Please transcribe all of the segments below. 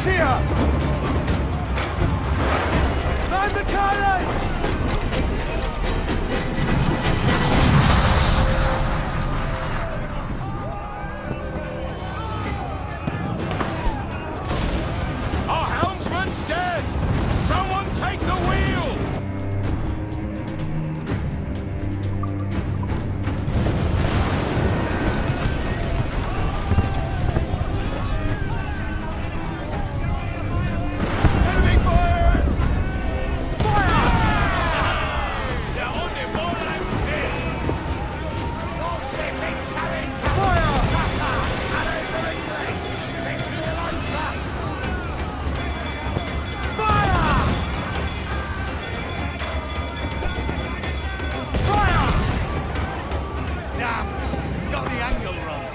here! Climb the car lights! Our helmsman's dead! Someone take the wheel! Enemy fire! Got the angle wrong.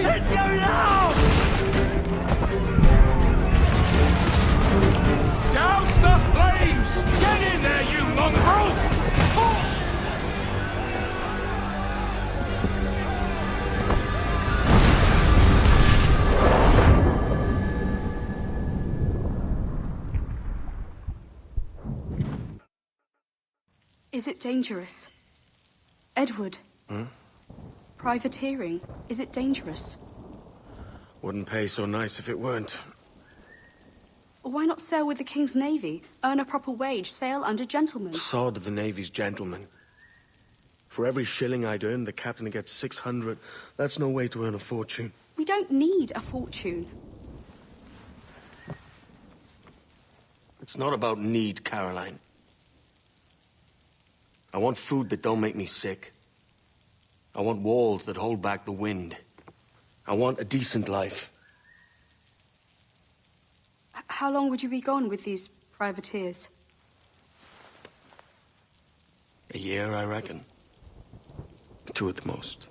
Let's go now! Douse the flames! Get in there, you mongrel! Is it dangerous? Edward? Privateering, is it dangerous? Wouldn't pay so nice if it weren't. Why not sail with the King's Navy, earn a proper wage, sail under gentlemen? Sod the Navy's gentlemen. For every shilling I'd earn, the captain gets 600. That's no way to earn a fortune. We don't need a fortune. It's not about need, Caroline. I want food that don't make me sick. I want walls that hold back the wind. I want a decent life. How long would you be gone with these privateers? A year, I reckon. 2 at the most.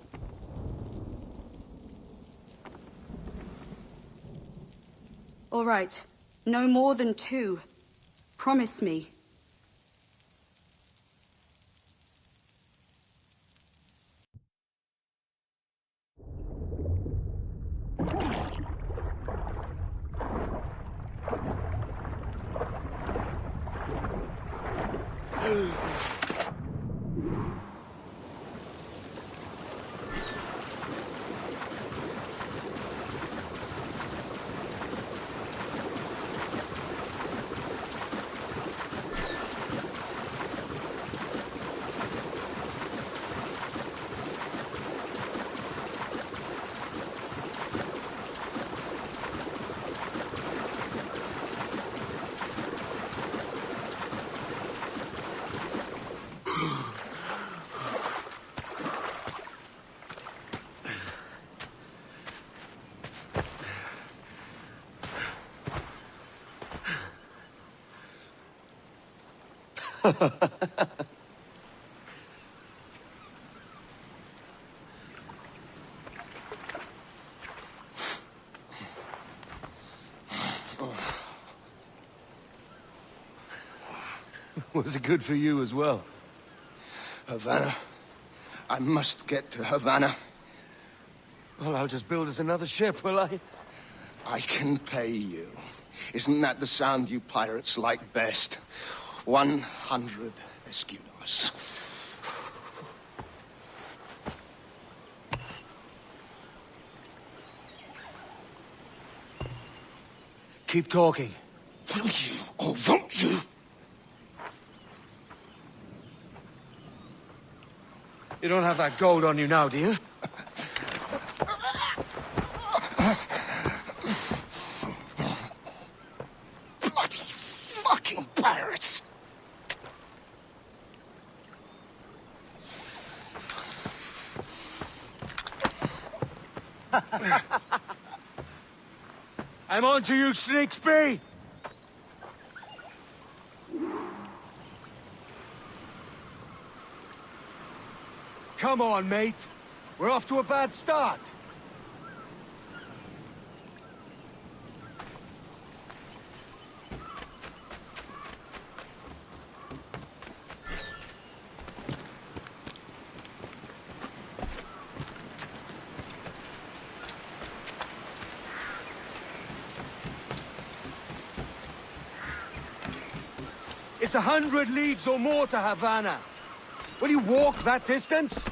All right. No more than 2. Promise me. Was it good for you as well? Havana. I must get to Havana. Well, I'll just build us another ship, will I? I can pay you. Isn't that the sound you pirates like best? 100 escudos. Keep talking. Will you or won't you? You don't have that gold on you now, do you? I'm on to you, Snakesby! Come on, mate. We're off to a bad start. It's 100 leagues or more to Havana. Will you walk that distance?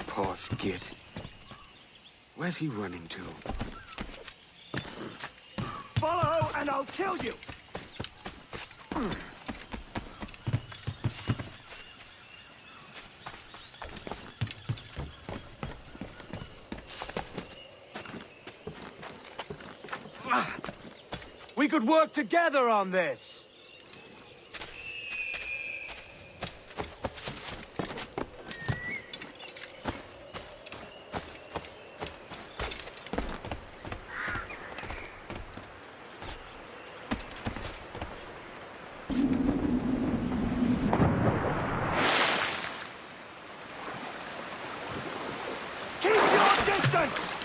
Posh git. Where's he running to? Follow and I'll kill you! We could work together on this! Keep your distance!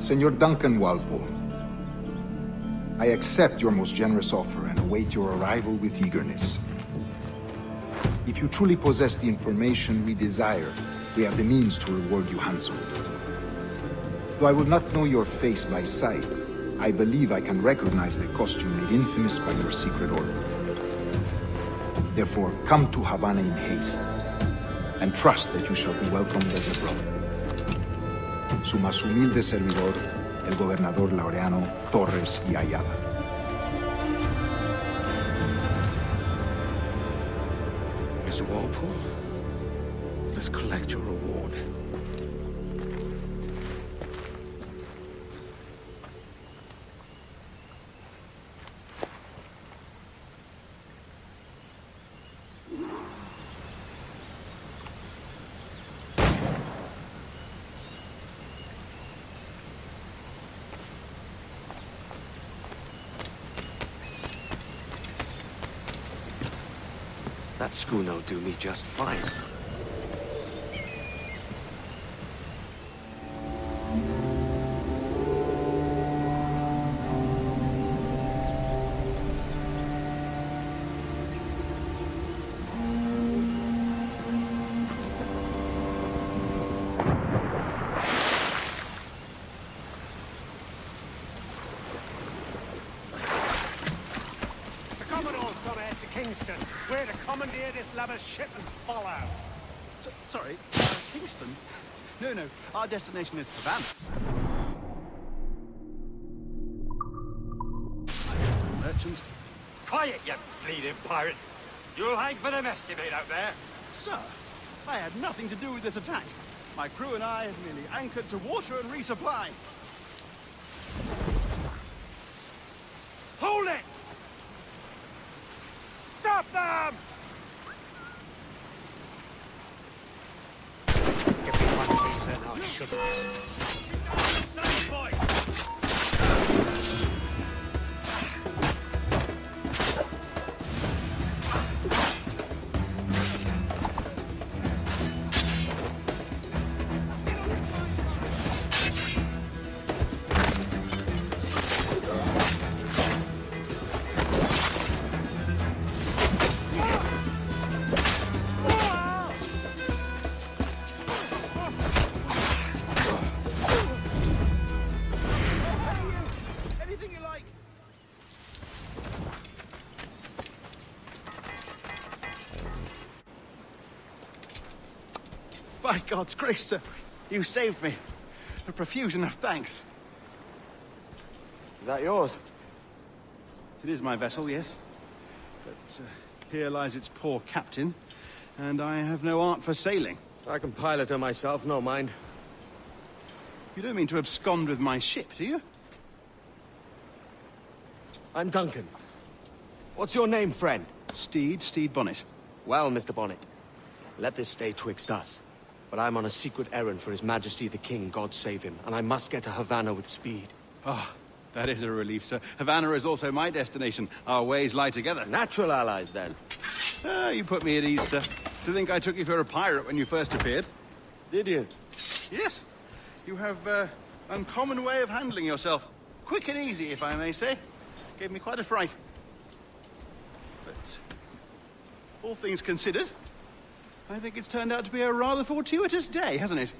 Senor Duncan Walpole, I accept your most generous offer and await your arrival with eagerness. If you truly possess the information we desire, we have the means to reward you handsomely. Though I will not know your face by sight, I believe I can recognize the costume made infamous by your secret order. Therefore, come to Havana in haste, and trust that you shall be welcomed as a brother. Su más humilde servidor, el gobernador Laureano Torres y Ayala. Mr. Walpole, let's collect your reward. That schooner'll do me just fine. another ship and follow. Sorry, Kingston? No, our destination is Havana. Merchants. Quiet, you bleeding pirate! You'll hang for the mess you made out there. Sir, I had nothing to do with this attack. My crew and I had merely anchored to water and resupply. Hold it! Stop them! Give me one of these and I'll shoot them. Safe, boys! Anything you like. By God's grace, sir, you saved me. A profusion of thanks. Is that yours? It is my vessel, yes. But here lies its poor captain, and I have no art for sailing. I can pilot her myself, no mind. You don't mean to abscond with my ship, do you? I'm Duncan. What's your name, friend? Steed Bonnet. Well, Mr. Bonnet, let this stay twixt us. But I'm on a secret errand for His Majesty the King, God save him, and I must get to Havana with speed. Ah, that is a relief, sir. Havana is also my destination. Our ways lie together. Natural allies, then. Ah, you put me at ease, sir. To think I took you for a pirate when you first appeared. Did you? Yes. You have uncommon way of handling yourself. Quick and easy, if I may say. Gave me quite a fright. But all things considered, I think it's turned out to be a rather fortuitous day, hasn't it?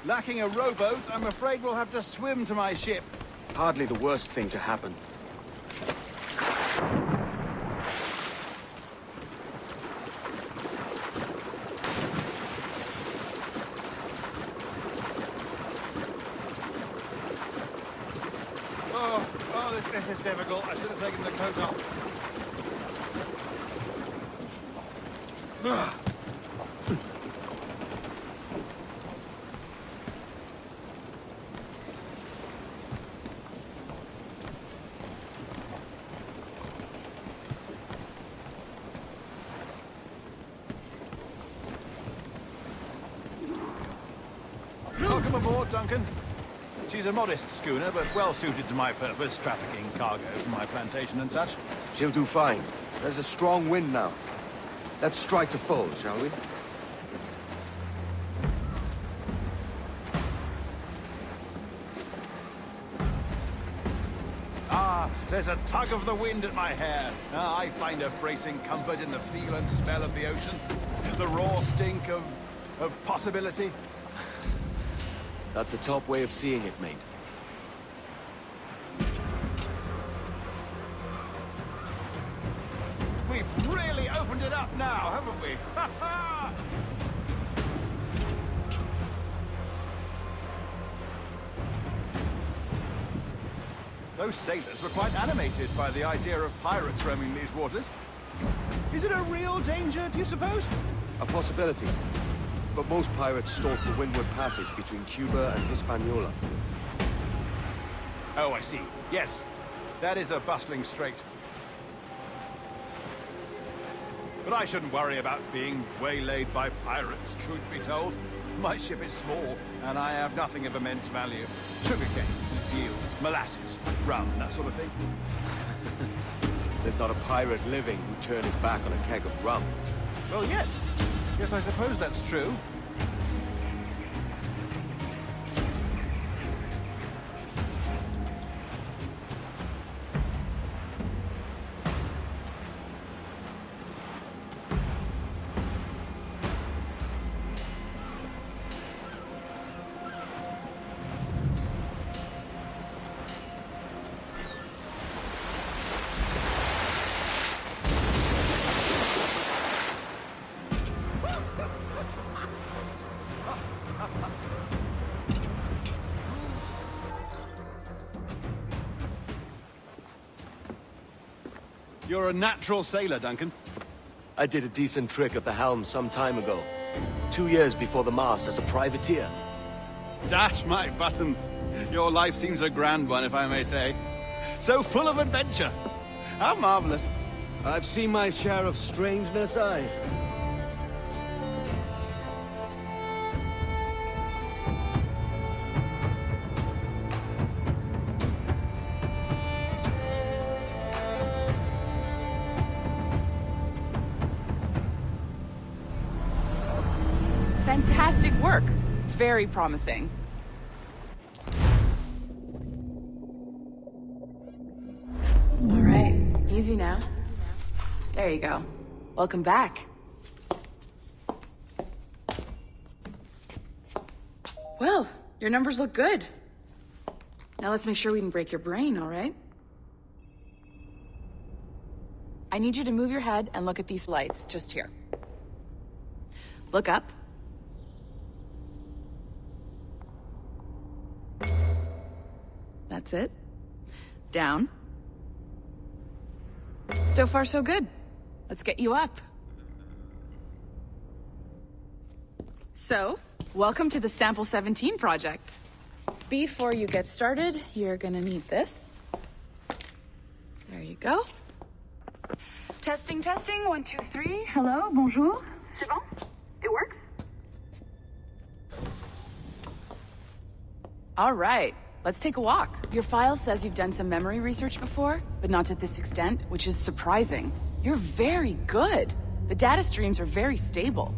Lacking a rowboat, I'm afraid we'll have to swim to my ship. Hardly the worst thing to happen. This is difficult. I should have taken the coat off. Welcome aboard, Duncan. She's a modest schooner, but well suited to my purpose, trafficking cargo from my plantation and such. She'll do fine. There's a strong wind now. Let's strike to full, shall we? Ah, there's a tug of the wind at my hair. Ah, I find a bracing comfort in the feel and smell of the ocean. The raw stink of possibility. That's a top way of seeing it, mate. We've really opened it up now, haven't we? Ha ha! Those sailors were quite animated by the idea of pirates roaming these waters. Is it a real danger, do you suppose? A possibility. But most pirates stalk the windward passage between Cuba and Hispaniola. Oh, I see. Yes, that is a bustling strait. But I shouldn't worry about being waylaid by pirates, truth be told. My ship is small, and I have nothing of immense value. Sugarcane, yields, molasses, rum, that sort of thing. There's not a pirate living who'd turn his back on a keg of rum. Well, yes. Yes, I suppose that's true. You're a natural sailor, Duncan. I did a decent trick at the helm some time ago. 2 years before the mast as a privateer. Dash my buttons. Your life seems a grand one, if I may say. So full of adventure. How marvelous. I've seen my share of strangeness, aye. Fantastic work. Very promising. All right, easy now. There you go. Welcome back. Well, your numbers look good. Now let's make sure we can break your brain, all right? I need you to move your head and look at these lights just here. Look up. That's it. Down. So far, so good. Let's get you up. So, welcome to the Sample 17 project. Before you get started, you're gonna need this. There you go. Testing, testing, 1, 2, 3. Hello, bonjour. C'est bon? It works? All right. Let's take a walk. Your file says you've done some memory research before, but not to this extent, which is surprising. You're very good. The data streams are very stable.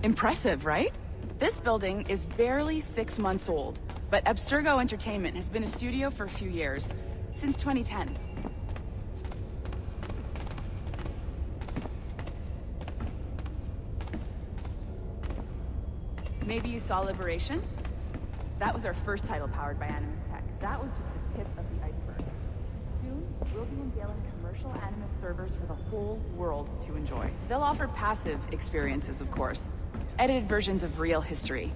Impressive, right? This building is barely 6 months old, but Abstergo Entertainment has been a studio for a few years, since 2010. Maybe you saw Liberation? That was our first title powered by Animus Tech. That was just the tip of the iceberg. Soon, we'll be unveiling commercial Animus servers for the whole world to enjoy. They'll offer passive experiences, of course. Edited versions of real history.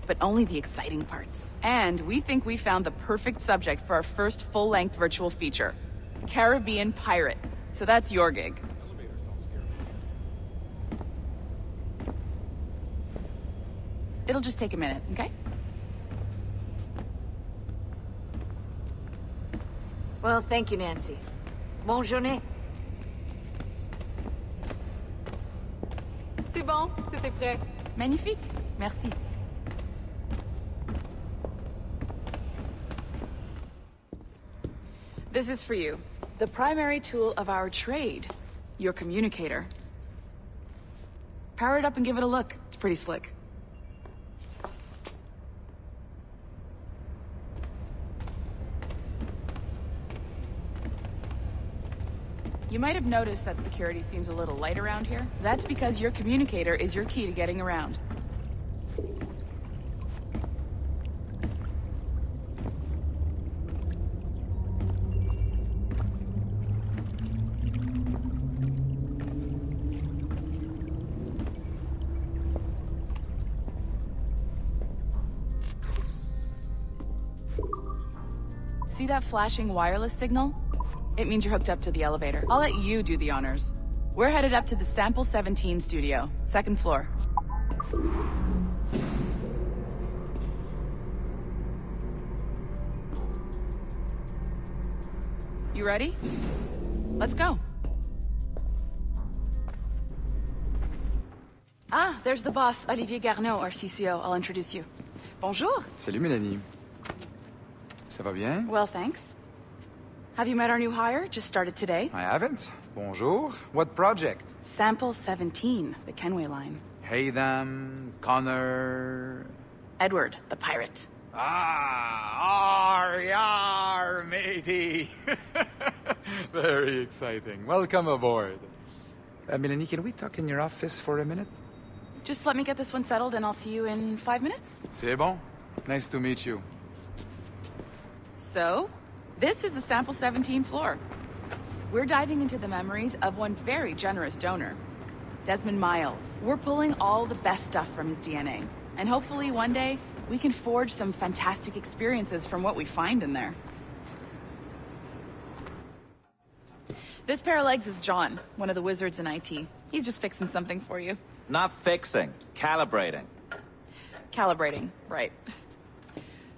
But only the exciting parts. And we think we found the perfect subject for our first full-length virtual feature. Caribbean Pirates. So that's your gig. It'll just take a minute, okay? Well, thank you, Nancy. Bonne journée. C'est bon, c'était prêt. Magnifique, merci. This is for you. The primary tool of our trade. Your communicator. Power it up and give it a look. It's pretty slick. You might have noticed that security seems a little light around here. That's because your communicator is your key to getting around. See that flashing wireless signal? It means you're hooked up to the elevator. I'll let you do the honors. We're headed up to the Sample 17 studio, 2nd floor. You ready? Let's go. Ah, there's the boss, Olivier Garneau, our CCO. I'll introduce you. Bonjour. Salut Mélanie. Ça va bien? Well, thanks. Have you met our new hire? Just started today. I haven't. Bonjour. What project? Sample 17, the Kenway line. Haytham, Connor... Edward, the pirate. Yar, matey. Very exciting. Welcome aboard. Mélanie, can we talk in your office for a minute? Just let me get this one settled and I'll see you in 5 minutes. C'est bon. Nice to meet you. So, this is the Sample 17 floor. We're diving into the memories of one very generous donor, Desmond Miles. We're pulling all the best stuff from his DNA. And hopefully one day, We can forge some fantastic experiences from what we find in there. This pair of legs is John, one of the wizards in IT. He's just fixing something for you. Not fixing, calibrating. Calibrating, right.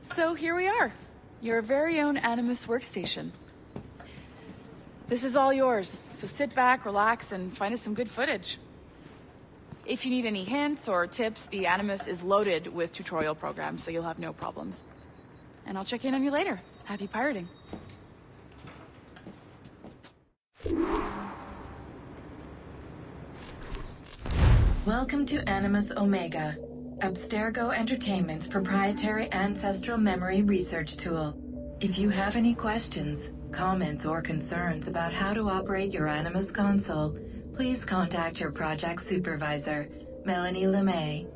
So here we are, your very own Animus workstation. This is all yours, so sit back, relax, and find us some good footage. If you need any hints or tips, the Animus is loaded with tutorial programs, so you'll have no problems. And I'll check in on you later. Happy pirating. Welcome to Animus Omega, Abstergo Entertainment's proprietary ancestral memory research tool. If you have any questions, comments, or concerns about how to operate your Animus console, please contact your project supervisor, Melanie LeMay.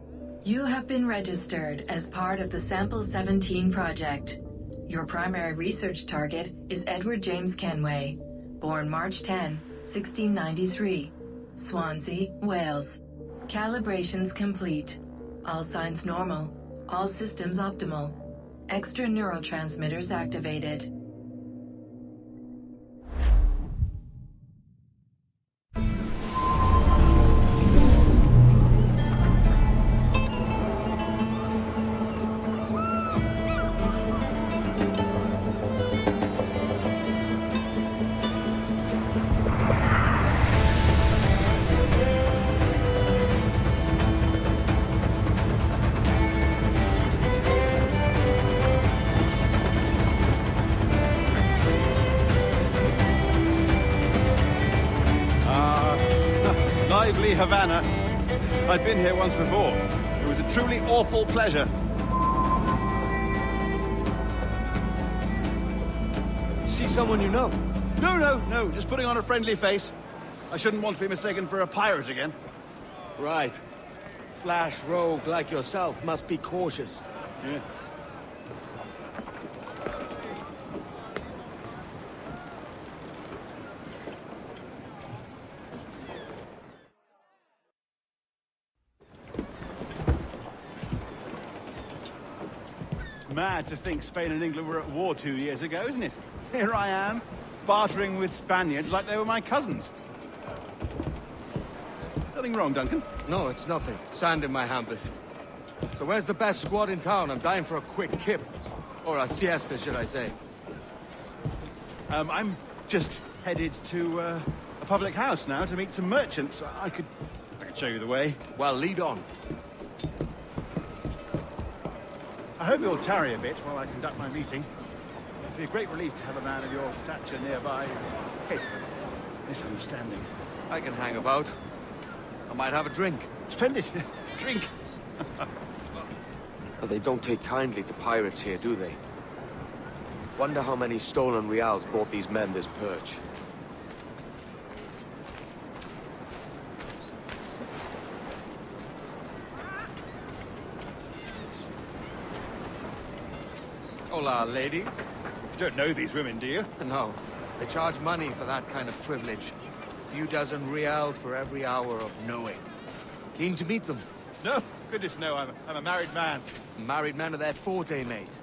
You have been registered as part of the Sample 17 project. Your primary research target is Edward James Kenway, born March 10, 1693, Swansea, Wales. Calibrations complete. All signs normal. All systems optimal. Extra neurotransmitters activated. Lively Havana. I've been here once before. It was a truly awful pleasure. See someone you know? No, just putting on a friendly face. I shouldn't want to be mistaken for a pirate again. Right. Flash rogue like yourself must be cautious. Yeah. Mad to think Spain and England were at war 2 years ago, isn't it? Here I am, bartering with Spaniards like they were my cousins. Nothing wrong, Duncan? No, it's nothing. Sand in my hampers. So where's the best squad in town? I'm dying for a quick kip. Or a siesta, should I say. I'm just headed to a public house now to meet some merchants. I could show you the way. Well, lead on. I hope you'll tarry a bit while I conduct my meeting. It'd be a great relief to have a man of your stature nearby, in case of a misunderstanding. I can hang about. I might have a drink. Splendid. Drink. But they don't take kindly to pirates here, do they? Wonder how many stolen reals bought these men this perch. Hola, ladies. You don't know these women, do you? No. They charge money for that kind of privilege. A few dozen reals for every hour of knowing. Keen to meet them. No, goodness no, I'm a married man. Married men are their forte, mate.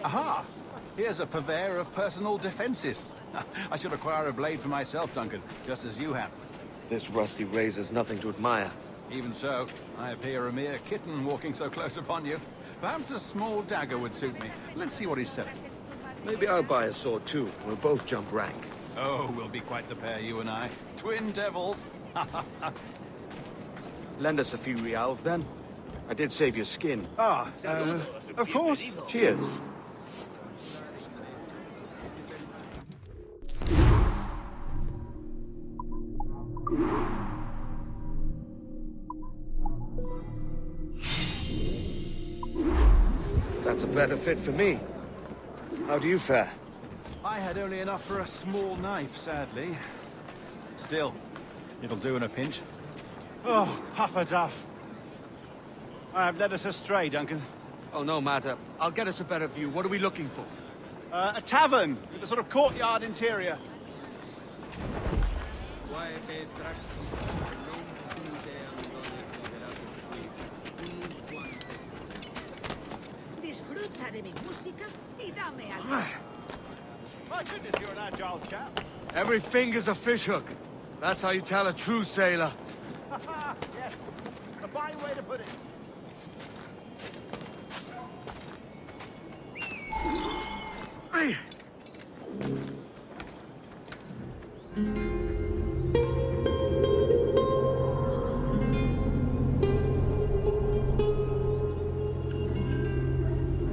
Aha! Here's a purveyor of personal defenses. I should acquire a blade for myself, Duncan, just as you have. This rusty razor's nothing to admire. Even so, I appear a mere kitten walking so close upon you. Perhaps a small dagger would suit me. Let's see what he's selling. Maybe I'll buy a sword too. We'll both jump rank. Oh, we'll be quite the pair, you and I. Twin devils. Lend us a few reals, then. I did save your skin. Of course. Cheers. That's a better fit for me. How do you fare? I had only enough for a small knife, sadly. Still, it'll do in a pinch. Oh, puffer duff. I have led us astray, Duncan. Oh, no matter. I'll get us a better view. What are we looking for? A tavern with a sort of courtyard interior. Disfruta de mi música y dame algo. My goodness, you're an agile chap. Every finger's a fishhook. That's how you tell a true sailor. Yes, a fine way to put it.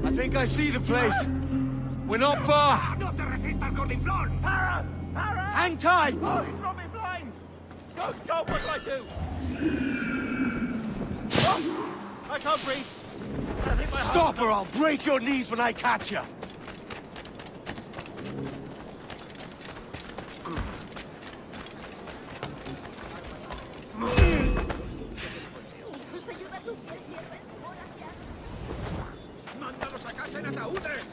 I think I see the place. We're not far. ¡No te resistas, gordinflón! Para! Para! Hang tight! Oh, he's got me blind! Go, go, what do I do? Oh, I can't breathe. I think my Stop or I'll break your knees when I catch you. ¡Mándalos a casa en ataúdes!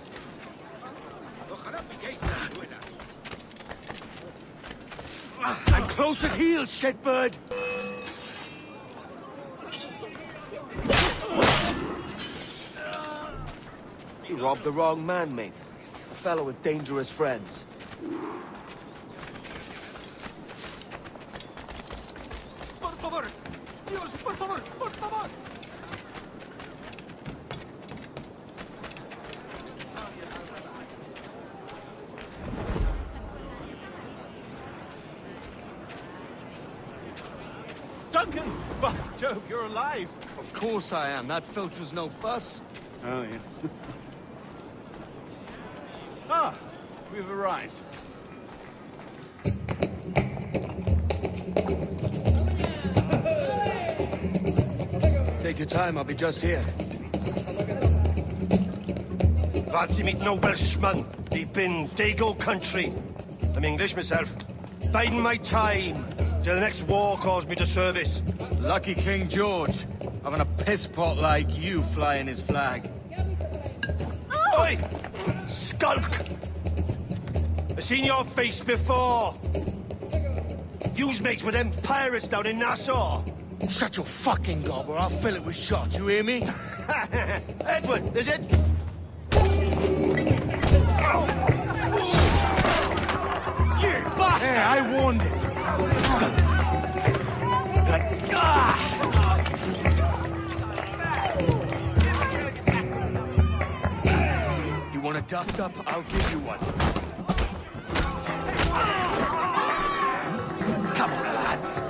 Ojalá pilléis la escuela. I'm close at heel, shitbird! You robbed the wrong man, mate. A fellow with dangerous friends. ¡Por favor! ¡Dios, por favor! ¡Por favor! Duncan! By Jove, you're alive! Of course I am. That filch was no fuss. Oh, yeah. Ah, we've arrived. Take your time, I'll be just here. Fancy meeting no Welshman deep in Dago country. I'm English myself. Biding my time till the next war calls me to service. Lucky King George, having a piss pot like you flying his flag. Oi! Skulk! I've seen your face before. You's mates with them pirates down in Nassau. Shut your fucking gob or I'll fill it with shot, you hear me? Edward, is it? You bastard! Hey, I warned him. You want a dust up? I'll give you one. Come on, lads.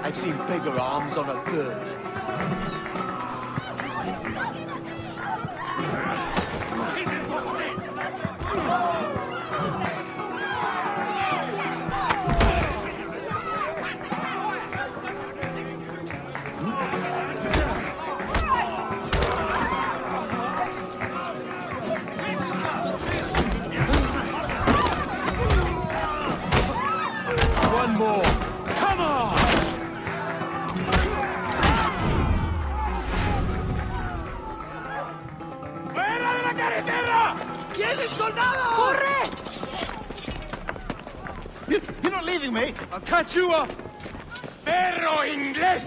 I've seen bigger arms on a girl. One more. Come on! ¡Fuera de la carretera! ¡Vienen soldados! ¡Corre! You're not leaving me! I'll catch you up! ¡Perro inglés!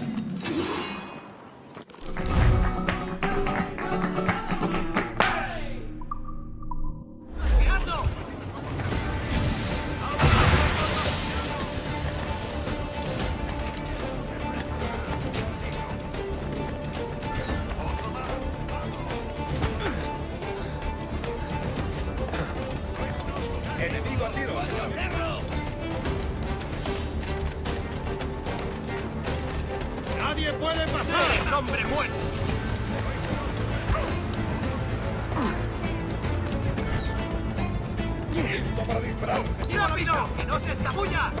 ¡Enemigo a tiro, señor! ¡Nadie puede pasar! ¡Hombre muerto! ¡Listo para disparar! ¡Rápido! ¡Que no se escabulla!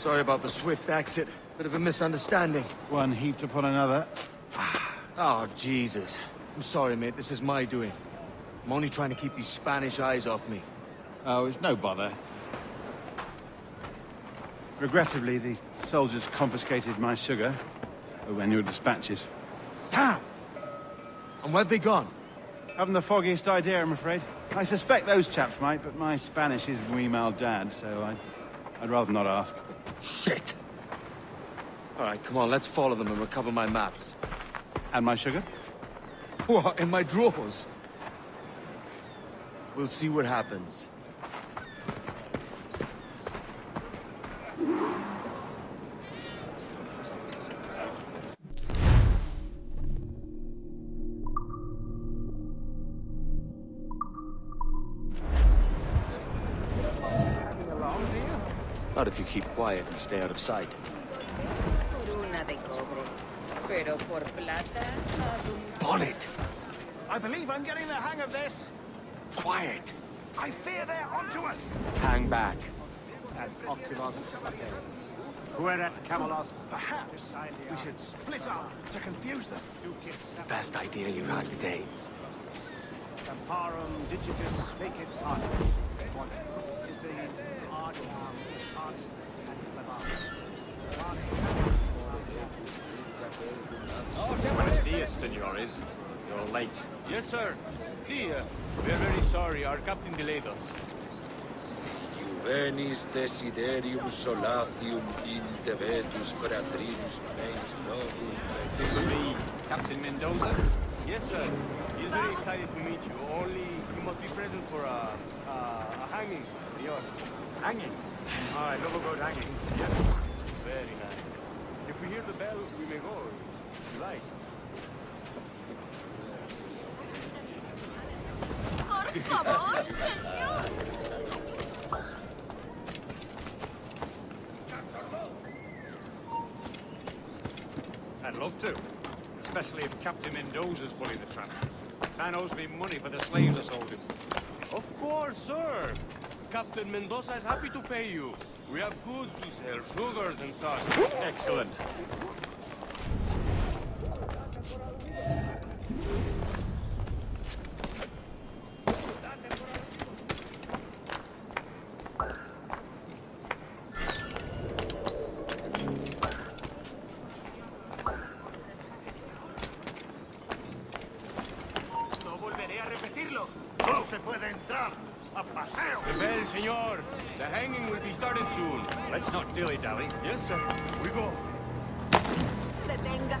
Sorry about the swift exit. Bit of a misunderstanding. One heaped upon another. Oh, Jesus. I'm sorry, mate. This is my doing. I'm only trying to keep these Spanish eyes off me. Oh, it's no bother. Regrettably, the soldiers confiscated my sugar when your dispatches. Damn! And where've they gone? Haven't the foggiest idea, I'm afraid. I suspect those chaps might, but my Spanish is muy mal dad, so I'd rather not ask. Shit! Alright, come on, let's follow them and recover my maps. And my sugar? What, in my drawers? We'll see what happens. Not if you keep quiet and stay out of sight. Bonnet! I believe I'm getting the hang of this. Quiet! I fear they're onto us. Hang back. At Oculos, Fuera Camelos. Perhaps we should split up to confuse them. Best idea you've had today. Camparum digitus fecit artis. Buenos dias, senores. You're late. Yes, sir. See, we're very sorry. Our captain delayed us. Venis desiderium solatium intevetus fratrinus meis novum. This is me, Captain Mendoza. Yes, sir. He's very excited to meet you. Only you must be present for a hanging, senor. Hanging? Oh, I love a good hanging. Yes. Very nice. If we hear the bell, we may go. If you like. Por favor, señor. I'd love to. Especially if Captain Mendoza's pulling the tramp. Man owes me money for the slaves I sold him. Of course, sir. Captain Mendoza is happy to pay you. We have goods to sell, sugars and such. Excellent. No volveré a repetirlo. No se puede entrar a paseo. The bell, senor. The hanging will be started soon. Let's not dilly-dally. Yes, sir. We go. Detenga.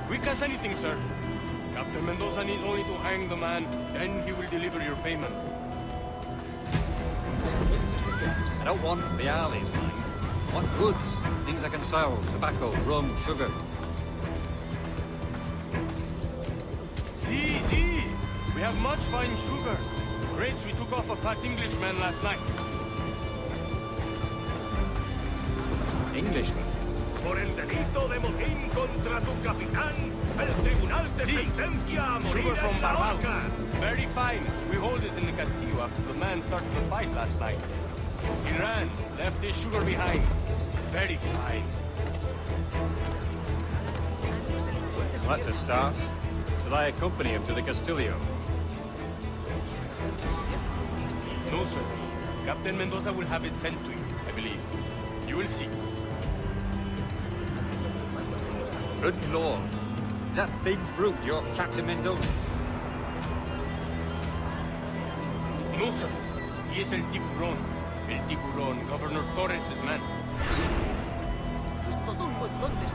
Quick as anything, sir. Captain Mendoza needs only to hang the man, then he will deliver your payment. I don't want the alleys, mind. What goods? Things I can sell. Tobacco, rum, sugar. See. We have much fine sugar. Grapes we took off a fat Englishman last night. Englishman? Por el delito de motín contra tu capitán, el tribunal te sentencia a morir Sugar from en la Barbados. horca. Very fine. We hold it in the Castillo after the man started the fight last night. He ran, left his sugar behind. Very fine. Well, that's a start. Shall I accompany him to the Castillo? No, sir. Captain Mendoza will have it sent to you, I believe. You will see. Good lord. Is that big brute your Captain Mendoza? No, sir. He is El Tiburón. El Tiburón, Governor Torres' man. Es todo un montón de...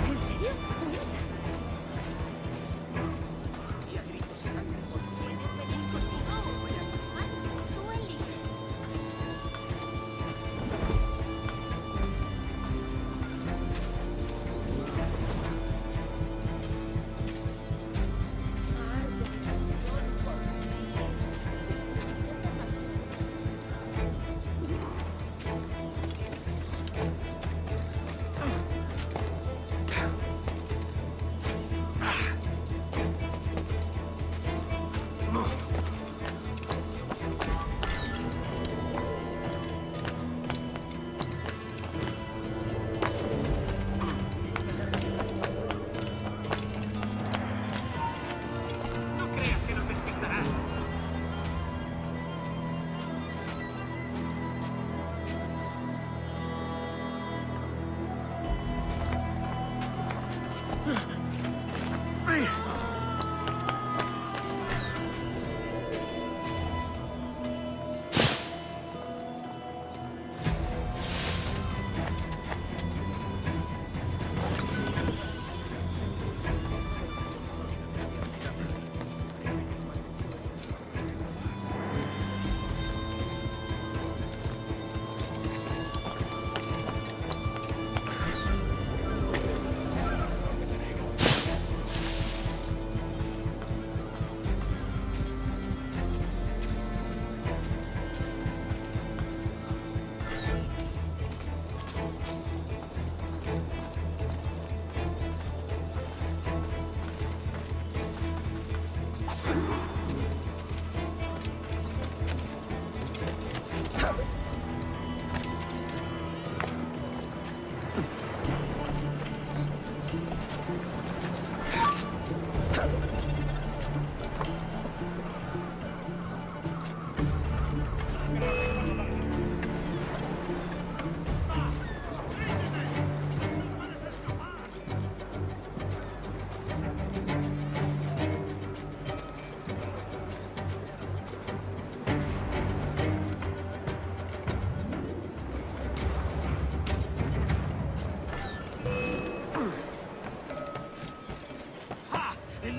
¿En serio? Y a gritos de sangre por... ¿Puedes venir conmigo o voy a tomar? Tú eliges. No creas que nos despistarás.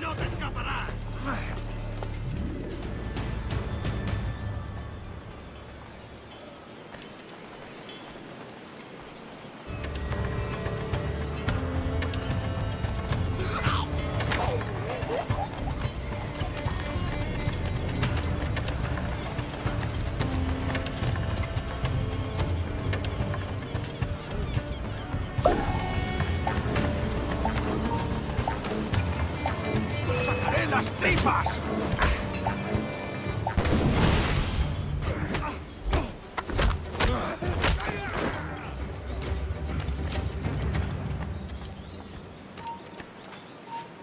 ¡No te escaparás! ¡Sacaré las tripas!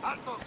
¡Alto!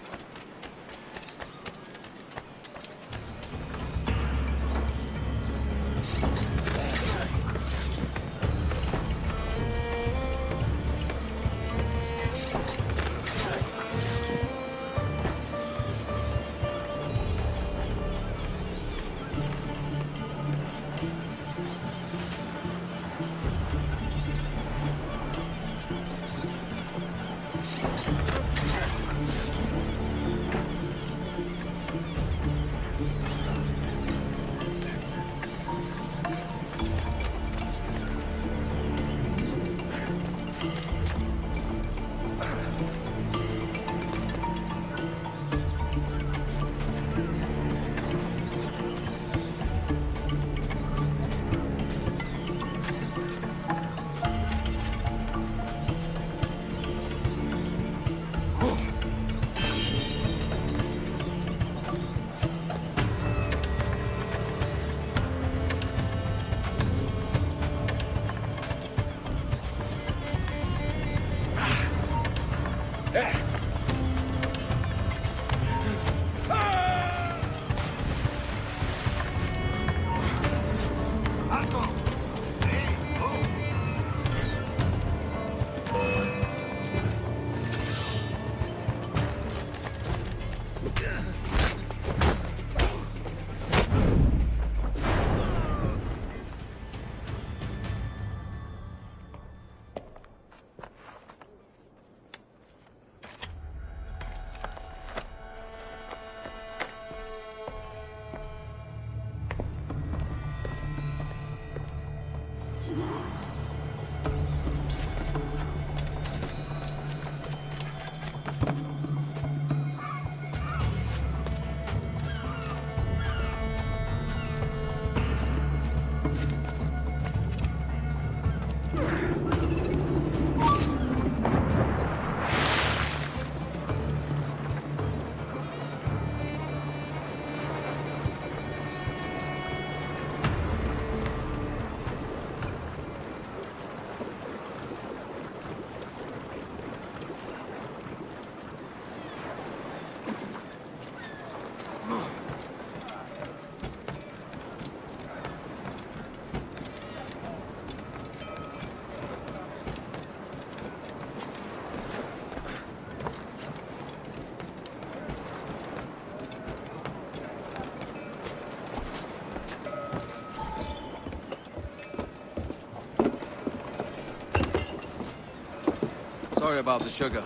Sorry about the sugar.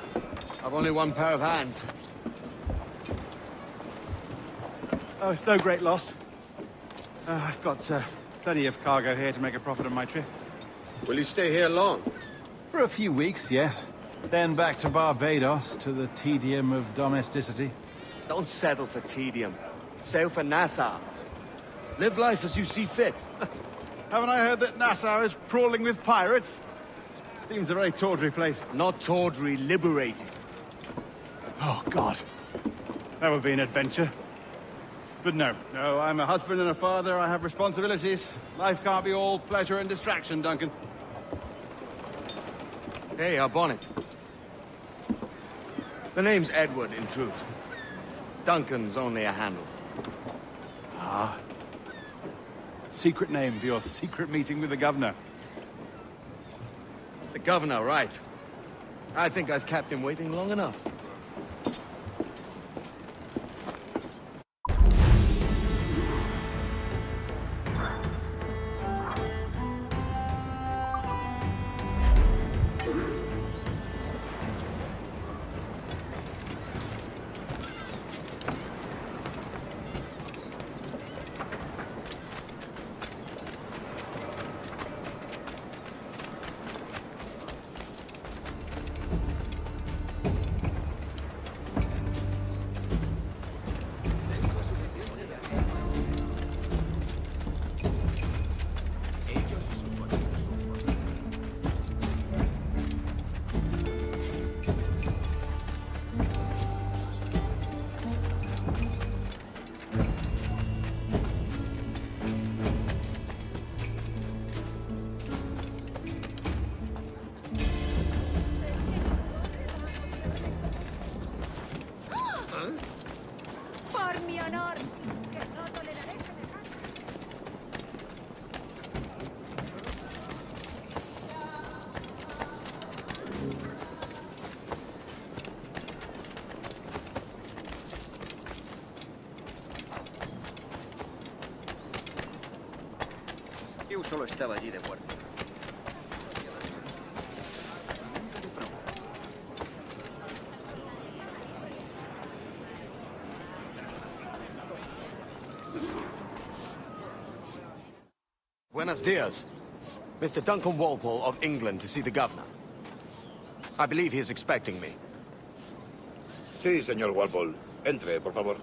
I've only one pair of hands. Oh, it's no great loss. I've got plenty of cargo here to make a profit on my trip. Will you stay here long? For a few weeks, yes. Then back to Barbados, to the tedium of domesticity. Don't settle for tedium. Sail for Nassau. Live life as you see fit. Haven't I heard that Nassau is crawling with pirates? Seems a very tawdry place. Not tawdry, liberated. Oh, God. That would be an adventure. But no, I'm a husband and a father. I have responsibilities. Life can't be all pleasure and distraction, Duncan. Hey, our bonnet. The name's Edward, in truth. Duncan's only a handle. Ah. Secret name for your secret meeting with the governor. The governor, right. I think I've kept him waiting long enough. Por mi honor, que no toleraré semejante. Yo solo estaba allí de guardia. Buenos dias. Mr. Duncan Walpole of England to see the governor. I believe he is expecting me. Sí, señor Walpole. Entre, por favor.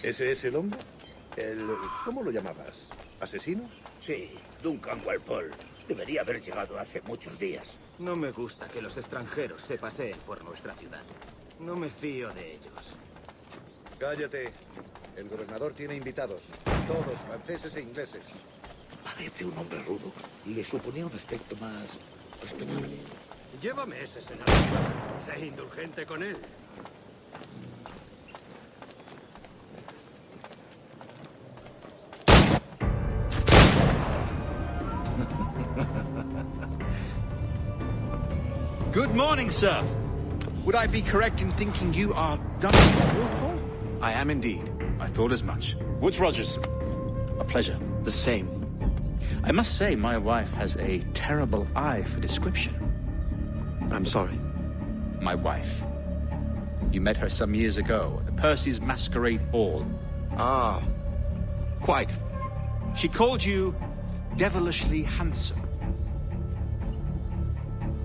¿Ese es el hombre? ¿Cómo lo llamabas? ¿Asesino? Sí, Duncan Walpole. Debería haber llegado hace muchos días. No me gusta que los extranjeros se paseen por nuestra ciudad. No me fío de ellos. Cállate. El gobernador tiene invitados. Todos franceses e ingleses. Parece un hombre rudo. Le suponía un aspecto más respetable. Llévame ese senador. Sé indulgente con él. Good morning, sir. Would I be correct in thinking you are Duncan Walpole? I am indeed. I thought as much. Woods Rogers. A pleasure. The same. I must say, my wife has a terrible eye for description. I'm sorry. My wife. You met her some years ago at the Percy's Masquerade Ball. Ah, quite. She called you devilishly handsome.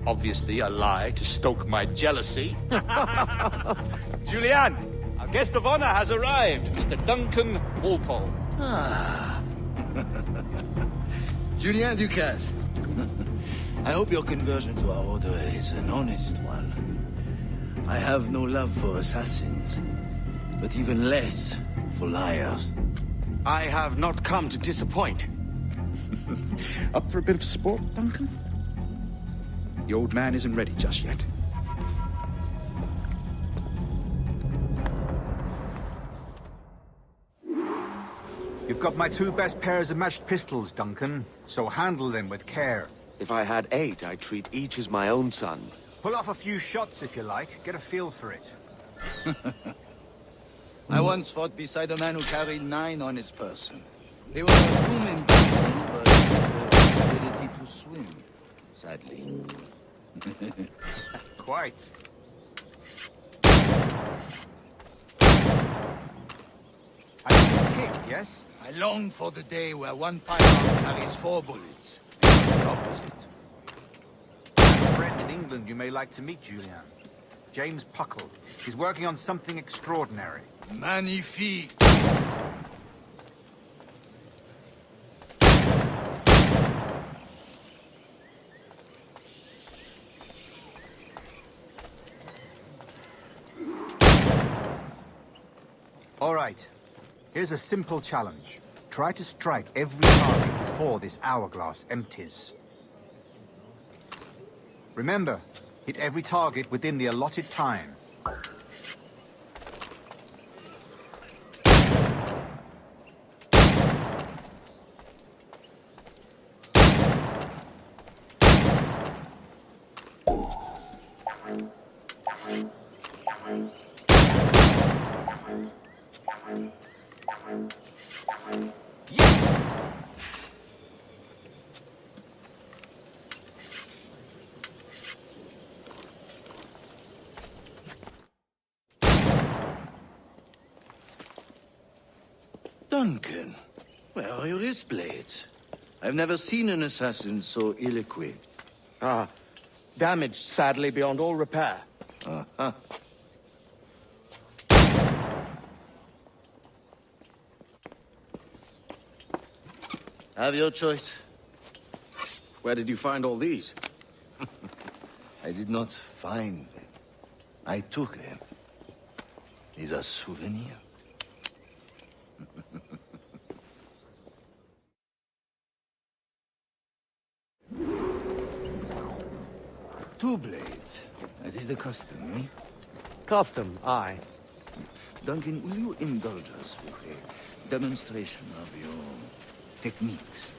Obviously a lie to stoke my jealousy. Julianne, our guest of honor has arrived, Mr. Duncan Walpole. Ah. Julien Ducasse. I hope your conversion to our order is an honest one. I have no love for assassins, but even less for liars. I have not come to disappoint. Up for a bit of sport, Duncan? The old man isn't ready just yet. You've got my two best pairs of matched pistols, Duncan, so handle them with care. If I had 8, I'd treat each as my own son. Pull off a few shots if you like, get a feel for it. I once fought beside a man who carried 9 on his person. They were a human being, but with the ability to swim, sadly. Quite. I can kick, yes? I long for the day where one firearm carries 4 bullets, and not the opposite. I have a friend in England you may like to meet, Julian. James Puckle. He's working on something extraordinary. Magnifique! All right. Here's a simple challenge. Try to strike every target before this hourglass empties. Remember, hit every target within the allotted time. Duncan, where are your wrist blades? I've never seen an assassin so ill-equipped. Ah, damaged sadly beyond all repair. Uh-huh. Have your choice. Where did you find all these? I did not find them. I took them. These are souvenirs. Two blades, as is the custom, eh? Custom, aye. Duncan, will you indulge us with a demonstration of your techniques?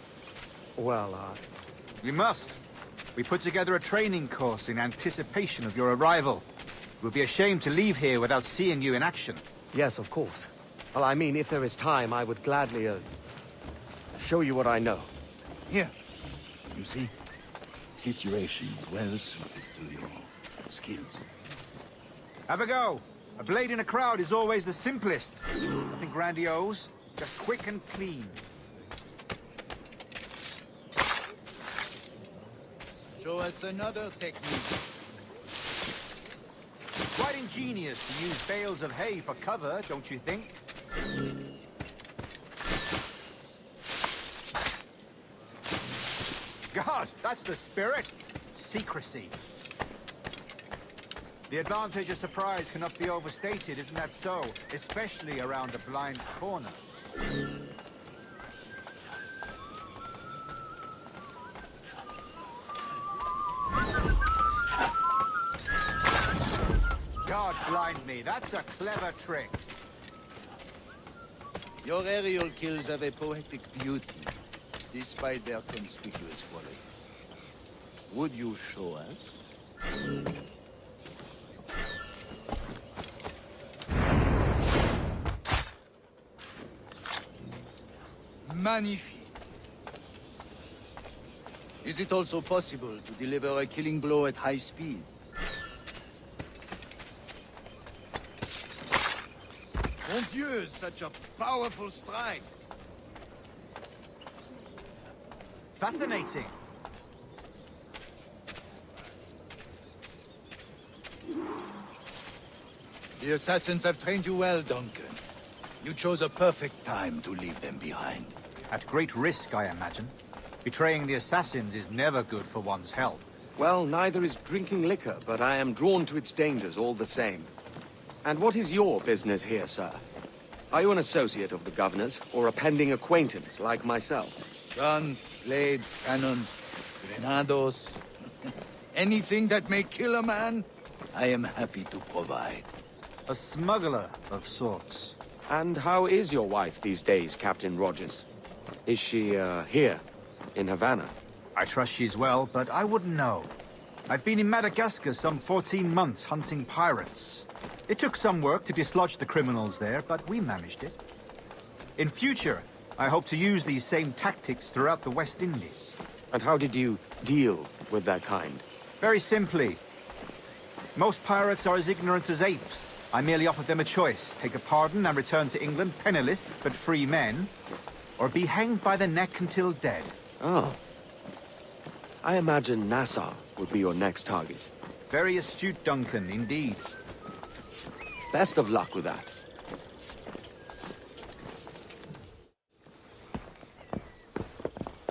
Well, We must. We put together a training course in anticipation of your arrival. It would be a shame to leave here without seeing you in action. Yes, of course. Well, I mean, if there is time, I would gladly, show you what I know. Here. You see? Situations well suited to your skills. Have a go. A blade in a crowd is always the simplest. Nothing grandiose, just quick and clean. Show us another technique. Quite ingenious to use bales of hay for cover, don't you think? God, that's the spirit. Secrecy. The advantage of surprise cannot be overstated, isn't that so? Especially around a blind corner. God blind me, that's a clever trick. Your aerial kills have a poetic beauty, despite their conspicuous quality. Would you show us? Magnifique. Is it also possible to deliver a killing blow at high speed? Mon Dieu, such a powerful strike! Fascinating. The assassins have trained you well, Duncan. You chose a perfect time to leave them behind. At great risk, I imagine. Betraying the assassins is never good for one's health. Well, neither is drinking liquor, but I am drawn to its dangers all the same. And what is your business here, sir? Are you an associate of the governor's, or a pending acquaintance like myself? Guns, blades, cannons, grenados. Anything that may kill a man, I am happy to provide. A smuggler of sorts. And how is your wife these days, Captain Rogers? Is she, here, in Havana? I trust she's well, but I wouldn't know. I've been in Madagascar some 14 months hunting pirates. It took some work to dislodge the criminals there, but we managed it. In future, I hope to use these same tactics throughout the West Indies. And how did you deal with that kind? Very simply. Most pirates are as ignorant as apes. I merely offered them a choice. Take a pardon and return to England penniless, but free men. Or be hanged by the neck until dead. Oh. I imagine Nassau would be your next target. Very astute, Duncan, indeed. Best of luck with that.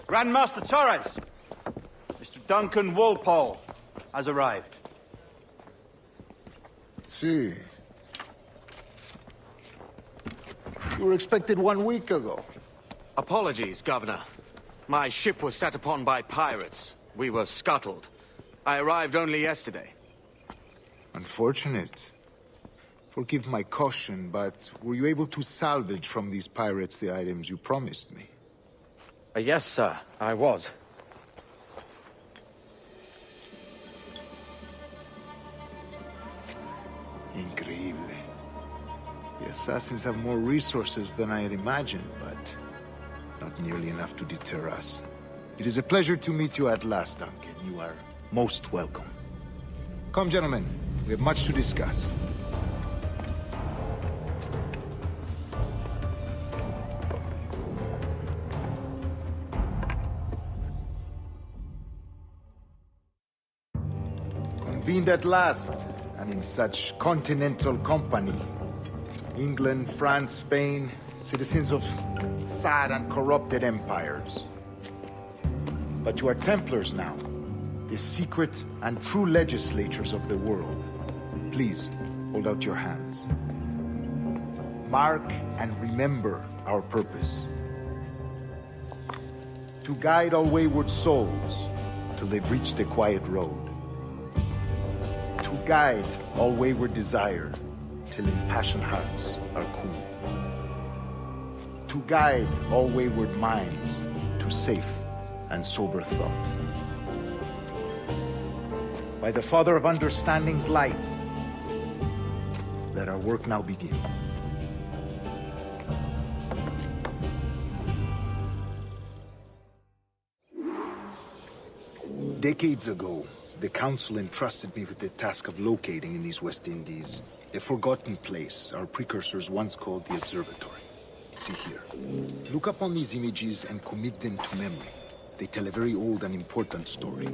Grandmaster Torres! Mr. Duncan Walpole has arrived. See. You were expected 1 week ago. Apologies, Governor. My ship was set upon by pirates. We were scuttled. I arrived only yesterday. Unfortunate. Forgive my caution, but were you able to salvage from these pirates the items you promised me? Yes, sir, I was. Increíble. The assassins have more resources than I had imagined, but not nearly enough to deter us. It is a pleasure to meet you at last, Duncan. You are most welcome. Come, gentlemen. We have much to discuss. Convened at last, and in such continental company. England, France, Spain, citizens of sad and corrupted empires. But you are Templars now, the secret and true legislators of the world. Please, hold out your hands. Mark and remember our purpose. To guide all wayward souls till they've reached a quiet road. To guide all wayward desire till impassioned hearts are cool. To guide all wayward minds to safe and sober thought. By the Father of Understanding's light, let our work now begin. Decades ago, the Council entrusted me with the task of locating in these West Indies a forgotten place our precursors once called the Observatory. See here. Look upon these images and commit them to memory. They tell a very old and important story.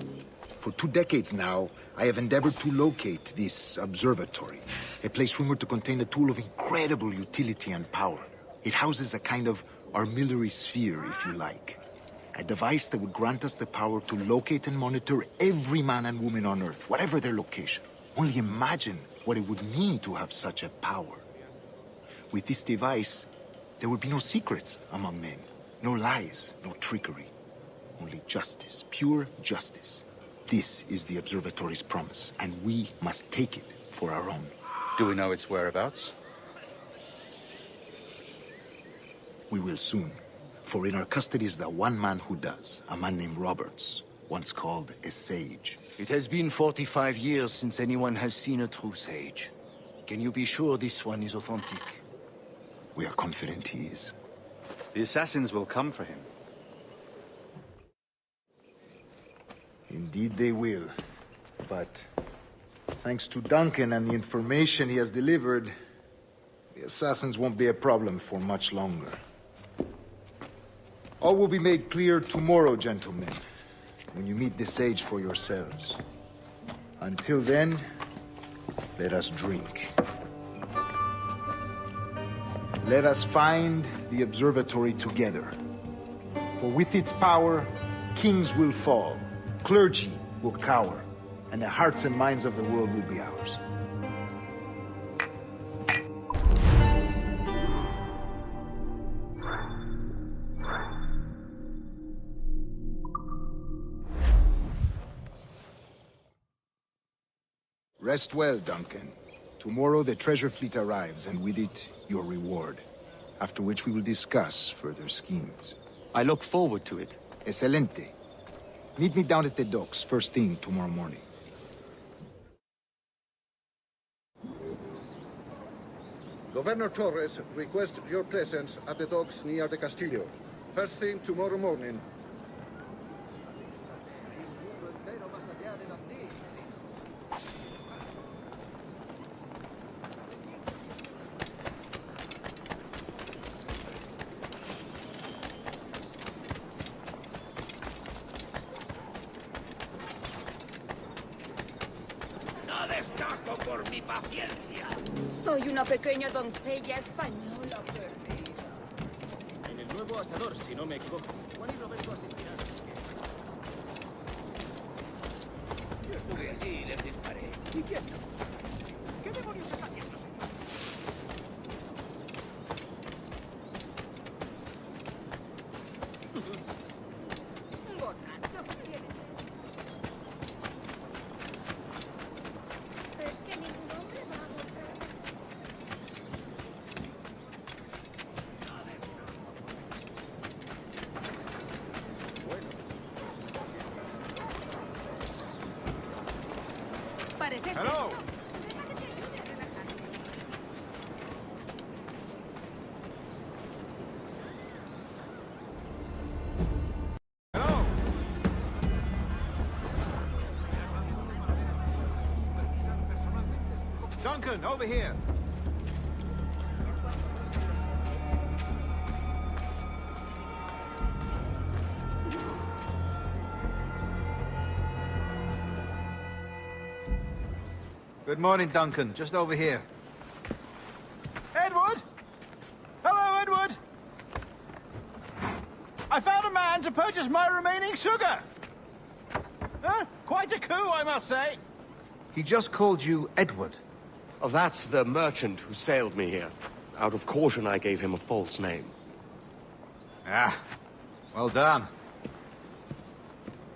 For 2 decades now, I have endeavored to locate this observatory, a place rumored to contain a tool of incredible utility and power. It houses a kind of armillary sphere, if you like. A device that would grant us the power to locate and monitor every man and woman on Earth, whatever their location. Only imagine what it would mean to have such a power. With this device, there would be no secrets among men, no lies, no trickery. Only justice, pure justice. This is the Observatory's promise, and we must take it for our own. Do we know its whereabouts? We will soon. For in our custody is the one man who does, a man named Roberts, once called a sage. It has been 45 years since anyone has seen a true sage. Can you be sure this one is authentic? We are confident he is. The assassins will come for him. Indeed they will. But thanks to Duncan and the information he has delivered, the assassins won't be a problem for much longer. All will be made clear tomorrow, gentlemen, when you meet the sage for yourselves. Until then, let us drink. Let us find the observatory together. For with its power, kings will fall, clergy will cower, and the hearts and minds of the world will be ours. Rest well, Duncan. Tomorrow the treasure fleet arrives, and with it, your reward. After which we will discuss further schemes. I look forward to it. Excelente. Meet me down at the docks first thing tomorrow morning. Governor Torres requests your presence at the docks near the Castillo. First thing tomorrow morning. No destaco por mi paciencia. Soy una pequeña doncella española perdida. En el nuevo asador, si no me equivoco. Juan y Roberto asistirán. Yo estuve allí y les disparé. ¿Y quién no? ¿Qué demonios está haciendo? Borracho, ¿quién es que ningún hombre va a mostrar? Pareces Hello. tenso. Déjame que ayude a relajarte. Duncan, over here. Good morning, Duncan. Just over here. Edward? Hello, Edward! I found a man to purchase my remaining sugar! Huh? Quite a coup, I must say. He just called you Edward. Oh, that's the merchant who sailed me here. Out of caution, I gave him a false name. Ah, well done.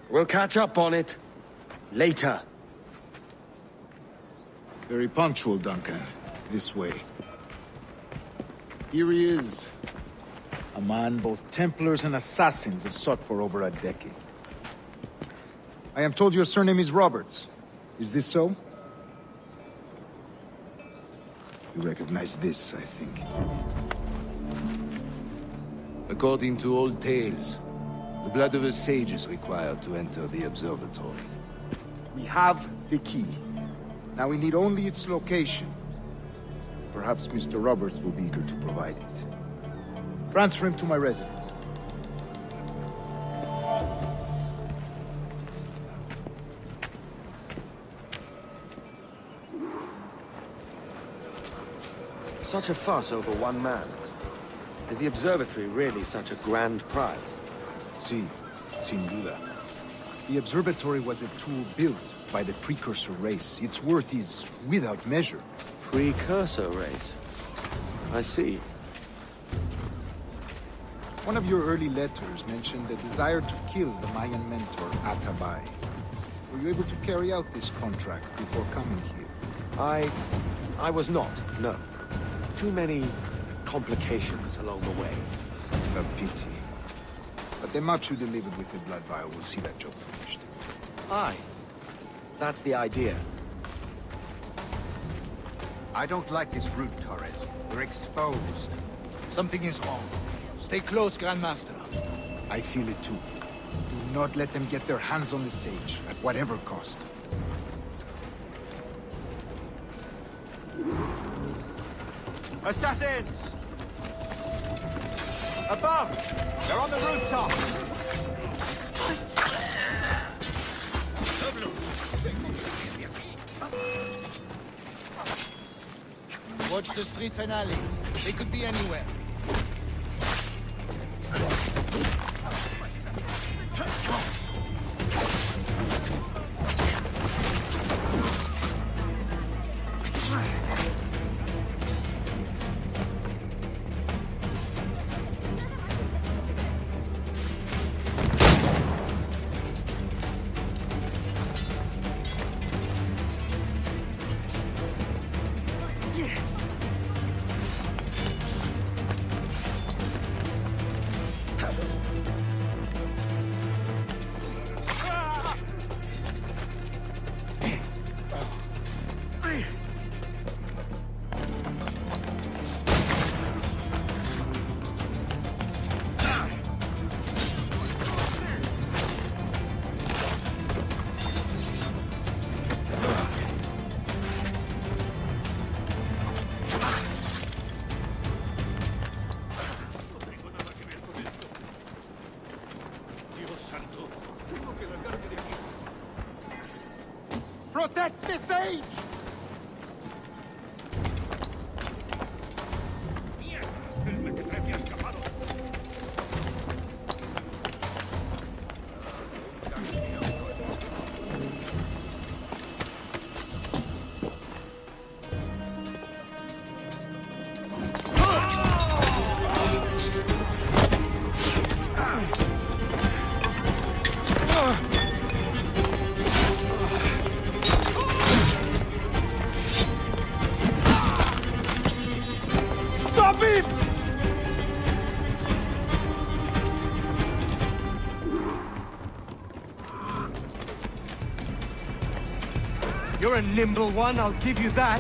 We'll catch up on it later. Very punctual, Duncan. This way. Here he is. A man both Templars and Assassins have sought for over a decade. I am told your surname is Roberts. Is this so? You recognize this, I think. According to old tales, the blood of a sage is required to enter the observatory. We have the key. Now we need only its location. Perhaps Mr. Roberts will be eager to provide it. Transfer him to my residence. Such a fuss over one man. Is the observatory really such a grand prize? Sí, sin duda. The observatory was a tool built by the precursor race. Its worth is without measure. Precursor race? I see. One of your early letters mentioned a desire to kill the Mayan mentor, Atabay. Were you able to carry out this contract before coming here? I was not, no. Too many complications along the way. A pity. But the match you delivered with the blood vial will see that job finished. Aye. That's the idea. I don't like this route, Torres. We're exposed. Something is wrong. Stay close, Grandmaster. I feel it too. Do not let them get their hands on the sage, at whatever cost. Assassins! Above! They're on the rooftop! Watch the streets and alleys. They could be anywhere. protect this age! Stop him! You're a nimble one, I'll give you that.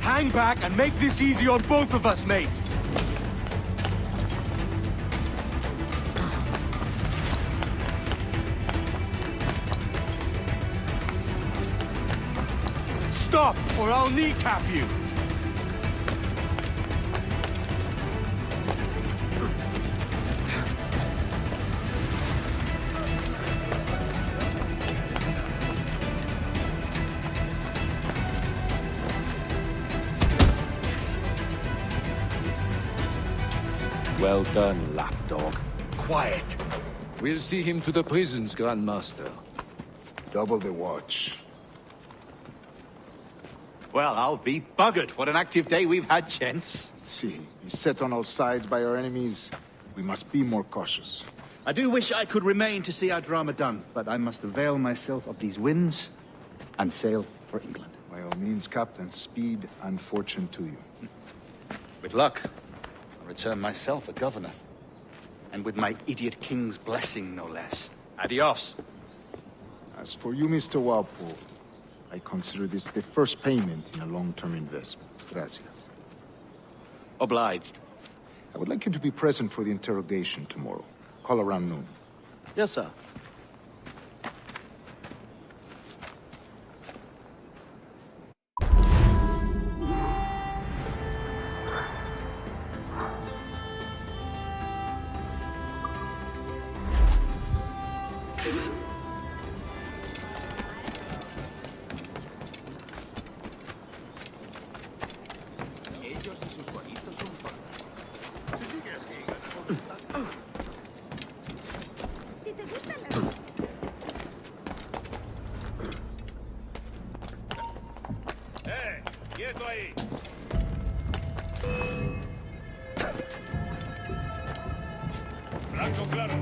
Hang back and make this easy on both of us, mate. Stop, or I'll kneecap you. Well done, lapdog. Quiet. We'll see him to the prisons, Grandmaster. Double the watch. Well, I'll be buggered. What an active day we've had, gents. Let's see. Beset on all sides by our enemies, we must be more cautious. I do wish I could remain to see our drama done, but I must avail myself of these winds and sail for England. By all means, Captain, speed and fortune to you. With luck, I'll return myself a governor. And with my idiot king's blessing, no less. Adios. As for you, Mr. Walpole, I consider this the first payment in a long-term investment. Gracias. Obliged. I would like you to be present for the interrogation tomorrow. Call around noon. Yes, sir. ¡Quieto ahí! Blanco claro.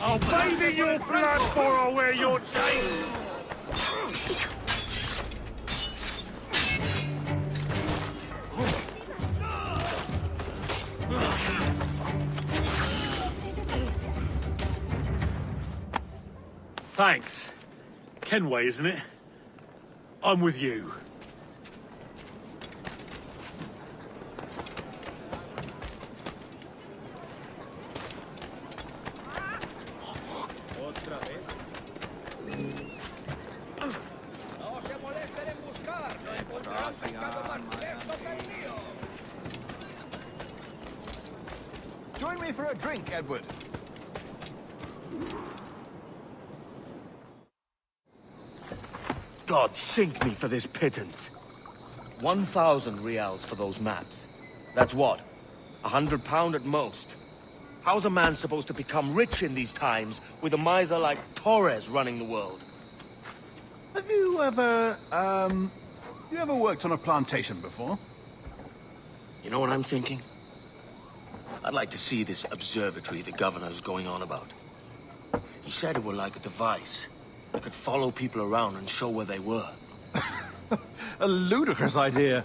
I'll bathe in your blood before I wear your chain! Thanks. Kenway, isn't it? I'm with you. Join me for a drink, Edward. God sink me for this pittance. 1,000 reals for those maps. That's what? £100 at most. How's a man supposed to become rich in these times with a miser like Torres running the world? Have you ever, worked on a plantation before? You know what I'm thinking? I'd like to see this observatory the governor's going on about. He said it were like a device that could follow people around and show where they were. A ludicrous idea.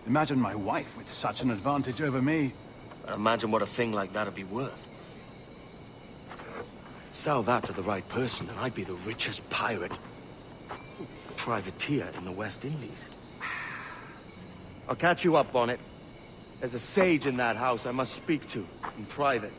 Imagine my wife with such an advantage over me. And imagine what a thing like that'd be worth. Sell that to the right person, and I'd be the richest pirate. Privateer in the West Indies. I'll catch you up on it. There's a sage in that house I must speak to, in private.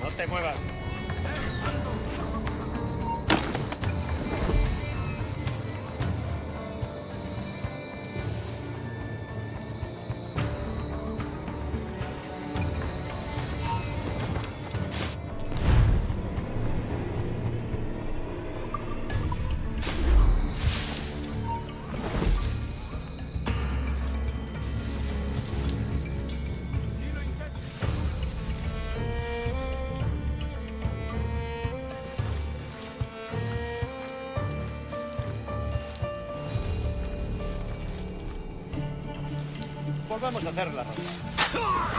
No te muevas. Volvamos a hacer la ronda.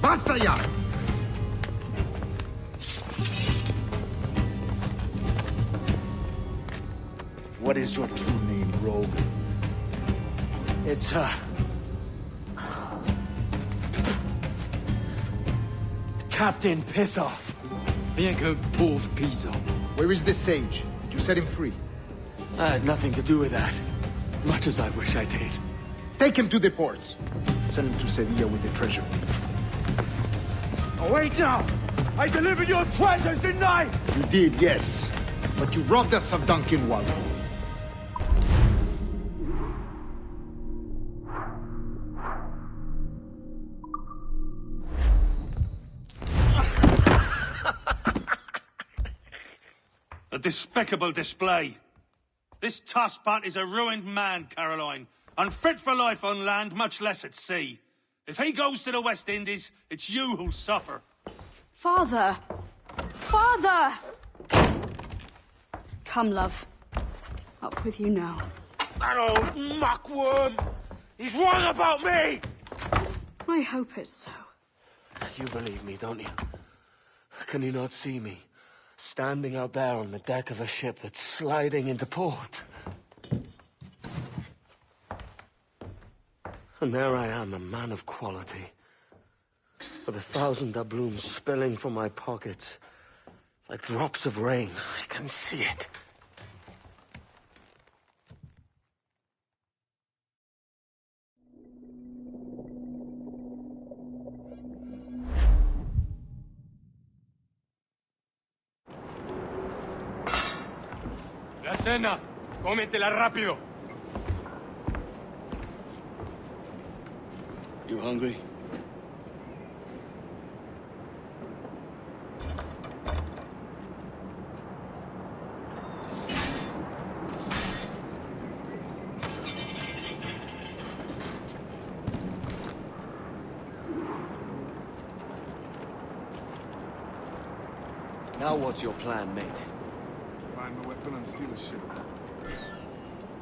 ¡Basta ya! What is your true name, rogue? It's, Captain Pissoff. Bien que pauvre paysan. Where is the sage? Did you set him free? I had nothing to do with that. Much as I wish I did. Take him to the ports. Send him to Sevilla with the treasure fleet. Oh, wait now! I delivered your treasures, didn't I? You did, yes. But you robbed us of Duncan Walpole. A despicable display. This tosspot is a ruined man, Caroline. Unfit for life on land, much less at sea. If he goes to the West Indies, it's you who'll suffer. Father! Father! Come, love. Up with you now. That old muckworm! He's wrong about me! I hope it's so. You believe me, don't you? Can you not see me? Standing out there on the deck of a ship that's sliding into port. And there I am, a man of quality. With 1,000 doubloons spilling from my pockets. Like drops of rain. I can see it. La cena. Cómetela rápido. You hungry? Now what's your plan, mate? Find the weapon and steal a ship.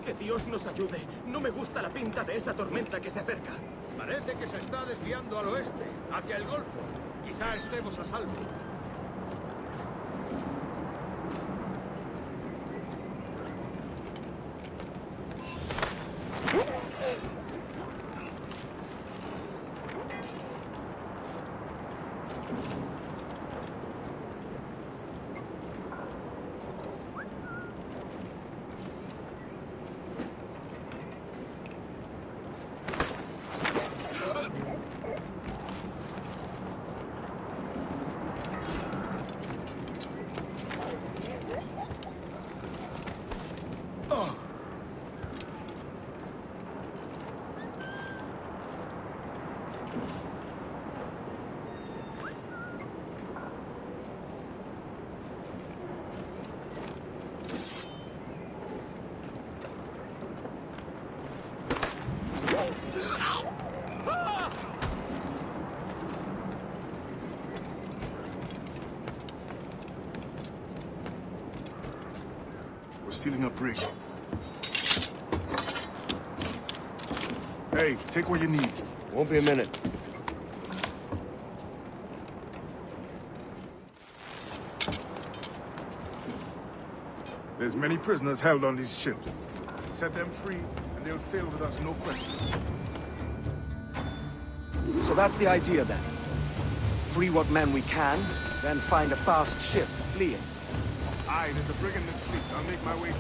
Que Dios nos ayude. No me gusta la pinta de esa tormenta que se acerca. Parece que se está desviando al oeste, hacia el Golfo. Quizá estemos a salvo. We're stealing a brig. Hey, take what you need. Won't be a minute. There's many prisoners held on these ships. Set them free, and they'll sail with us, no question. So that's the idea then. Free what men we can, then find a fast ship to flee in. Aye, there's a brig in this fleet. I'll make my way to it.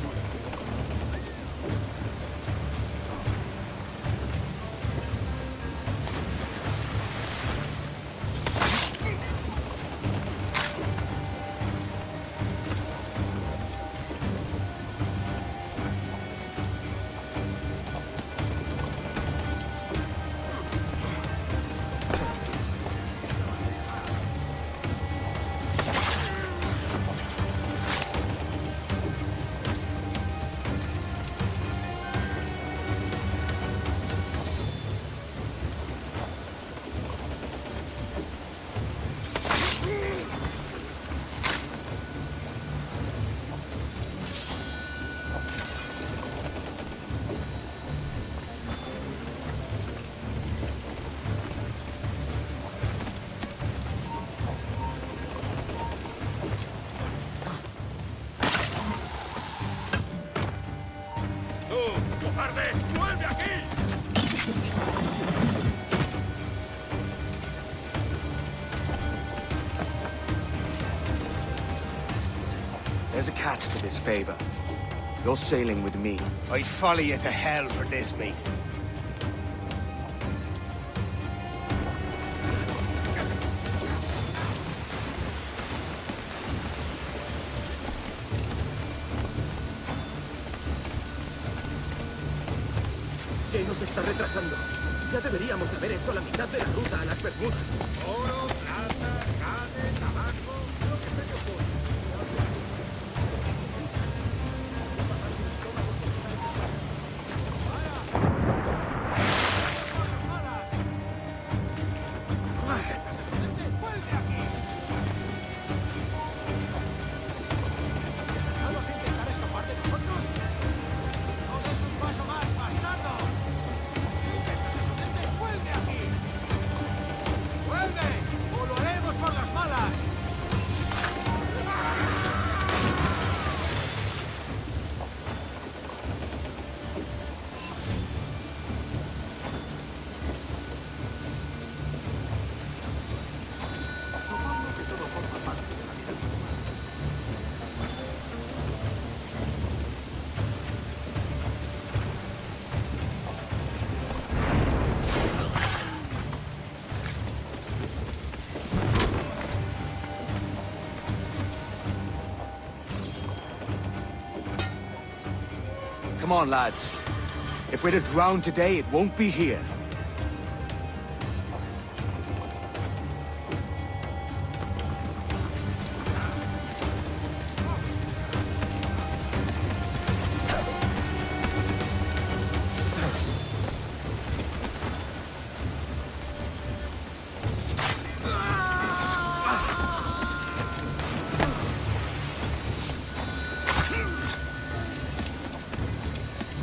¡Vuelve aquí! There's a catch to this favor. You're sailing with me. I'd follow you to hell for this, mate. ¿Qué nos está retrasando? Ya deberíamos haber hecho la mitad de la ruta a las Bermudas. Oro, plata, carne, tabaco, lo que se te ocurra. Come on, lads. If we're to drown today, it won't be here.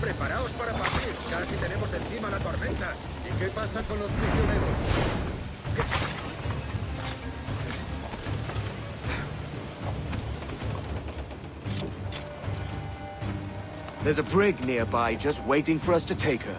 Preparaos para partir. Casi tenemos encima la tormenta. ¿Y qué pasa con los prisioneros? There's a brig nearby just waiting for us to take her.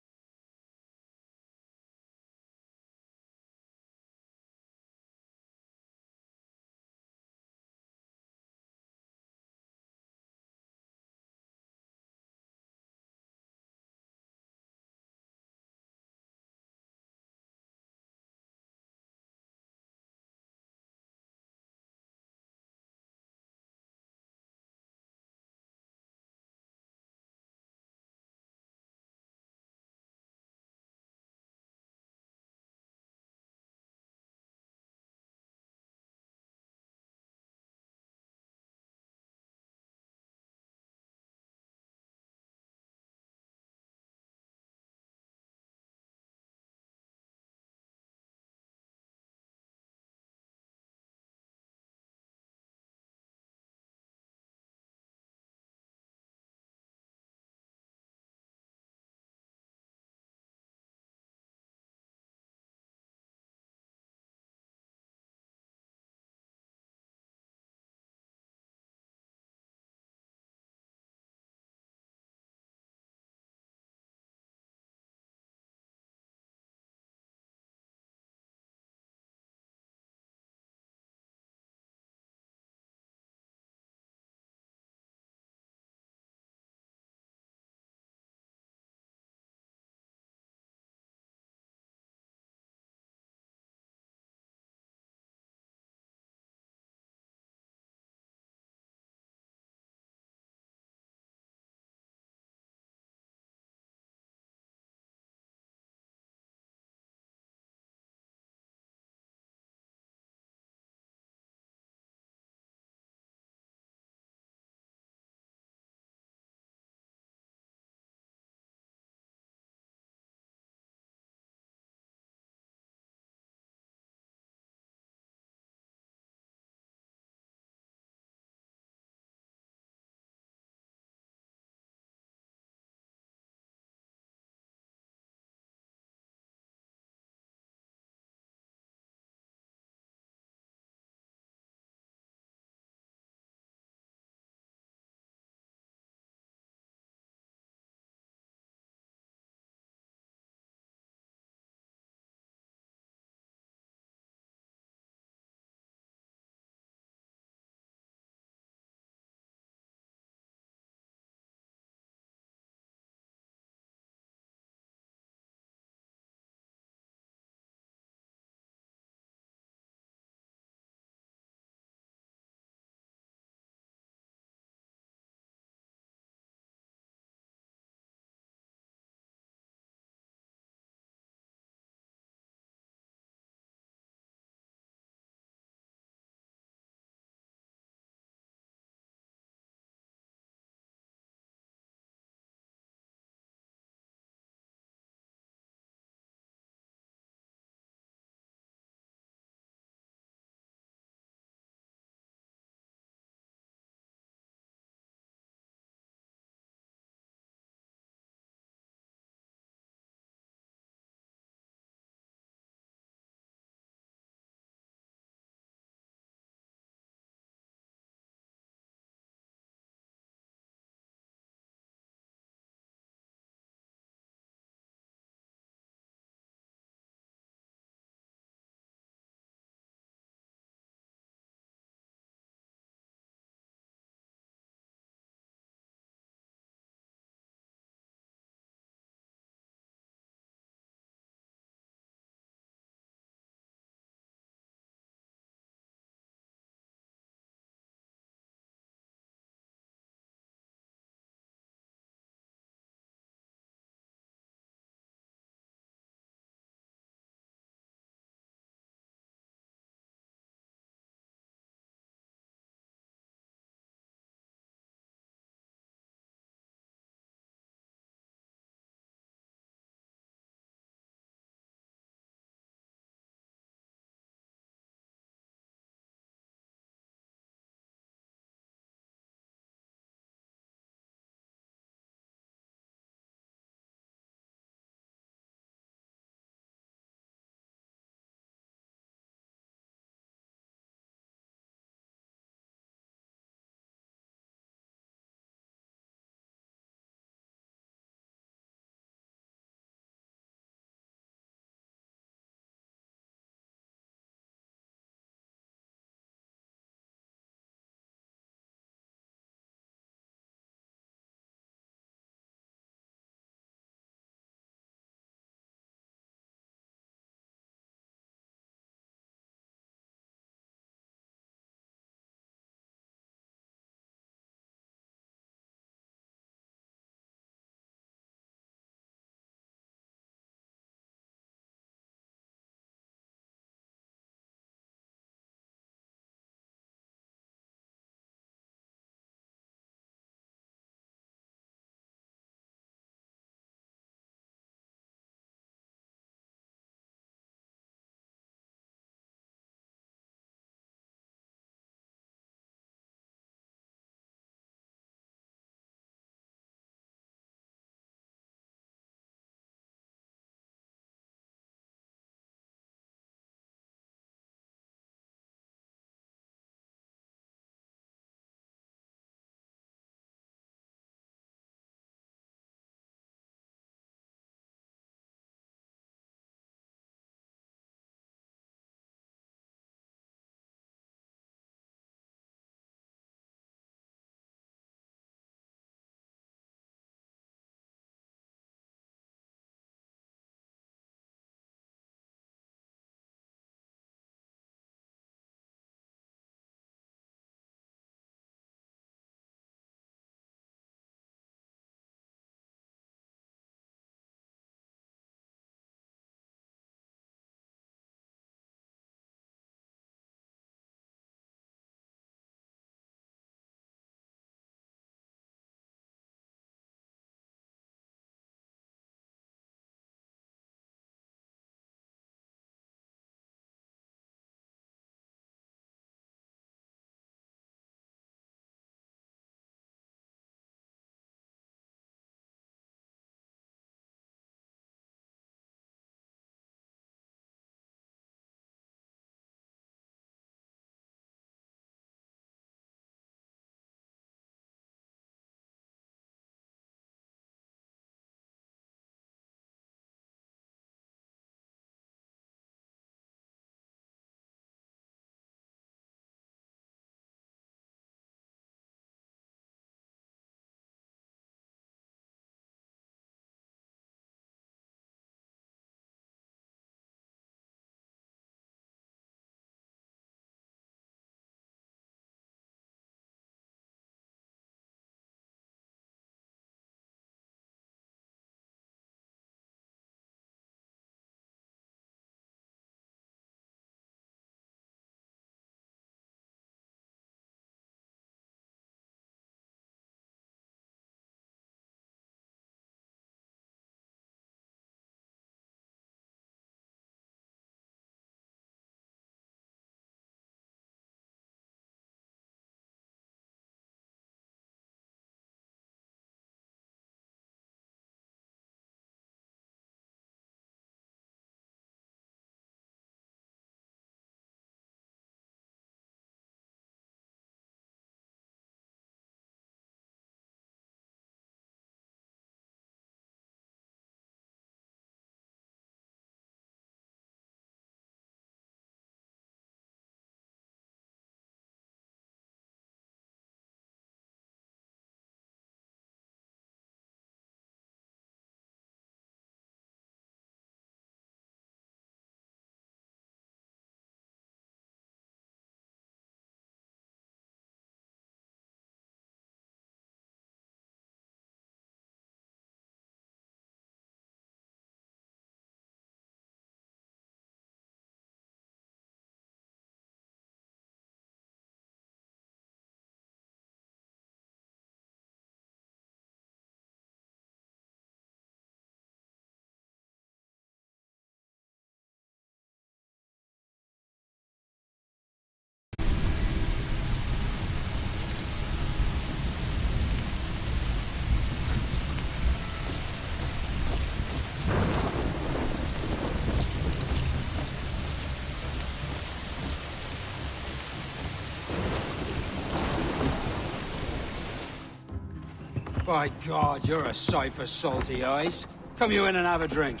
By God, you're a sight for salty eyes. Come you in and have a drink.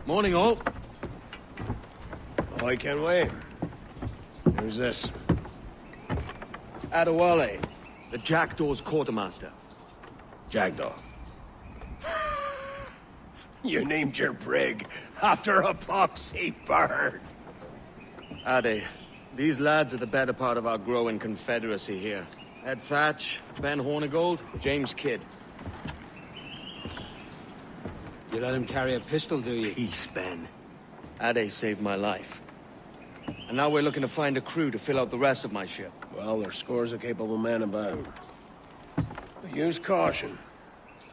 Morning, all. I can wait. Who's this? Adewale, the Jackdaw's quartermaster. Jackdaw. You named your brig after a poxy bird. Ade, these lads are the better part of our growing confederacy here. Ed Thatch, Ben Hornigold, James Kidd. You let him carry a pistol, do you? Peace, Ben. Ade saved my life. And now we're looking to find a crew to fill out the rest of my ship. Well, there's scores of capable men about. But use caution.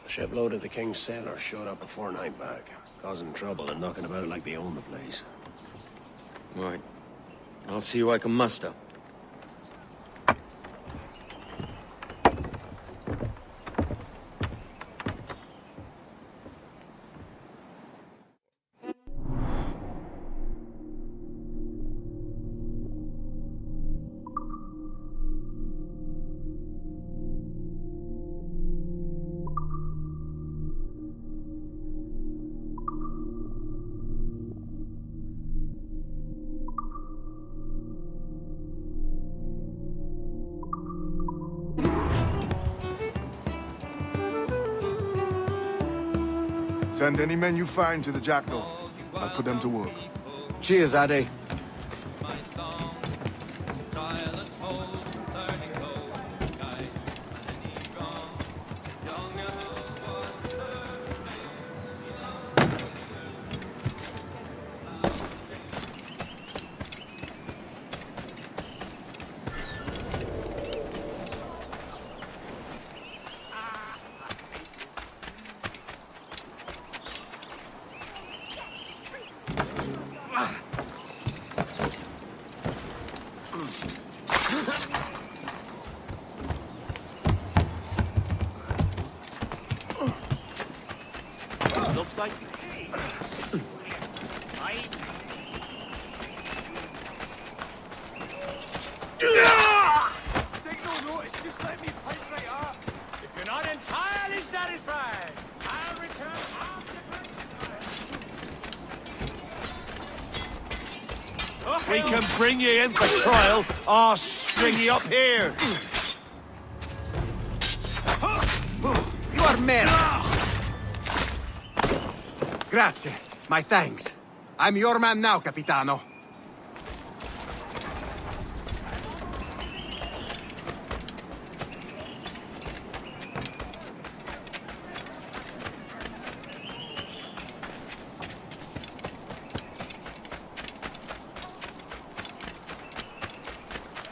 A shipload of the King's sailors showed up a fortnight back, causing trouble and knocking about like they own the place. Right. I'll see who I can muster. Send any men you find to the Jackdaw. I'll put them to work. Cheers, Ade. Looks like Take no notice, just let me pipe right up. If you're not entirely satisfied, I'll return after. We can bring you in for trial, or string you up here. You are men. Grazie. My thanks. I'm your man now, Capitano.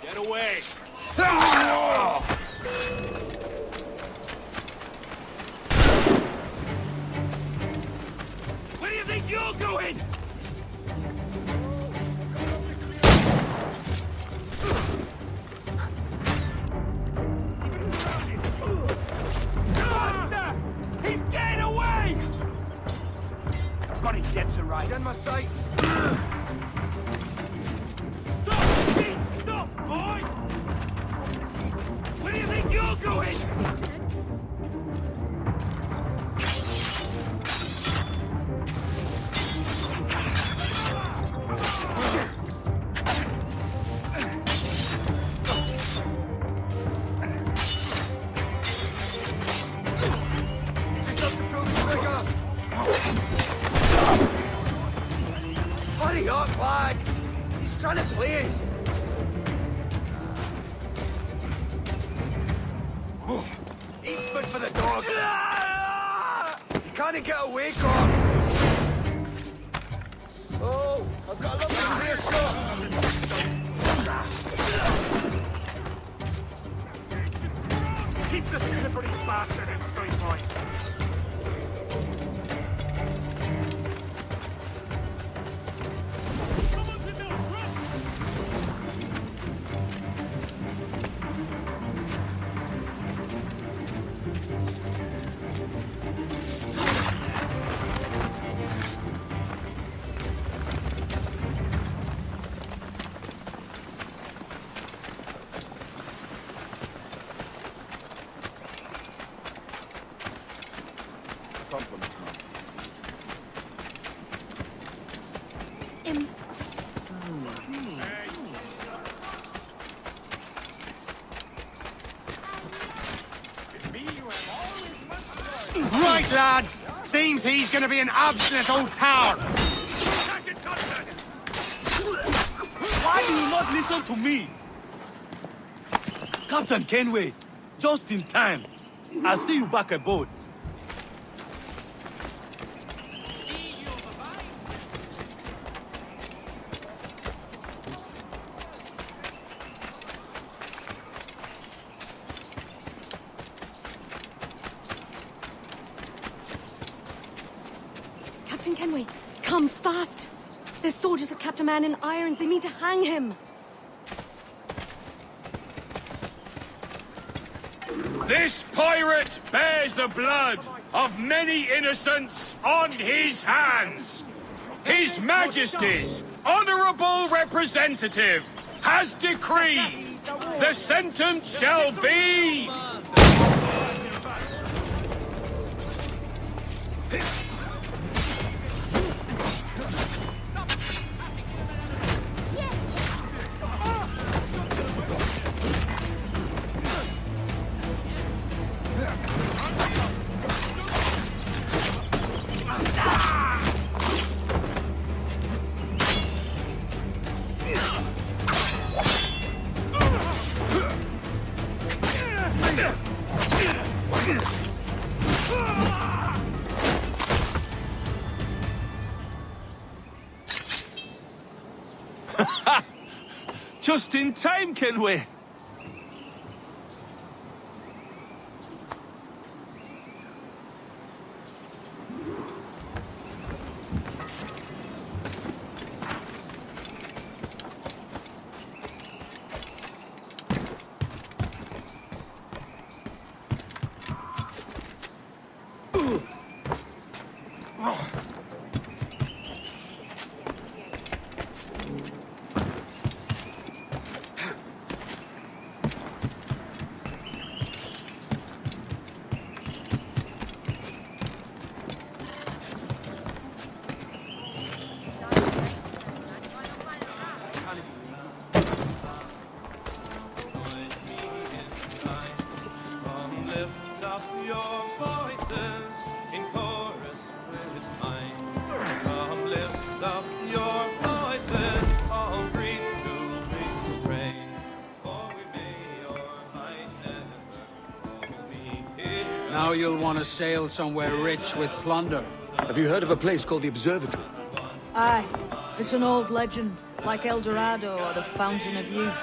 Get away. Where do you think you're going? He's getting away! I've got his dead to rights. In my sight. Stop, boy! Where do you think you're going? Hurry up, lads! He's trying to play us. He's good for the dog. You can't get away, Gordon. Oh, I've got a lovely clear shot. Keep the slippery bastard in sight, boys. right, lads. Seems he's gonna be an obstinate old tower. Why do you not listen to me? Captain Kenway, just in time. I'll see you back aboard. Captain Kenway, come fast! There's soldiers of Captain Man in irons. They mean to hang him. This pirate bears the blood of many innocents on his hands. His Majesty's honorable representative has decreed the sentence shall be... Just in time, Kenway. Now you'll want to sail somewhere rich with plunder. Have you heard of a place called the Observatory? Aye. It's an old legend, like El Dorado or the Fountain of Youth.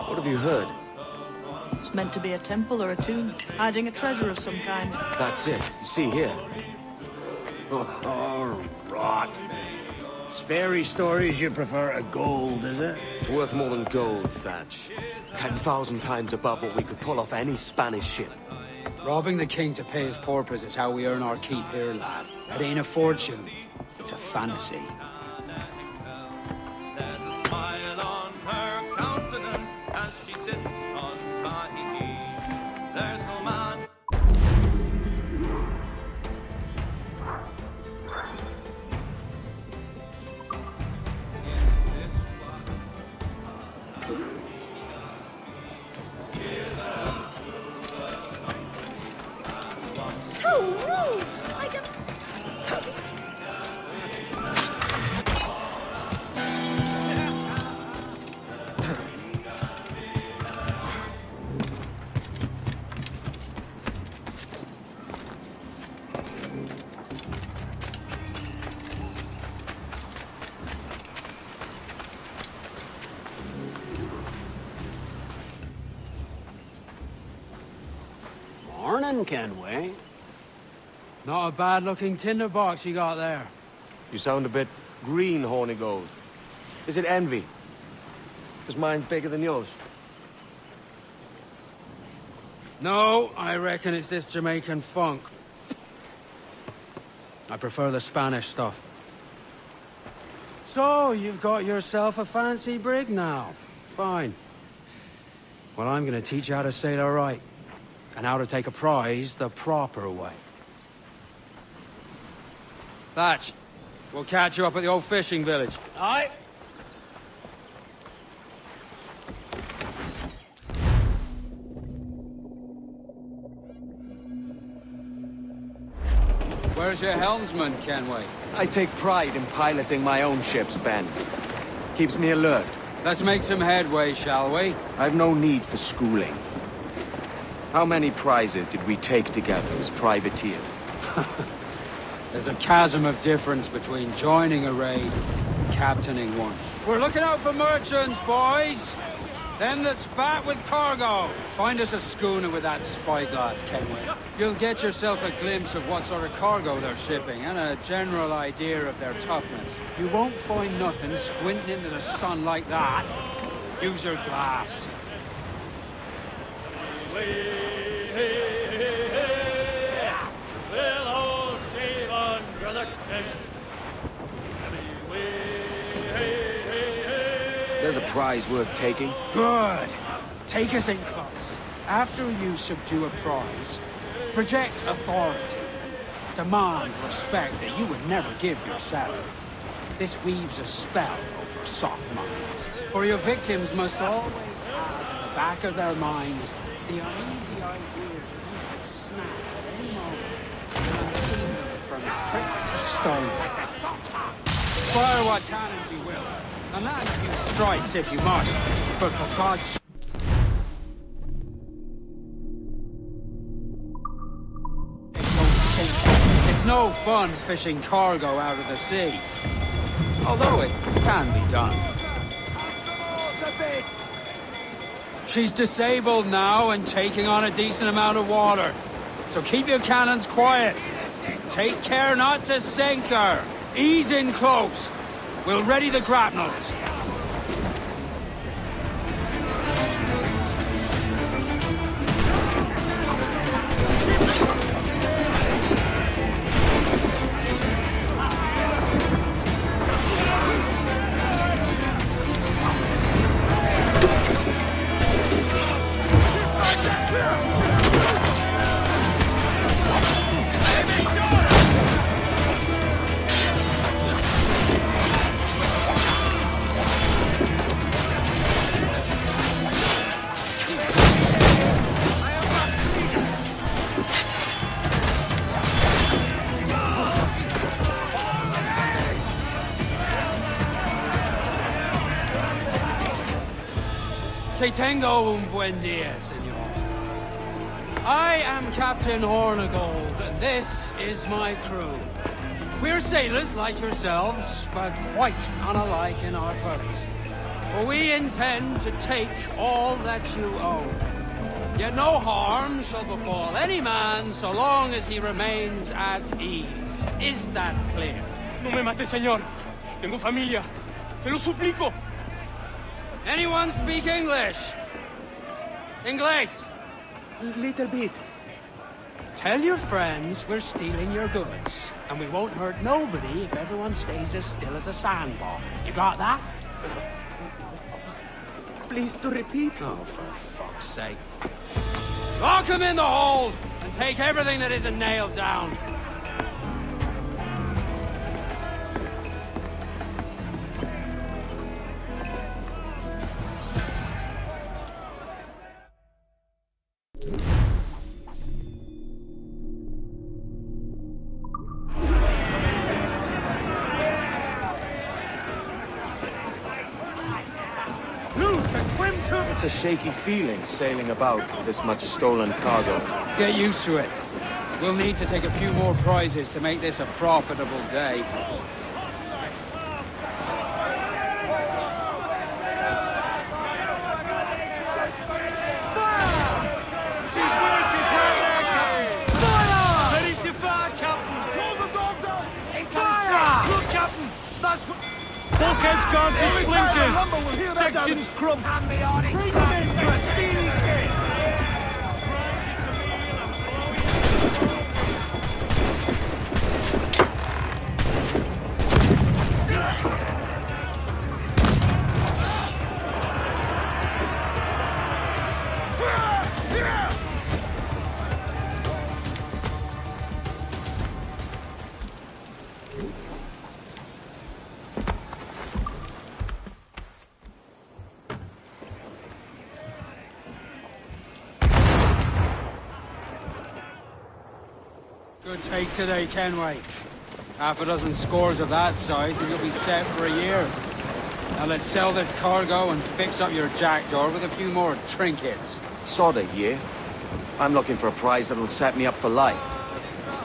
What have you heard? It's meant to be a temple or a tomb, hiding a treasure of some kind. That's it. See here. Oh, rot. It's fairy stories you prefer to gold, is it? It's worth more than gold, Thatch. 10,000 times above what we could pull off any Spanish ship. Robbing the king to pay his porpoise is how we earn our keep here, lad. It ain't a fortune. It's a fantasy. Morning, Kenway. Not a bad-looking tinderbox you got there. You sound a bit green, Horny Gold. Is it envy? Is mine bigger than yours? No, I reckon it's this Jamaican funk. I prefer the Spanish stuff. So, you've got yourself a fancy brig now. Fine. Well, I'm gonna teach you how to sail her right. And how to take a prize the proper way. Thatch, we'll catch you up at the old fishing village. Aye. Where's your helmsman, Kenway? I take pride in piloting my own ships, Ben. Keeps me alert. Let's make some headway, shall we? I've no need for schooling. How many prizes did we take together as privateers? There's a chasm of difference between joining a raid and captaining one. We're looking out for merchants, boys! Them that's fat with cargo! Find us a schooner with that spyglass, Kenway. You'll get yourself a glimpse of what sort of cargo they're shipping, and a general idea of their toughness. You won't find nothing squinting into the sun like that. Use your glass. We'll all shave under the tent. There's a prize worth taking. Good. Take us in close. After you subdue a prize, project authority. Demand respect that you would never give yourself. This weaves a spell over soft minds. For your victims must always have in the back of their minds the uneasy idea that you could snap at any moment and see them from frick to stone. Fire what cannons you will, and land a few strikes if you must, but for God's sake. It's no fun fishing cargo out of the sea. Although it can be done. She's disabled now and taking on a decent amount of water. So keep your cannons quiet. Take care not to sink her. Ease in close. We'll ready the grapnels. Que tengo un buen día, señor. I am Captain Hornigold, and this is my crew. We're sailors like yourselves, but quite unalike in our purpose. For we intend to take all that you own. Yet no harm shall befall any man so long as he remains at ease. Is that clear? No me mate, señor. Tengo familia. Se lo suplico. Anyone speak English? English? Little bit. Tell your friends we're stealing your goods, and we won't hurt nobody if everyone stays as still as a sandbar. You got that? Please to repeat. Oh, for fuck's sake. Lock him in the hold, and take everything that isn't nailed down. It's a shaky feeling sailing about with this much stolen cargo. Get used to it. We'll need to take a few more prizes to make this a profitable day. Bulkhead's gone to splinters! Section's crump! Bring them in for a speedy kill! take today, Kenway. Half a dozen scores of that size and you'll be set for a year. Now let's sell this cargo and fix up your jackdaw with a few more trinkets. Sod a year. I'm looking for a prize that'll set me up for life.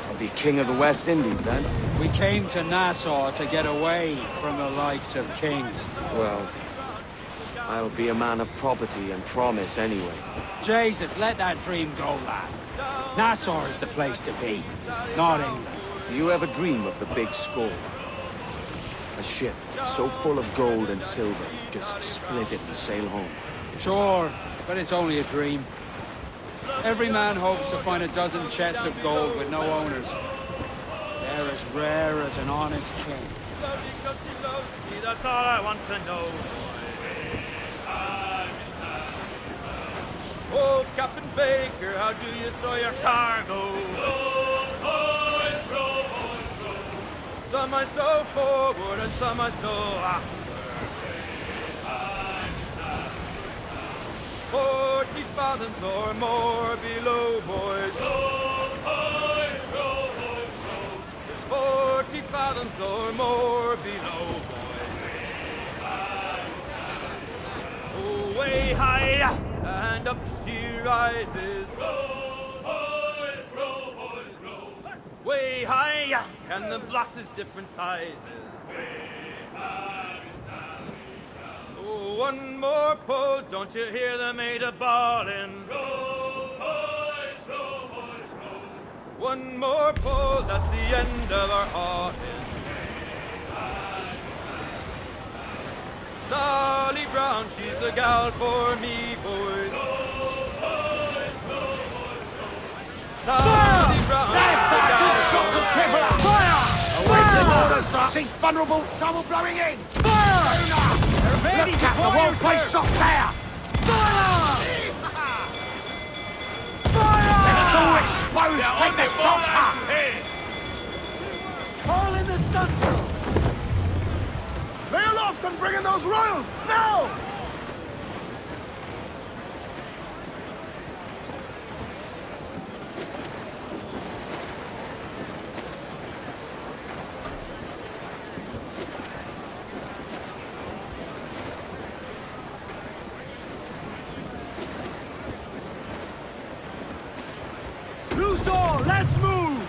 I'll be king of the West Indies then. We came to Nassau to get away from the likes of kings. Well, I'll be a man of property and promise anyway. Jesus, let that dream go, lad. Nassau is the place to be, not England. Do you ever dream of the big score? A ship so full of gold and silver, just split it and sail home. Sure, but it's only a dream. Every man hopes to find a dozen chests of gold with no owners. They're as rare as an honest king. That's all I want to know. Oh, Captain Baker, how do you store your cargo? Some I stow forward and some I stow after. 40 fathoms or more below, boys. There's 40 fathoms or more below, boys. Oh, way high and up she rises. Way high, and the blocks is different sizes. Oh, one more pull, don't you hear the mate a bawling? One more pull, that's the end of our hauling. Sally Brown, she's the gal for me, boys. Sally Brown, That's a good shot to cripple her! Fire! Awaiting orders, sir! She's vulnerable, trouble blowing in! Fire! Look at the whole place shot there! Fire! Fire! It's all exposed! Take the shots, sir! Call in the stunts! Lay aloft and bring in those royals! Now! Loose all, let's move!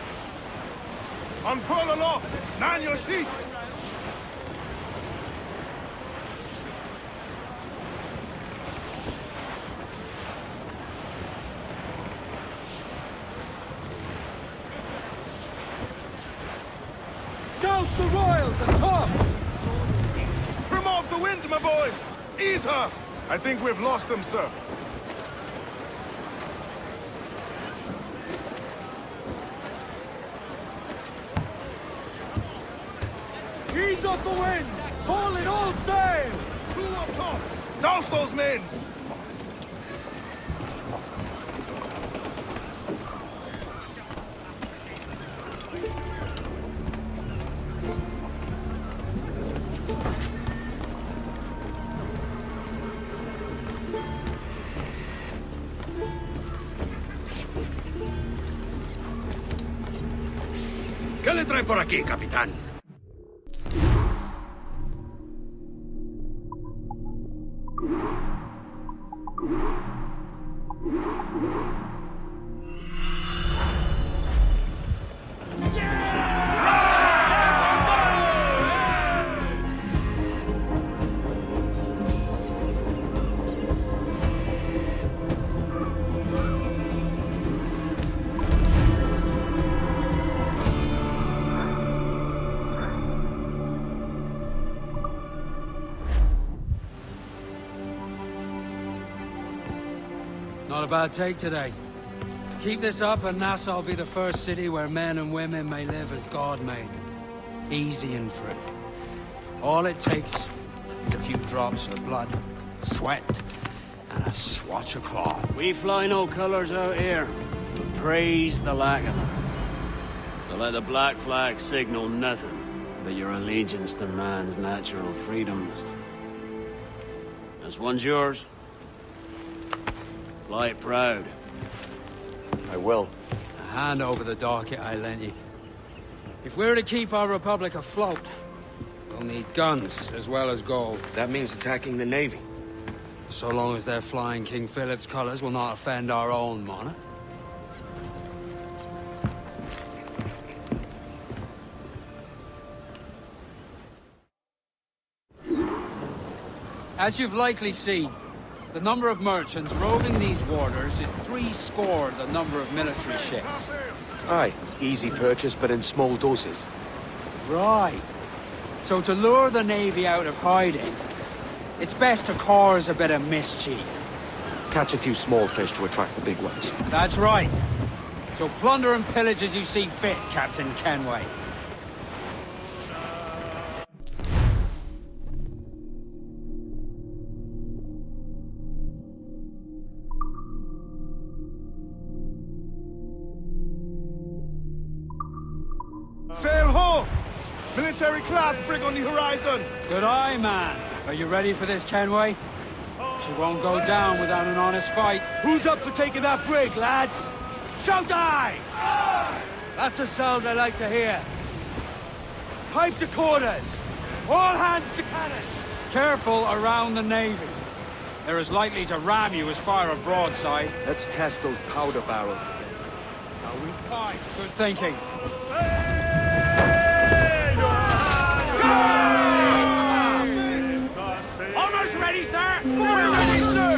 Unfurl aloft! Man your sheets! Douse the royals and tops! Trim off the wind, my boys! Ease her! I think we've lost them, sir. Ease off the wind! Haul it all sail! Crew up tops! Douse those men! ¿Qué le trae por aquí, capitán? Not a bad take today. Keep this up and Nassau will be the first city where men and women may live as God made them. Easy and free. All it takes is a few drops of blood, sweat, and a swatch of cloth. We fly no colours out here, but praise the lack of them. So let the black flag signal nothing but your allegiance to man's natural freedoms. This one's yours. Fly it proud. I will. Hand over the docket I lent you. If we're to keep our republic afloat, we'll need guns as well as gold. That means attacking the Navy. So long as they're flying King Philip's colors will not offend our own monarch. As you've likely seen, the number of merchants roving these waters is 70 the number of military ships. Aye, easy purchase, but in small doses. Right. So to lure the Navy out of hiding, it's best to cause a bit of mischief. Catch a few small fish to attract the big ones. That's right. So plunder and pillage as you see fit, Captain Kenway. Sail ho! Military class brig on the horizon! Good eye, man. Are you ready for this, Kenway? She won't go down without an honest fight. Who's up for taking that brig, lads? Shout aye! That's a sound I like to hear. Pipe to quarters! All hands to cannon! Careful around the Navy. They're as likely to ram you as fire a broadside. Let's test those powder barrels against them. Shall we? Aye, good thinking. Almost ready, sir! We're ready, sir!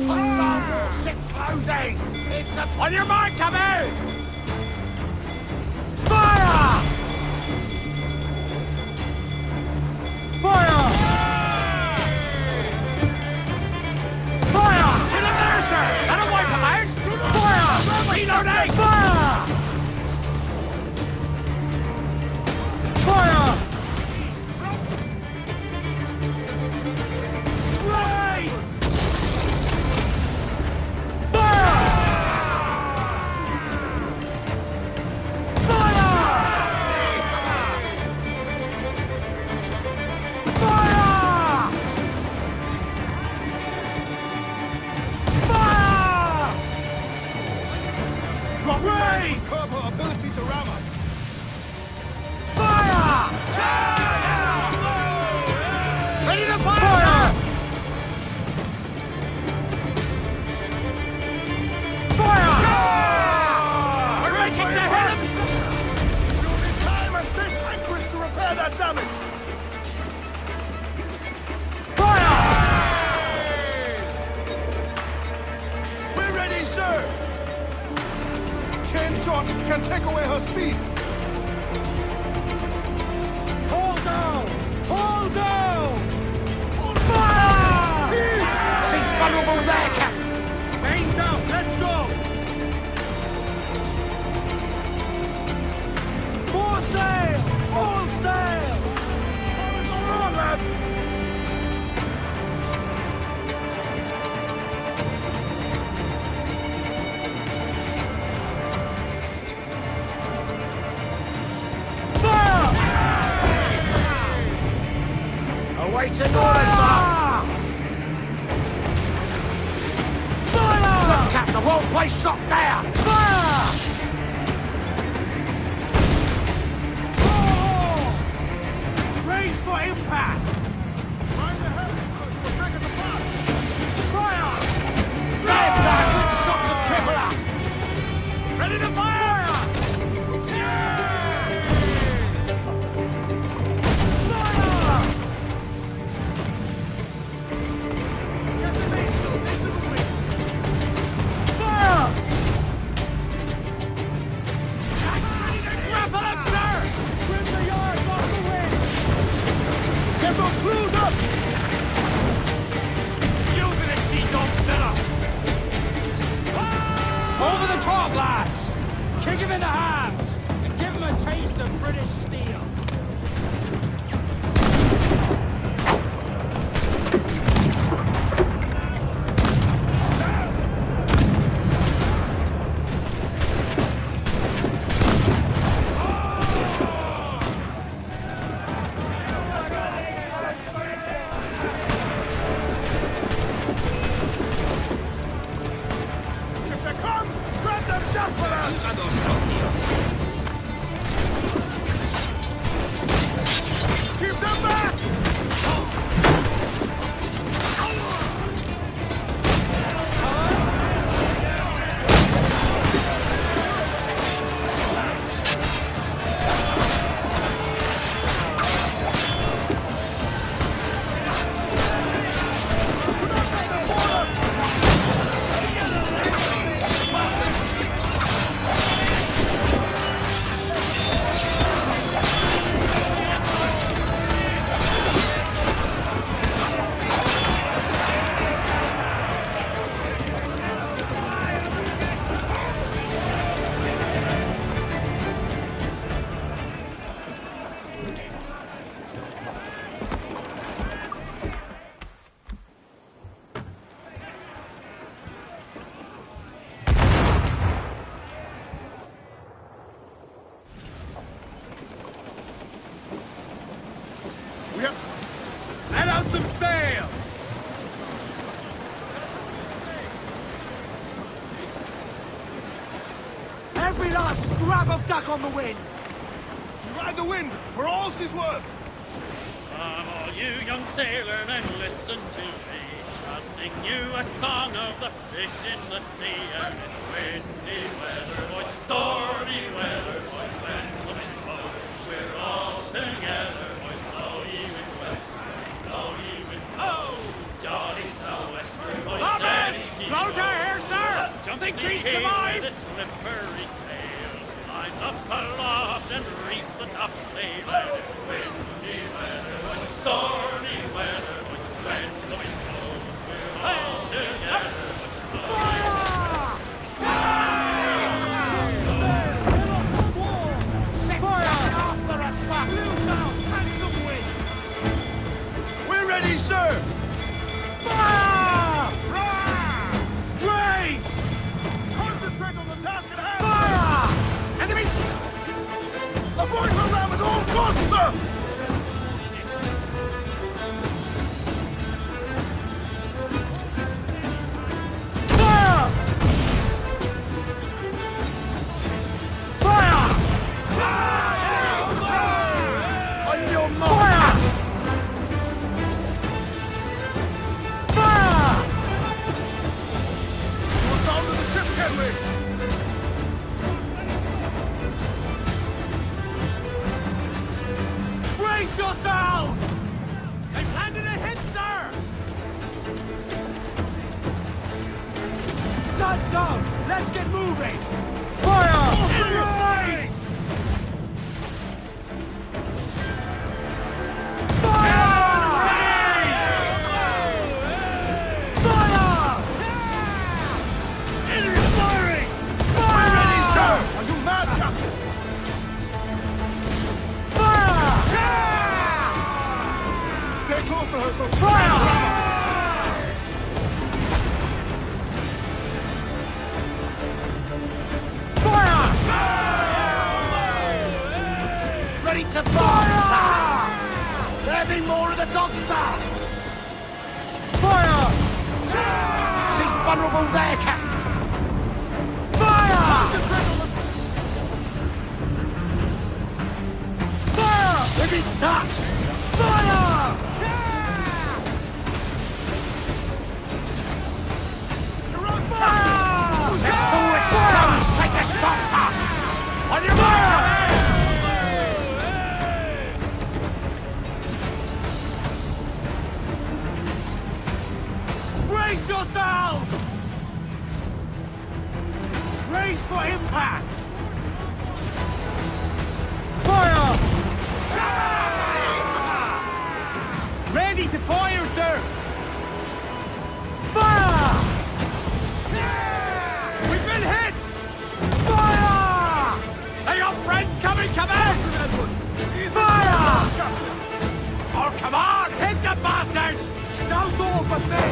Hostile ship closing! It's a... On your mark, come out! Fire! Fire! Fire! In the there, sir! That'll wipe them out! Fire! Reloading! Fire! Fire! Curb her ability to ram us. Fire! Ready to fire! Fire! We're making to hit him! You'll need time and safe anchorage to repair that damage. Fire! We're ready, sir! Chain shot can take away her speed. Hold down! Hold down! Fire! She's vulnerable there, Captain. Mains out, let's go! More sail! Full sail! What's going on, lads? Awaiting orders, sir! Fire! Look, Captain, won't place shot there! Fire! Oh! Raise for impact! Find the helicopters will take us apart! Fire! There, sir! Good shot to cripple her! Ready to fire! Over the top, lads! Kick him in the hands and give him a taste of British steel. If they come, grab them javelins! Not a scrap of duck on the wind! Ride the wind, for all she's worth! Come all you young sailors and listen to me. I'll sing you a song of the fish in the sea. And it's windy weather, boys, stormy weather, boys, when the wind blows. We're all together, boys, blow ye wind west, blow ye wind, oh, jolly sou'wester, boys, steady keep Slow to here, sir! Think we survive? The slippery tails, lines up aloft and reefs the topsail. And it's windy weather, boys, stormy weather, boys, when the wind blows. We're all together. We're ready, sir! Fire! Race! Concentrate on the task at hand! Fire! Enemy! Avoid her ram at all costs, sir! Fire! Fire! On your mark! Fire! We're down to the ship, Henry! Brace yourselves! They've landed a hit, sir! Sun's out! Let's get moving! Fire! In your face! Close to her, so Ready to fire, sir! There be more of the dogs, sir! Fire! She's vulnerable there, Captain! Fire! Fire! If it touched! Fire! Fire! Let's all exposed! Take a shot, sir! On your mark! Brace yourselves! Brace for impact! Fire! Ready to fire, sir! Fire! We've been hit! Fire! Are your friends coming, Command? Fire! Oh, come on! Hit the bastards! Those all but me!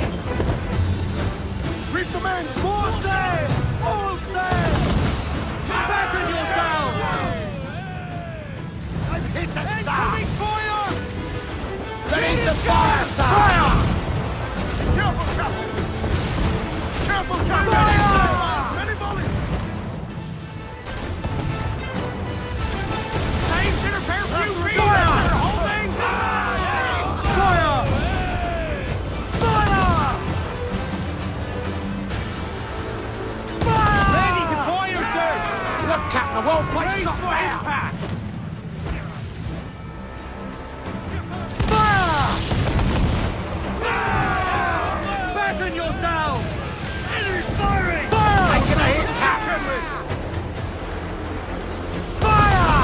reef the men! More sail! All sail! Batten yourselves! I've hit a Incoming fire! Ready to fire, sir! Fire! Careful, Captain! Careful, Captain! Fire! Many volleys! Aim to repair few feet! Fire! Holding! Fire! Fire! Fire! Ready to fire, sir! Look, Captain, the whole place is for there! impact! Fire! Batten yourselves! Enemy firing! Fire! Taking a hit, Captain! Fire!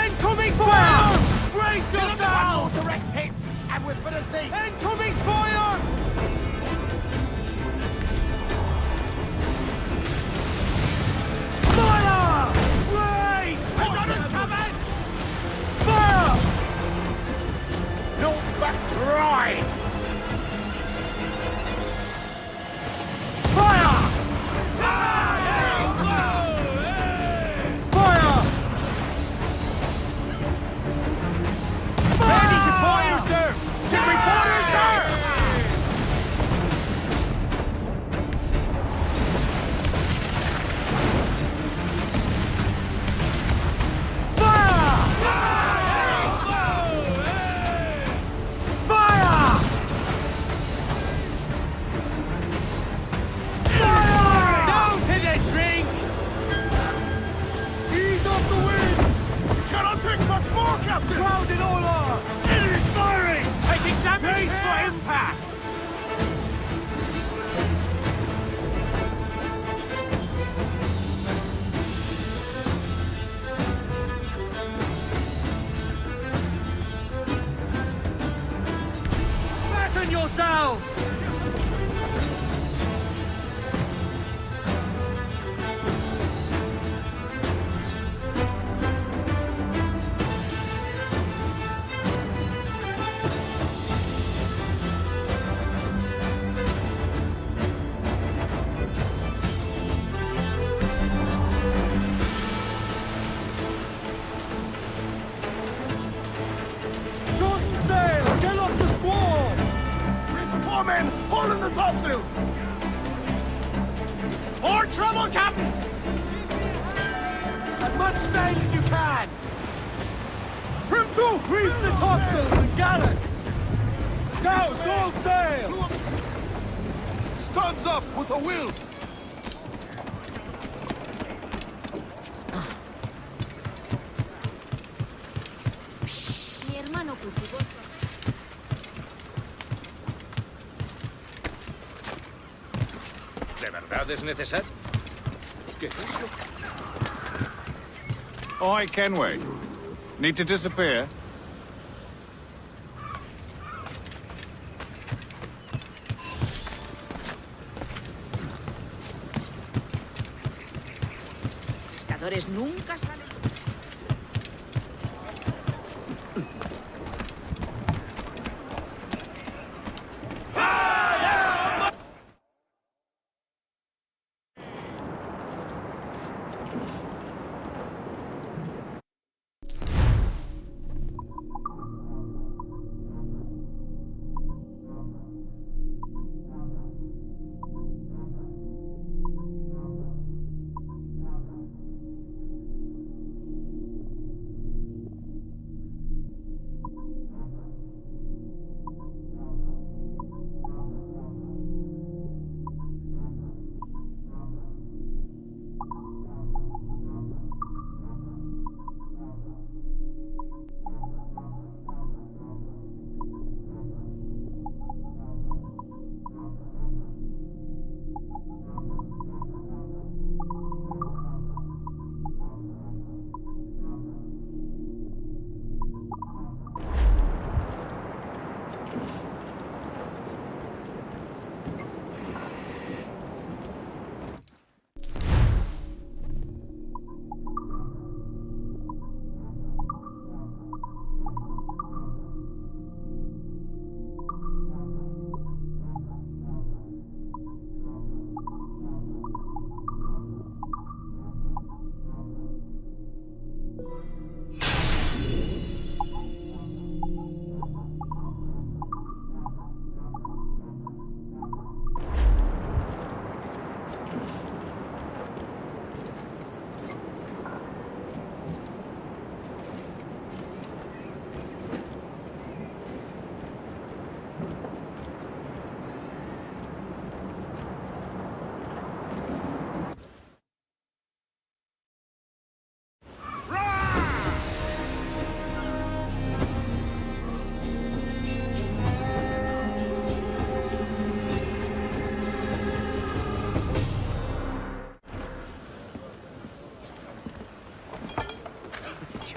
Incoming fire! Brace yourselves! More direct hits, and we're better deep! Incoming fire! Fire! Brace! Another's coming! Fire! Not back right! Fire! Fire! Ready to fire, sir! To reporter, sir! yourselves! Shorten sail! Get off the squall! 4 men! Holding the topsails! More trouble, Captain! As much sail as you can! Trim to! Grease the topsails and gallants! Douse all sail! Studs up with a will! Mi hermano cultivó su... ¿De verdad es necesario? ¿Qué es eso? Oi, Kenway. Need to disappear? Pescadores nunca salen.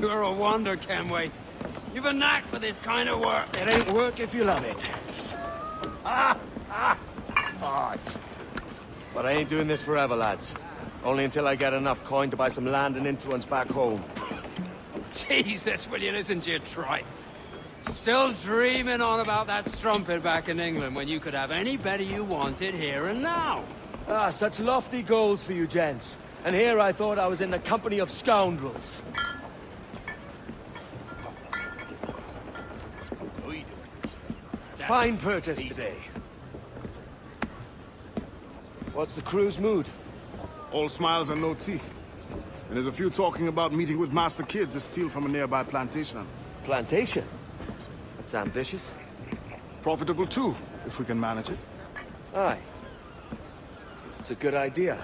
You're a wonder, Kenway. You've a knack for this kind of work. It ain't work if you love it. Fudge. But I ain't doing this forever, lads. Only until I get enough coin to buy some land and influence back home. Jesus, will you listen to your tripe? Still dreaming on about that strumpet back in England when you could have any better you wanted here and now. Ah, such lofty goals for you gents. And here I thought I was in the company of scoundrels. Fine purchase today. What's the crew's mood? All smiles and no teeth. And there's a few talking about meeting with Master Kid to steal from a nearby plantation. Plantation? That's ambitious. Profitable too, if we can manage it. Aye. It's a good idea.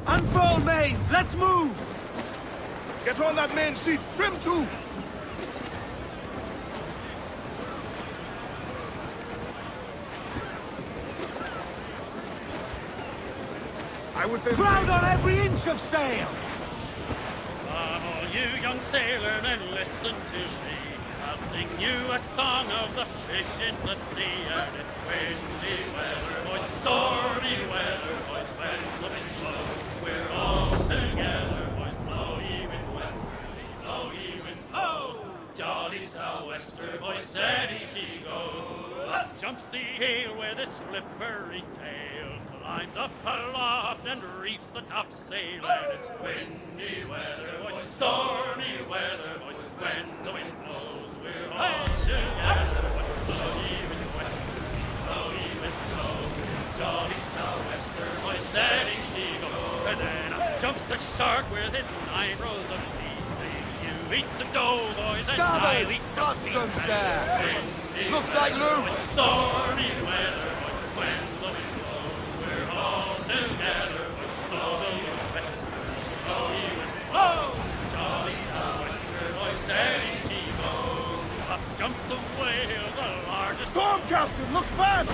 Unfurl mains! Let's move! Get on that main sheet! Trim to! I would say... Crowd on every inch of sail! Come all you young sailor and listen to me. I'll sing you a song of the fish in the sea. And it's windy weather, boys, stormy weather, boys, when the wind blows. We're all together, boys, blow ye winds westerly, blow ye winds, oh! Jolly sou'wester, boys, steady she goes. Up jumps the ale with his slippery tail, climbs up aloft and reefs the topsail. And it's windy weather, boys, stormy weather, boys, when the wind blows. We're all together, boys, blow ye winds westerly, blow ye winds, oh! Jolly sou'wester, boys, steady she goes. And then up jumps the shark with his 9 rows of teeth, saying, you eat the dough, boys, and I'll eat the meat. Looks like loot! Stormy weather, boys, when the wind blows. We're all together, boys, blow ye westerly, blow ye winds, oh! Jolly sou'wester, boys, steady she goes. Up jumps the whale, the largest... Storm, Captain! Looks bad!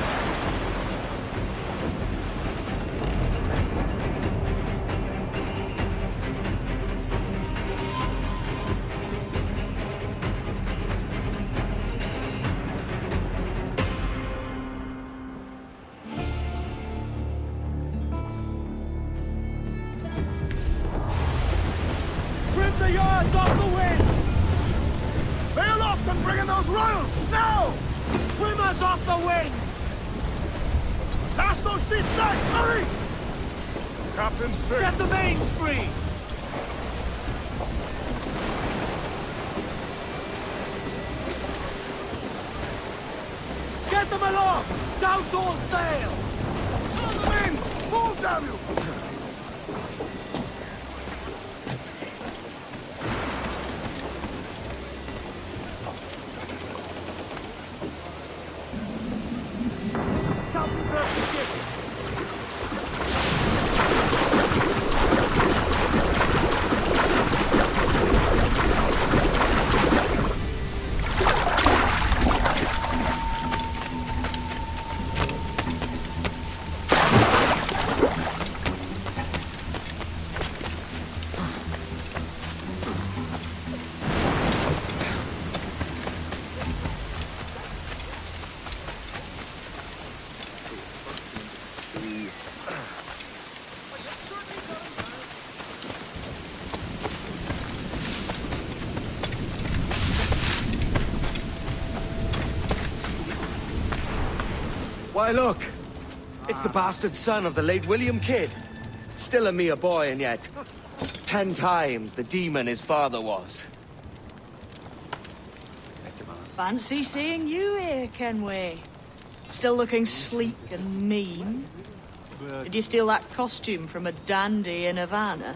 Trim the yards off the wind! Lay aloft and bring in those royals! Now! Trim us off the wind! Lash those sheets tight! Hurry! Captain's trick! Get the mains free! Get them aloft! Douse all sail! Throw the mains! Move, damn you! Why, look! It's the bastard son of the late William Kidd. Still a mere boy, and yet 10 times the demon his father was. Fancy seeing you here, Kenway. Still looking sleek and mean. Did you steal that costume from a dandy in Havana?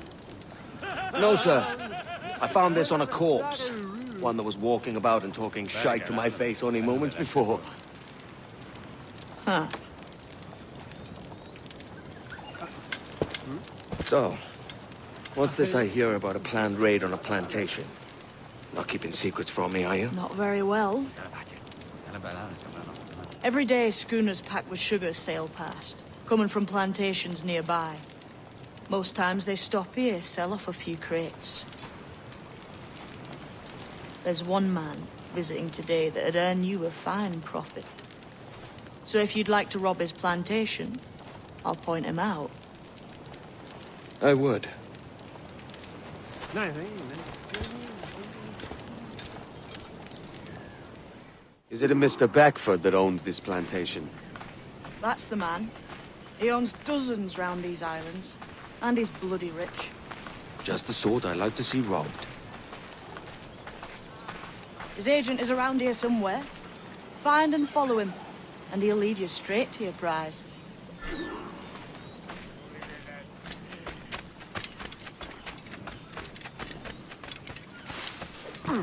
No, sir. I found this on a corpse. One that was walking about and talking shite to my face only moments before. Huh. So, what's this I hear about a planned raid on a plantation? Not keeping secrets from me, are you? Not very well. Every day, schooners packed with sugar sail past, coming from plantations nearby. Most times they stop here, sell off a few crates. There's one man visiting today that'd earn you a fine profit. So if you'd like to rob his plantation, I'll point him out. I would. Is it a Mr. Beckford that owns this plantation? That's the man. He owns dozens round these islands. And he's bloody rich. Just the sort I like to see robbed. His agent is around here somewhere. Find and follow him, and he'll lead you straight to your prize. We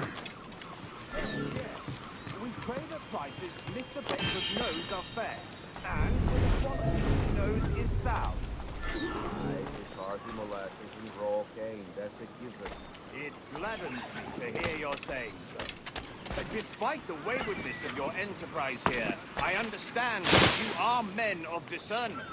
trade at prices Mr. Beckford knows are fair, and for the quality he knows is sound. It gladdens me to hear your saying so. But despite the waywardness of your enterprise here, I understand that you are men of discernment.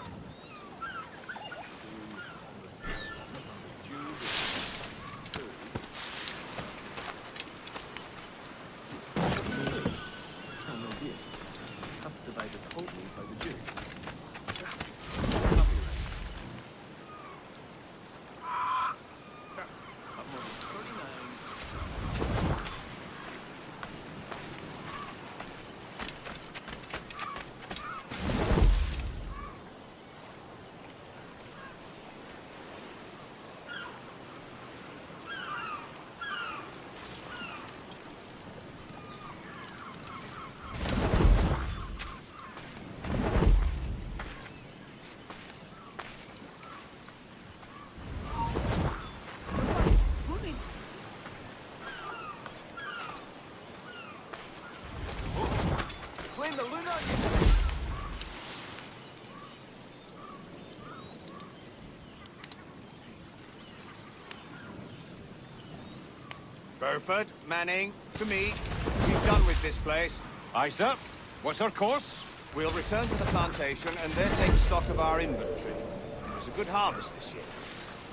find the lunar... Burford, Manning, to me. We're done with this place. Aye, sir. What's our course? We'll return to the plantation and then take stock of our inventory. It was a good harvest this year.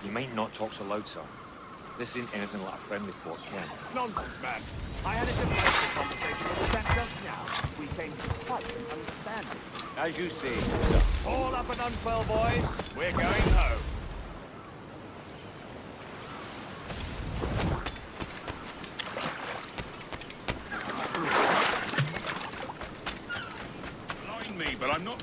You might not talk so loud, sir. This isn't anything like a friendly port, Ken. Nonsense, man. I had a different conversation with them just now. We came to quite an understanding. As you see, sir. All up and unfurl, boys. We're going home. Line me, but I'm not...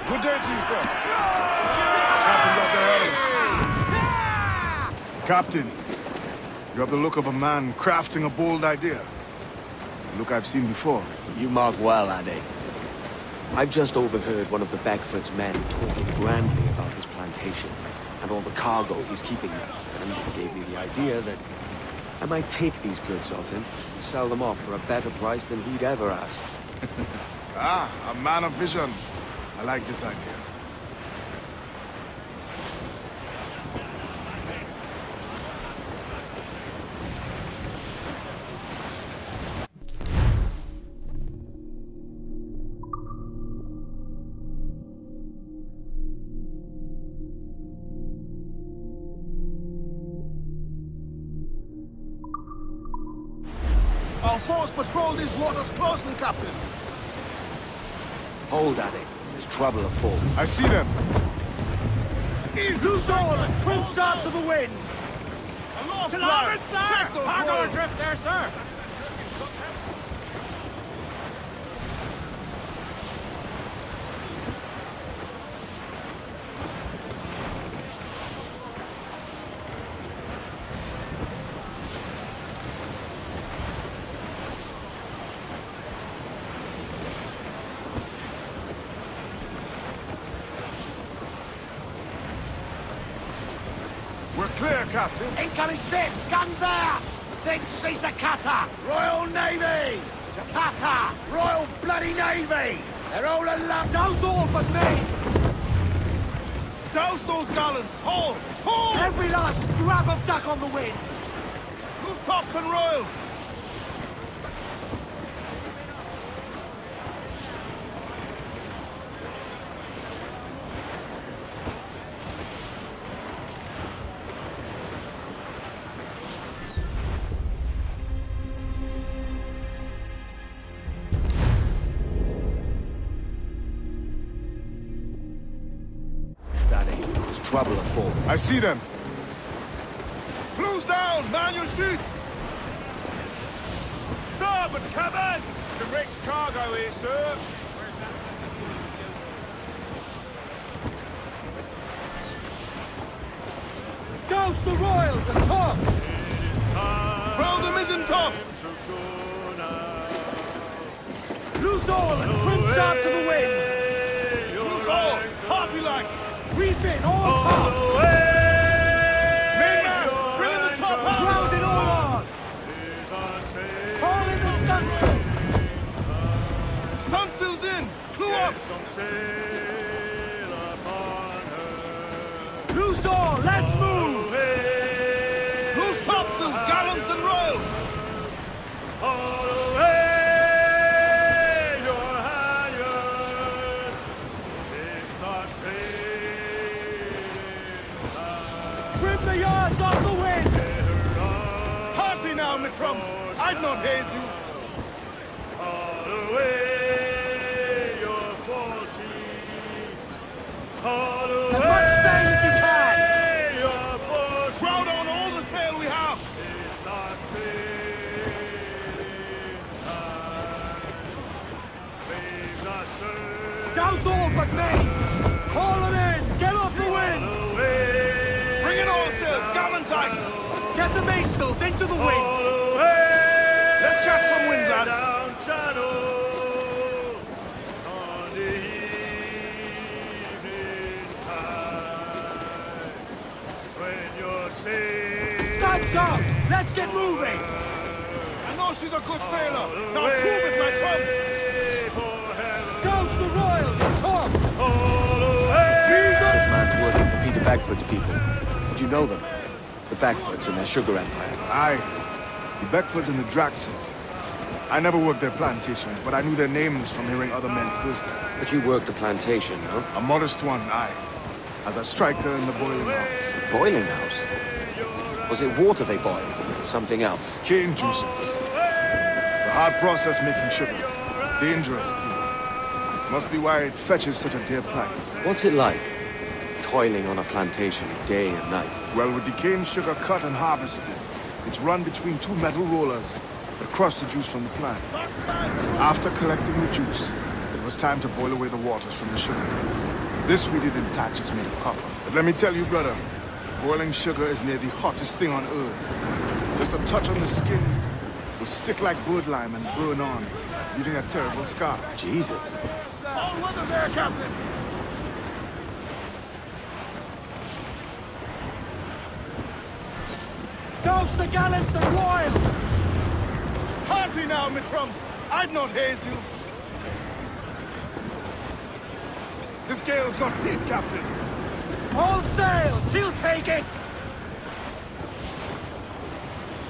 Good day to you, sir. Captain's at the helm. Captain, you have the look of a man crafting a bold idea. A look I've seen before. You mark well, Ade. I've just overheard one of the Beckford's men talking grandly about his plantation and all the cargo he's keeping there, and it gave me the idea that I might take these goods off him and sell them off for a better price than he'd ever ask. Ah, a man of vision. I like this idea. Our force patrol these waters closely, Captain. Hold, Ade. There's trouble afoot. I see them. Ease loose all and crimps out to the wind! Aloft, To larboard, lads! sir! Check those Cargo royals. adrift there, sir! We're clear, Captain. Incoming ship! Guns out! Think she's a cutter! Royal Navy! Cutter! Royal Bloody Navy! They're all along! Douse all but me! Douse those gallants! Haul! Haul! Every last scrap of duck on the wind! Loose tops and royals! There's trouble afoot. I see them. Close down! Man your shoots! Starboard, cabin! Some rich cargo here, sir. Douse the royals and tops! Well, the mizzen tops! Loose all and crimps out to the wind! Loose all! Party like! Reef in all tops! Mainmast! Bring in the top half! Round it all on! Haul in the stunsails! Stunsails in! Clue up! Loose all, let's move! Loose topsails, gallants and royals! Trim the yards off the wind! Party now, mitrums! I'd not haze you! As much sail as you can! Crowd on all the sail we have! Douse all but mains! Haul them in! Get off the wind! Bring it all, sail! Gallants on tight! Get the mainsails into the wind! Let's catch some wind, lads! Stag's out! Let's get moving! I know she's a good sailor! Now prove it, my trumps! Douse the royals! Come! This man's working for Peter Bagford's people. Do you know them? The Bagfords and their sugar empire. Aye. The Beckfords and the Draxes. I never worked their plantations, but I knew their names from hearing other men curse them. But you worked a plantation, no? A modest one, aye. As a striker in the boiling house. Boiling house? Was it water they boiled, or something else? Cane juices. It's a hard process making sugar. Dangerous, too. Must be why it fetches such a dear price. What's it like, toiling on a plantation day and night? Well, with the cane sugar cut and harvested, it's run between two metal rollers that crush the juice from the plant. After collecting the juice, it was time to boil away the waters from the sugar. This we did in thatches made of copper. But let me tell you, brother, boiling sugar is near the hottest thing on earth. Just a touch on the skin will stick like bird lime and burn on, leaving a terrible scar. Jesus. All weather there, Captain! Douse the gallants and royals! Party now, my trumps! I'd not haze you! This gale's got teeth, Captain! All sail! She'll take it!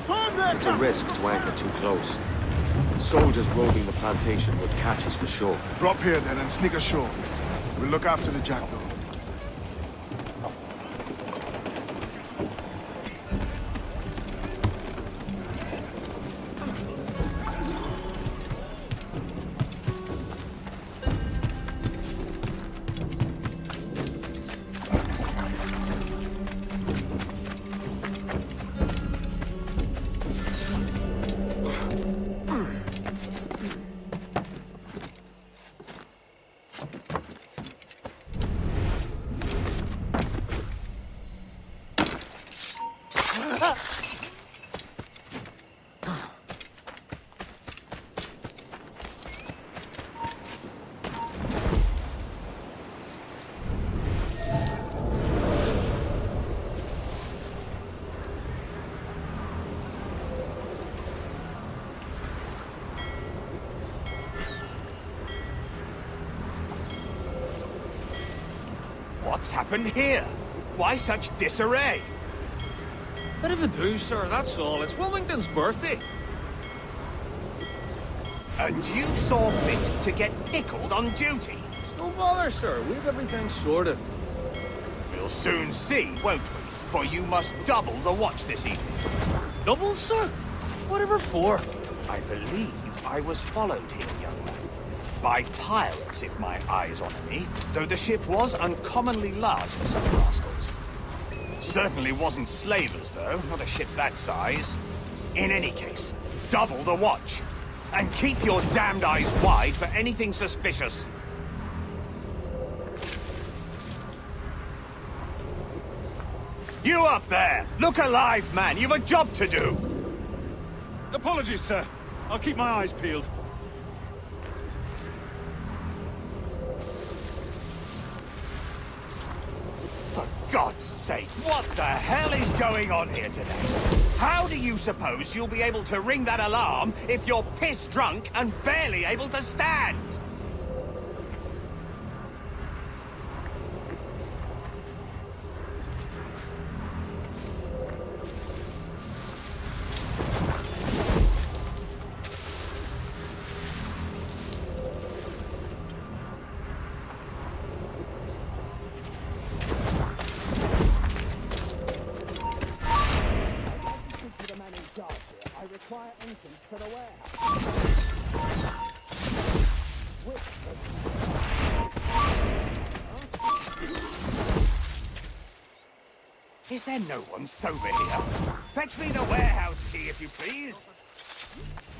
Storm there, It's a risk to anchor too close. The soldiers roving the plantation would catch us for sure. Drop here then and sneak ashore. We'll look after the jackdaw. What's happened here? Why such disarray? Bit of a do, sir, that's all. It's Wilmington's birthday. And you saw fit to get pickled on duty? No bother, sir. We've everything sorted. We'll soon see, won't we? For you must double the watch this evening. Double, sir? Whatever for? I believe I was followed here, young man. By pirates, if my eyes honour me, though the ship was uncommonly large for some rascals. Certainly wasn't slavers, though, not a ship that size. In any case, double the watch. And keep your damned eyes wide for anything suspicious. You up there! Look alive, man! You've a job to do! Apologies, sir. I'll keep my eyes peeled. For God's sake, what the hell is going on here today? How do you suppose you'll be able to ring that alarm if you're pissed drunk and barely able to stand? Is there no one sober here? Fetch me the warehouse key, if you please.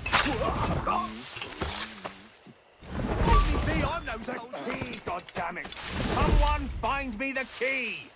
Take me on those key, goddammit! Someone find me the key!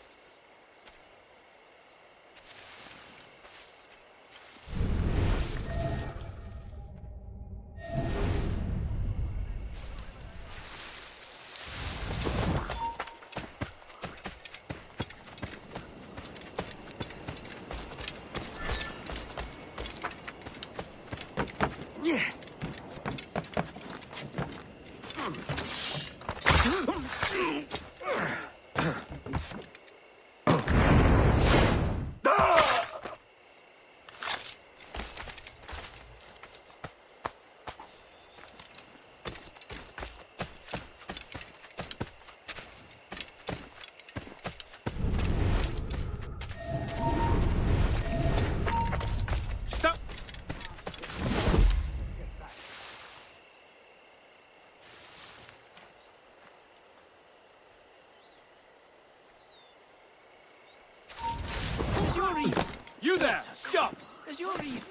reason. You there, stop! There's your reason.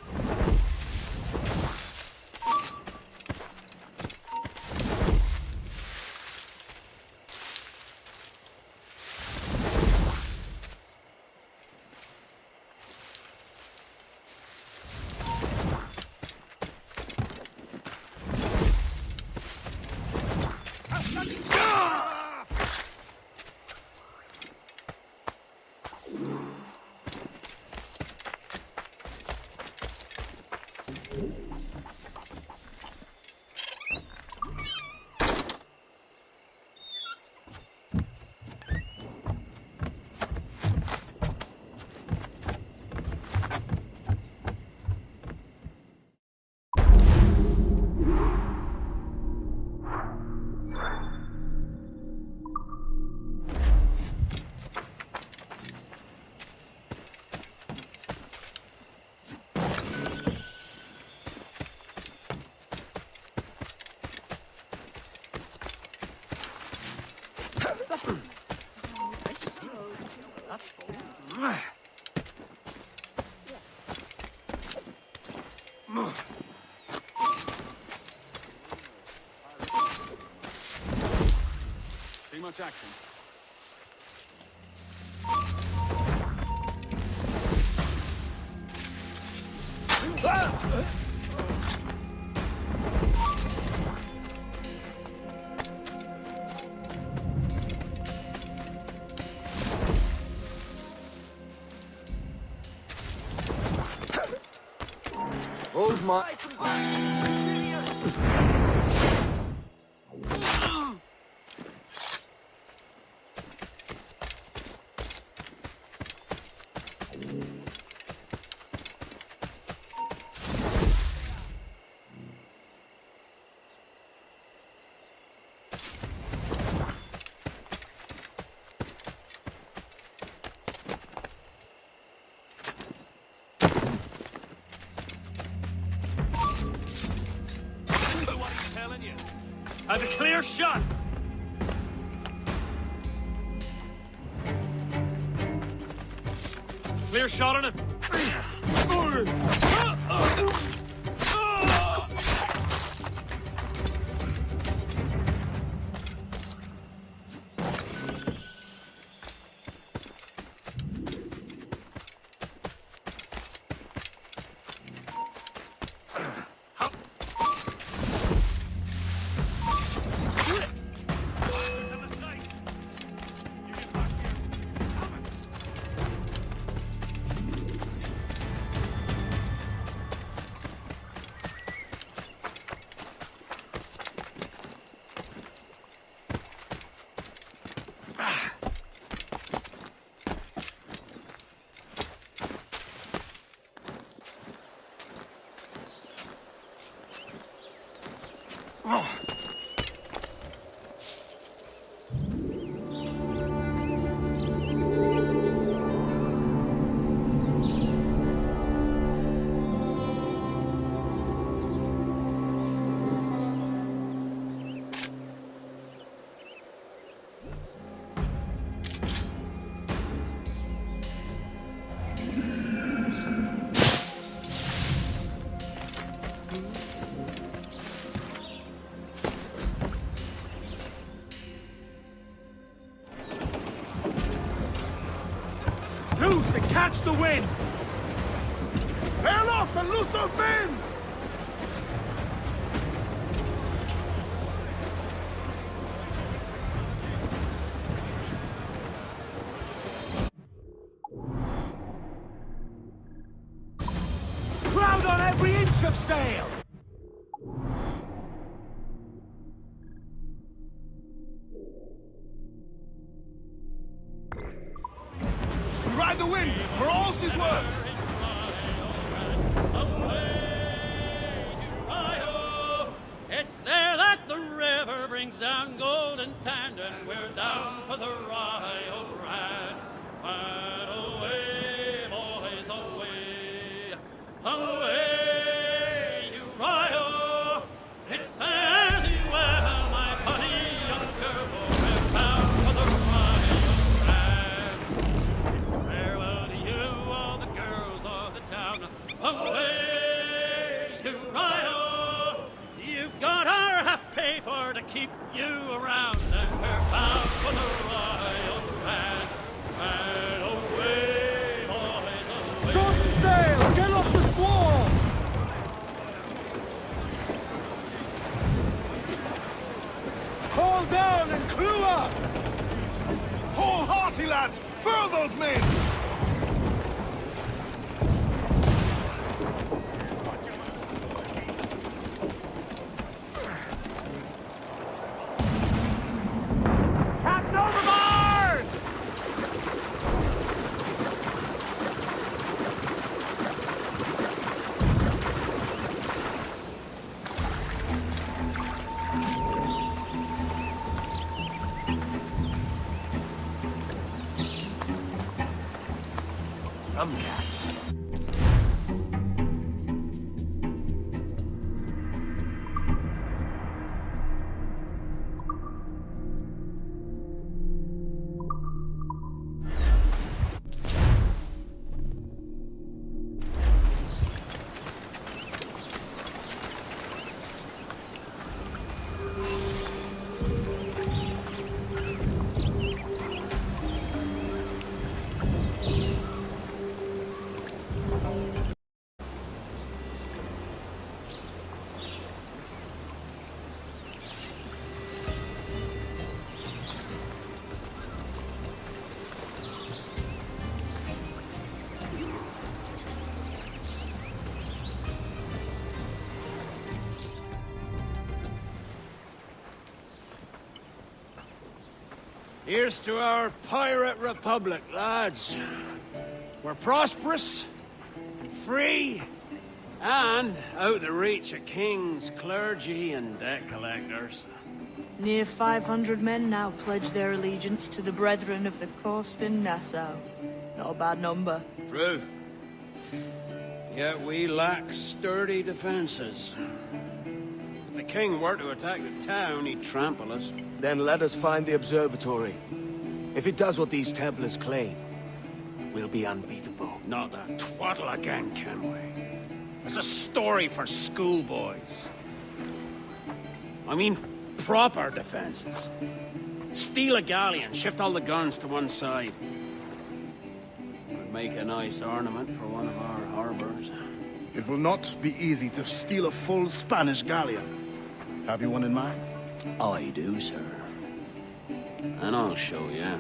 Too much action. Hold my... Have a clear shot! Clear shot on it! Loose and catch the wind! Hail off and loose those men! Crowd on every inch of sail! Ride the wind, for all she's worth! It's there that the river brings down golden sand, and we're down for the Rio Grande. And away, boys, away, away, you Rio. It's fare thee well, my bonny young girl, we're bound for the Rio Grande. It's farewell to you, all the Away, Uriah! You got our half pay for to keep you around, and we're bound for the royal land. And away, boys, away! Short sail! Get off the squall! Haul down and clew up! Hold hearty, lads! Furl those men! Captain overboard! Come, cats. Here's to our pirate republic, lads. We're prosperous, free, and out of the reach of kings, clergy, and debt collectors. Near 500 men now pledge their allegiance to the Brethren of the Coast in Nassau. Not a bad number. True. Yet we lack sturdy defenses. If the king were to attack the town, he'd trample us. Then let us find the observatory. If it does what these Templars claim, we'll be unbeatable. Not that twaddle again, can we? It's a story for schoolboys. I mean, proper defenses. Steal a galleon, shift all the guns to one side. Would make a nice ornament for one of our harbors. It will not be easy to steal a full Spanish galleon. Have you one in mind? I do, sir. And I'll show you.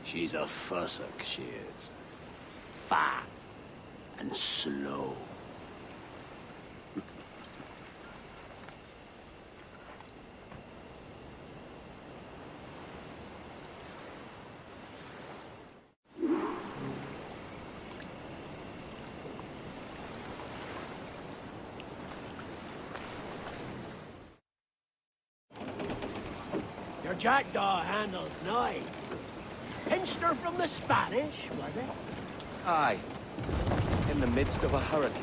She's a fussock, she is. Fat and slow. Your jackdaw handle's nice. Pinched her from the Spanish, was it? Aye. In the midst of a hurricane.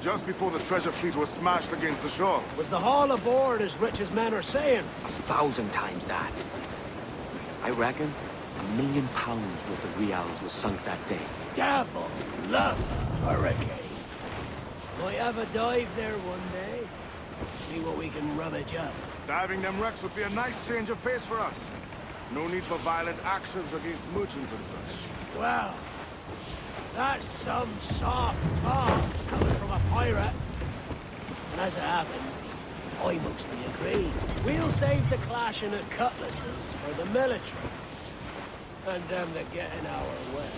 Just before the treasure fleet was smashed against the shore. Was the haul aboard as rich as men are saying? 1,000 times that. I reckon £1 million worth of reals was sunk that day. Devil love a hurricane. Might have a dive there one day. See what we can rummage up. Diving them wrecks would be a nice change of pace for us. No need for violent actions against merchants and such. Well, that's some soft talk coming from a pirate. And as it happens, I mostly agree. We'll save the clashing of cutlasses for the military. And them that get in our way.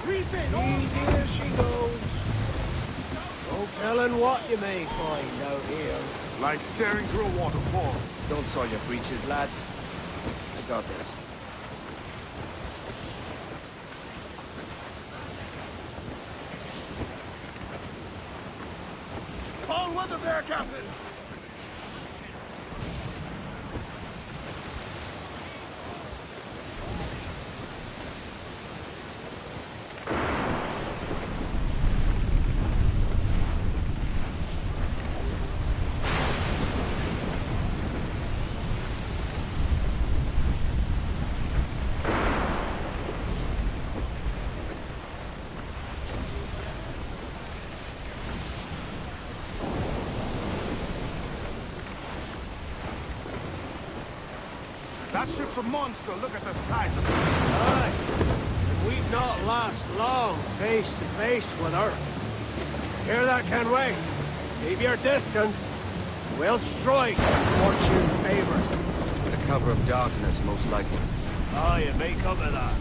Easy as she goes. No telling what you may find out here. Like staring through a waterfall. Don't soil your breeches, lads. I got this. All weather there, Captain! That ship's a monster. Look at the size of it. Aye. And we'd not last long face to face with her. Hear that, Kenway? Keep your distance. We'll strike if fortune favors. Under cover of darkness, most likely. Aye, it may come to that.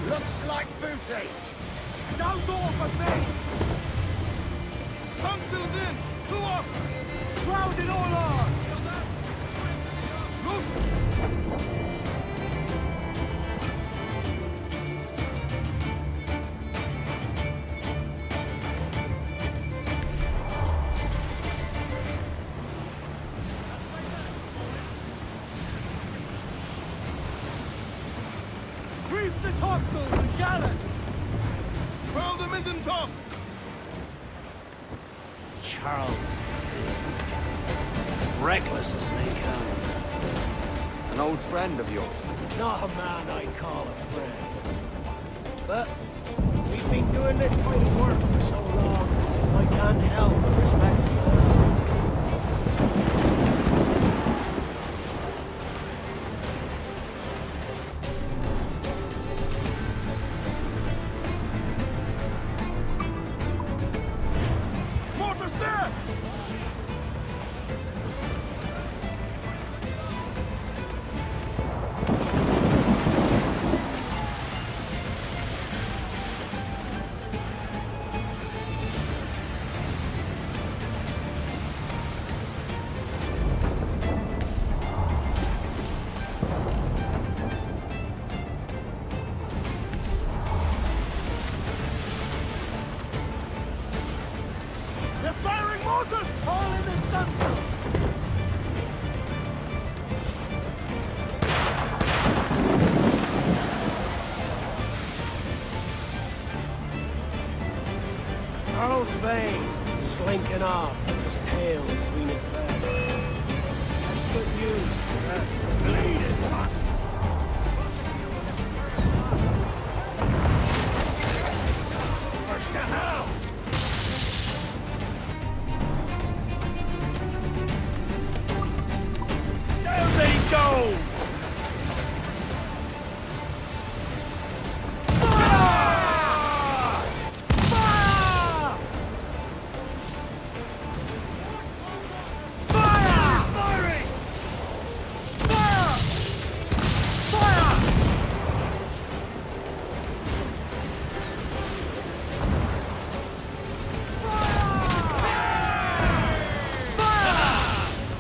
Looks like booty. Goes off with me. Tungstill's in. Two up. Grounded all on. Reef the topsails and gallants! Well, the mizzen tops! Carls. Reckless as they come. An old friend of yours? Not a man I'd call a friend. But we've been doing this kind of work for so long, I can't help but respect the man. Mortar's there! They're firing mortars! All in the stun zone! Carl's vein slinking off with his tail between his legs. That's good news. That's bleeding hot. First to hell! There they go!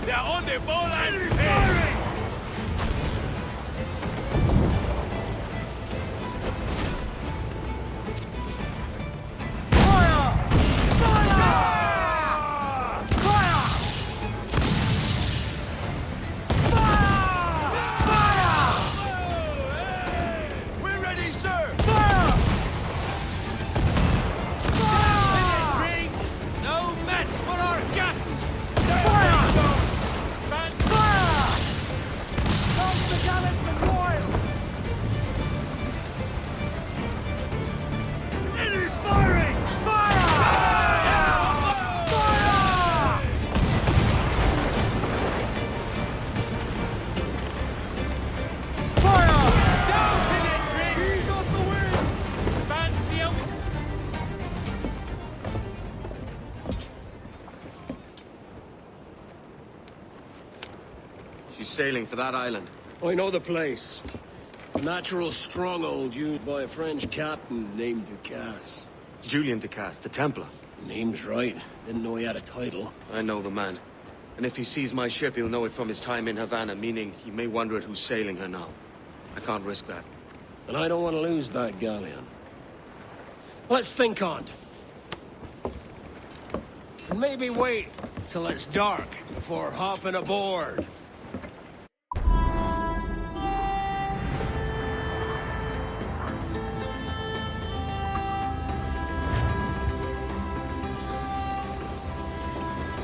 They're on the ball and We're ready, sir! No match for our captain! She's sailing for that island. I know the place. A natural stronghold used by a French captain named Ducasse. Julian Ducasse, the Templar. Name's right. Didn't know he had a title. I know the man. And if he sees my ship, he'll know it from his time in Havana, meaning he may wonder at who's sailing her now. I can't risk that. And I don't want to lose that galleon. Let's think on it. And maybe wait till it's dark before hopping aboard.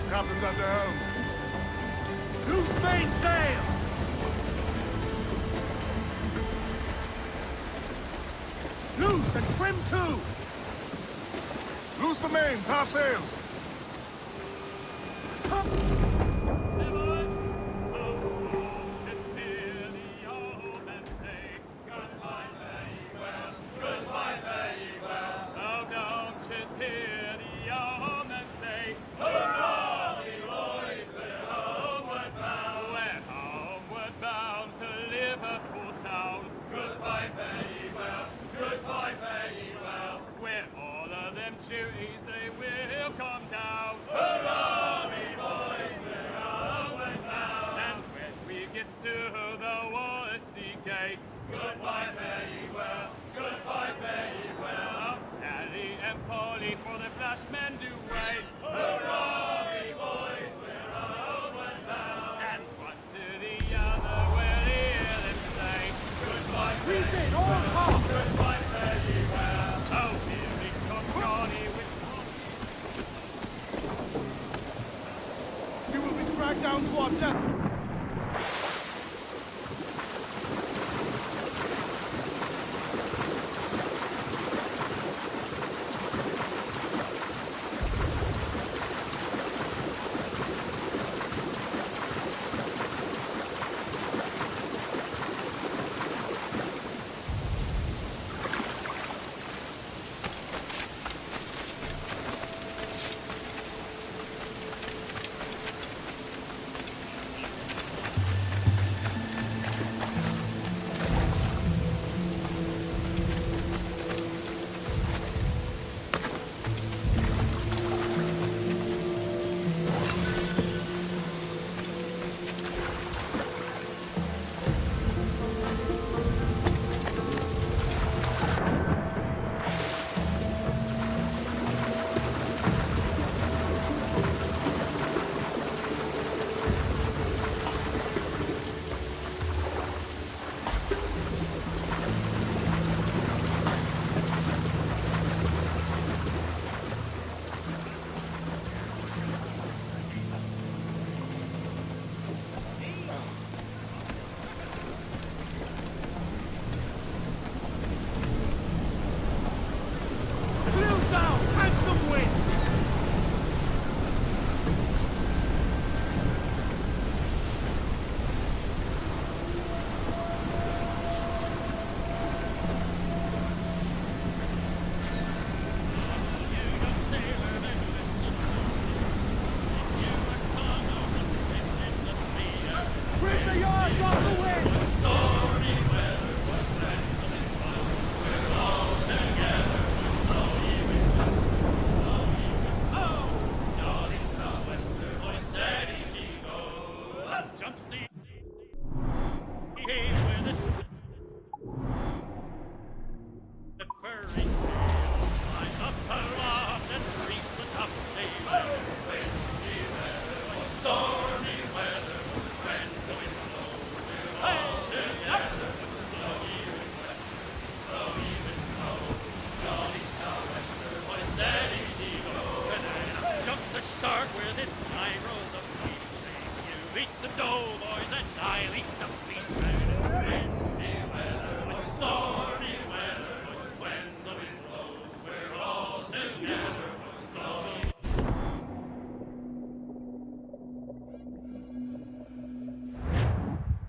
Captain's at the helm. Loose main sails! Loose and trim too! Loose the mains, half sails. Duties, they will come down. Hurrah, me boys! back down to our death.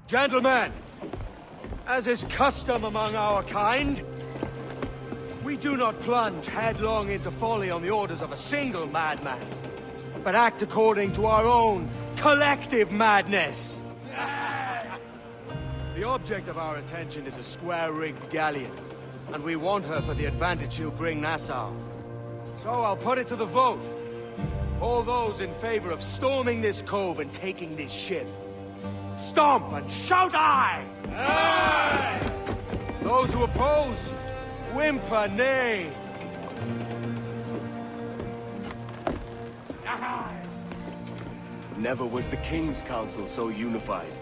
Gentlemen, as is custom among our kind, we do not plunge headlong into folly on the orders of a single madman, but act according to our own collective madness. The object of our attention is a square-rigged galleon, and we want her for the advantage she'll bring Nassau. So I'll put it to the vote. All those in favor of storming this cove and taking this ship, stomp and shout aye! Aye! Those who oppose, whimper nay. Never was the King's Council so unified.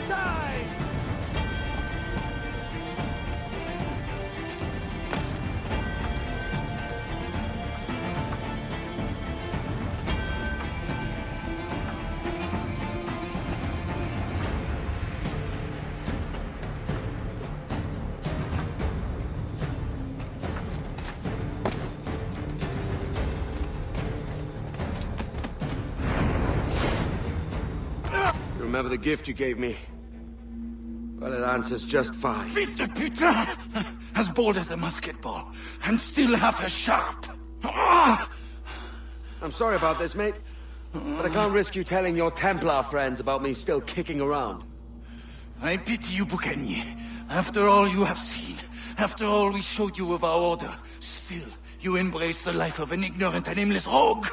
Die! Remember the gift you gave me? Well, it answers just fine. Fils de putain! As bold as a musket ball, and still half as sharp. Ah! I'm sorry about this, mate. But I can't risk you telling your Templar friends about me still kicking around. I pity you, Boucanier. After all you have seen, after all we showed you of our order, still you embrace the life of an ignorant and aimless rogue.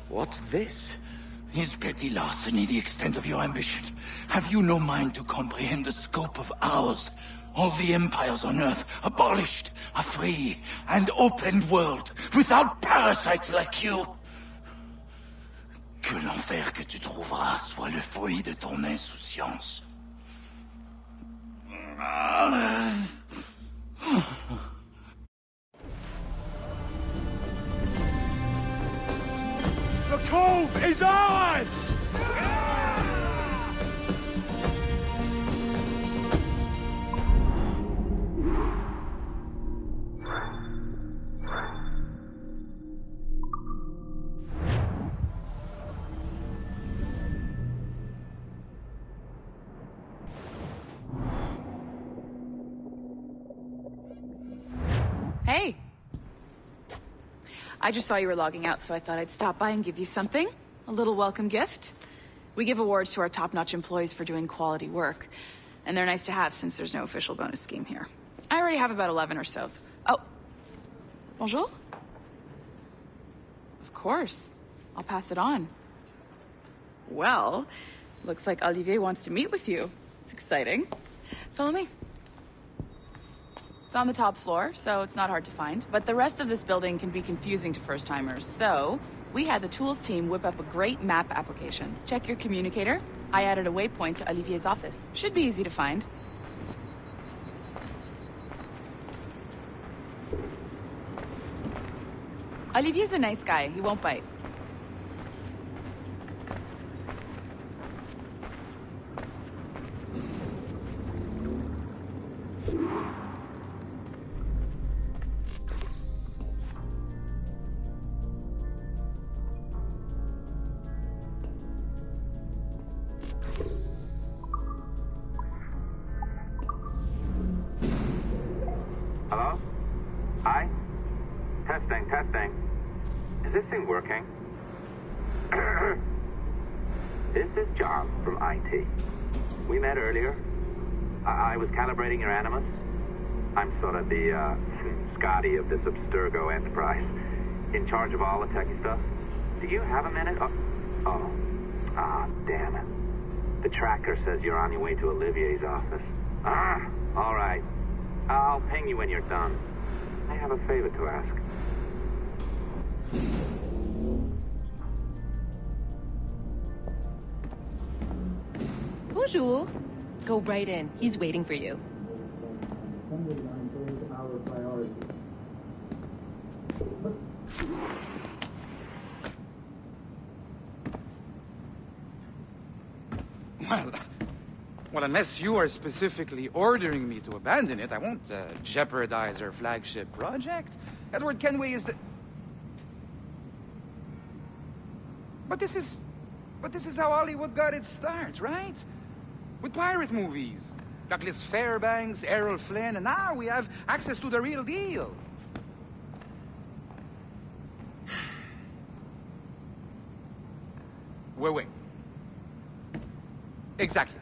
What's this? Is petty larceny the extent of your ambition? Have you no mind to comprehend the scope of ours? All the empires on Earth abolished, a free and open world, without parasites like you. Que l'enfer que tu trouveras soit le fruit de ton insouciance. The cove is ours! Hey. I just saw you were logging out, so I thought I'd stop by and give you something. A little welcome gift. We give awards to our top-notch employees for doing quality work. And they're nice to have since there's no official bonus scheme here. I already have about 11 or so. Oh. Bonjour? Of course. I'll pass it on. Well, looks like Olivier wants to meet with you. It's exciting. Follow me. It's on the top floor, so it's not hard to find. But the rest of this building can be confusing to first-timers, so we had the tools team whip up a great map application. Check your communicator. I added a waypoint to Olivier's office. Should be easy to find. Olivier's a nice guy. He won't bite. Hello? Hi? Testing. Is this thing working? This is John from IT. We met earlier. I was calibrating your Animus. I'm sort of the, Scotty of this Abstergo enterprise. In charge of all the techie stuff. Do you have a minute? Damn it. The tracker says you're on your way to Olivier's office. All right. I'll ping you when you're done. I have a favor to ask. Bonjour. Go right in. He's waiting for you. Well, unless you are specifically ordering me to abandon it, I won't jeopardize our flagship project. Edward Kenway is the... But this is how Hollywood got its start, right? With pirate movies. Douglas Fairbanks, Errol Flynn, and now we have access to the real deal. Wait. Exactly.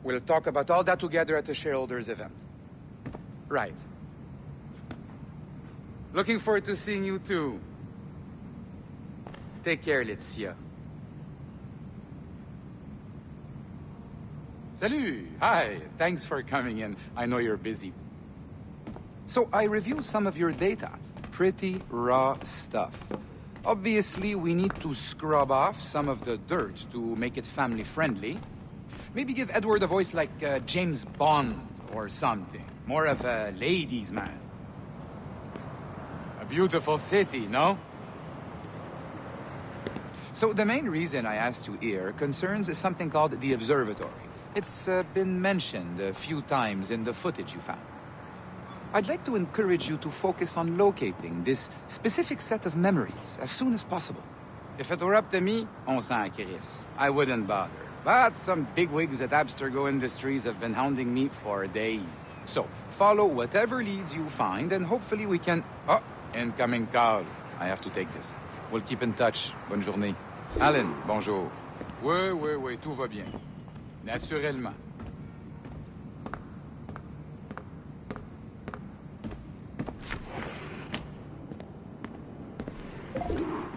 We'll talk about all that together at the shareholders event. Right. Looking forward to seeing you too. Take care, Laetitia. Salut! Hi, thanks for coming in. I know you're busy. So I reviewed some of your data. Pretty raw stuff. Obviously, we need to scrub off some of the dirt to make it family-friendly. Maybe give Edward a voice like James Bond or something. More of a ladies' man. A beautiful city, no? So the main reason I asked you here concerns something called the observatory. It's been mentioned a few times in the footage you found. I'd like to encourage you to focus on locating this specific set of memories as soon as possible. If it were up to me, on s'en crisse. I wouldn't bother. But some bigwigs at Abstergo Industries have been hounding me for days. So, follow whatever leads you find, and hopefully we can... Oh, incoming call. I have to take this. We'll keep in touch. Bonne journée. Alan, bonjour. Oui, tout va bien. Naturellement.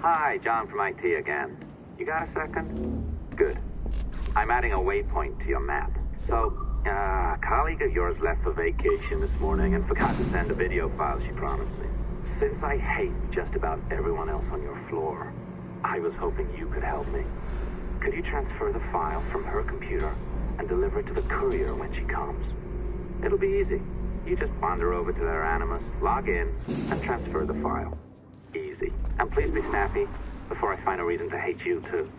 Hi, John from IT again. You got a second? Good. I'm adding a waypoint to your map. So, a colleague of yours left for vacation this morning and forgot to send a video file she promised me. Since I hate just about everyone else on your floor, I was hoping you could help me. Could you transfer the file from her computer and deliver it to the courier when she comes? It'll be easy. You just wander over to their Animus, log in, and transfer the file. Easy. And please be snappy before I find a reason to hate you, too.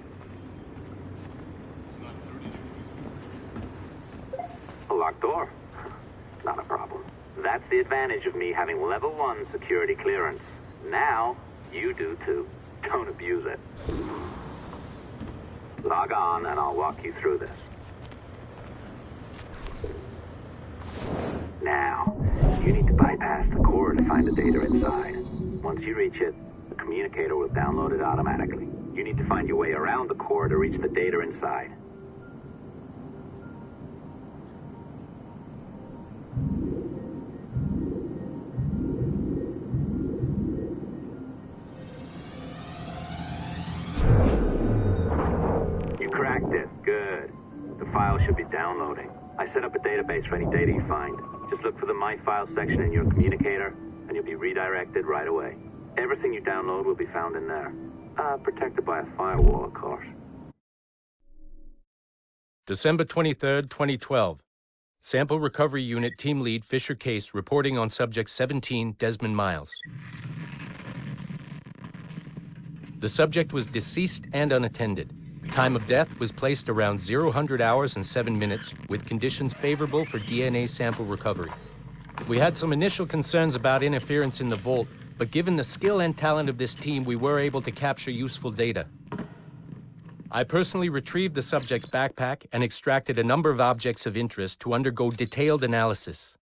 A locked door? Not a problem. That's the advantage of me having level 1 security clearance. Now, you do too. Don't abuse it. Log on and I'll walk you through this. Now, you need to bypass the core to find the data inside. Once you reach it, the communicator will download it automatically. You need to find your way around the core to reach the data inside. You cracked it. Good. The file should be downloading. I set up a database for any data you find. Just look for the My Files section in your communicator, and you'll be redirected right away. Everything you download will be found in there. Protected by a firewall, of course. December 23rd, 2012. Sample Recovery Unit Team Lead Fisher Case reporting on Subject 17, Desmond Miles. The subject was deceased and unattended. Time of death was placed around 00 hours and 7 minutes, with conditions favorable for DNA sample recovery. We had some initial concerns about interference in the vault, but given the skill and talent of this team, we were able to capture useful data. I personally retrieved the subject's backpack and extracted a number of objects of interest to undergo detailed analysis.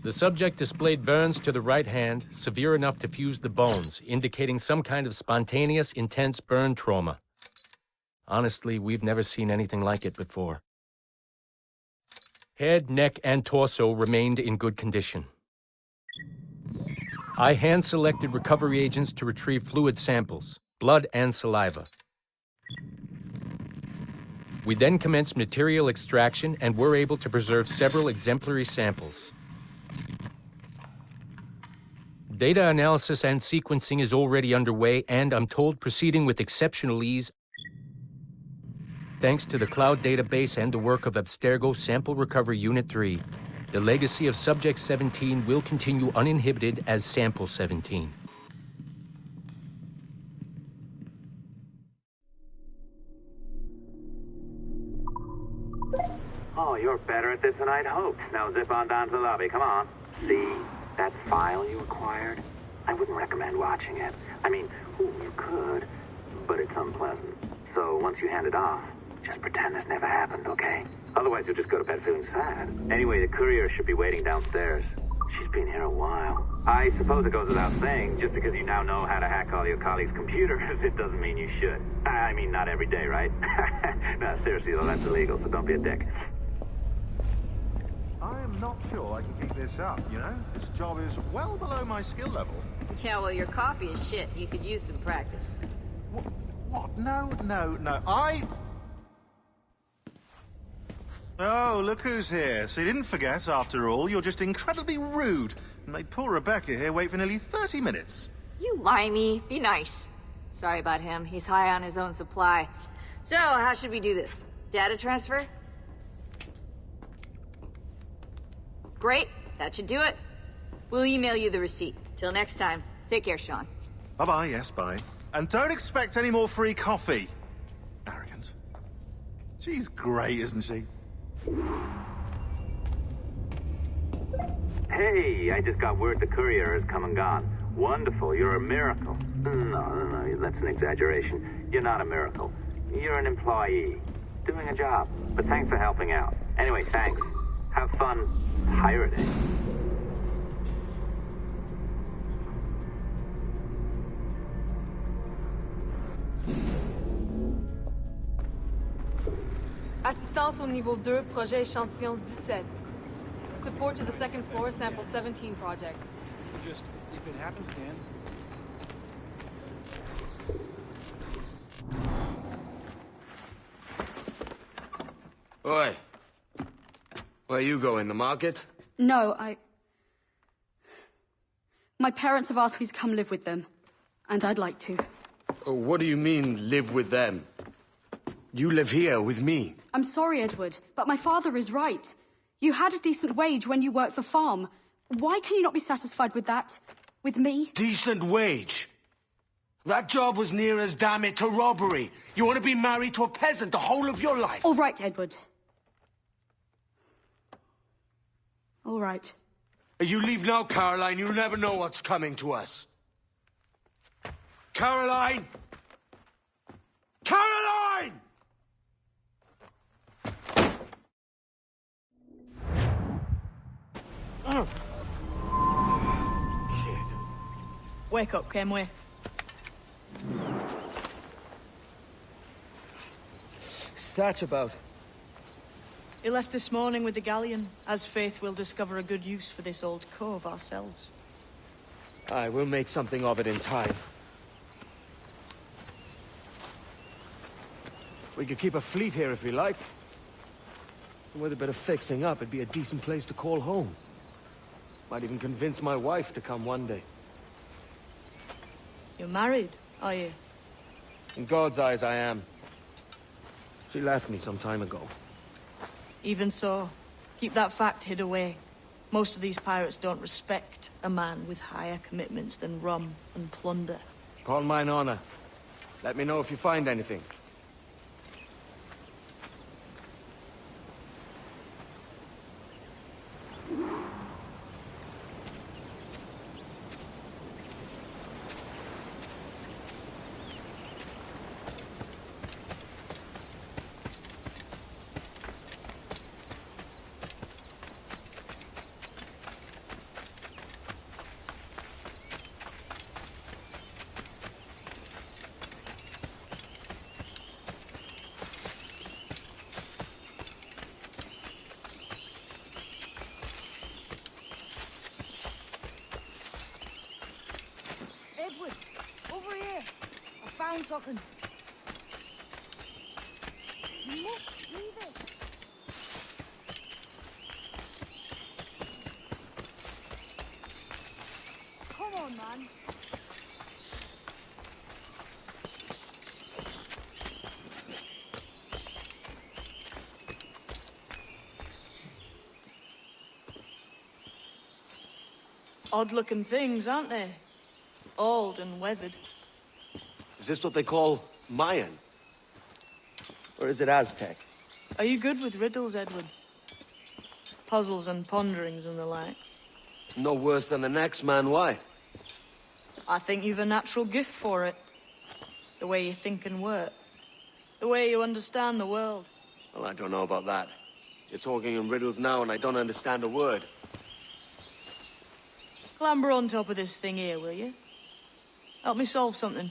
The subject displayed burns to the right hand, severe enough to fuse the bones, indicating some kind of spontaneous, intense burn trauma. Honestly, we've never seen anything like it before. Head, neck, and torso remained in good condition. I hand-selected recovery agents to retrieve fluid samples, blood and saliva. We then commenced material extraction and were able to preserve several exemplary samples. Data analysis and sequencing is already underway, and I'm told proceeding with exceptional ease thanks to the cloud database and the work of Abstergo Sample Recovery Unit 3. The legacy of Subject 17 will continue uninhibited as Sample 17. Oh, you're better at this than I'd hoped. Now zip on down to the lobby. Come on. See that file you acquired? I wouldn't recommend watching it. I mean, you could, but it's unpleasant. So once you hand it off, just pretend this never happened, okay? Otherwise, you'll just go to bed feeling sad. Anyway, the courier should be waiting downstairs. She's been here a while. I suppose it goes without saying, just because you now know how to hack all your colleagues' computers, it doesn't mean you should. I mean, not every day, right? No, seriously, though, that's illegal, so don't be a dick. I am not sure I can keep this up, you know? This job is well below my skill level. Yeah, well, your coffee is shit. You could use some practice. What? No. Oh, look who's here. So you didn't forget, after all. You're just incredibly rude. Made poor Rebecca here wait for nearly 30 minutes. You limey. Be nice. Sorry about him. He's high on his own supply. So, how should we do this? Data transfer? Great. That should do it. We'll email you the receipt. Till next time. Take care, Sean. Bye-bye, yes, bye. And don't expect any more free coffee. Arrogant. She's great, isn't she? Hey, I just got word the courier has come and gone. Wonderful, you're a miracle. No, that's an exaggeration. You're not a miracle. You're an employee, doing a job. But thanks for helping out. Anyway, thanks. Have fun pirating. Assistance au niveau 2, projet échantillon 17. Support to the second floor, sample 17 project. Just, if it happens again. Oi. Where you going, the market? No, My parents have asked me to come live with them. And I'd like to. Oh, what do you mean, live with them? You live here with me. I'm sorry, Edward, but my father is right. You had a decent wage when you worked the farm. Why can you not be satisfied with that? With me? Decent wage? That job was near as, damn it, to robbery. You want to be married to a peasant the whole of your life? All right, Edward. All right. You leave now, Caroline. You'll never know what's coming to us. Caroline! Caroline! Wake up, Kenway. What's that about? He left this morning with the galleon. As faith, we'll discover a good use for this old cove ourselves. Aye, we'll make something of it in time. We could keep a fleet here if we like. And with a bit of fixing up, it'd be a decent place to call home. Might even convince my wife to come one day. You're married, are you? In God's eyes, I am. She left me some time ago. Even so, keep that fact hid away. Most of these pirates don't respect a man with higher commitments than rum and plunder. Call mine honor. Let me know if you find anything. Edward, over here. I found something. You must see this. Come on, man. Odd-looking things, aren't they? Old and weathered. Is this what they call Mayan? Or is it Aztec? Are you good with riddles, Edward? Puzzles and ponderings and the like? No worse than the next man, why? I think you've a natural gift for it. The way you think and work. The way you understand the world. Well, I don't know about that. You're talking in riddles now and I don't understand a word. Clamber on top of this thing here, will you? Help me solve something.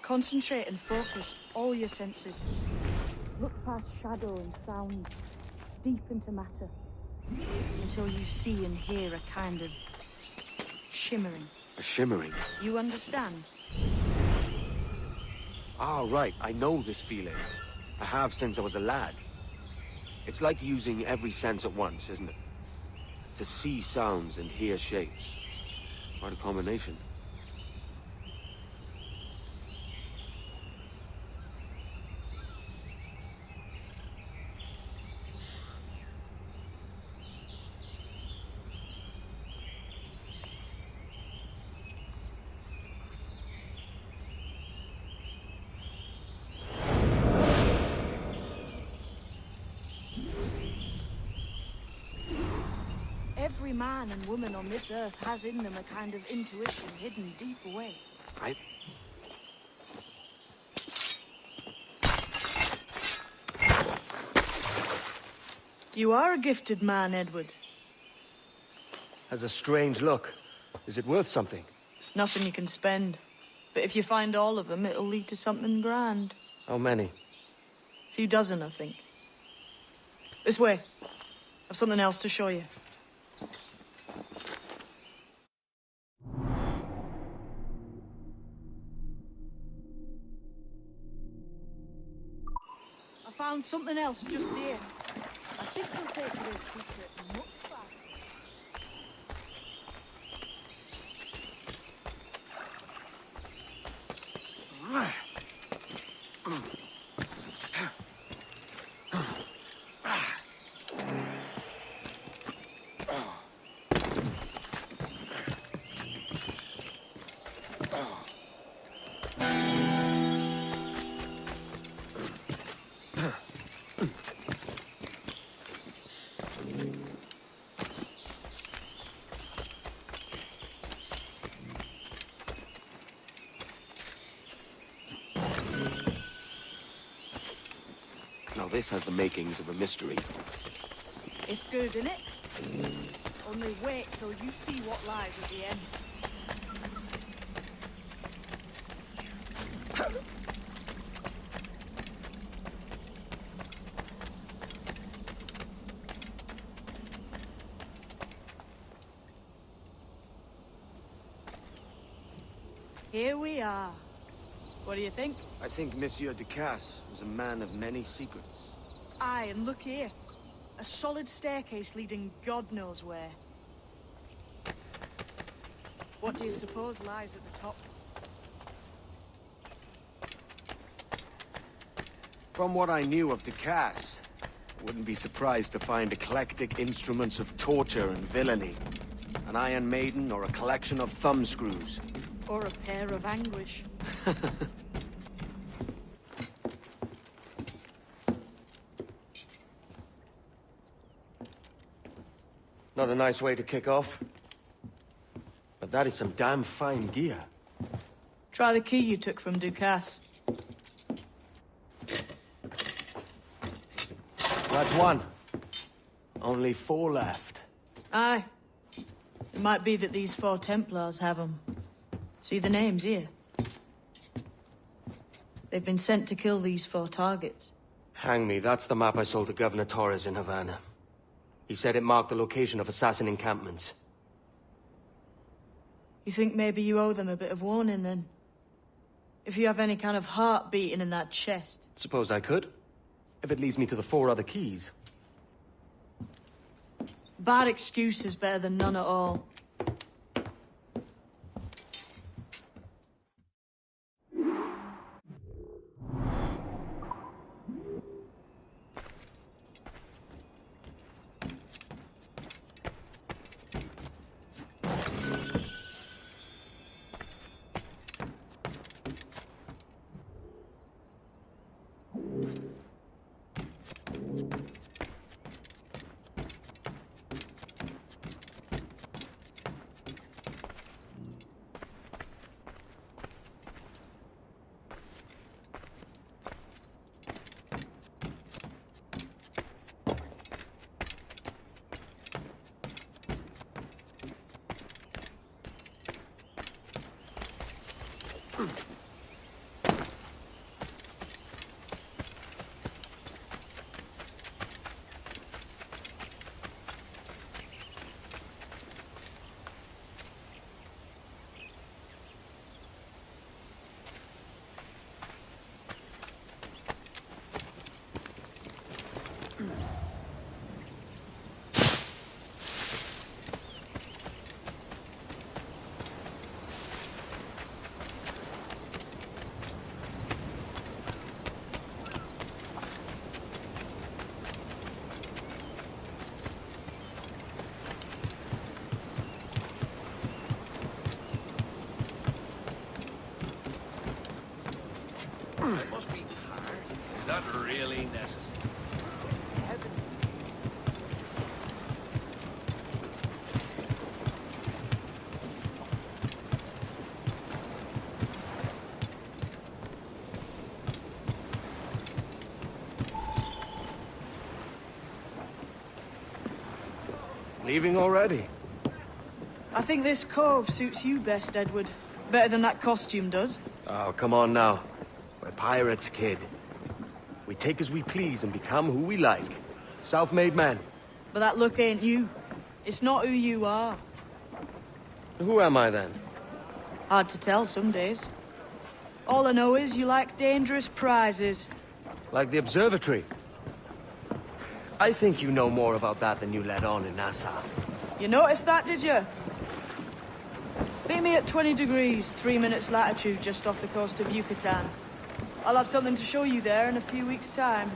Concentrate and focus all your senses. Look past shadow and sound, deep into matter, until you see and hear a kind of shimmering. A shimmering? You understand? Ah, right. I know this feeling. I have since I was a lad. It's like using every sense at once, isn't it? To see sounds and hear shapes. Quite a combination. Every man and woman on this earth has in them a kind of intuition hidden deep away. You are a gifted man, Edward. Has a strange look. Is it worth something? Nothing you can spend. But if you find all of them, it'll lead to something grand. How many? A few dozen, I think. This way. I've something else to show you. I found something else just here. I think we'll take this secret much faster. Now this has the makings of a mystery. It's good, isn't it? Only wait till you see what lies at the end. Here we are. What do you think? I think Monsieur Ducasse was a man of many secrets. Aye, and look here. A solid staircase leading God knows where. What do you suppose lies at the top? From what I knew of Ducasse, I wouldn't be surprised to find eclectic instruments of torture and villainy. An Iron Maiden or a collection of thumbscrews. Or a pair of anguish. Not a nice way to kick off. But that is some damn fine gear. Try the key you took from Ducasse. That's one. Only 4 left. Aye. It might be that these 4 Templars have them. See the names here? They've been sent to kill these 4 targets. Hang me, that's the map I sold to Governor Torres in Havana. He said it marked the location of assassin encampments. You think maybe you owe them a bit of warning, then? If you have any kind of heart beating in that chest. Suppose I could. If it leads me to the 4 other keys. Bad excuse is better than none at all. It must be hard. Is that really necessary? Leaving already? I think this cove suits you best, Edward. Better than that costume does. Oh, come on now. We're pirates, kid. We take as we please and become who we like. Self-made men. But that look ain't you. It's not who you are. Who am I then? Hard to tell some days. All I know is you like dangerous prizes. Like the observatory. I think you know more about that than you let on in Nassau. You noticed that, did you? Meet me at 20 degrees, 3 minutes latitude just off the coast of Yucatan. I'll have something to show you there in a few weeks' time.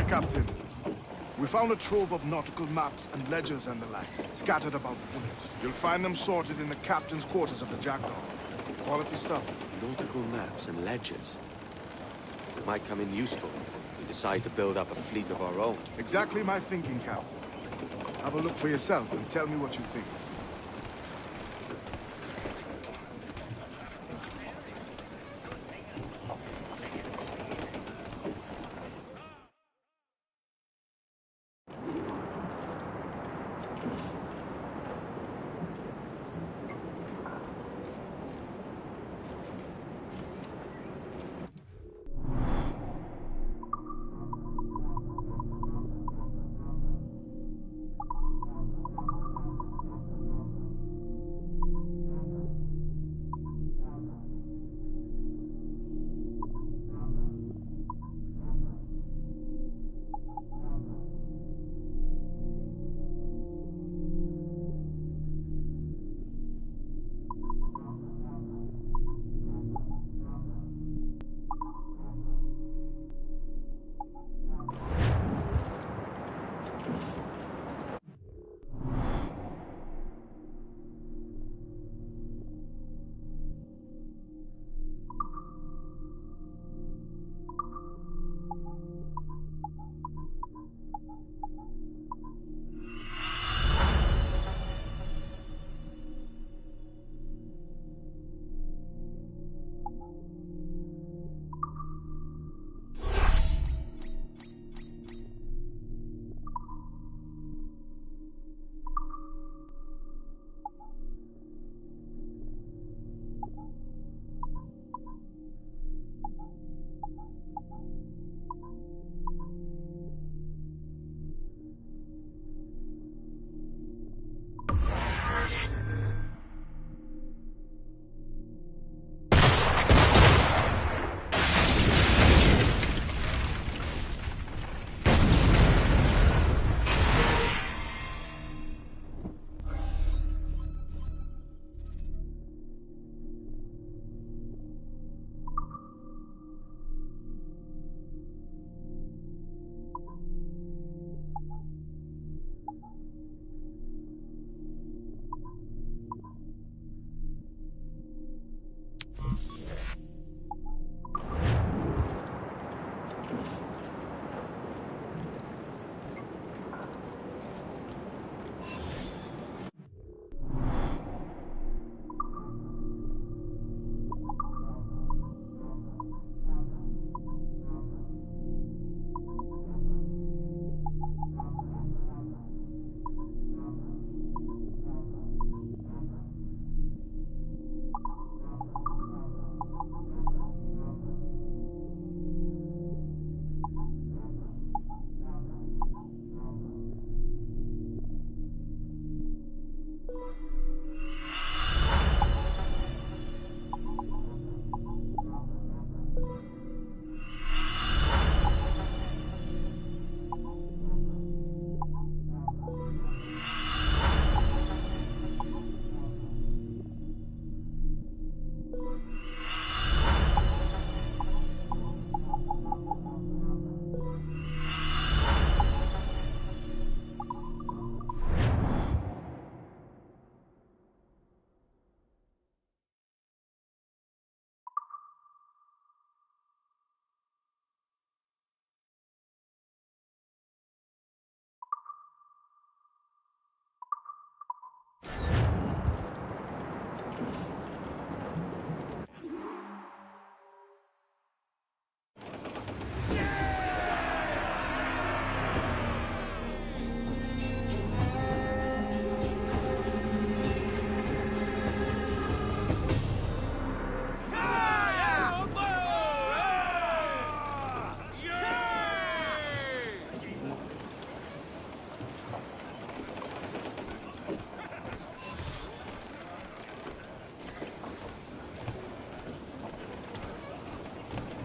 Captain. We found a trove of nautical maps and ledgers and the like, scattered about the village. You'll find them sorted in the captain's quarters of the Jackdaw. Quality stuff. Nautical maps and ledgers. It might come in useful if we decide to build up a fleet of our own. Exactly my thinking, Captain. Have a look for yourself and tell me what you think.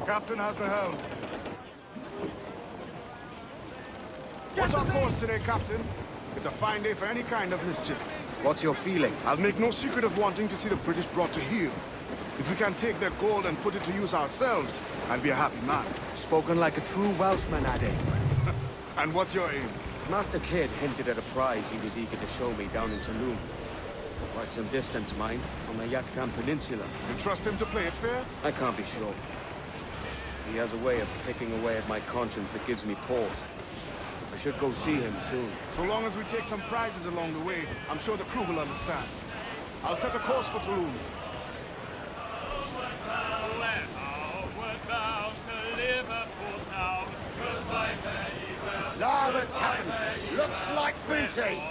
Captain has the helm. What's our course today, Captain? It's a fine day for any kind of mischief. What's your feeling? I'll make no secret of wanting to see the British brought to heel. If we can take their gold and put it to use ourselves, I'll be a happy man. Spoken like a true Welshman, Ade. And what's your aim? Master Kidd hinted at a prize he was eager to show me down in Tulum. Quite some distance, mind, on the Yaktan Peninsula. You trust him to play it fair? I can't be sure. He has a way of picking away at my conscience that gives me pause. I should go see him soon. So long as we take some prizes along the way, I'm sure the crew will understand. I'll set a course for Tulum. Larboard, Captain. Looks like booty.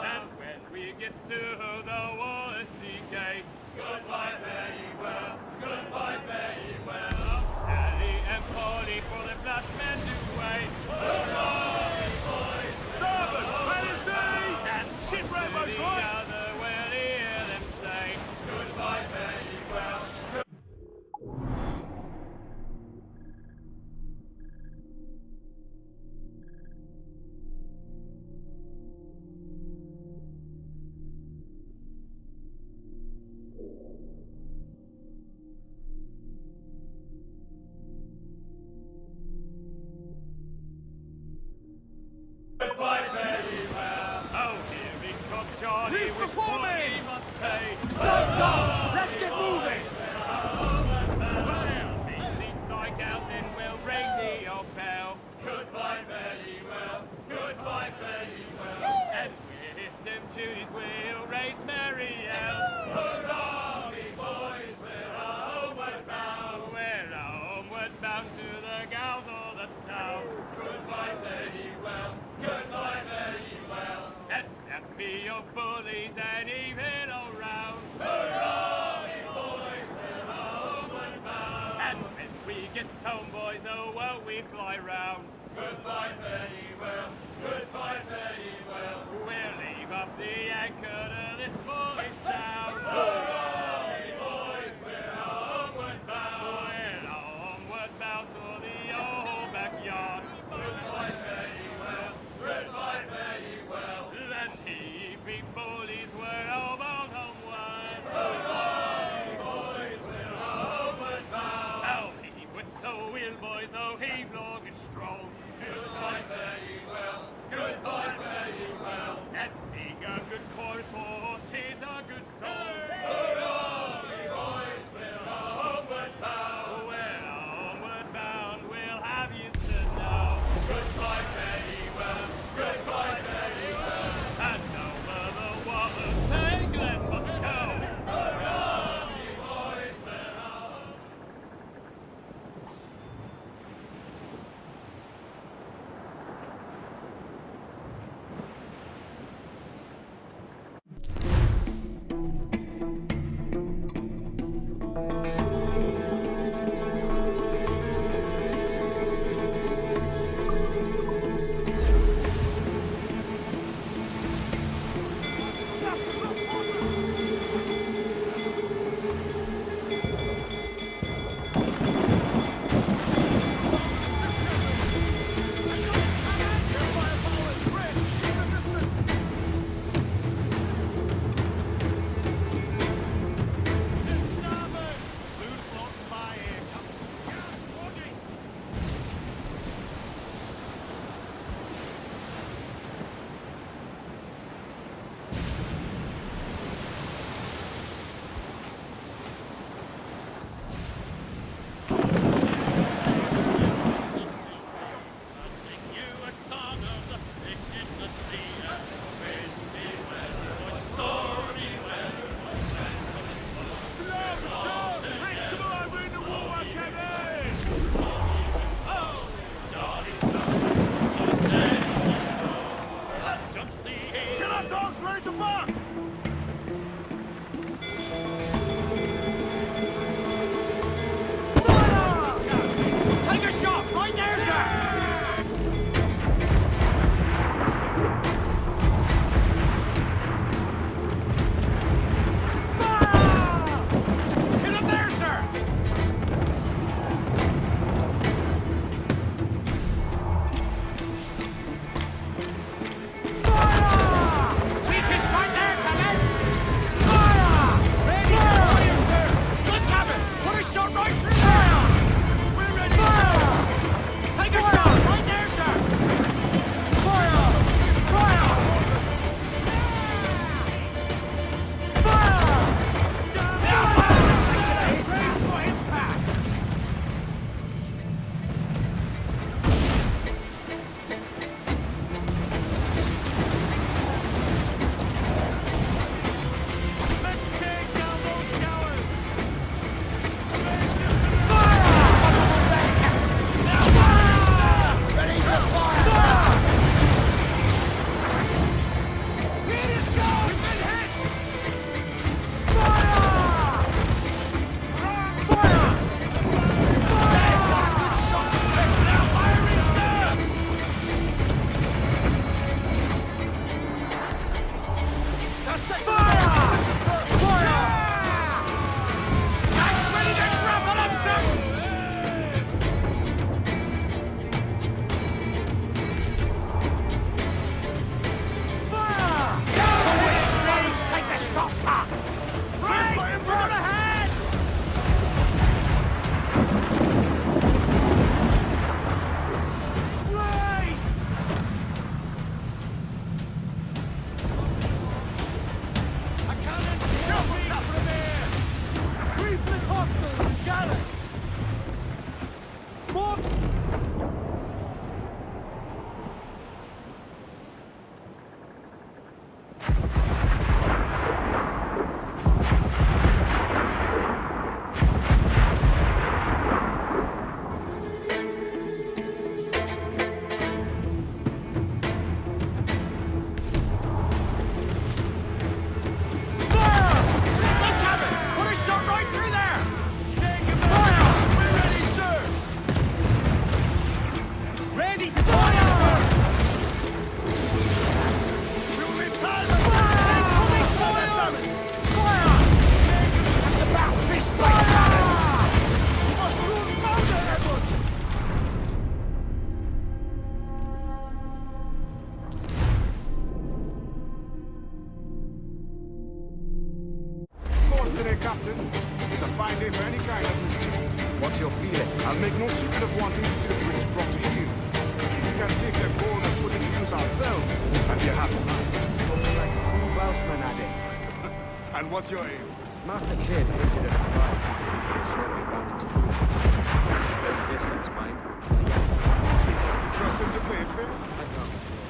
And when we get to the Wallasey gates, goodbye, fare ye well, goodbye, fare ye well. Sally and Polly for the flashmen do wait. Hurrah, boys! Starboard, ready sea! And ship right, boys, right? The other will hear them say, goodbye, fare ye well. Goodbye, fare ye well. Oh, here we come, Johnny. Reef before me! He must pay. Floats up! Let's get moving! Well, meet these strikeouts and we'll ring the old bell. Goodbye, fare ye well. Goodbye, fare ye well. And we'll hit them duties, we'll raise Marielle. Hurrah, me boys, we're homeward bound. We're homeward bound to the gals of the town. Goodbye, fare ye well. Goodbye, fare ye well. And step me your bullies and even around. Hurrah, me boys, we're homeward bound. And when we get home, boys, oh, well, we fly round. Goodbye, fare ye well. Goodbye, fare ye well. We'll leave up the anchor to this bully sound. Hurrah, me boys, we're homeward bound. We're homeward bound to the old backyard. Goodbye, fare ye well. Goodbye, fare ye well. Let's heave me bullies, we're all bound homeward. Hurrah, me boys, we're homeward bound. Oh, heave with the wheel, boys, oh, heave long and strong. Today, Captain. It's a fine day for any kind of mischief. What's your feeling? I'll make no secret of wanting to see the British brought to heel. If we can take their gold and put it to use ourselves, and be a happy man. Spoken like a true Welshman, Addy. And what's your aim? Master Kidd hinted at a prize he was eager to show me down into some distance, mind. You trust him to play it fair? I can't be sure.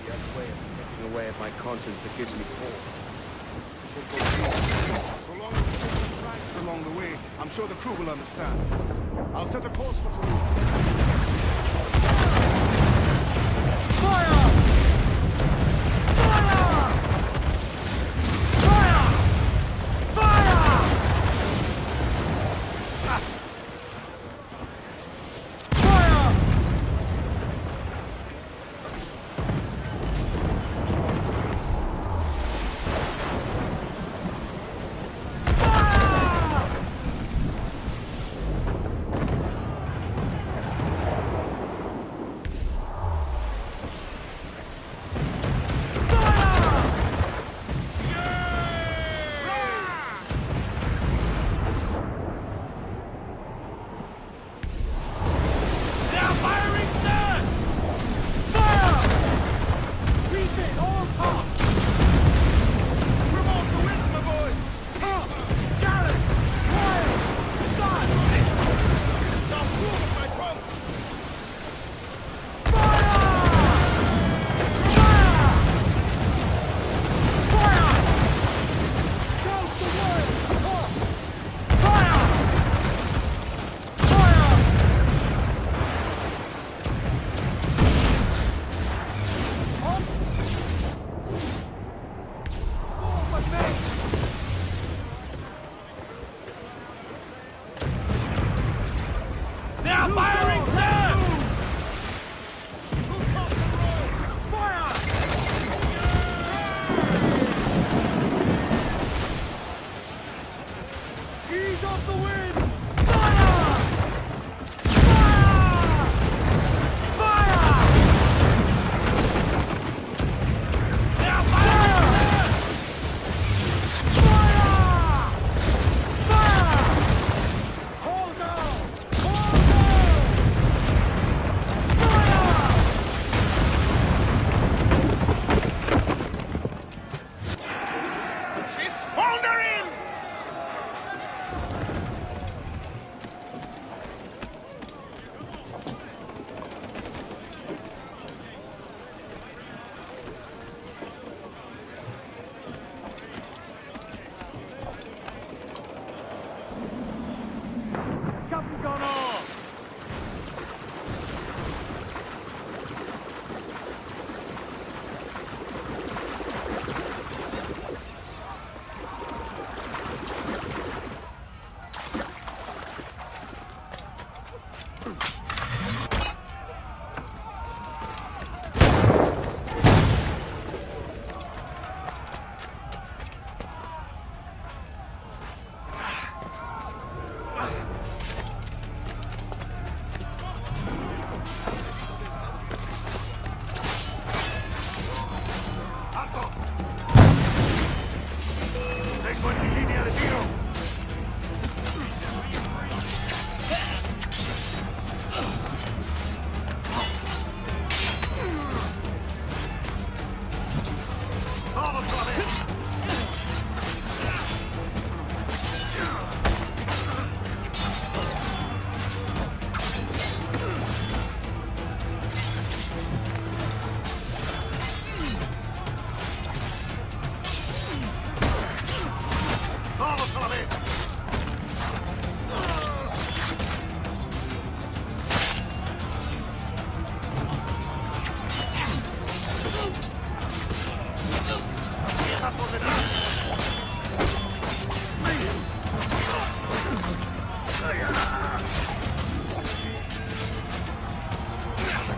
He has a way of picking away at my conscience that gives me pause. So long as we take some prizes along the way, I'm sure the crew will understand. I'll set a course for tomorrow.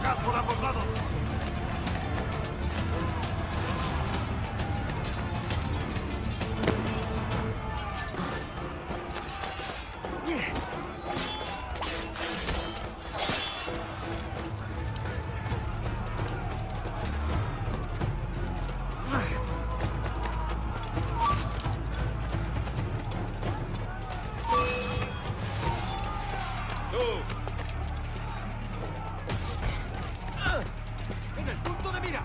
Atacad por ambos lados. ¡En el punto de mira!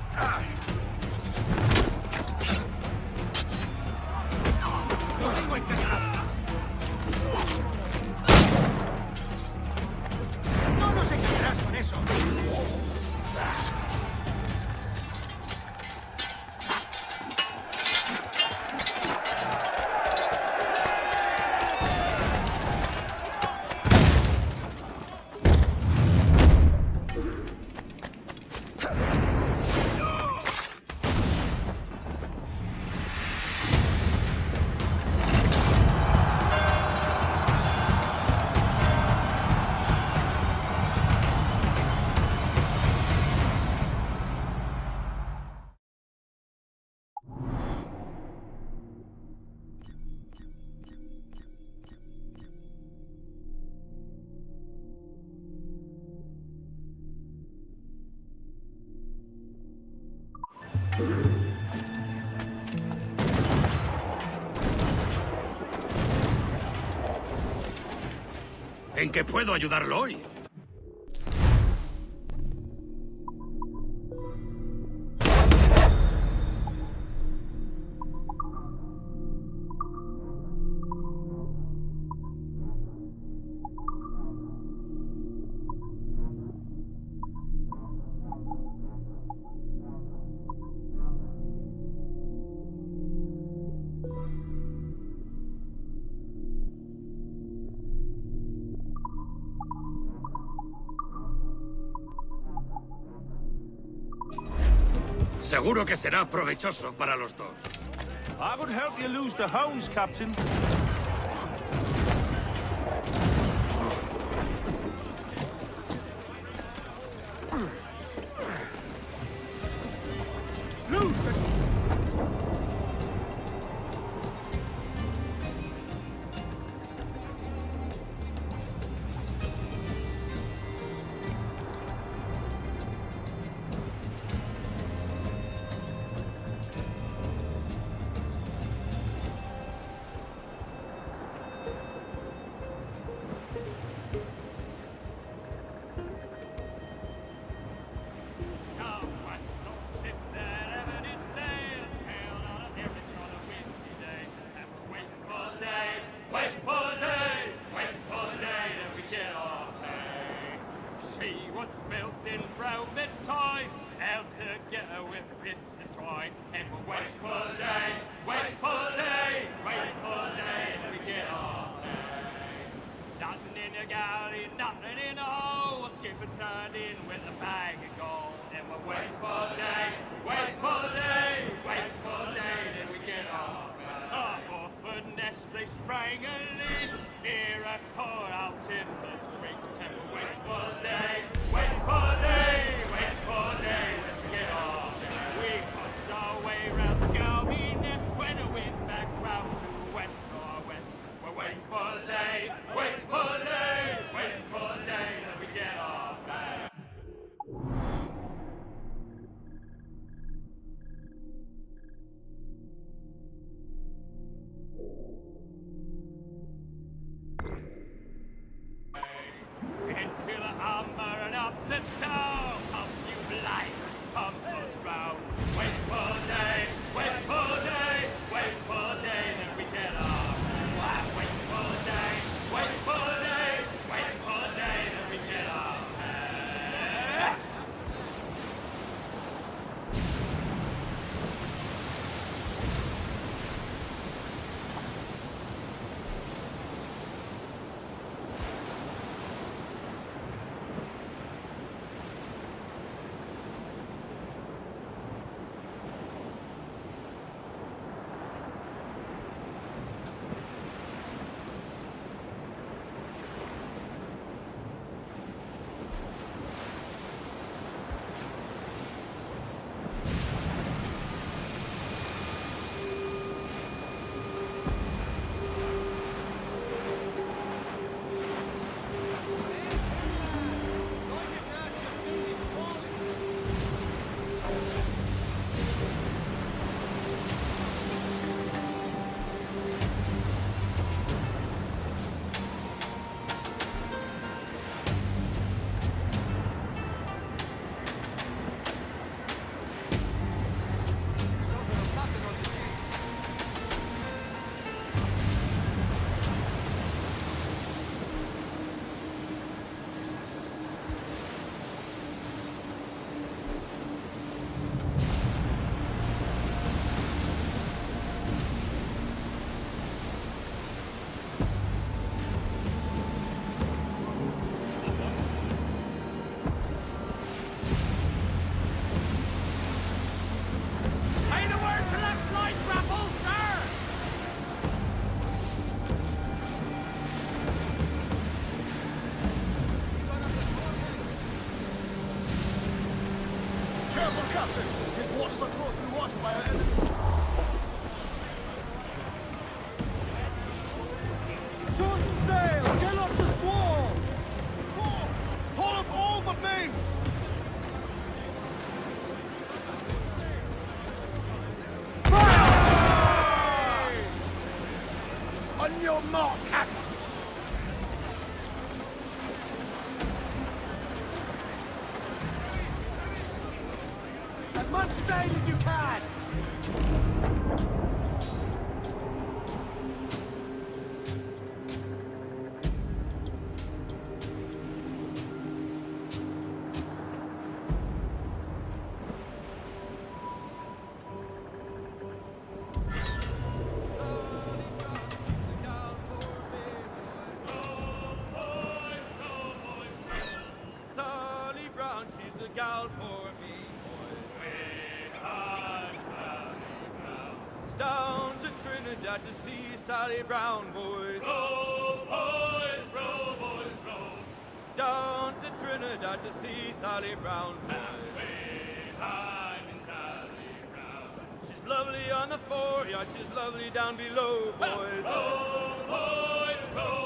¡Lo tengo encañonado! ¡No nos engañarás con eso! ¿En qué puedo ayudarlo hoy? Seguro que será provechoso para los dos. I would help you lose the hounds, Captain. Careful, Captain! His waters are closely watched by our enemies. Shorten sail! Get off the squall! Haul up all but mains! Fire! On your mark, Captain! As much sail as you can! Sally Brown, she's the gal for me, boys. Sweetheart, Sally Brown. It's down to Trinidad to see Sally Brown, boys. Row, boys, row. Down to Trinidad to see Sally Brown, boys. Hi, Miss Sally Brown. She's lovely on the foreyard, she's lovely down below, boys. Row, boys, row.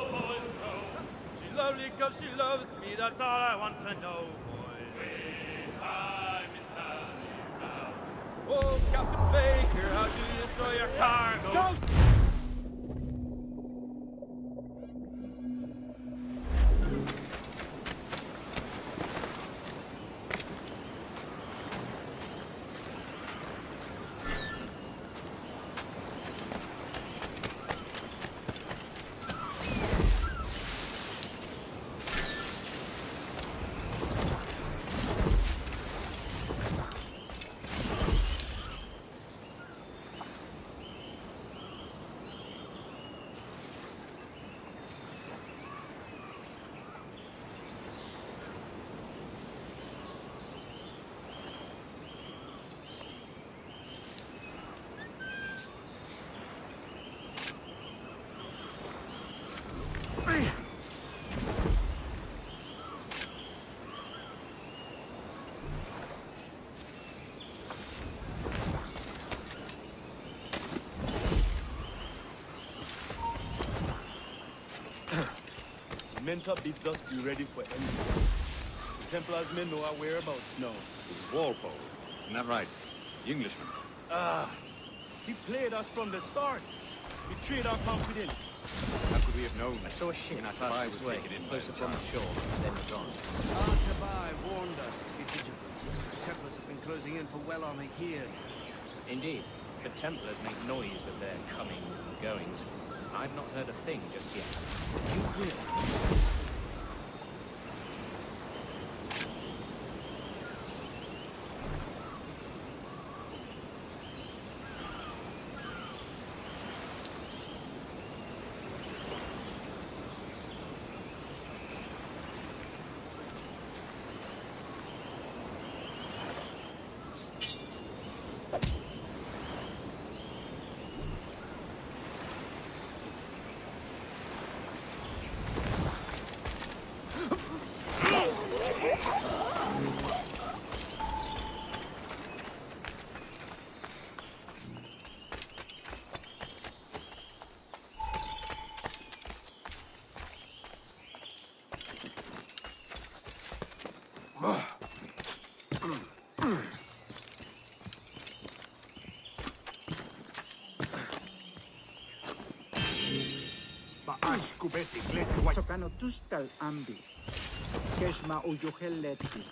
She's lovely 'cause she loves me, that's all I want to know, boys. Hi, Miss Sally Brown. Oh, Captain Baker, how do you store your cargo? Don't! Mentor bids us be ready for anything. The Templars may know our whereabouts now. Walpole. Isn't that right? The Englishman. Ah, he played us from the start. Betrayed our confidence. How could we have known? I saw a ship pass this way, close up on the shore, then gone. Artabai warned us to be vigilant. The Templars have been closing in for well on a year. Indeed, the Templars make noise with their comings and goings. I've not heard a thing just yet. You will. Sokano tustal ambi. Keshma uyuheleti.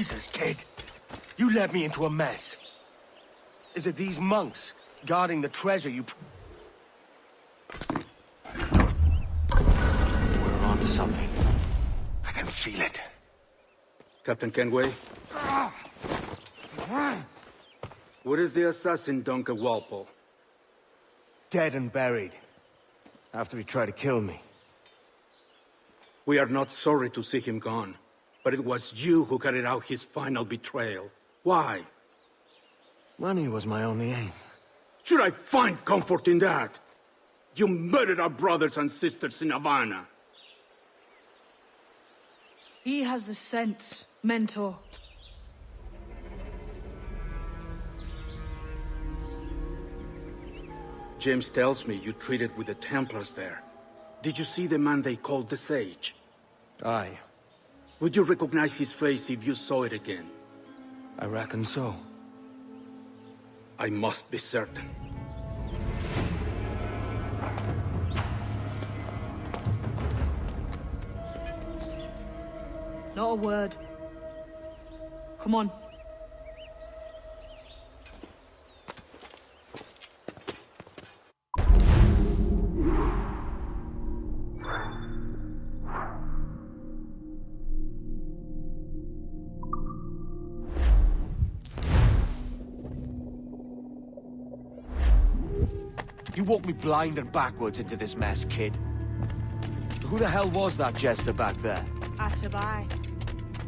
Jesus, kid. You led me into a mess. Is it these monks guarding the treasure you... We're onto something. I can feel it. Captain Kenway? What is the assassin, Duncan Walpole? Dead and buried. After he tried to kill me. We are not sorry to see him gone, but it was you who carried out his final betrayal. Why? Money was my only aim. Should I find comfort in that? You murdered our brothers and sisters in Havana. He has the sense, Mentor. James tells me you treated with the Templars there. Did you see the man they called the Sage? Aye. Would you recognize his face if you saw it again? I reckon so. I must be certain. Not a word. Come on. You walked me blind and backwards into this mess, kid. Who the hell was that jester back there? Atabai,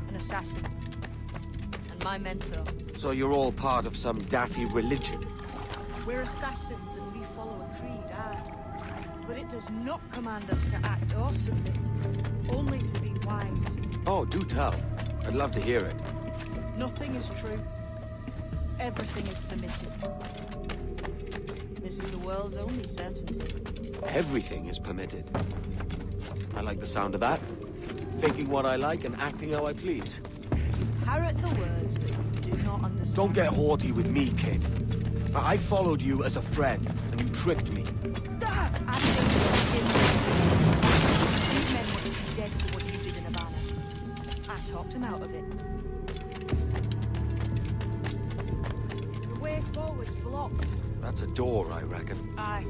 an assassin. And my mentor. So you're all part of some daffy religion? We're assassins and we follow a creed, aye. But it does not command us to act or submit. Only to be wise. Oh, do tell. I'd love to hear it. Nothing is true. Everything is permitted. This is the world's only certainty. Everything is permitted. I like the sound of that. Thinking what I like and acting how I please. Parrot the words, but you do not understand. Don't get haughty with me, kid. I followed you as a friend, and you tricked me. These men would be dead for what you did in Havana. I talked him out of it. The way forward's blocked. That's a door, I reckon. Aye.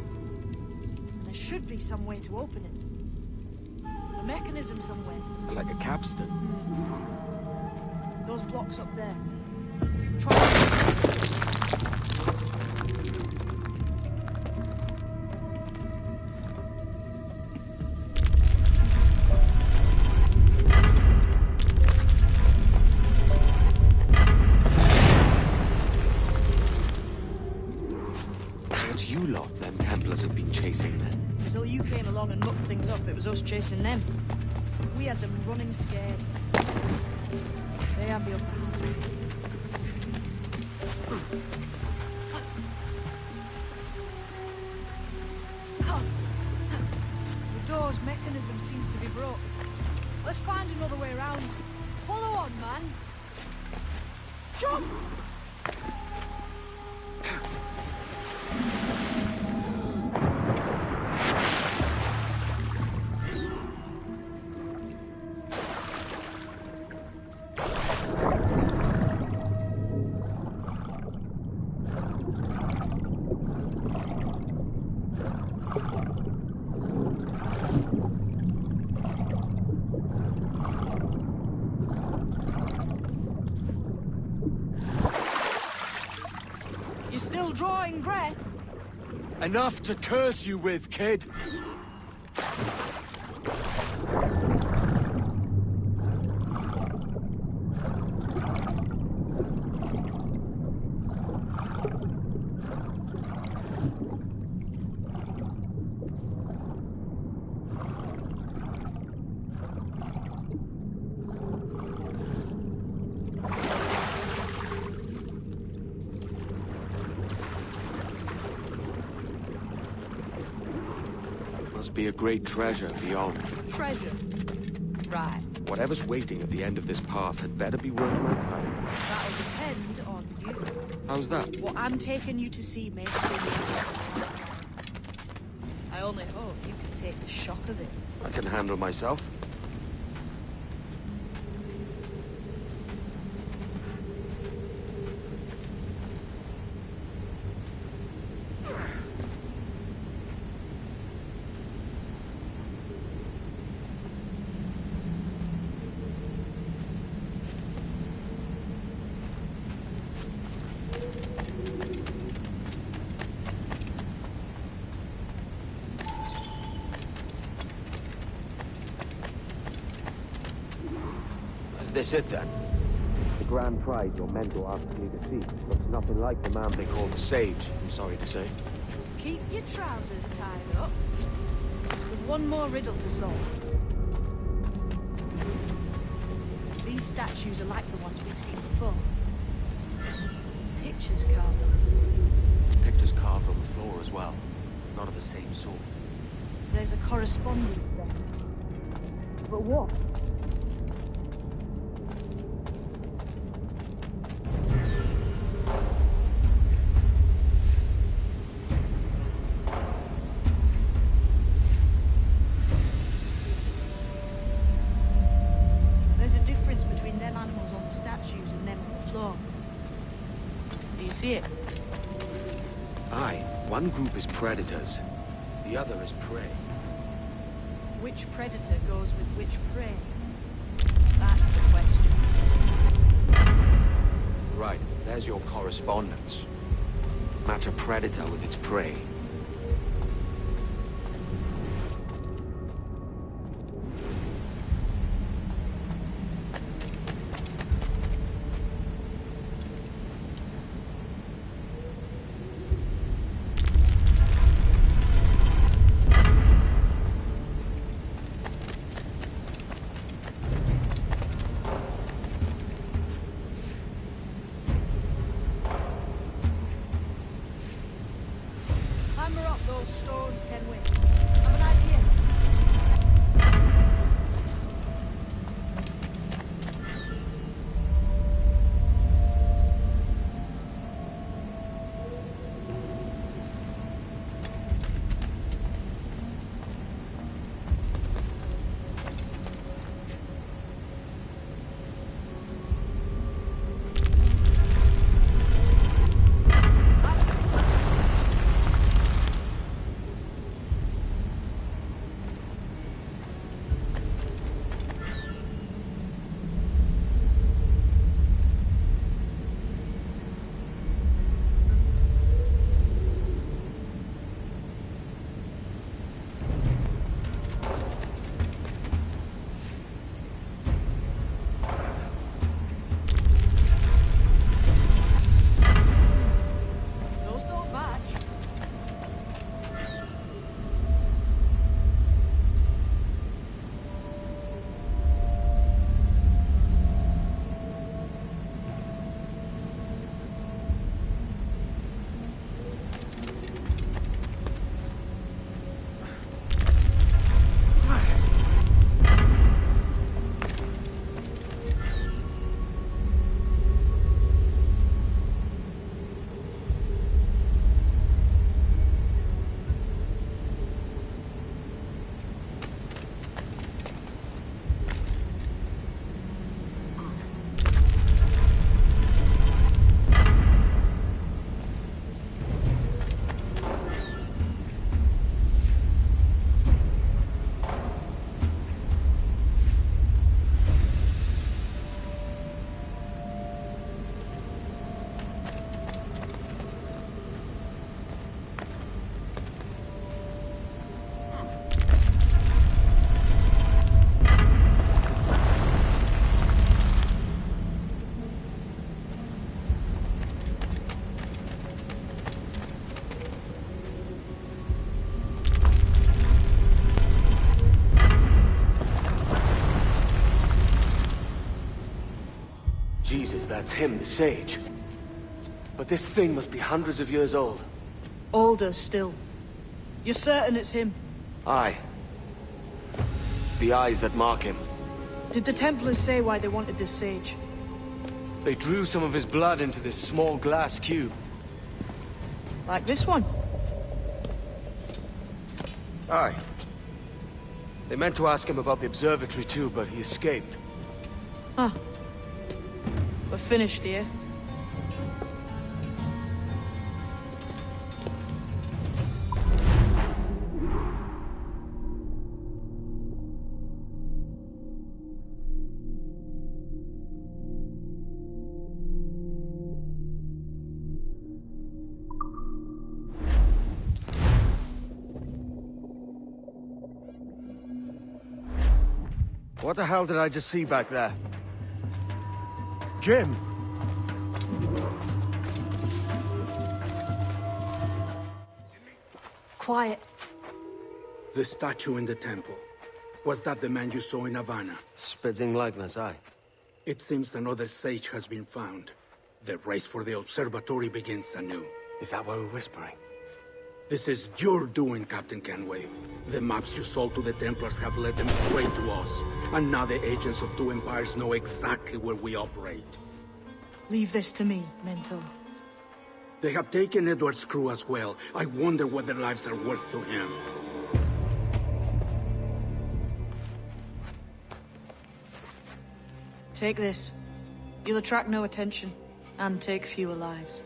There should be some way to open it. A mechanism somewhere. Like a capstan. Those blocks up there. Try. You lot, them Templars have been chasing then. Until you came along and mucked things up, it was us chasing them. We had them running scared. They have the upper hand. The door's mechanism seems to be broke. Let's find another way around. Follow on, man. Jump! Drawing breath. Enough to curse you with, kid. Must be a great treasure beyond. Treasure? Right. Whatever's waiting at the end of this path had better be worth my time. That'll depend on you. How's that? What I'm taking you to see may sting you. I only hope you can take the shock of it. I can handle myself. Is this it, then? The grand prize your mentor asked me to see looks nothing like the man they call the Sage, I'm sorry to say. Keep your trousers tied up. With one more riddle to solve. These statues are like the ones we've seen before. Pictures carved on them. Pictures carved on the floor as well. Not of the same sort. There's a correspondence there. But what? There's a difference between them animals on the statues and them on the floor. Do you see it? Aye, one group is predators. The other is prey. Which predator goes with which prey? That's the question. Right, there's your correspondence. Match a predator with its prey. Hammer up those stones, Kenway. Have an idea? Those don't match. Jesus, that's him, the Sage. But this thing must be hundreds of years old. Older still. You're certain it's him? Aye. It's the eyes that mark him. Did the Templars say why they wanted this sage? They drew some of his blood into this small glass cube. Like this one? Aye. They meant to ask him about the observatory too, but he escaped. Huh. We're finished here. What the hell did I just see back there? Jim! Quiet. The statue in the temple. Was that the man you saw in Havana? Spitting likeness, aye. It seems another sage has been found. The race for the observatory begins anew. Is that why we're whispering? This is your doing, Captain Kenway. The maps you sold to the Templars have led them straight to us. And now the agents of two empires know exactly where we operate. Leave this to me, Mentor. They have taken Edward's crew as well. I wonder what their lives are worth to him. Take this. You'll attract no attention, and take fewer lives.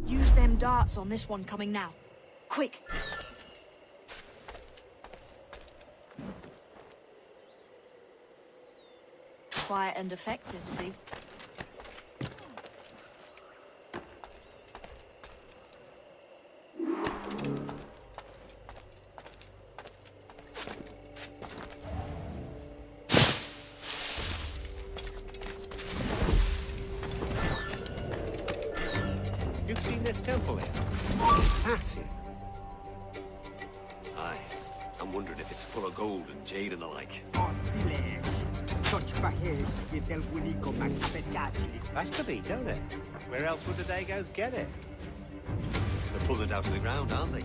Use them darts on this one coming now. Quick! Quiet and effective, see? You've seen this temple here? Massive. Aye. I'm wondering if it's full of gold and jade and the like. Has to be, don't it? Where else would the Dagos get it? They're pulling it out to the ground, aren't they?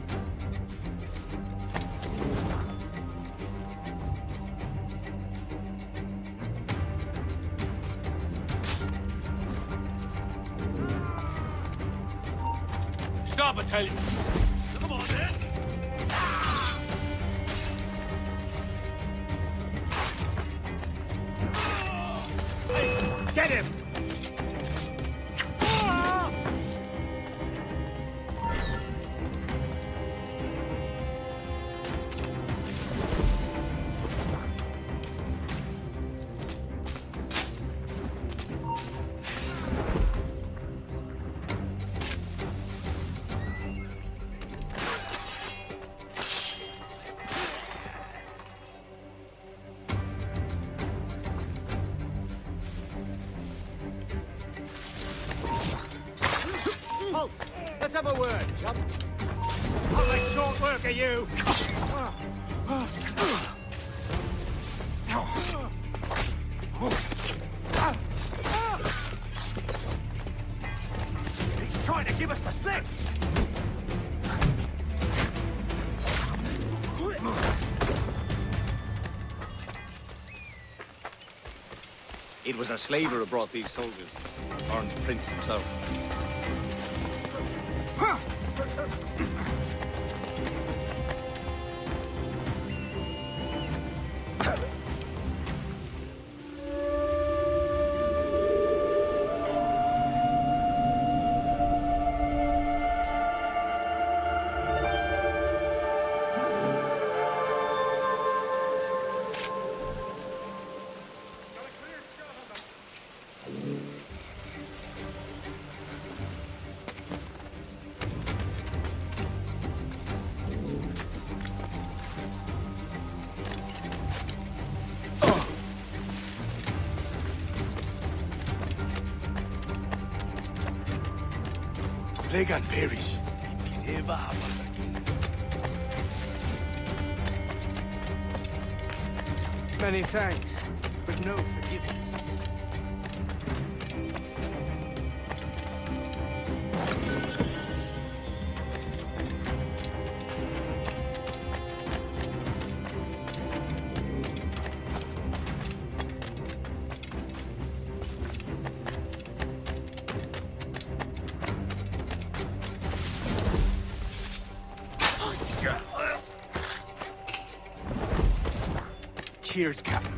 Stop, I tell you! Come on, then! Get him! Halt! Let's have a word, chum. I'll make short work of you. He's trying to give us the slip. It was a slaver who brought these soldiers. Orn's prince himself. Plague and perish, if this ever happens again. Many thanks, but no forgiveness. Cheers, Captain.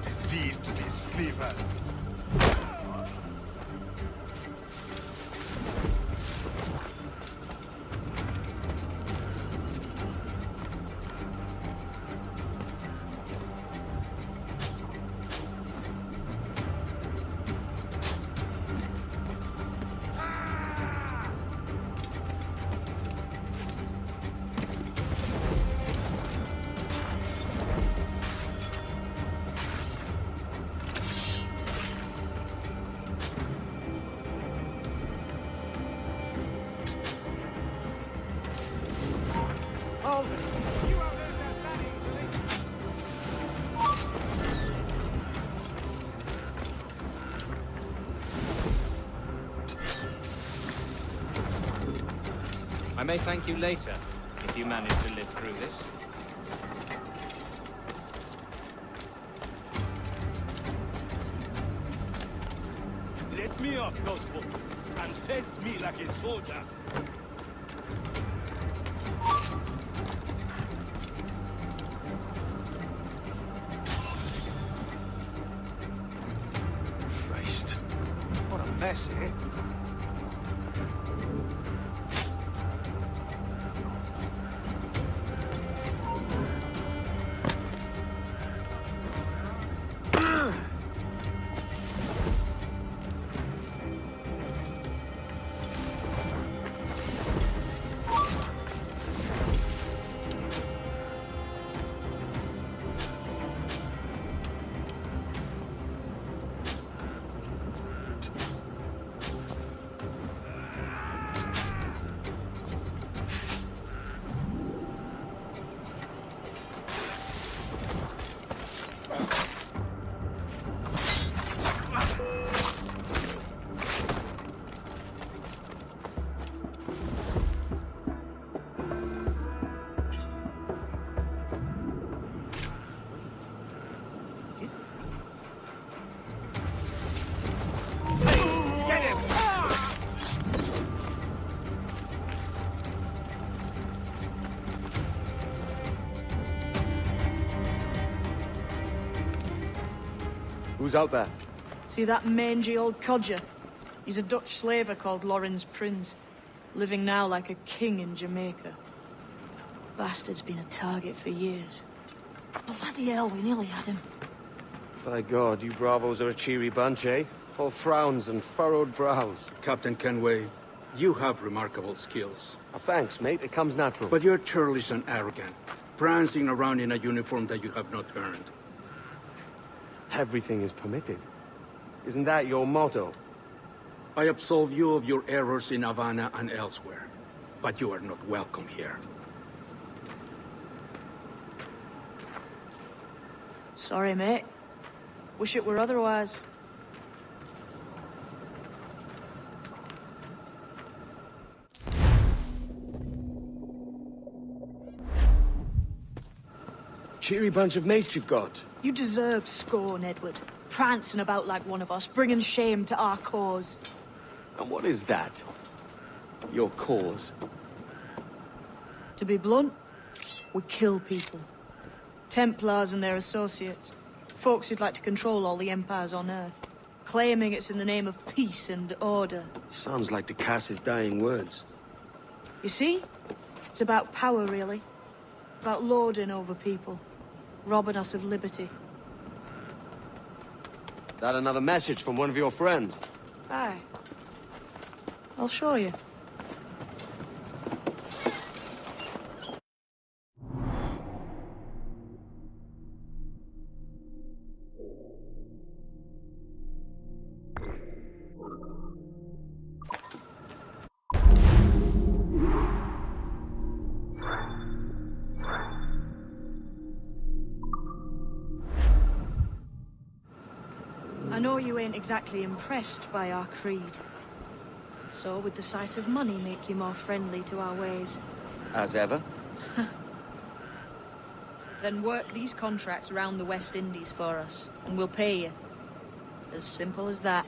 Disease to these sleepers. I may thank you later, if you manage to live through this. Let me off those books and face me like a soldier. Christ. What a mess, eh? Who's out there? See that mangy old codger? He's a Dutch slaver called Lawrence Prince, living now like a king in Jamaica. Bastard's been a target for years. Bloody hell, we nearly had him. By God, you bravos are a cheery bunch, eh? All frowns and furrowed brows. Captain Kenway, you have remarkable skills. Thanks, mate. It comes natural. But you're churlish and arrogant, prancing around in a uniform that you have not earned. Everything is permitted. Isn't that your motto? I absolve you of your errors in Havana and elsewhere, but you are not welcome here. Sorry, mate. Wish it were otherwise. Cheery bunch of mates you've got. You deserve scorn, Edward. Prancing about like one of us, bringing shame to our cause. And what is that? Your cause? To be blunt, we kill people. Templars and their associates. Folks who'd like to control all the empires on Earth. Claiming it's in the name of peace and order. Sounds like to cast his dying words. You see? It's about power, really. About lording over people. Robbing us of liberty. That another message from one of your friends? Aye. I'll show you. I know you ain't exactly impressed by our creed. So would the sight of money make you more friendly to our ways? As ever. Then work these contracts round the West Indies for us, and we'll pay you. As simple as that.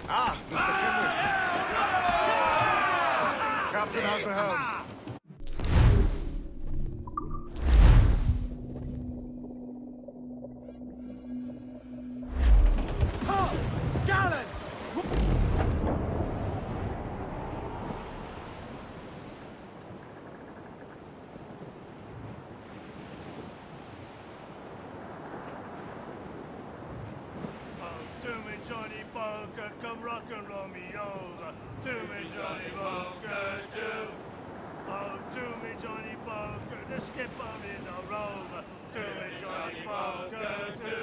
Ah, Mr. Kenway. Captain has the helm. Gallants! To me, Johnny Poker, come rock and roll me over. To me, Johnny Poker, do. Oh, to me, Johnny Poker, the skipper is a rover. To me, Johnny Poker, do.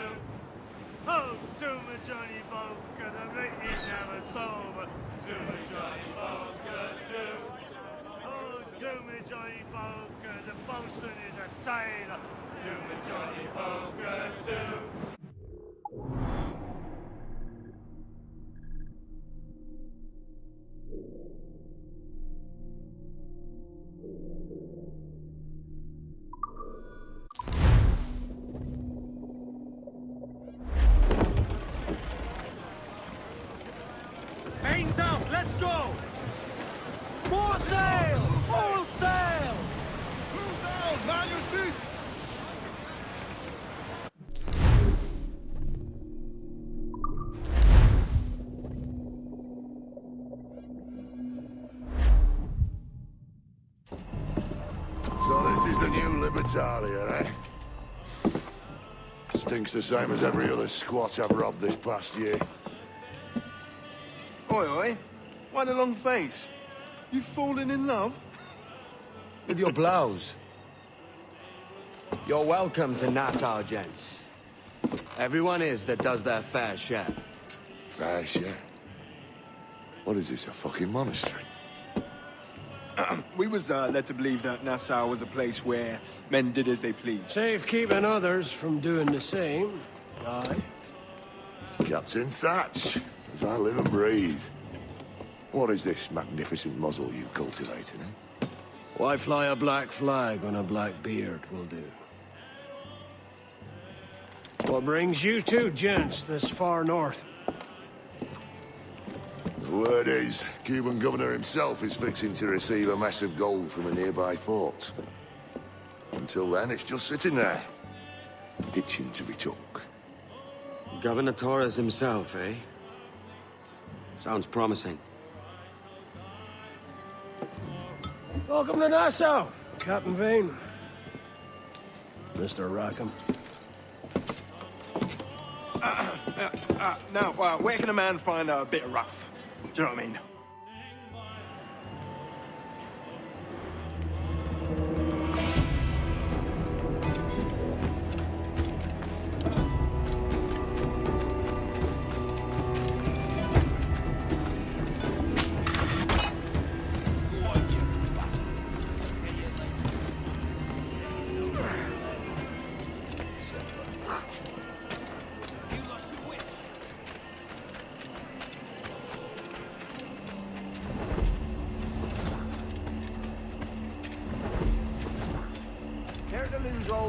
Oh, to me, Johnny Poker, the mate is never sober. To me, Johnny Poker, do. Oh, to me, Johnny Poker, the bosun is a tailor. To me, Johnny Poker, do. Mains out, let's go! More sail! Full sail! Who's down? Man your seats! So this is the new Libertalia, eh? Stinks the same as every other squat I've robbed this past year. Oi, oi. Why the long face? You fallen in love? With your blouse. You're welcome to Nassau, gents. Everyone is that does their fair share. Fair share? What is this, a fucking monastery? We was led to believe that Nassau was a place where men did as they pleased. Safe keeping others from doing the same. Aye. Captain Thatch, as I live and breathe. What is this magnificent muzzle you've cultivated, eh? Why fly a black flag when a black beard will do? What brings you two gents this far north? The word is, Cuban governor himself is fixing to receive a mess of gold from a nearby fort. Until then, it's just sitting there, itching to be took. Governor Torres himself, eh? Sounds promising. Welcome to Nassau, Captain Vane. Mr. Rackham. Now, where can a man find a bit of rough? Do you know what I mean?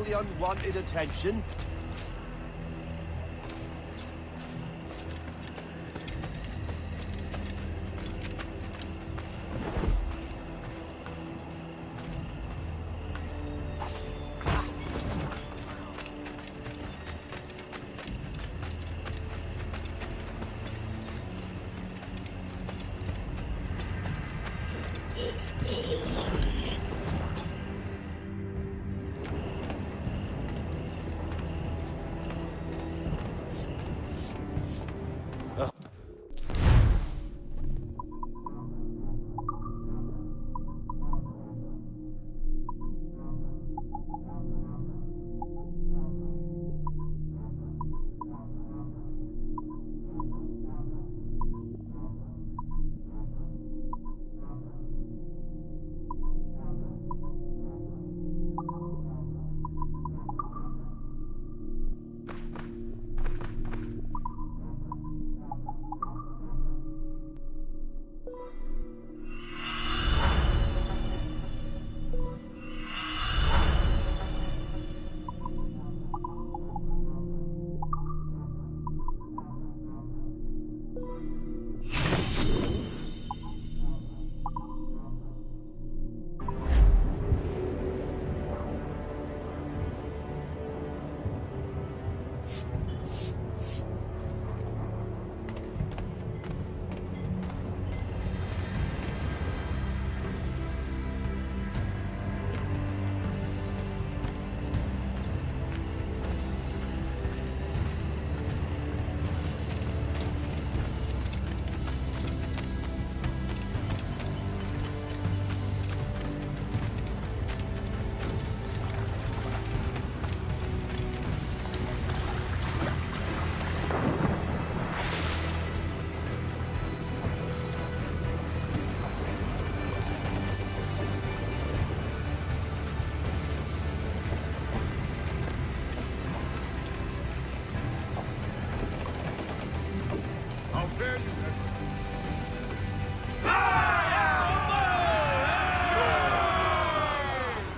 the unwanted attention.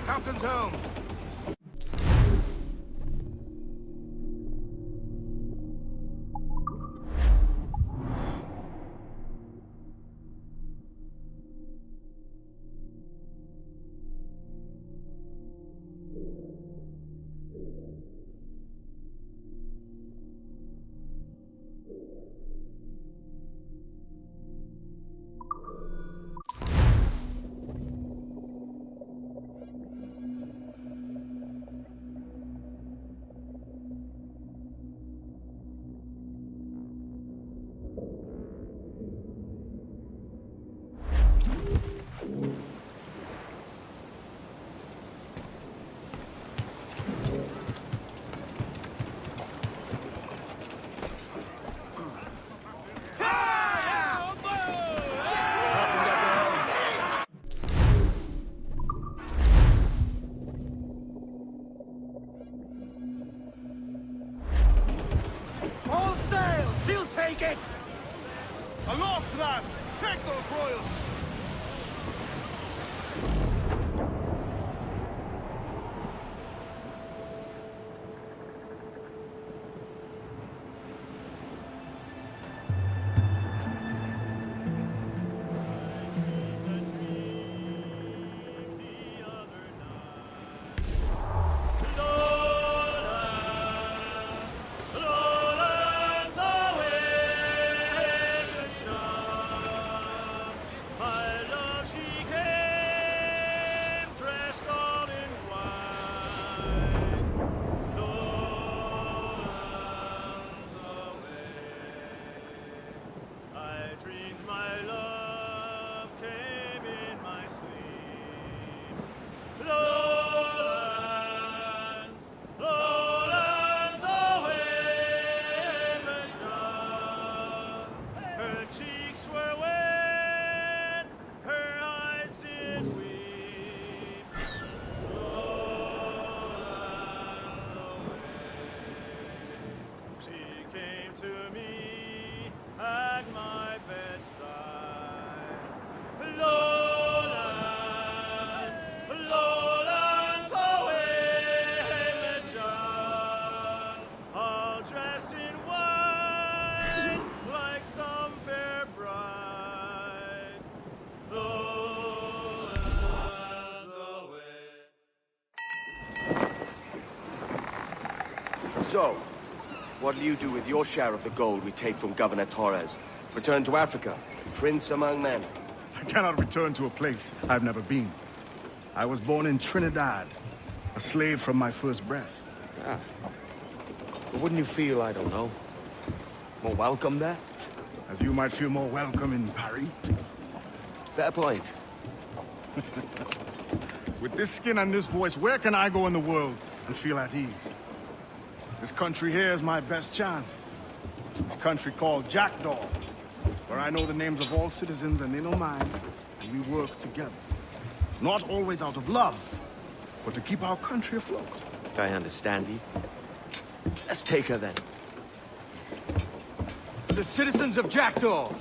Captain's home. All sail! She'll take it! Aloft, lads! Check those royals! To me at my bedside. So, what'll you do with your share of the gold we take from Governor Torres? Return to Africa, prince among men? I cannot return to a place I've never been. I was born in Trinidad, a slave from my first breath. Ah. But wouldn't you feel, I don't know, more welcome there? As you might feel more welcome in Paris. Fair point. With this skin and this voice, where can I go in the world and feel at ease? This country here is my best chance. This country called Jackdaw, where I know the names of all citizens and they know mine, and we work together. Not always out of love, but to keep our country afloat. I understand you. Let's take her then. For the citizens of Jackdaw!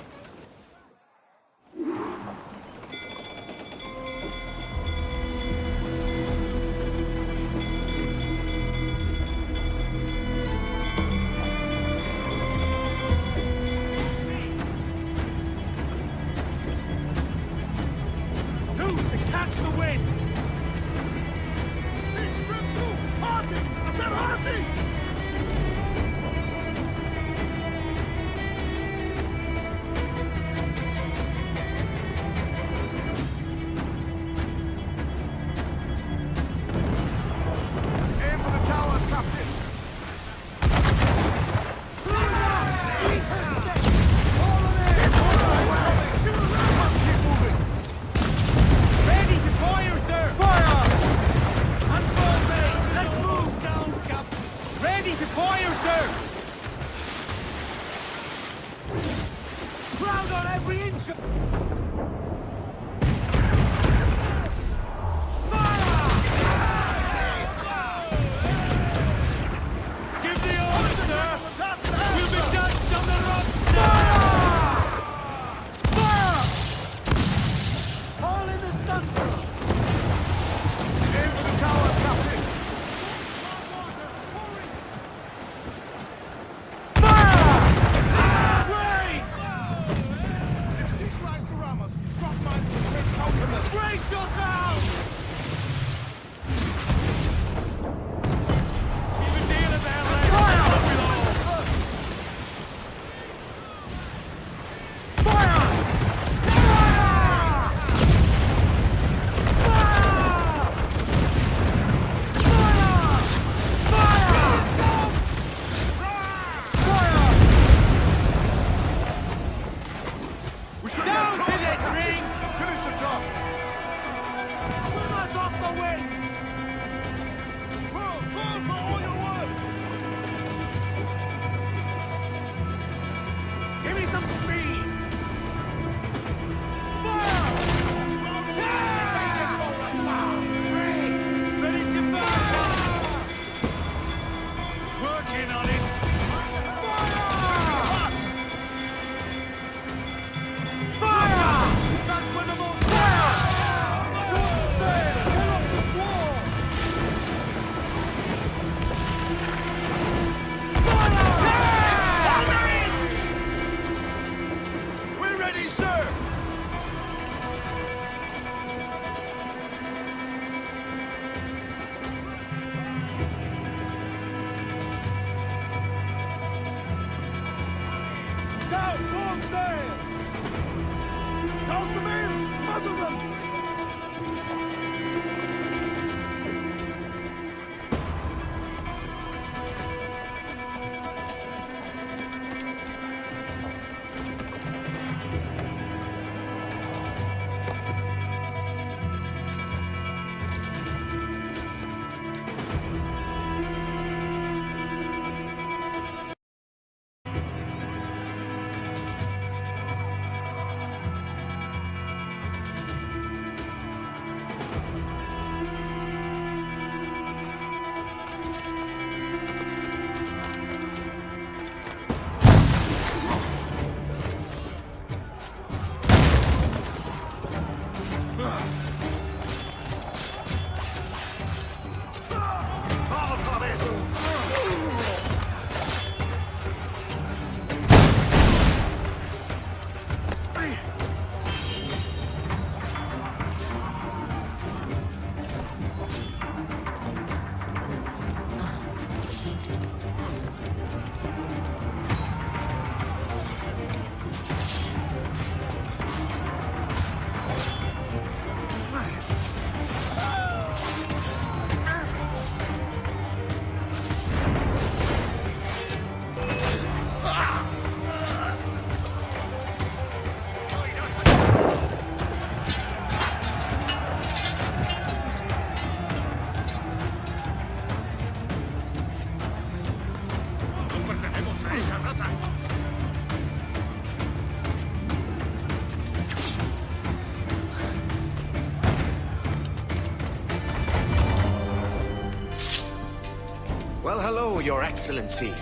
hello, Your Excellency.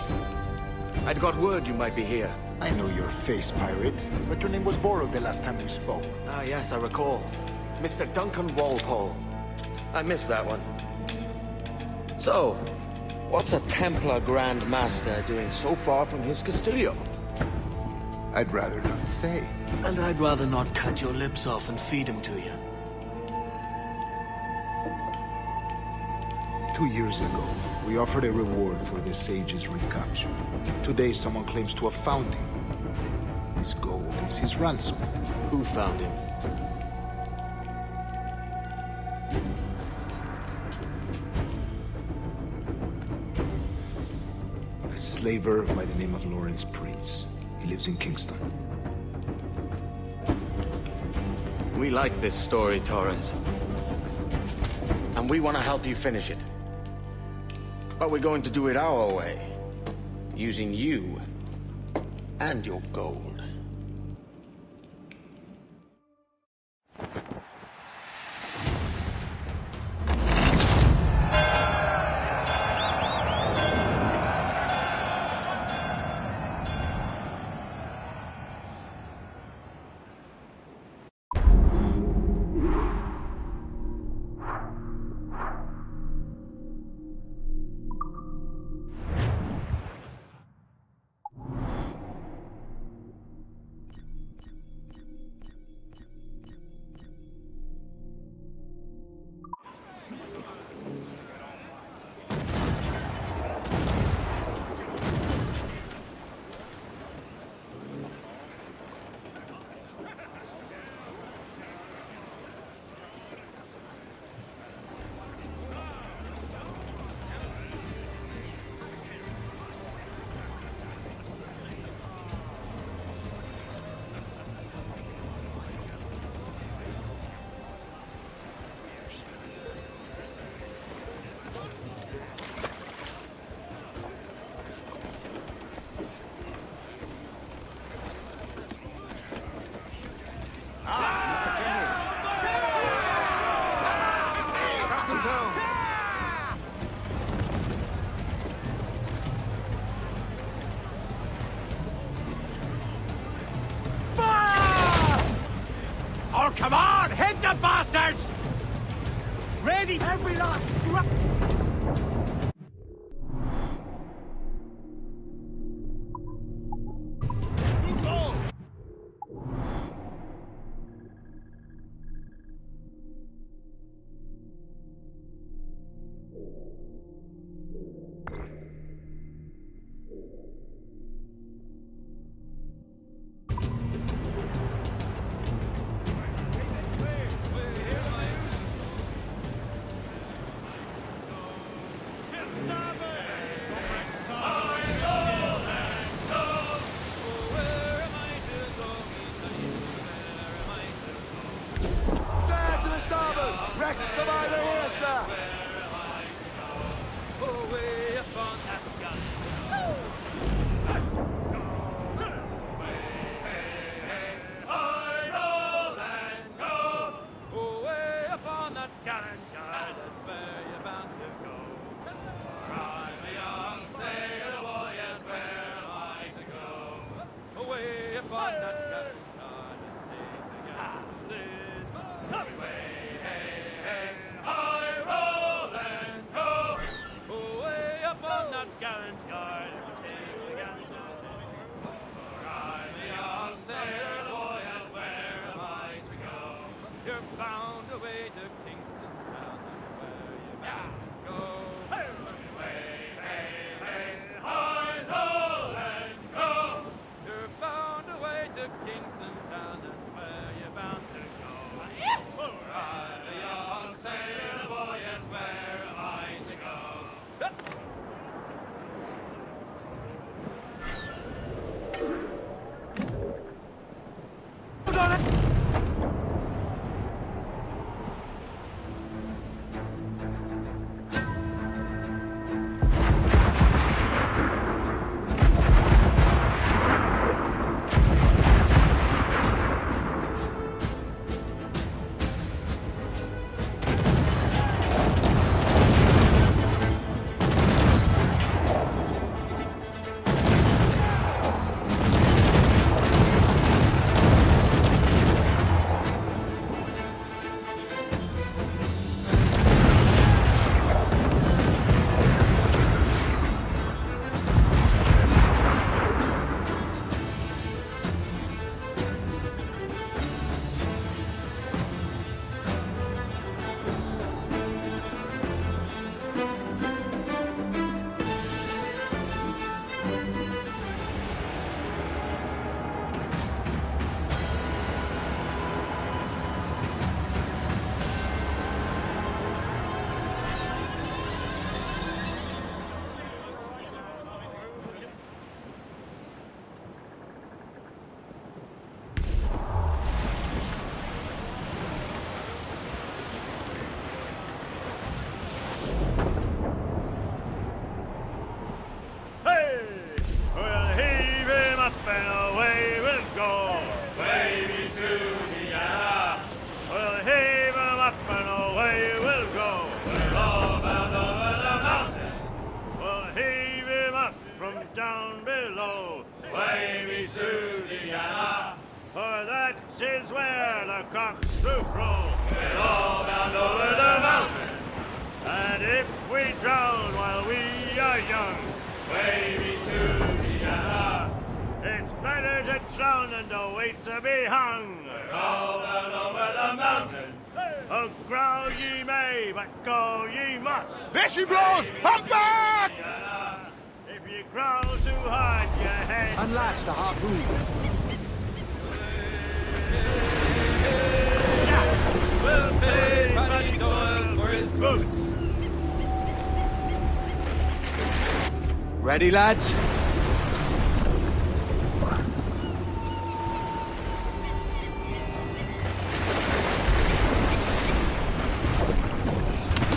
I'd got word you might be here. I know your face, pirate, but your name was borrowed the last time we spoke. Ah, yes, I recall. Mr. Duncan Walpole. I missed that one. So, what's a Templar Grand Master doing so far from his Castillo? I'd rather not say. And I'd rather not cut your lips off and feed him to you. 2 years ago, we offered a reward for the sage's recapture. Today, someone claims to have found him. His gold is his ransom. Who found him? A slaver by the name of Lawrence Prince. He lives in Kingston. We like this story, Torres. And we want to help you finish it. But we're going to do it our way. Using you and your gold. Oh, come on! Hit the bastards! Ready every last drop! Wreck survivor here, sir! This is where the cocks do crow. We're all bound over the mountain. And if we drown while we are young, baby Susanna, it's better to drown than to wait to be hung. We're all bound over the mountain. Oh, growl ye may, but go ye must. There she blows! I'm back! If you growl too hard, your head... Unlash the harpoon. We'll pay Paddy Doyle for his boots. Ready, lads?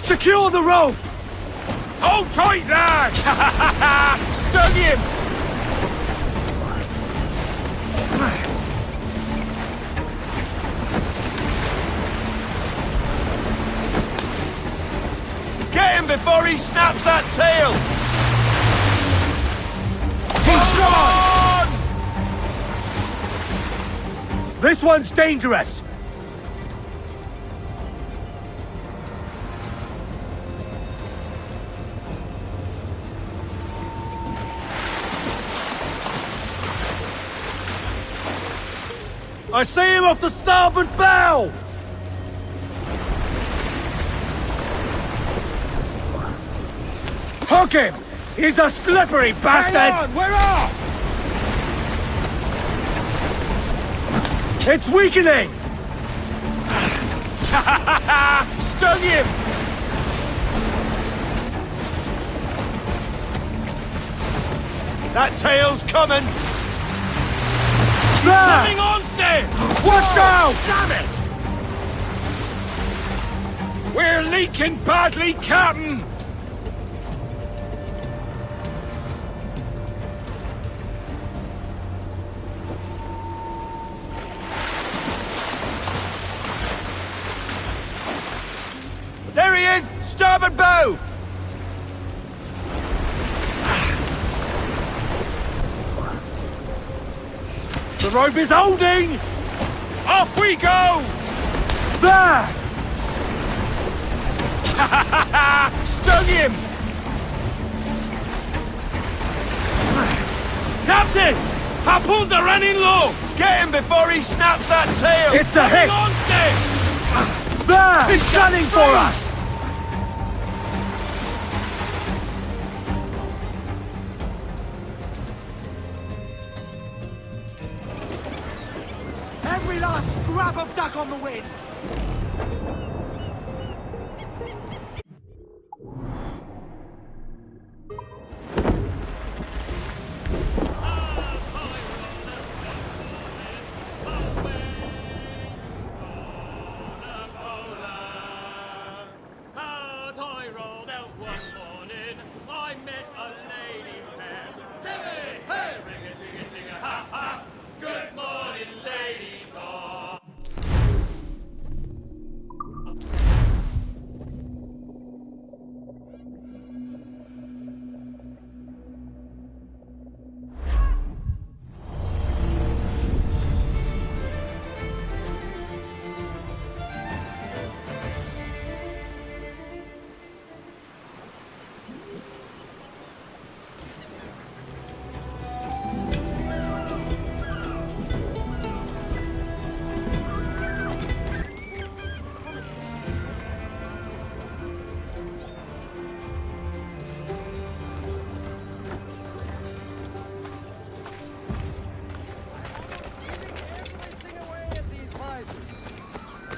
Secure the rope! Hold tight, lad! Stun him! Get him before he snaps that tail! He's gone! This one's dangerous! I see him off the starboard bow! Hook him! He's a slippery bastard! Hang on, we're off! It's weakening! Stun him! That tail's coming! Coming on, Sid! Watch out! Damn it! We're leaking badly, Captain! There he is! Starboard bow! The rope is holding! Off we go! There! Stung him! Captain! Harpoons are running low! Get him before he snaps that tail! It's a hit! Hang on, Sid! There! He's gunning for us! Every last scrap of duck on the wind! As I rolled out one morning, I met a lady fair. Timmy, hey, ring a jigga jigga ha ha. Good morning, ladies all.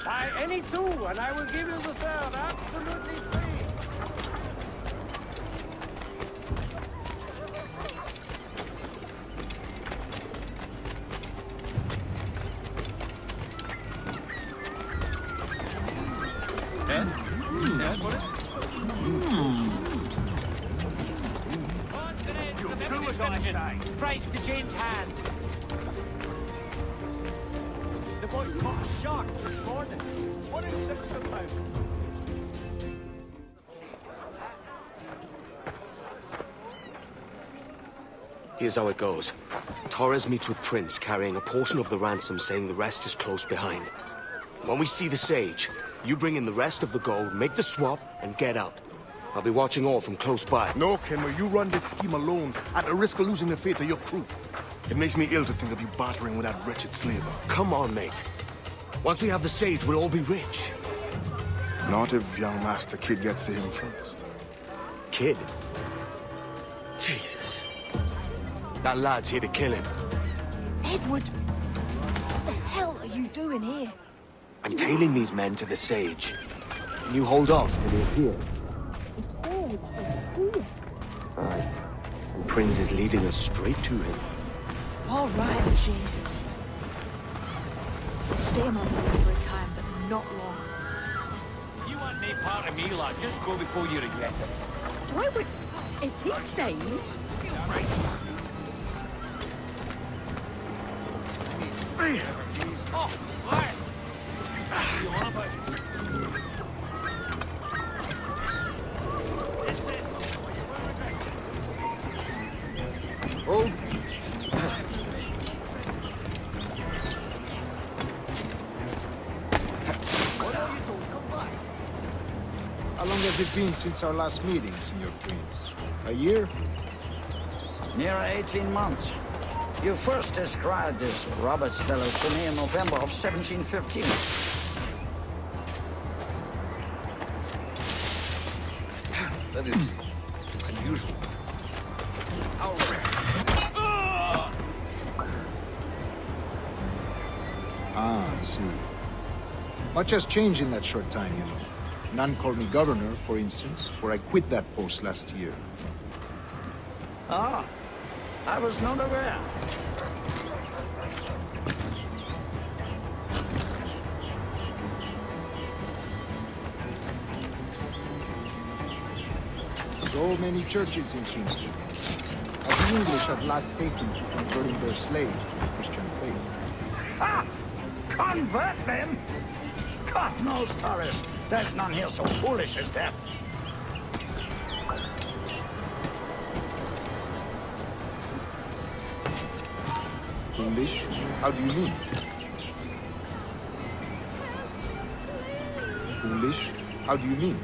Buy any two, and I will give you the third absolutely free. Yes, what is it? Price to change hands. The boys caught a shark this morning. What is ships about? Here's how it goes. Torres meets with Prince, carrying a portion of the ransom, saying the rest is close behind. When we see the Sage, you bring in the rest of the gold, make the swap, and get out. I'll be watching all from close by. No, Kenway, you run this scheme alone, at the risk of losing the faith of your crew. It makes me ill to think of you bartering with that wretched slaver. Come on, mate. Once we have the Sage, we'll all be rich. Not if young Master Kid gets to him first. Kid? Jesus. That lad's here to kill him. Edward, what the hell are you doing here? I'm tailing these men to the Sage. And you hold off till you're here. Aye. And Prince is leading us straight to him. All right, Jesus. Stay on for a time, but not long. You want no part of me, lad. Just go before you regret it. Why would... Is he sane? Oh, right. What are you on about? Oh. How long has it been since our last meeting, Senor Prince? A year? Near 18 months. You first described this Roberts fellow to me in November of 1715. That is unusual. How rare. Ah, I see. Much has changed in that short time, you know. None called me governor, for instance, for I quit that post last year. Ah, I was not aware. So many churches in Kingston. Have the English at last taken to converting their slaves to the Christian faith? Ah! Convert them? God knows, Torres. There's none here so foolish as that. English? How do you mean? English? How do you mean?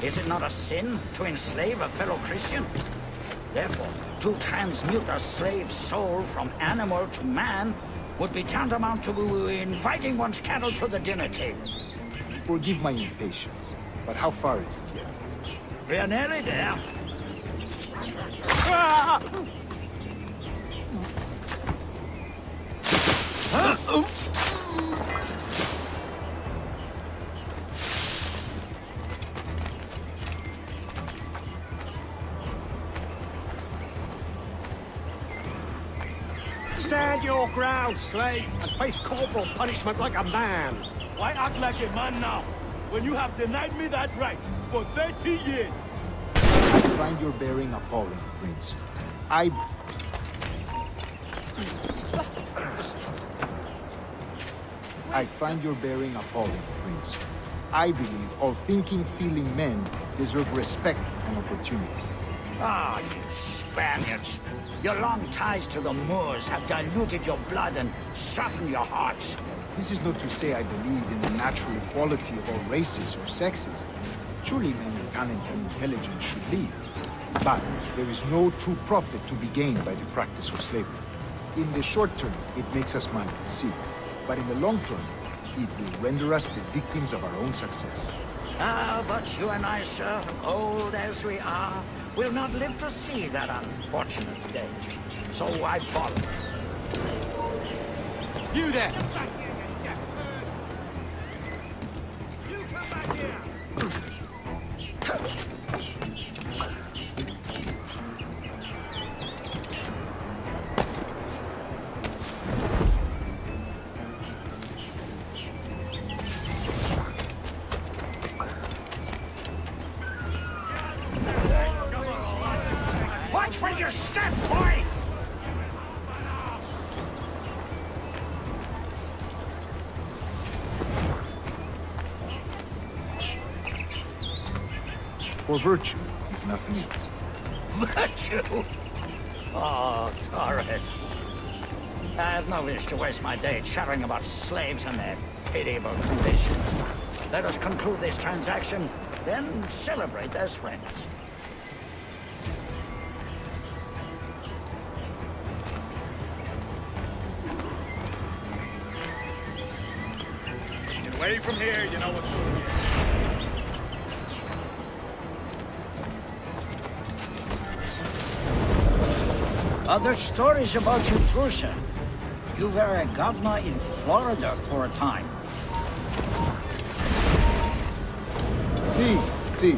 Is it not a sin to enslave a fellow Christian? Therefore, to transmute a slave's soul from animal to man would be tantamount to inviting one's cattle to the dinner table. Forgive my impatience, but how far is it yet? We are nearly there. Stand your ground, slave, and face corporal punishment like a man. Why act like a man now, when you have denied me that right for 30 years? I find your bearing appalling, Prince. I find your bearing appalling, Prince. I believe all thinking, feeling men deserve respect and opportunity. Ah, you Spaniards. Your long ties to the Moors have diluted your blood and softened your hearts. This is not to say I believe in the natural equality of all races or sexes. Surely men of talent and intelligence should lead. But there is no true profit to be gained by the practice of slavery. In the short term, it makes us money, see. But in the long term, it will render us the victims of our own success. Ah, but you and I, sir, old as we are, will not live to see that unfortunate day. So I follow. You there! You come back here! Watch for your step, boy! For virtue, if nothing else. Virtue? Oh, Torres. I have no wish to waste my day chattering about slaves and their pitiable condition. Let us conclude this transaction, then celebrate as friends. Get away from here, you know what's going on. Other stories about you too, sir. You were a governor in Florida for a time. See.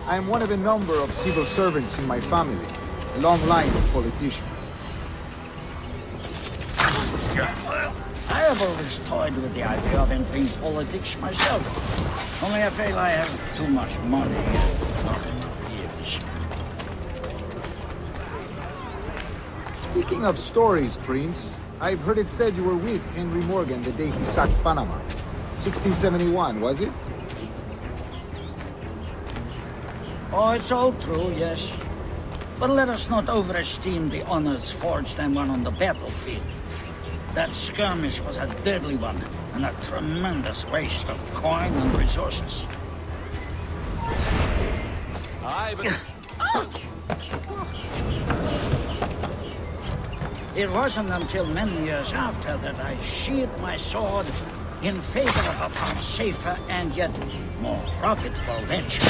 I am one of a number of civil servants in my family. A long line of politicians. I have always toyed with the idea of entering politics myself. Only I feel I have too much money and not enough years. Speaking of stories, Prince, I've heard it said you were with Henry Morgan the day he sacked Panama. 1671, was it? Oh, it's all true, yes. But let us not overesteem the honors forged and won on the battlefield. That skirmish was a deadly one, and a tremendous waste of coin and resources. Aye, but... It wasn't until many years after that I sheathed my sword in favor of a far safer and yet more profitable venture.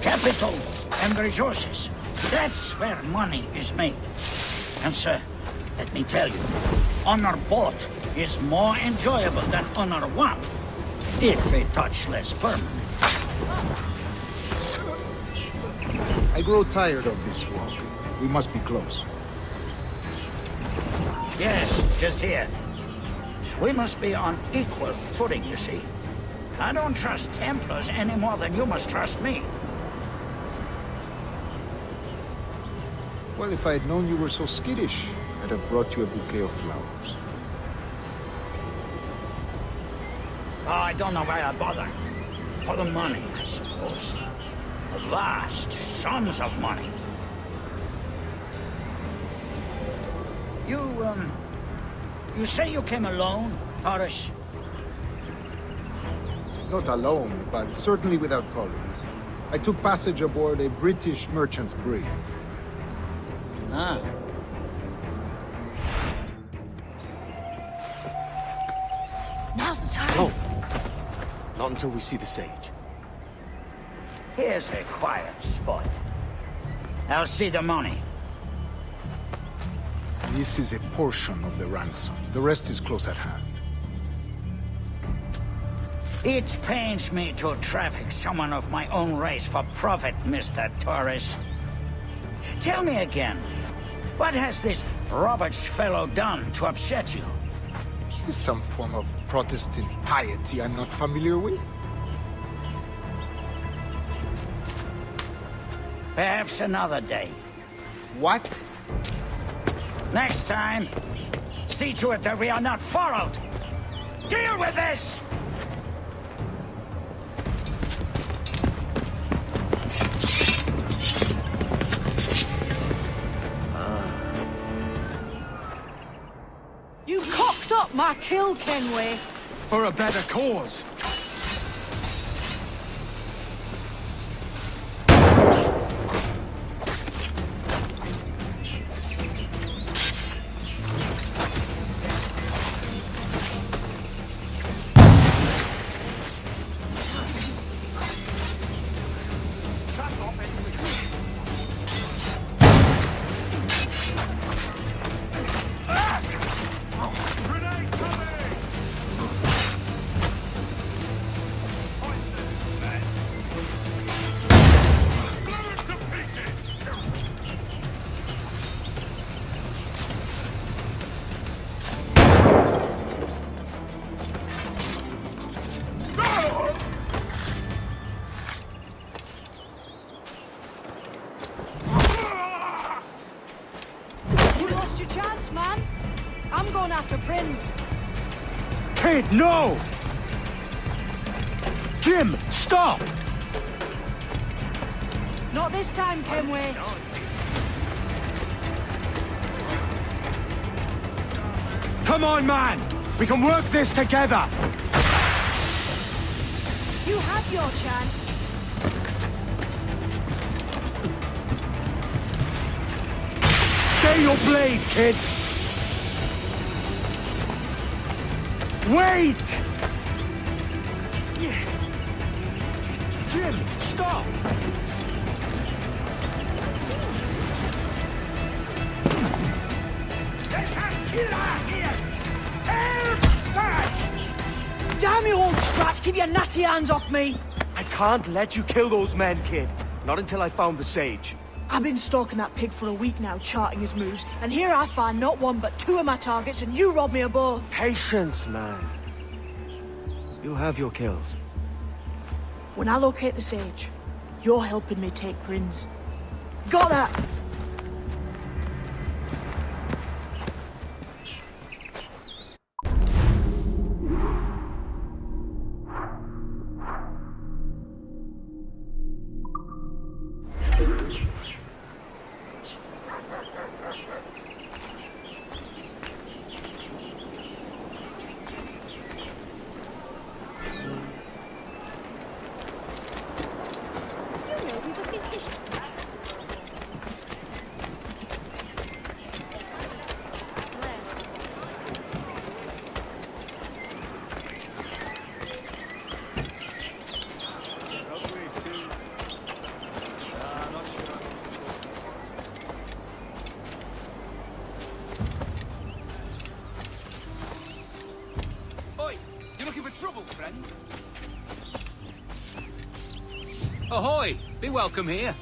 Capital and resources. That's where money is made. And sir, let me tell you, honor bought is more enjoyable than honor won, if a touch less permanent. I grow tired of this walk. We must be close. Yes, just here. We must be on equal footing, you see. I don't trust Templars any more than you must trust me. Well, if I had known you were so skittish, I'd have brought you a bouquet of flowers. Oh, I don't know why I bother. For the money, I suppose. The vast sums of money. You say you came alone, Horace? Not alone, but certainly without colleagues. I took passage aboard a British merchant's brig. Ah. Now's the time. No. Not until we see the sage. Here's a quiet spot. I'll see the money. This is a portion of the ransom. The rest is close at hand. It pains me to traffic someone of my own race for profit, Mr. Torres. Tell me again, what has this Roberts fellow done to upset you? Is this some form of Protestant piety I'm not familiar with? Perhaps another day. What? Next time, see to it that we are not followed. Deal with this! You cocked up my kill, Kenway. For a better cause. I'm going after Prince. Kid, no! Jim, stop! Not this time, Kenway. Come on, man! We can work this together! You have your chance. Stay your blade, kid! Wait! Jim, stop! There's a killer here! Help! Search! Damn you, old scratch! Keep your natty hands off me! I can't let you kill those men, kid. Not until I found the sage. I've been stalking that pig for a week now, charting his moves, and here I find not one but two of my targets, and you rob me of both. Patience, man. You'll have your kills. When I locate the sage, you're helping me take Grins. Got that? Ahoy! Be welcome here.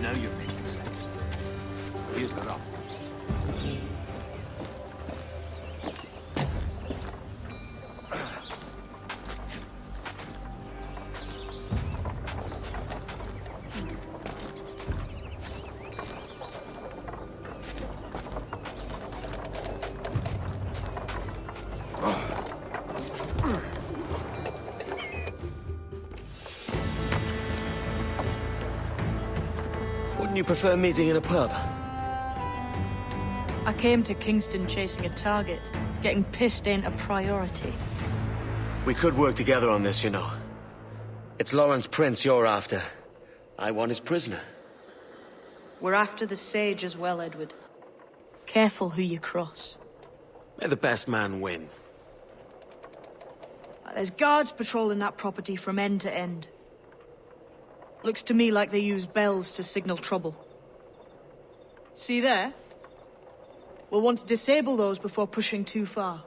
Now you're making sense. Here's the rub. Wouldn't you prefer meeting in a pub? I came to Kingston chasing a target. Getting pissed ain't a priority. We could work together on this, you know. It's Lawrence Prince you're after. I want his prisoner. We're after the sage as well, Edward. Careful who you cross. May the best man win. There's guards patrolling that property from end to end. Looks to me like they use bells to signal trouble. See there? We'll want to disable those before pushing too far.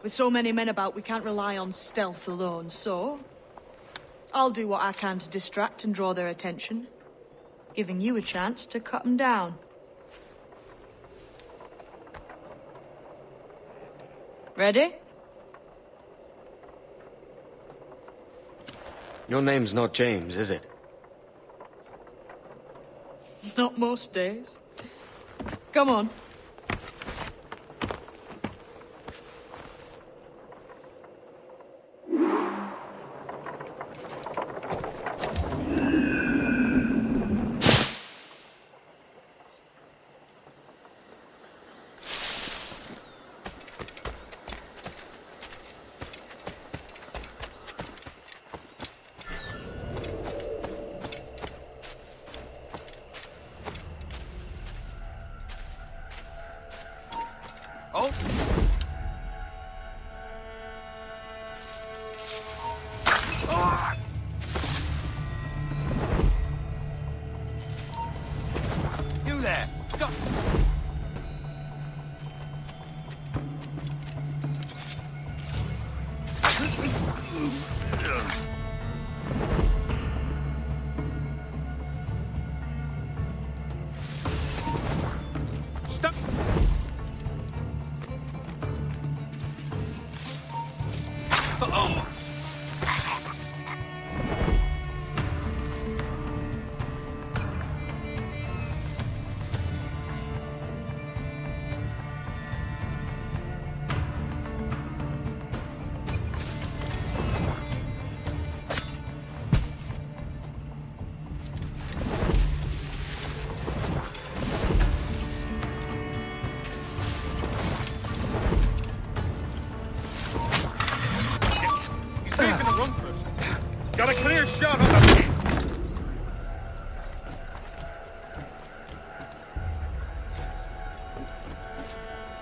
With so many men about, we can't rely on stealth alone, so... I'll do what I can to distract and draw their attention, giving you a chance to cut them down. Ready? Your name's not James, is it? Not most days. Come on. Oh! Ah! You there! Stop! Stop! Got a clear shot on the...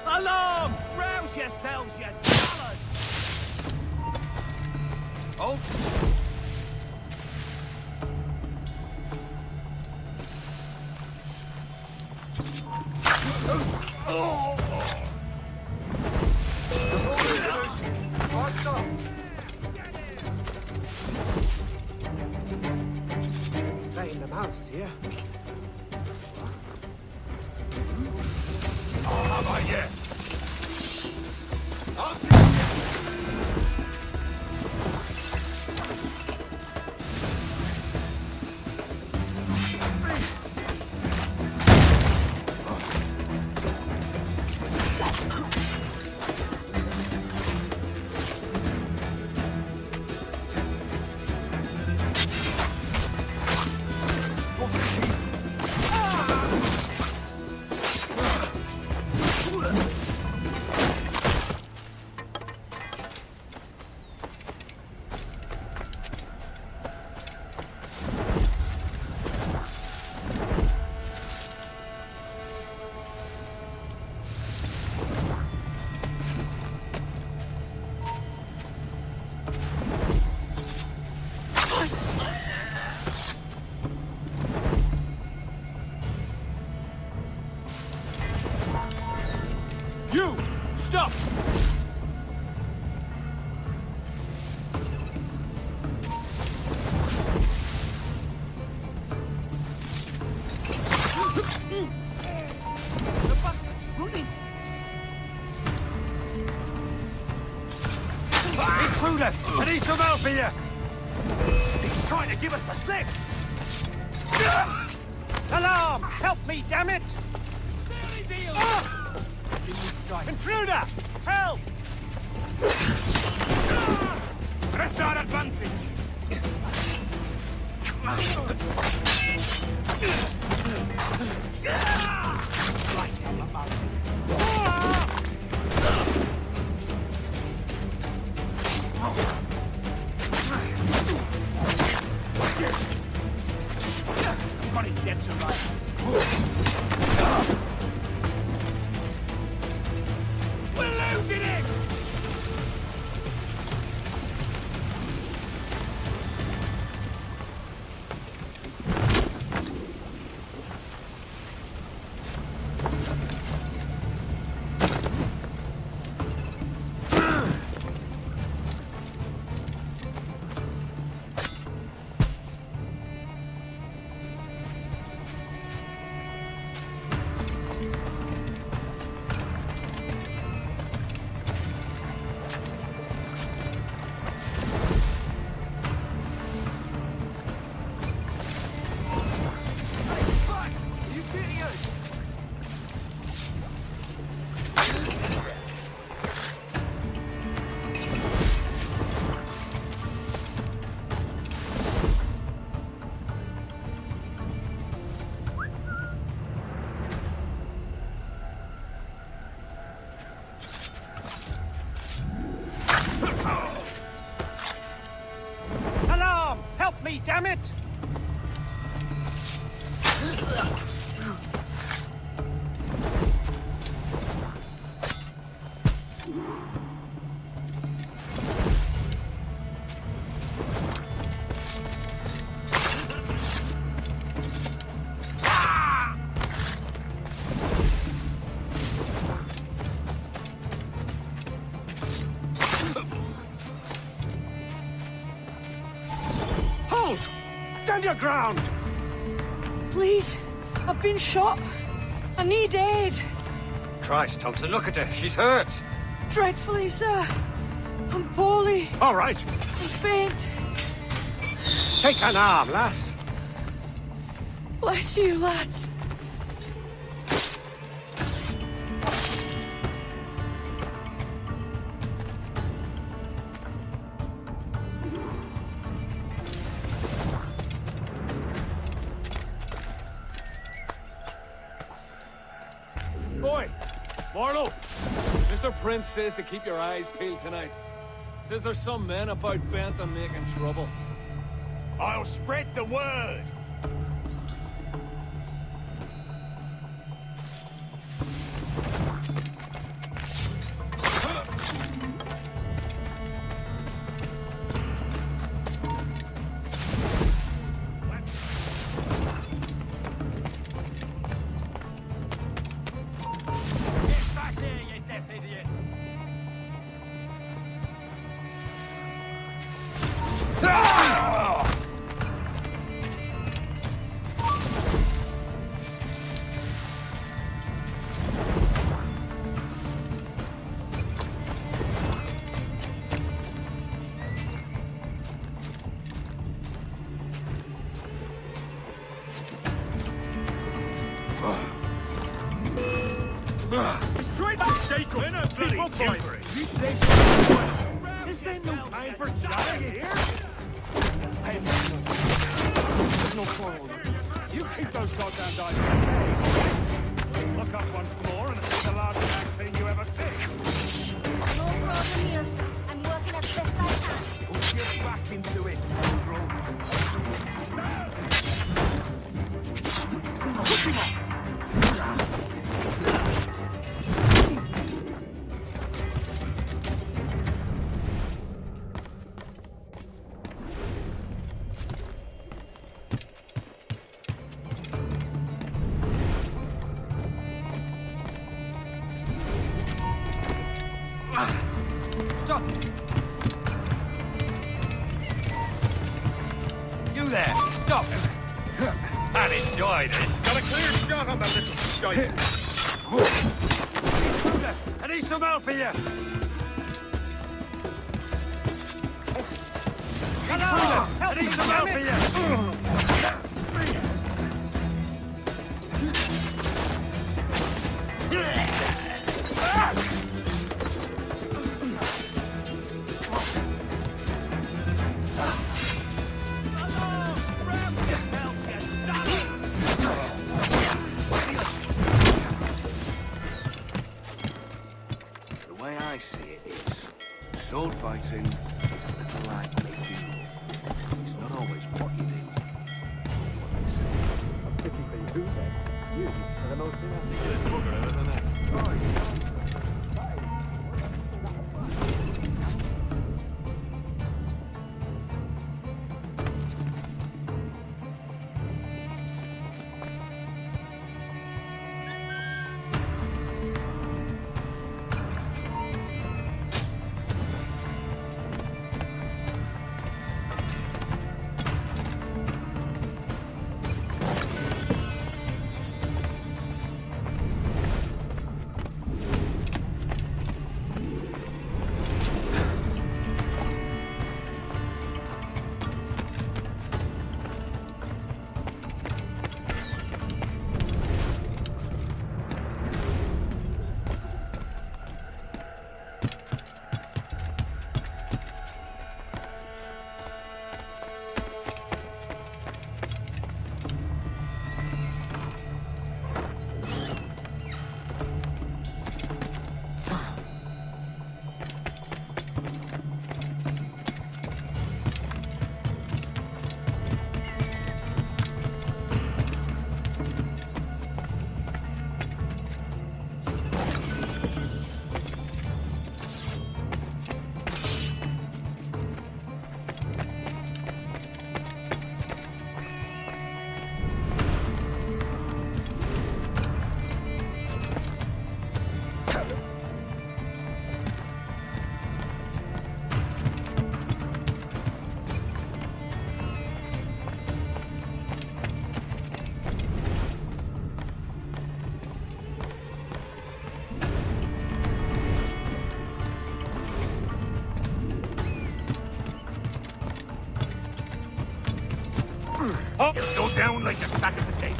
Alarm! Rouse yourselves, you cowards! Halt! Playing the mouse here. How about you? You! Stop! The bastard's running! Intruder! I need some help here! He's trying to give us the slip! Alarm! Help me, damn it! Intruder! Help! Press our advantage! Right on the mouth. Got him dead to rights. We're losing it! Alarm! Help me, damn it! Halt! Stand your ground! Please, I've been shot. I need aid. Christ, Thompson, look at her. She's hurt. Dreadfully, sir. I'm poorly. All right. I'm faint. Take an arm, lass. Bless you, lads. Boy, Marlowe, Mr. Prince says to keep your eyes peeled tonight. Says there's some men about bent on making trouble. I'll spread the word. He's trying to shake us. We're bloody gibberish. This ain't no time for chatting here. There's no quarrel. You keep those goddamn dice away. Look up once more and it's the last damn thing you ever see. No problem here, sir. I'm working as best I can. Put your back into it, bro. Push him off. Stop! You there! Stop! And enjoy this. Got a clear shot on the little shite. I need some help here. Hello! I need some help here. The way I see it is, sword fighting is a little like making love. It's not always what you do, what you say. I'm picking for you then. You are the most inarticulate bugger I've ever met. Oh, you'll go down like a sack of potatoes.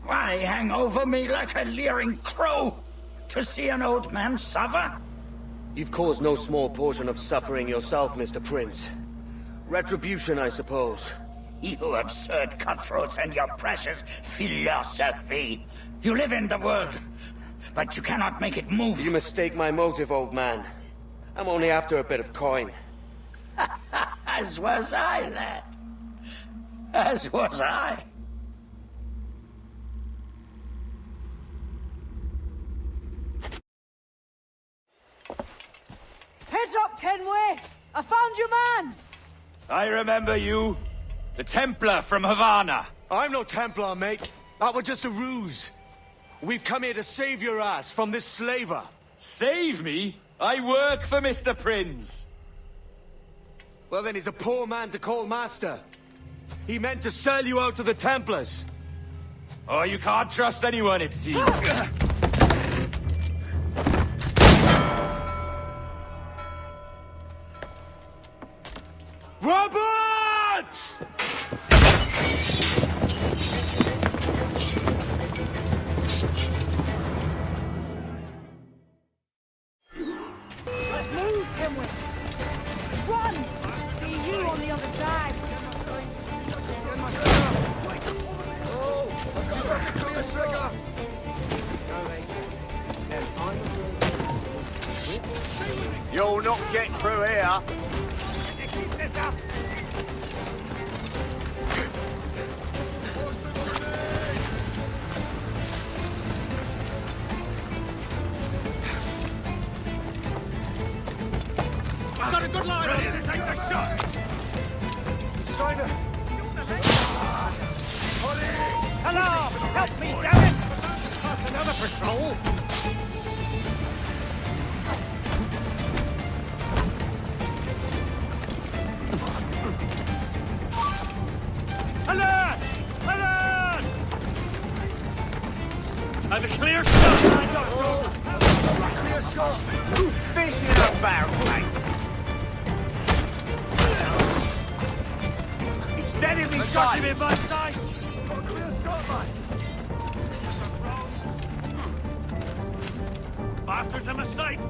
Why hang over me like a leering crow? To see an old man suffer? You've caused no small portion of suffering yourself, Mr. Prince. Retribution, I suppose. You absurd cutthroats and your precious philosophy. You live in the world, but you cannot make it move. You mistake my motive, old man. I'm only after a bit of coin. As was I, lad. As was I. Heads up, Kenway! I found your man! I remember you. The Templar from Havana. I'm no Templar, mate. That was just a ruse. We've come here to save your ass from this slaver. Save me? I work for Mr. Prince. Well, then he's a poor man to call master. He meant to sell you out to the Templars. Oh, you can't trust anyone, it seems. Roberts! Let's move, Kenway! Run! See you on the other side! You'll not get through here. I've got a good line. Ready to take the shot. Strider. Hello! Help me, damn it! That's another patrol. Alert! Alert! I've a clear shot. Clear shot. Fish in a barrel, mate. He's dead in his sight. Him in my sights. Got a clear shot, mate. Bastards in my sights.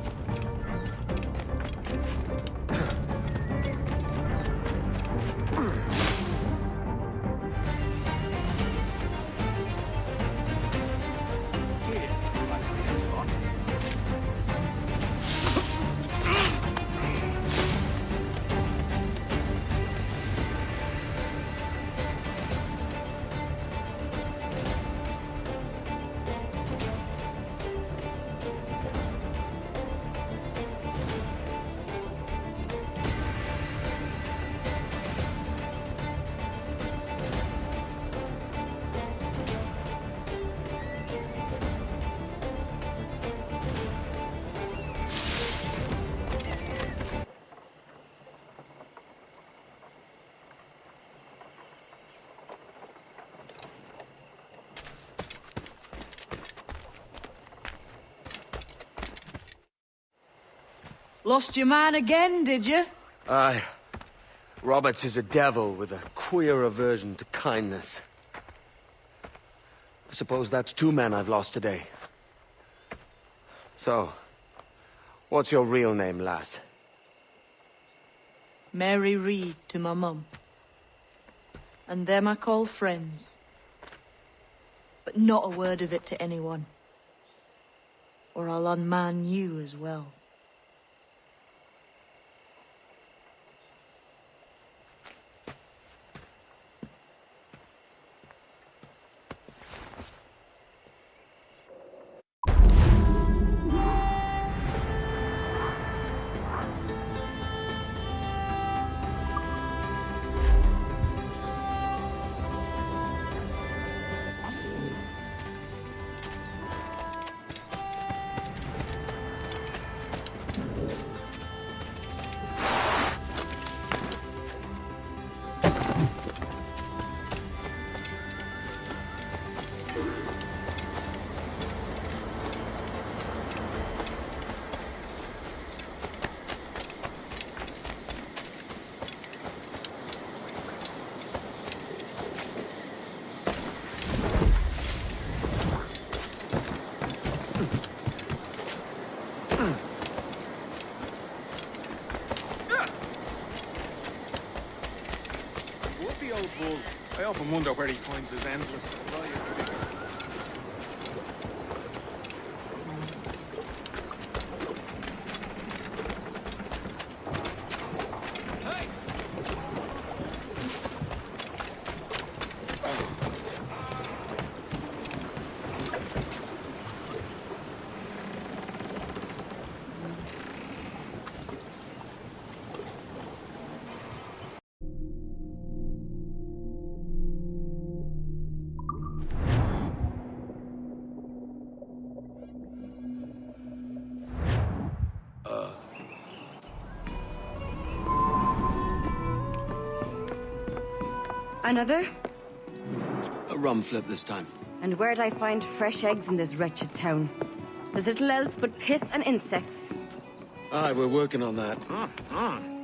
Lost your man again, did you? Aye. Roberts is a devil with a queer aversion to kindness. I suppose that's two men I've lost today. So, what's your real name, lass? Mary Reed to my mum. And them I call friends. But not a word of it to anyone. Or I'll unman you as well. often wonder where he finds his endless supply of things. Another? A rum flip this time. And where'd I find fresh eggs in this wretched town? There's little else but piss and insects. Aye, we're working on that.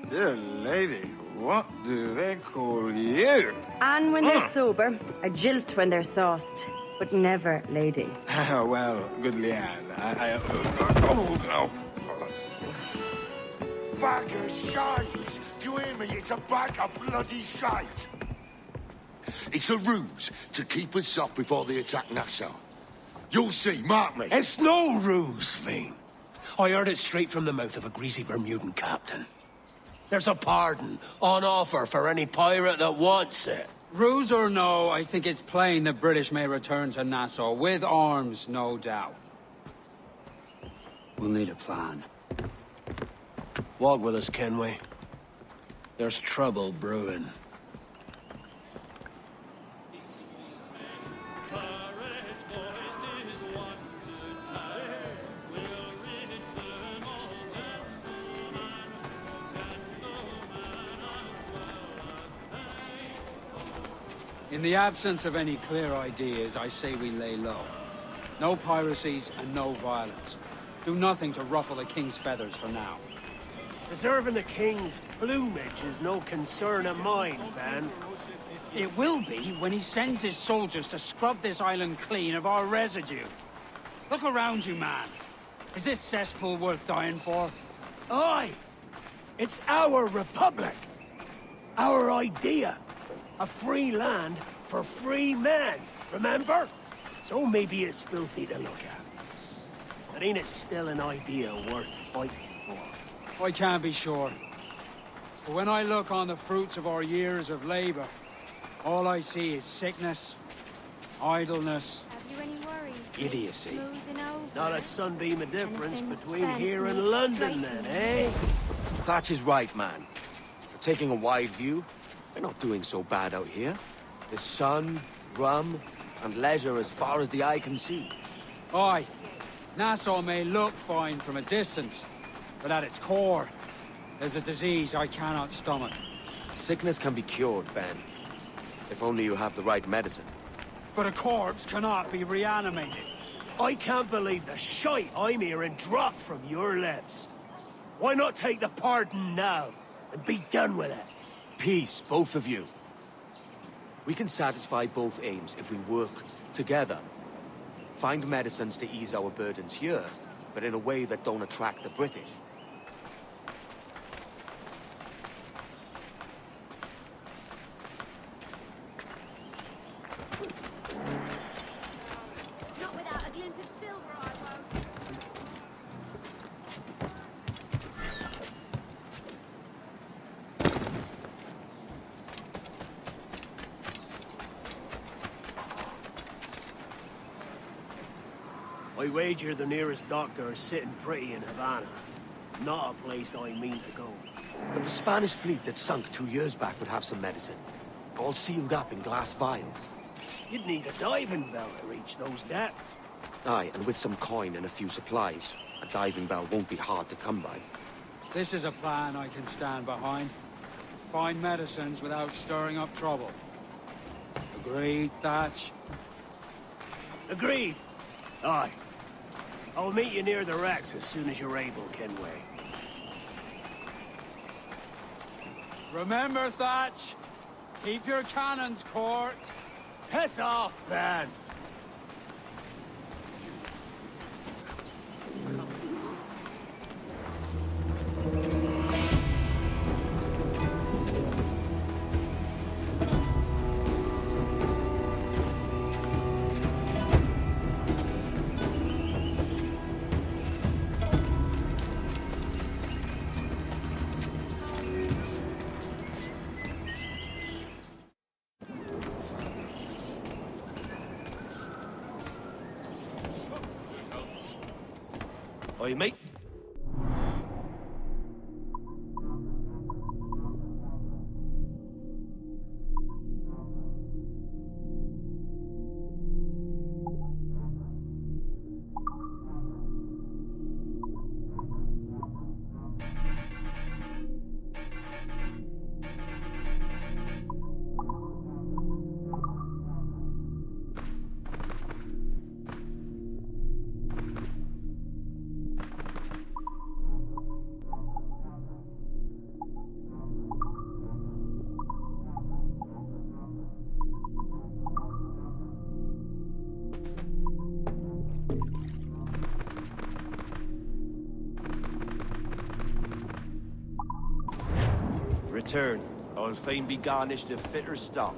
Dear lady, what do they call you? And when they're sober, a jilt when they're sauced, but never lady. Well, good Leanne, Bag of shite! Do you hear me? It's a bag of bloody shite! It's a ruse to keep us soft before they attack Nassau. You'll see, mark me. It's no ruse, Fiend. I heard it straight from the mouth of a greasy Bermudan captain. There's a pardon on offer for any pirate that wants it. Ruse or no, I think it's plain the British may return to Nassau, with arms, no doubt. We'll need a plan. Walk with us, Kenway. There's trouble brewing. In the absence of any clear ideas, I say we lay low. No piracies and no violence. Do nothing to ruffle the king's feathers for now. Preserving the king's plumage is no concern of mine, Ben. It will be when he sends his soldiers to scrub this island clean of our residue. Look around you, man. Is this cesspool worth dying for? Aye! It's our republic! Our idea! A free land for free men, remember? So maybe it's filthy to look at. But ain't it still an idea worth fighting for? I can't be sure. But when I look on the fruits of our years of labor, all I see is sickness, idleness, Have you any worries? idiocy. Not a sunbeam of difference between here and London, then, eh? Thatch is right, man. Taking a wide view, we're not doing so bad out here. The sun, rum, and leisure as far as the eye can see. Aye. Nassau may look fine from a distance, but at its core, there's a disease I cannot stomach. Sickness can be cured, Ben. If only you have the right medicine. But a corpse cannot be reanimated. I can't believe the shite I'm hearing drop from your lips. Why not take the pardon now and be done with it? Peace, both of you. We can satisfy both aims if we work together. Find medicines to ease our burdens here, but in a way that don't attract the British. Not without a glint of silver, I won't. I wager the nearest doctor is sitting pretty in Havana. Not a place I mean to go. But the Spanish fleet that sunk 2 years back would have some medicine. All sealed up in glass vials. You'd need a diving bell to reach those depths. Aye, and with some coin and a few supplies, a diving bell won't be hard to come by. This is a plan I can stand behind. Find medicines without stirring up trouble. Agreed, Thatch? Agreed. Aye. I'll meet you near the wrecks as soon as you're able, Kenway. Remember, Thatch, keep your cannons court. Piss off, Ben! Aye, mate. Return. I'll fain be garnished of fitter stock.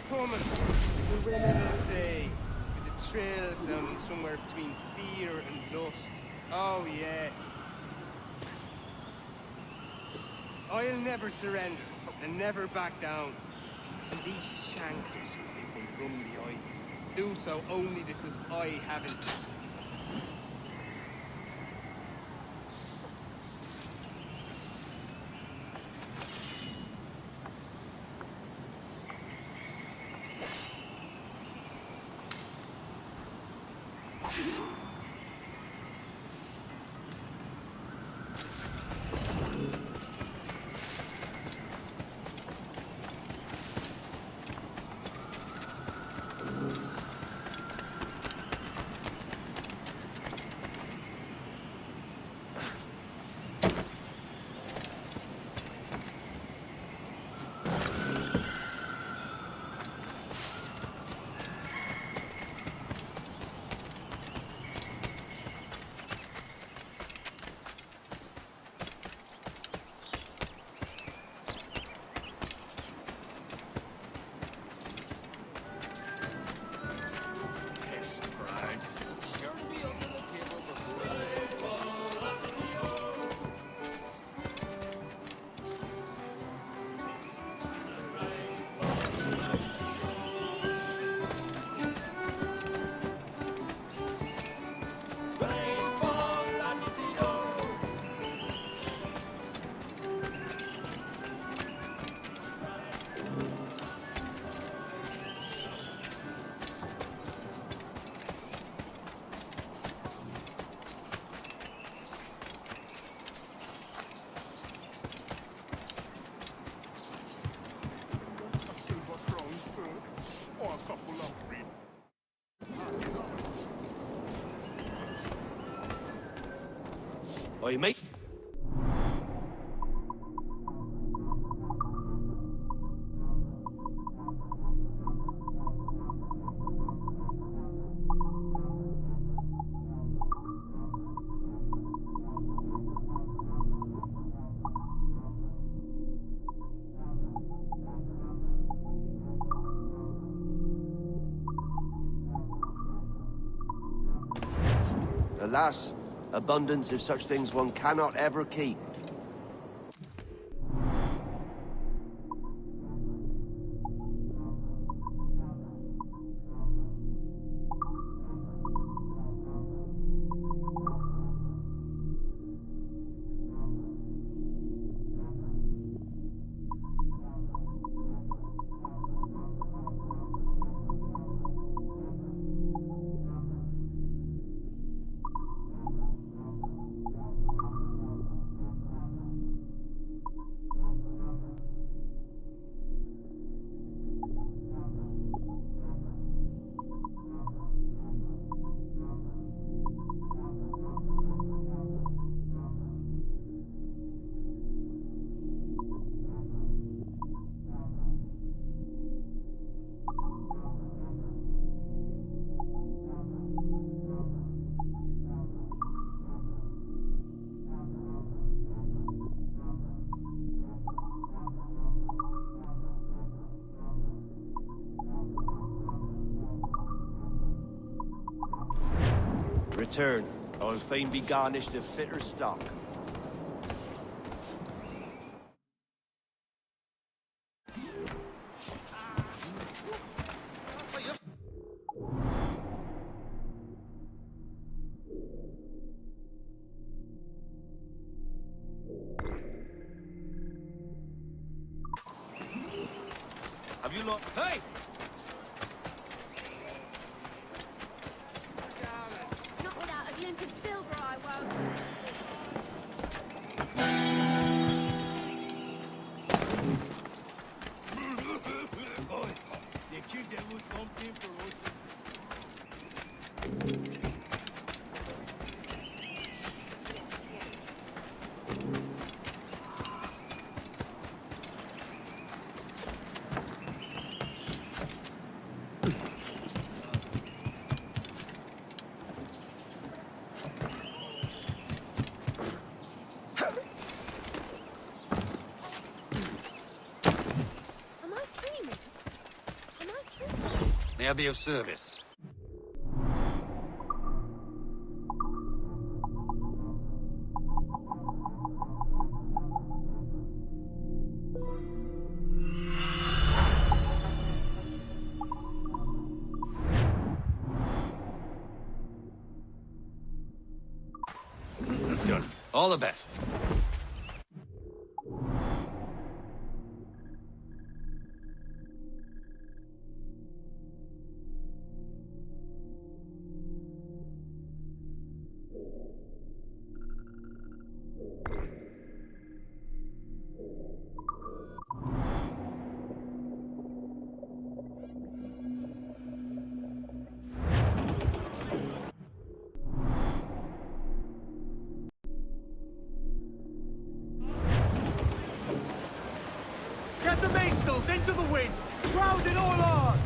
Coming. The women will say, with the trail sounding somewhere between fear and lust. Oh yeah. I'll never surrender and never back down. And these shankers who think they run the eye do so only because I haven't. Oi, mate. Alas, abundance is such things one cannot ever keep. Return, I will fain be garnished of fitter stock. Have you looked? Hey! Not without a glint of silver, I won't. The kid that was something for us. May I be of service? Done. All the best. Get the mainsails into the wind! Round it all on!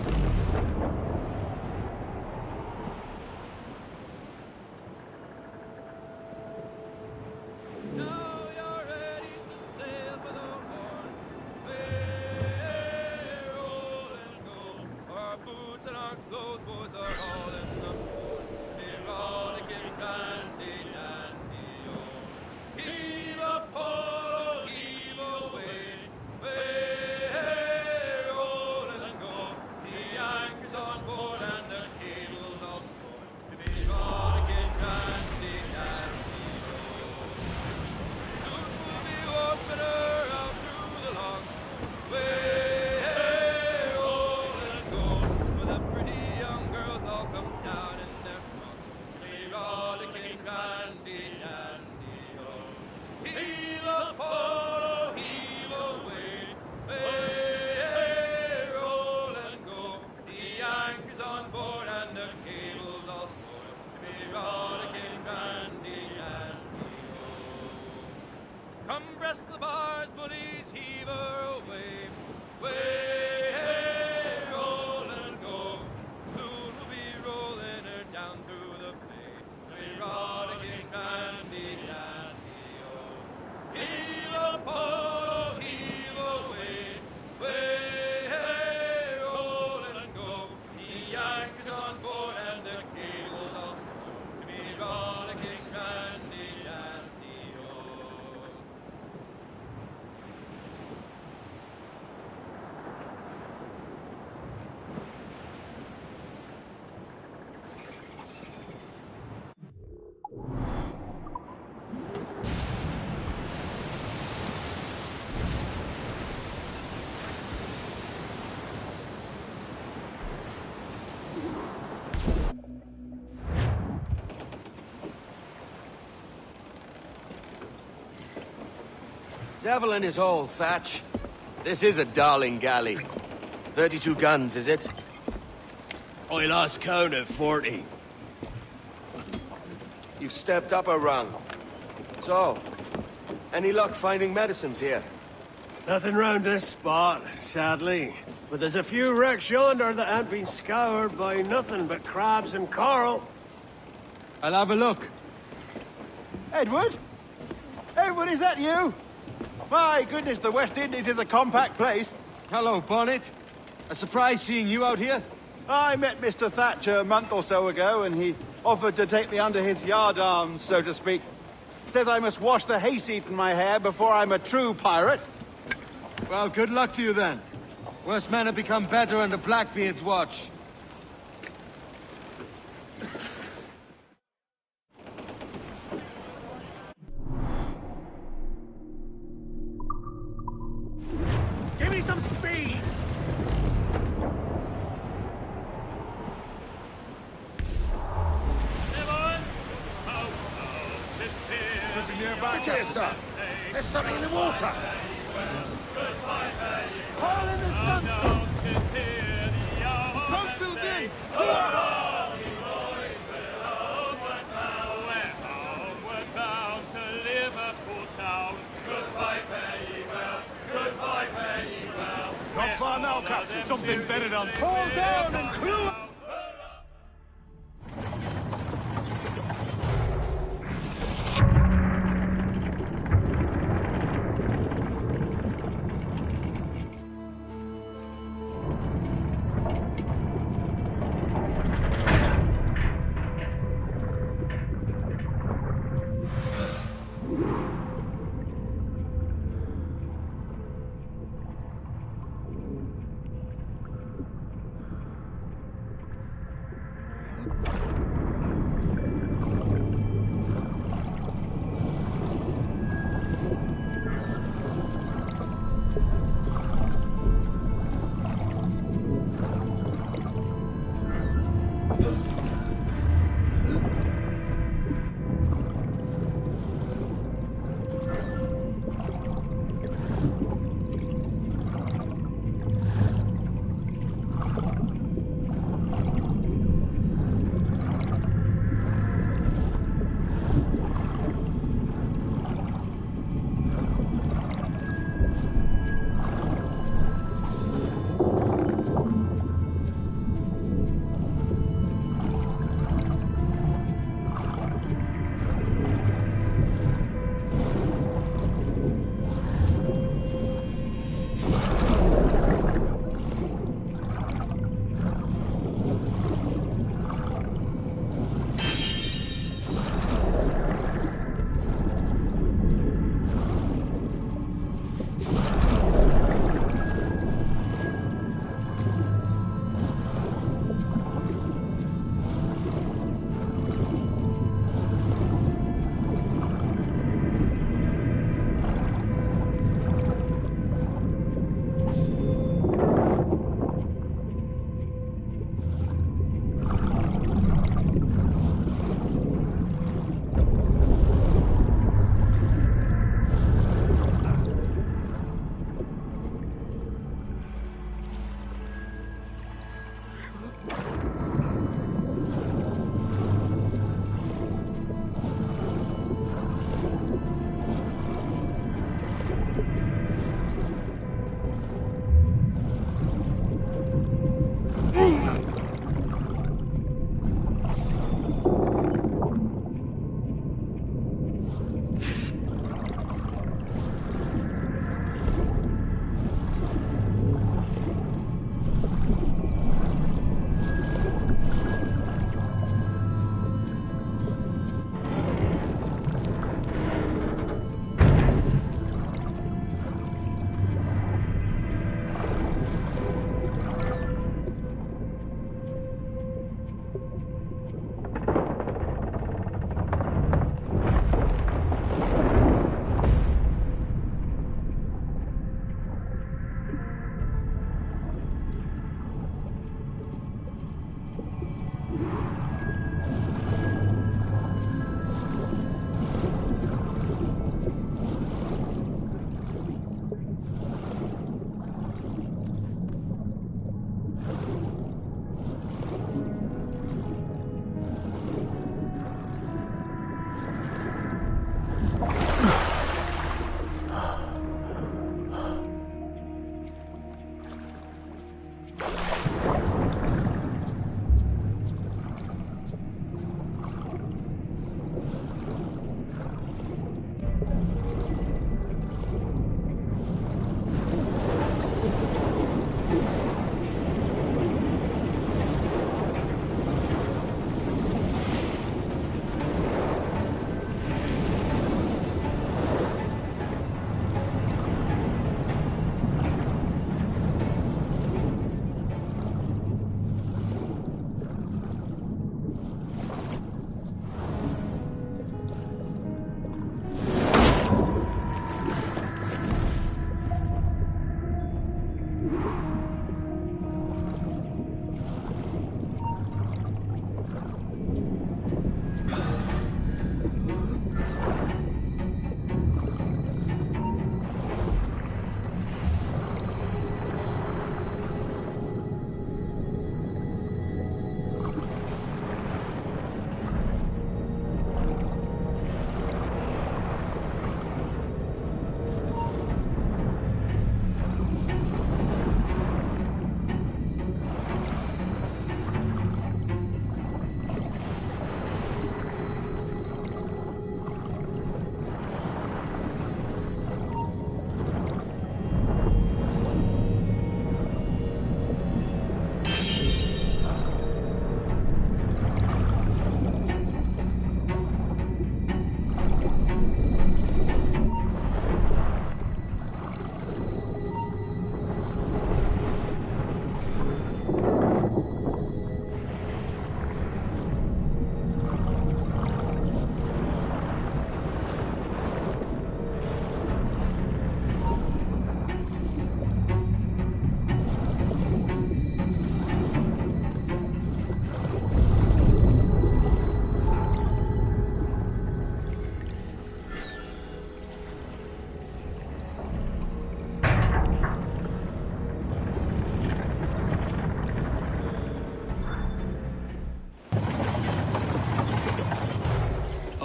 Devil in his hole, Thatch. This is a darling galley. 32 guns, is it? I lost count at 40. You've stepped up a rung. So, any luck finding medicines here? Nothing round this spot, sadly. But there's a few wrecks yonder that ain't been scoured by nothing but crabs and coral. I'll have a look. Edward? Edward, is that you? My goodness, the West Indies is a compact place. Hello, Bonnet. A surprise seeing you out here. I met Mr. Thatcher a month or so ago, and he offered to take me under his yardarms, so to speak. Says I must wash the hayseed from my hair before I'm a true pirate. Well, good luck to you then. Worse men have become better under Blackbeard's watch. Give me some speed! Should be nearby. Look here, sir. There's something in the water. All in the sun! Consul's in! Not far now, Captain. Something better done. Fall down and clue up!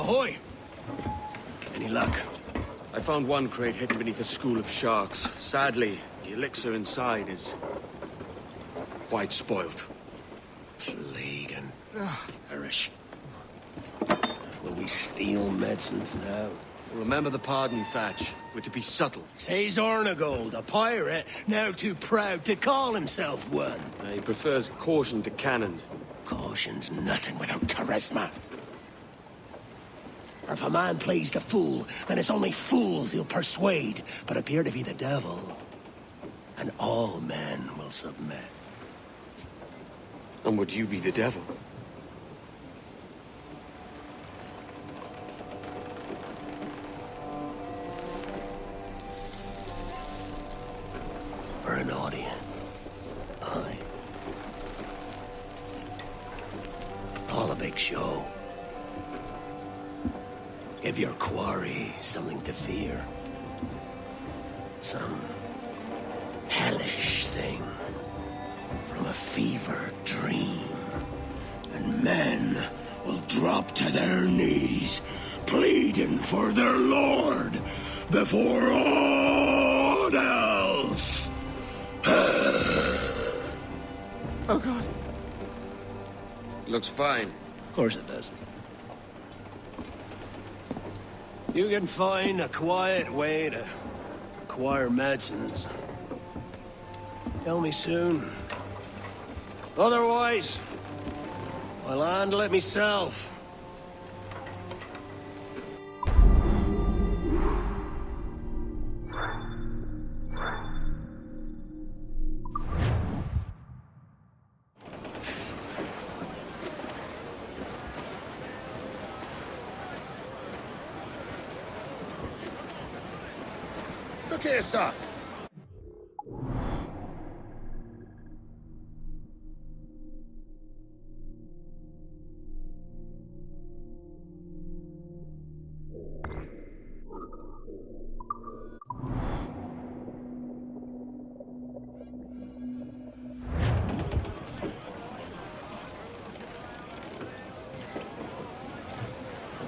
Ahoy! Any luck? I found one crate hidden beneath a school of sharks. Sadly, the elixir inside is quite spoilt. Plague and perish. Will we steal medicines now? Remember the pardon, Thatch. We're to be subtle. Says Ornagold, a pirate, now too proud to call himself one. He prefers caution to cannons. Caution's nothing without charisma. Or if a man plays the fool, then it's only fools he'll persuade, but appear to be the devil. And all men will submit. And would you be the devil? For an audience. Aye. All a big show. Give your quarry something to fear. Some hellish thing from a fever dream. And men will drop to their knees, pleading for their lord before all else. Oh, God. Looks fine. Of course it does. You can find a quiet way to acquire medicines. Tell me soon. Otherwise, I'll handle it myself. Look here, sir.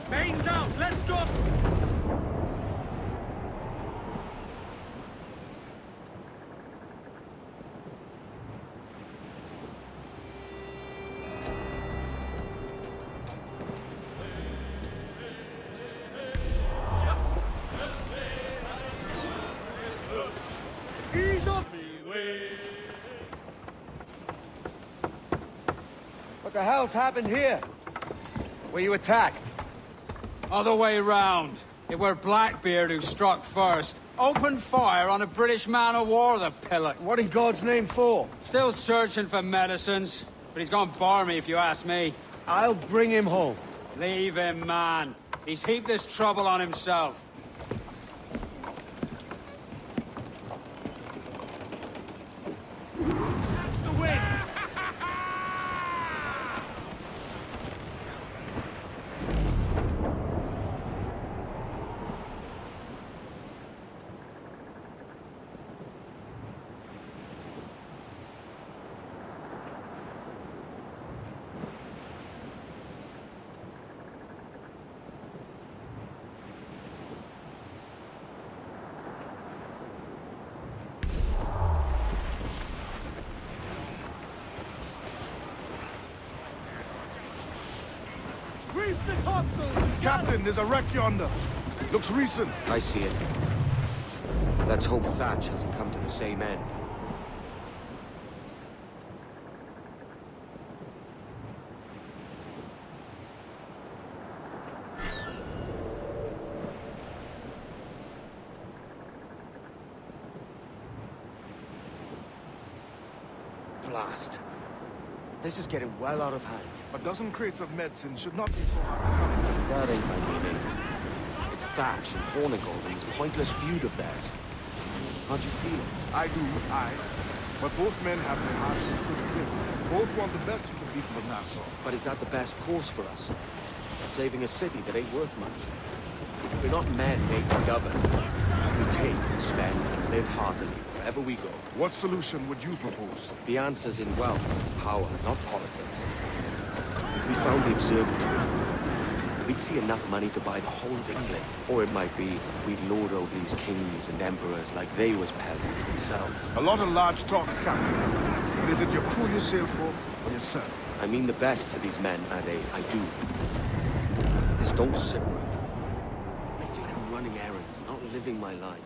Mains out, let's go! hell's happened here? Were you attacked? Other way round. It were Blackbeard who struck first. Opened fire on a British man-o'-war, the pillock. What in God's name for? Still searching for medicines, but he's gone barmy if you ask me. I'll bring him home. Leave him, man. He's heaped this trouble on himself. That's the wind! Reef the topsails! Captain, there's a wreck yonder. Looks recent. I see it. Let's hope Thatch hasn't come to the same end. Blast. This is getting well out of hand. A dozen crates of medicine should not be so hard to come. That ain't my meaning. It's Thatch and Hornigold and this pointless feud of theirs. How'd you feel it? I do, but both men have their hearts in good place. Both want the best for the people of Nassau. But is that the best course for us? Saving a city that ain't worth much. We're not men made to govern. We take and spend and live heartily wherever we go. What solution would you propose? The answer's in wealth and power, not politics. If we found the observatory, we'd see enough money to buy the whole of England. Or it might be we'd lord over these kings and emperors like they was peasants themselves. A lot of large talk, Captain. But is it your crew you sail for, or yourself? I mean the best for these men, Ade. I do. This don't sit right. I feel like I'm running errands, not living my life.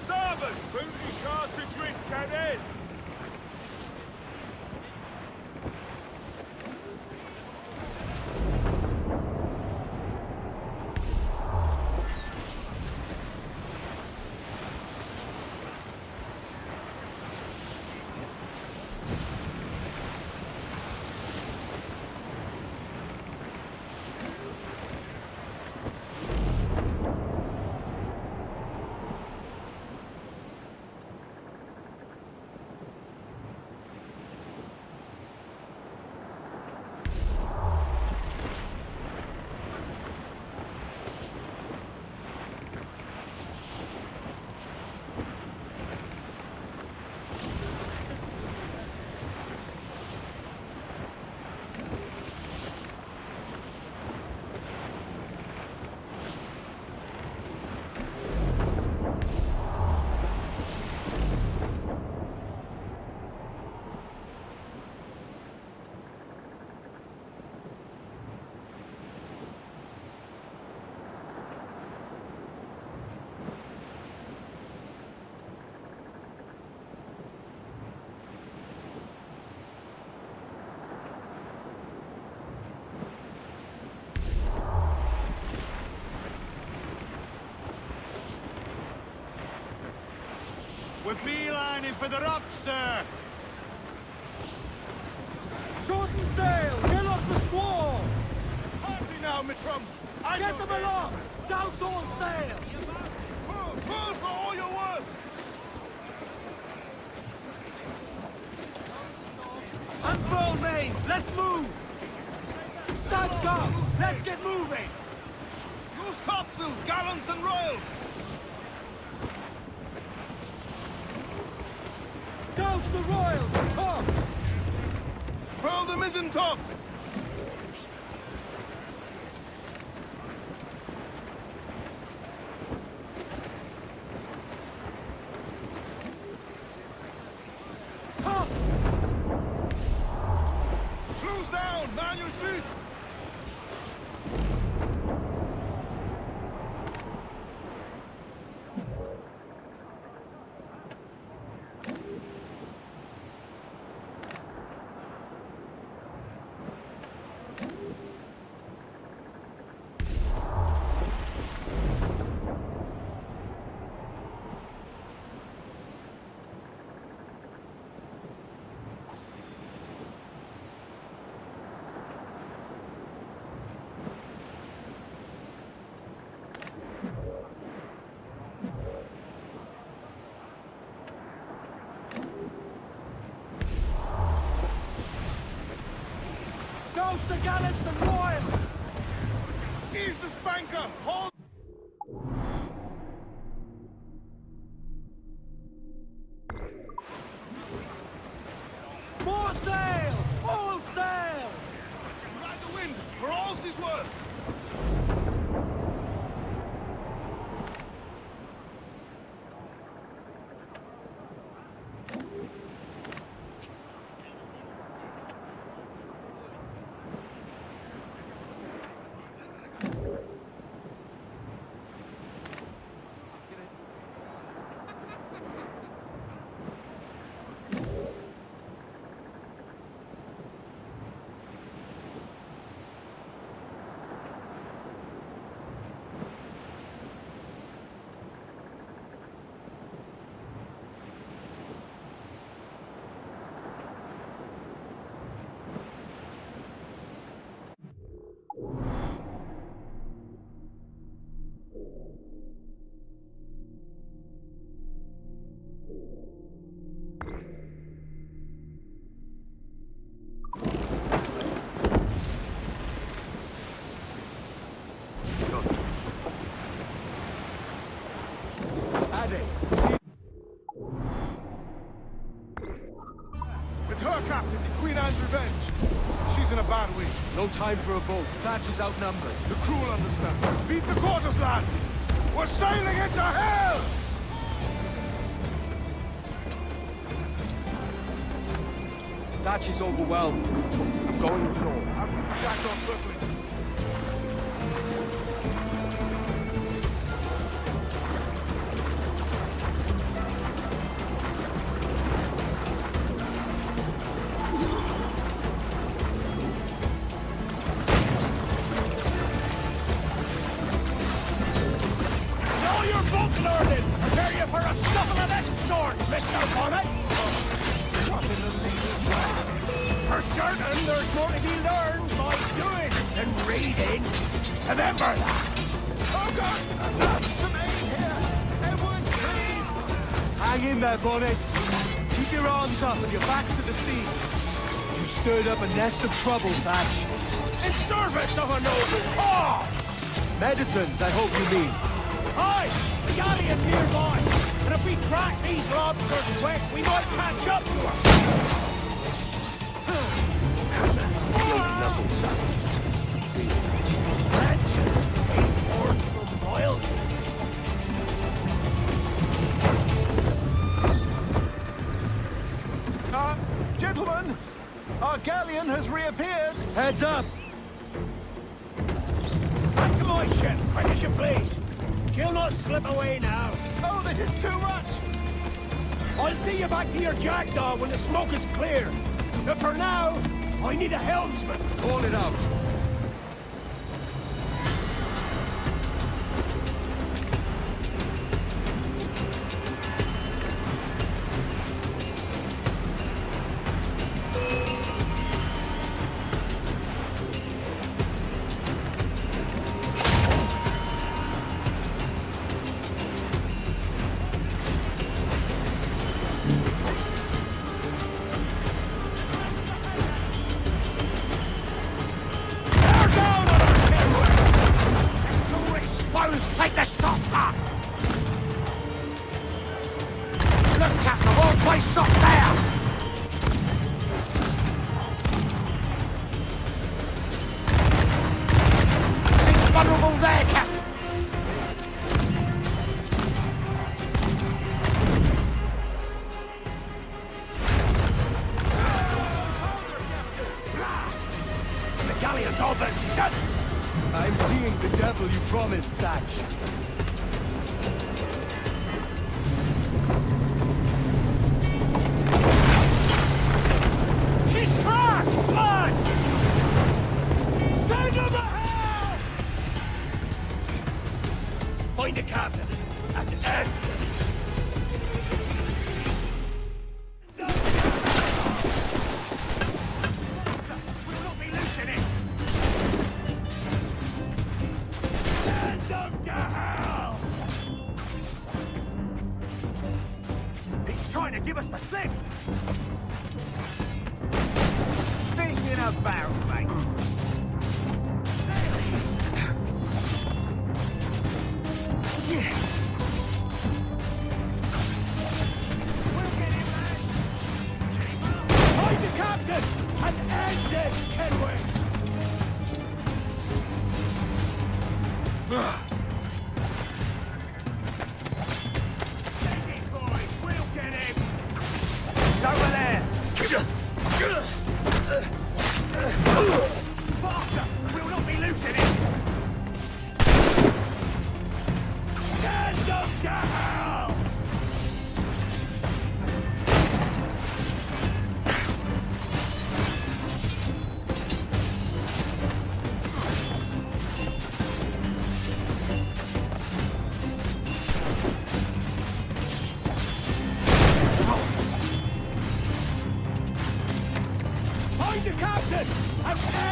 Starboard! Booty cars to drink, Cadet! We're beelining for the rocks, sir! Shorten sail! Get off the squall! Party now, my trumps! Get them aloft! Douse all sail! Pull for all you're worth! Unfurl mains! Let's move! Stand up! Let's get moving! Use topsails, gallants, and royals! Douse the royals and tops! Furl the mizzen tops! Top! Close down! Man the gallants and royals! Ease the spanker! Hold! More sail! All sail! Ride the wind, for all's is worth! It's her, Captain, the Queen Anne's Revenge. She's in a bad way. No time for a vote. Thatch is outnumbered. The crew will understand. Beat the quarters, lads! We're sailing into hell! Thatch is overwhelmed. I'm going ashore. Jack on circling. For certain, there's more to be learned by doing than reading. Remember that. Oh, God! That's the main here! Everyone, please! Hang in there, Bonnet. Keep your arms up and your back to the sea. You stirred up a nest of trouble, Thatch. In service of a noble cause! Medicines, I hope you mean. Aye, the galleon nearby. And if we crack these lobsters quick, we might catch up to her. Nothing, son. Legends ain't born from loyalty. Gentlemen, our galleon has reappeared. Heads up! Back to my ship, quick as you please. She'll not slip away now. Oh, this is too much! I'll see you back to your jackdaw when the smoke is clear. But for now, I need a helmsman. Call it out. Take the shots up! Look, Captain, the whole place shot there! He's vulnerable there, Captain! The galleon's all but shut! I'm seeing the devil you promised, Thatch. She's cracked! Launch! Send them to hell! Find the captain and end this. We will be loosening. Send them to hell! He's trying to give us the slip! Thinking about, mate.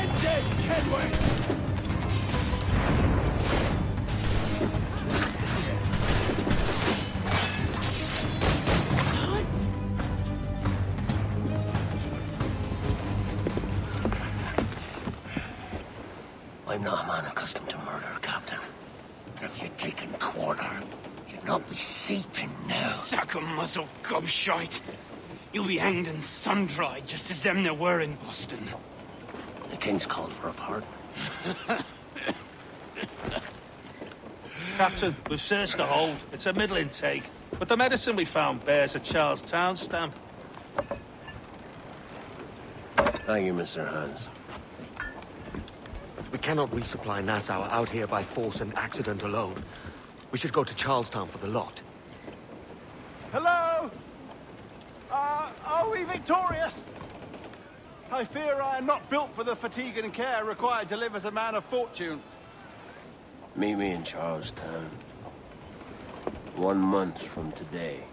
End this, Kenway! I'm not a man accustomed to murder, Captain. And if you'd taken quarter, you'd not be seeping now. Sack of muzzle gobshite. You'll be hanged and sun-dried just as them there were in Boston. The King's called for a pardon. Captain, we've searched the hold. It's a middling take, but the medicine we found bears a Charlestown stamp. Thank you, Mr. Hans. We cannot resupply Nassau out here by force and accident alone. We should go to Charlestown for the lot. Hello? Are we victorious? I fear I am not built for the fatigue and care required to live as a man of fortune. Meet me in Charlestown. 1 month from today.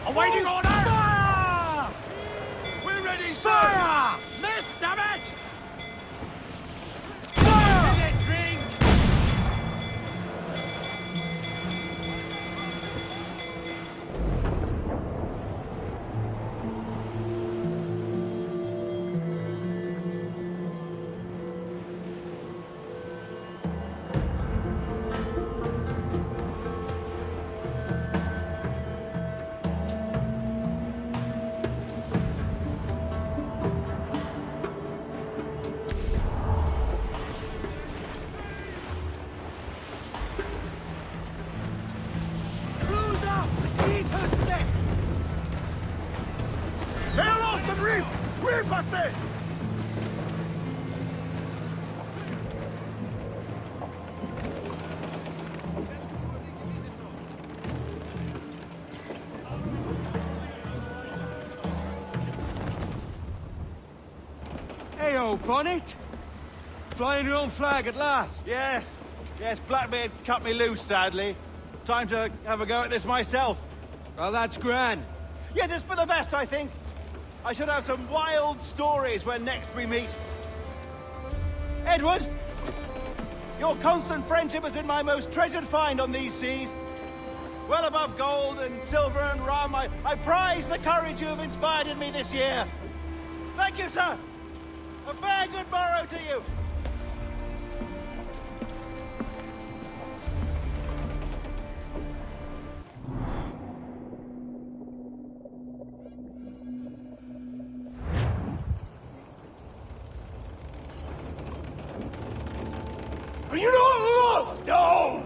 Awaiting order! Fire! We're ready, sir! Fire! Miss, damn it! Fire! Passez! Hey-o, Bonnet! Flying your own flag at last. Yes. Yes, Blackbeard cut me loose, sadly. Time to have a go at this myself. Oh, that's grand. Yes, it's for the best, I think. I should have some wild stories when next we meet. Edward! Your constant friendship has been my most treasured find on these seas. Well above gold and silver and rum, I prize the courage you have inspired in me this year. Thank you, sir. A fair good morrow to you. Are you not loved, no?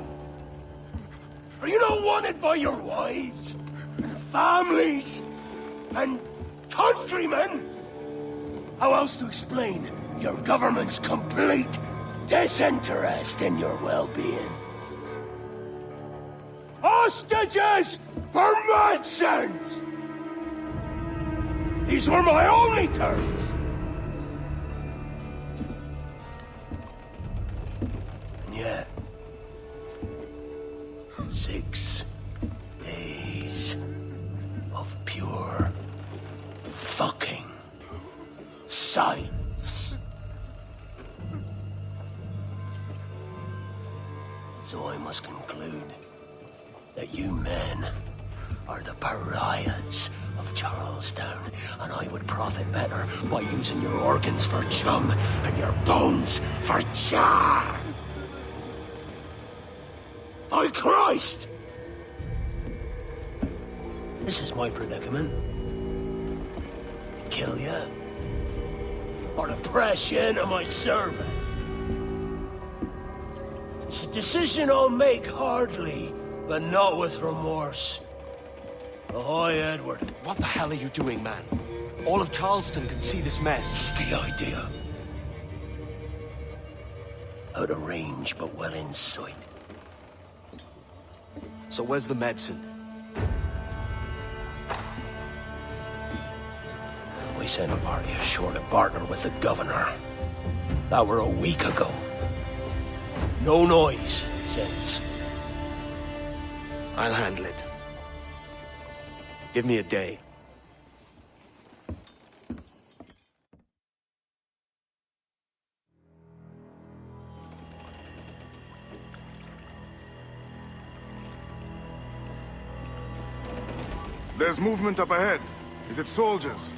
Are you not wanted by your wives, and families, and countrymen? How else to explain your government's complete disinterest in your well-being? Hostages for medicines! These were my only terms. And yet, 6 days of pure fucking silence. So I must conclude that you men are the pariahs of Charlestown, and I would profit better by using your organs for chum and your bones for char. By Christ! This is my predicament. Kill you, or to press you into my service. It's a decision I'll make hardly, but not with remorse. Ahoy, Edward. What the hell are you doing, man? All of Charleston can see this mess. It's the idea. Out of range, but well in sight. So where's the medicine? We sent a party ashore to partner with the governor. That were a week ago. No noise since. I'll handle it. Give me a day. There's movement up ahead. Is it soldiers?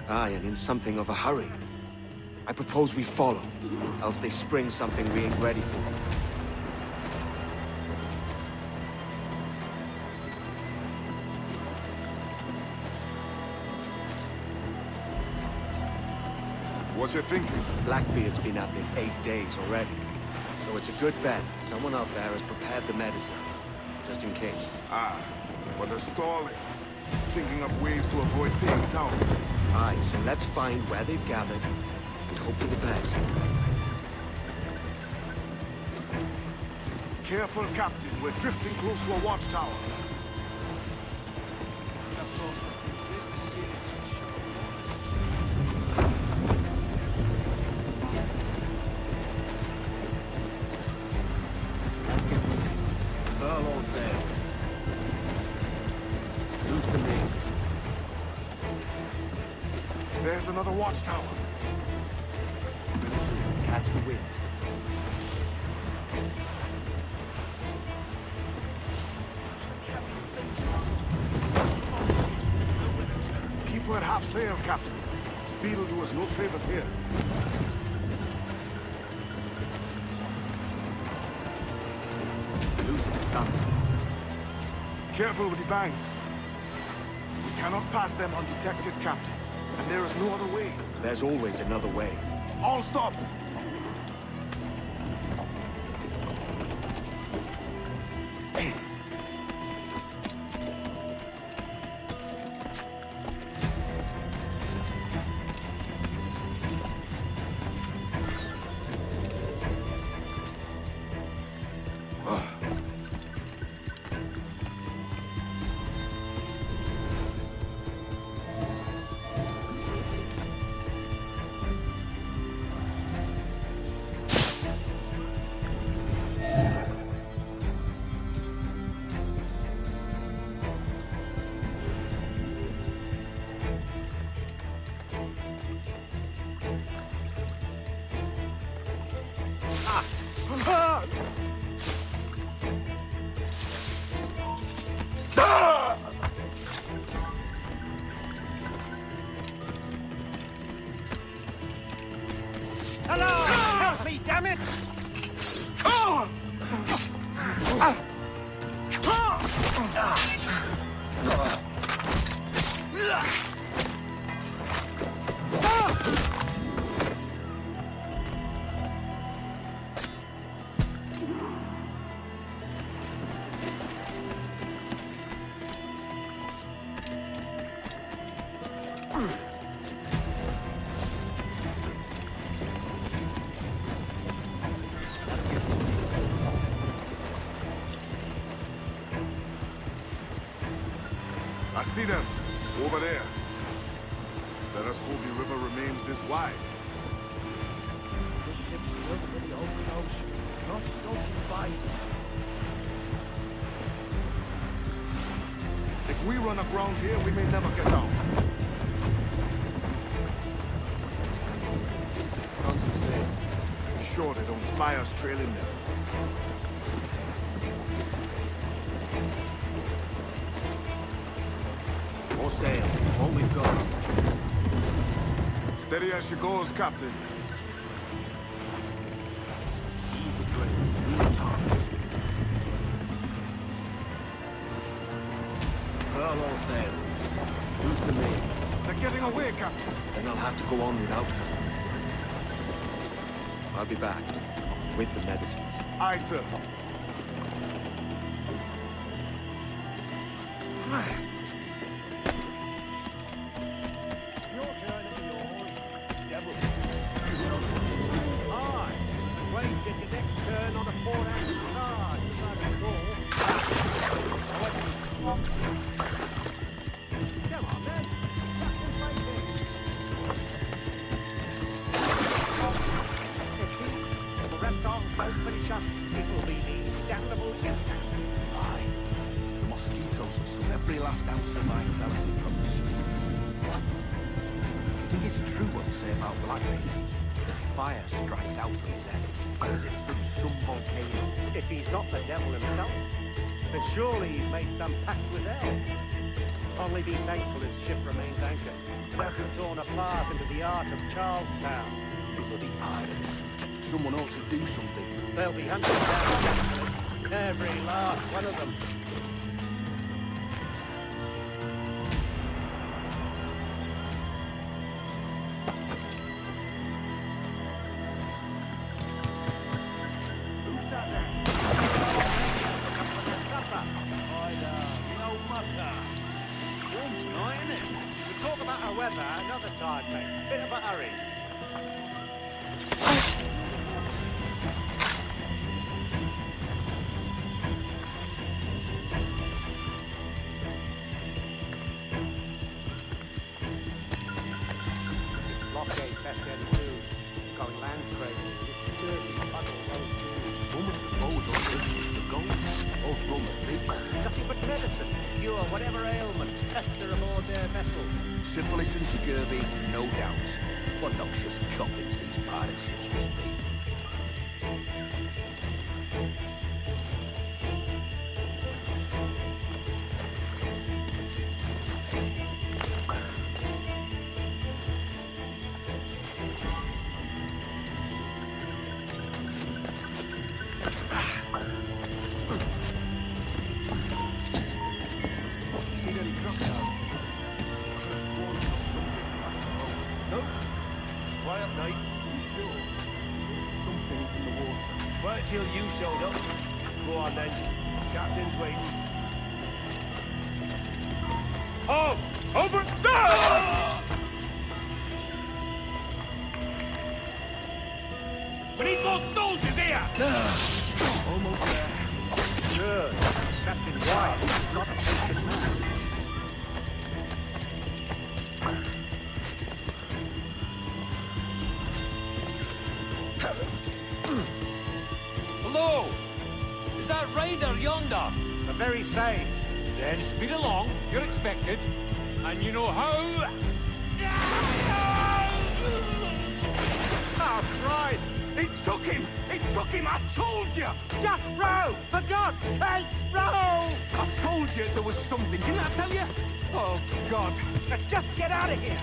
Aye, and in something of a hurry. I propose we follow, else they spring something we ain't ready for. What's your thinking? Blackbeard's been at this 8 days already. So it's a good bet someone out there has prepared the medicines. Just in case. Ah, but they're stalling. Thinking up ways to avoid paying towns. Aye, so let's find where they've gathered and hope for the best. Careful, Captain. We're drifting close to a watchtower. Let's get moving. Furl all sails. Loose the rings. There's another watchtower. Catch the wind. Keep her at half sail, Captain. Speed will do us no favors here. Loosen the stunts. Careful with the banks. We cannot pass them undetected, Captain. And there is no other way. There's always another way. All stop! Hello! Help me, damn it! I see them. Over there. Let us hope the river remains this wide. The ships look for the open ocean, not stuck in bites. If we run aground here, we may never get out. On some sail. Be sure they don't spy us trailing them. More sail. All we've got. Steady as she goes, Captain. Ease the train. Move tops. Furl all sails. Use the mains. They're getting away, Captain. Then I'll have to go on without her. I'll be back with the medicines. Aye, sir. If he's not the devil himself, then surely he's made some pact with hell. Only be thankful his ship remains anchored. It hasn't torn apart into the art of Charlestown. Bloody pirates. Someone ought to do something. They'll be hunting down capitalists, every last one of them. Another time, mate. Bit of a hurry. Blockade best end too. Going land trading. Disturbing funnel those two. Woman proposed all this. The gold. All from the beach. Nothing but medicine. Cure whatever ailment. Pester aboard their vessel. Syphilis and scurvy, no doubt. What noxious coffins these pirate ships must be. Quiet night. Wait till you showed up. Go on then. Captain's waiting. Oh! Over! Ah! We need more soldiers here! Almost there. Good. Captain Wyatt is not a patient man. Hello! Is that Ryder yonder? The very same. Then speed along. You're expected. And you know how... Oh, Christ! He took him! He took him! I told you! Just row! For God's sake, row! I told you there was something, didn't I tell you? Oh, God. Let's just get out of here!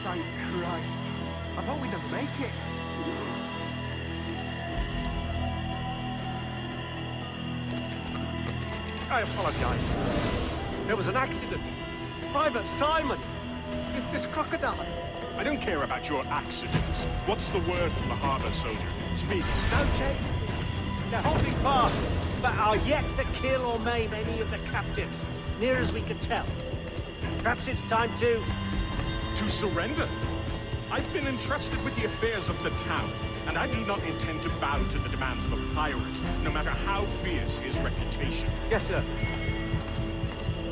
Thank Christ. I thought we'd never make it. I apologize. There was an accident. Private Simon. This crocodile. I don't care about your accidents. What's the word from the harbor, soldier? Speak. No change. They're holding fast, but are yet to kill or maim any of the captives, near as we can tell. Perhaps it's time to surrender? I've been entrusted with the affairs of the town, and I do not intend to bow to the demands of a pirate, no matter how fierce his reputation. Yes, sir.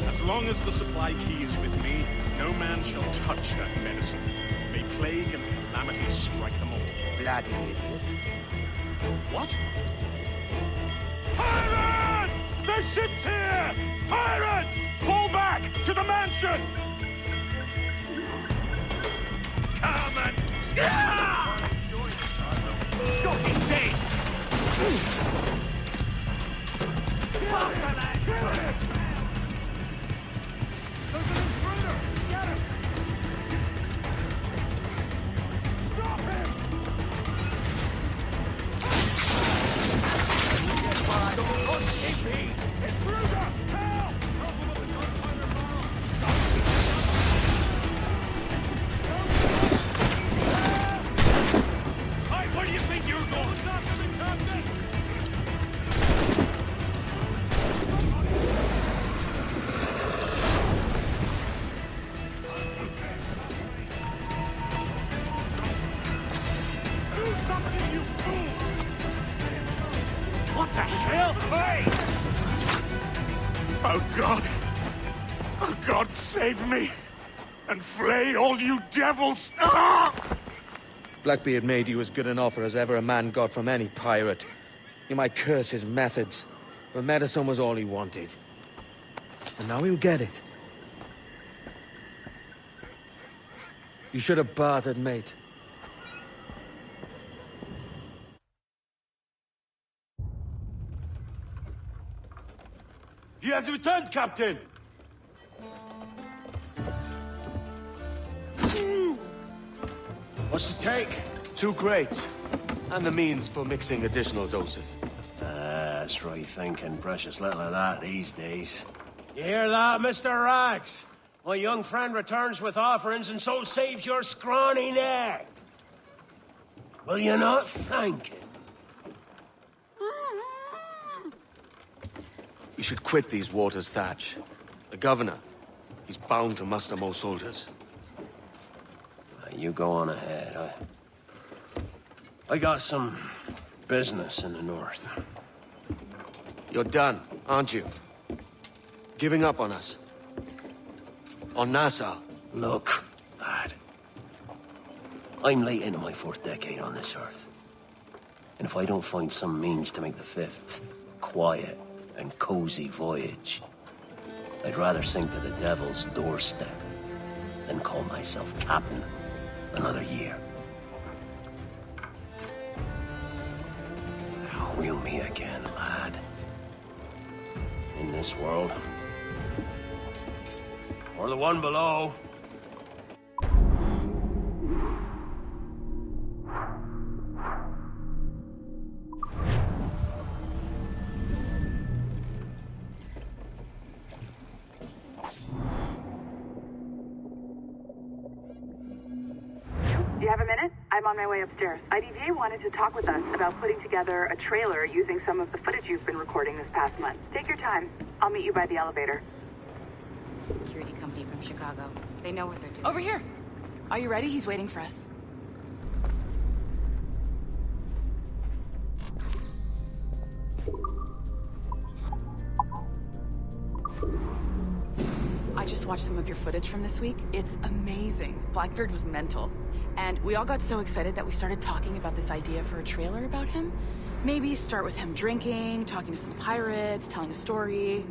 As long as the supply key is with me, no man shall touch that medicine. May plague and calamity strike them all. Bloody idiot. What? Pirates! The ship's here! Pirates! Fall back to the mansion! Come and... Ah! Got his dead! Faster, lad! Kill him! There's an intruder! Get him! Drop him! Don't hit me! Intruder! Help! Help him with the gunfighter bomb! Hey, where do you think you're going? What's happening, Captain? Do something, you fool! What the hell? Hey! Oh, God! Oh, God, save me! And flay all you devils! Ah! Blackbeard made you as good an offer as ever a man got from any pirate. You might curse his methods, but medicine was all he wanted. And now he'll get it. You should have bartered, mate. He has returned, Captain! What's the take? 2 crates, and the means for mixing additional doses. That's right thinking. Precious little of that these days. You hear that, Mr. Rags? My young friend returns with offerings and so saves your scrawny neck. Will you not thank him? You should quit these waters, Thatch. The governor, he's bound to muster more soldiers. You go on ahead. I got some business in the north. You're done, aren't you? Giving up on us? On Nassau? Look, lad. I'm late into my 4th decade on this earth. And if I don't find some means to make the 5th a quiet and cozy voyage, I'd rather sink to the devil's doorstep than call myself captain another year. We'll meet again, lad. In this world. Or the one below. Do you have a minute? I'm on my way upstairs. IDJ wanted to talk with us about putting together a trailer using some of the footage you've been recording this past month. Take your time. I'll meet you by the elevator. Security company from Chicago. They know what they're doing. Over here. Are you ready? He's waiting for us. I just watched some of your footage from this week. It's amazing. Blackbeard was mental. And we all got so excited that we started talking about this idea for a trailer about him. Maybe start with him drinking, talking to some pirates, telling a story.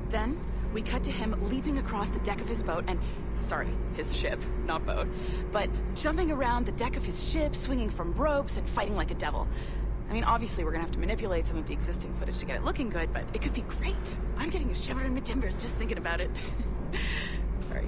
Then, we cut to him leaping across the deck of his boat and... Sorry, his ship, not boat. But jumping around the deck of his ship, swinging from ropes, and fighting like a devil. I mean, obviously we're gonna have to manipulate some of the existing footage to get it looking good, but it could be great. I'm getting a shiver in my timbers just thinking about it. Sorry.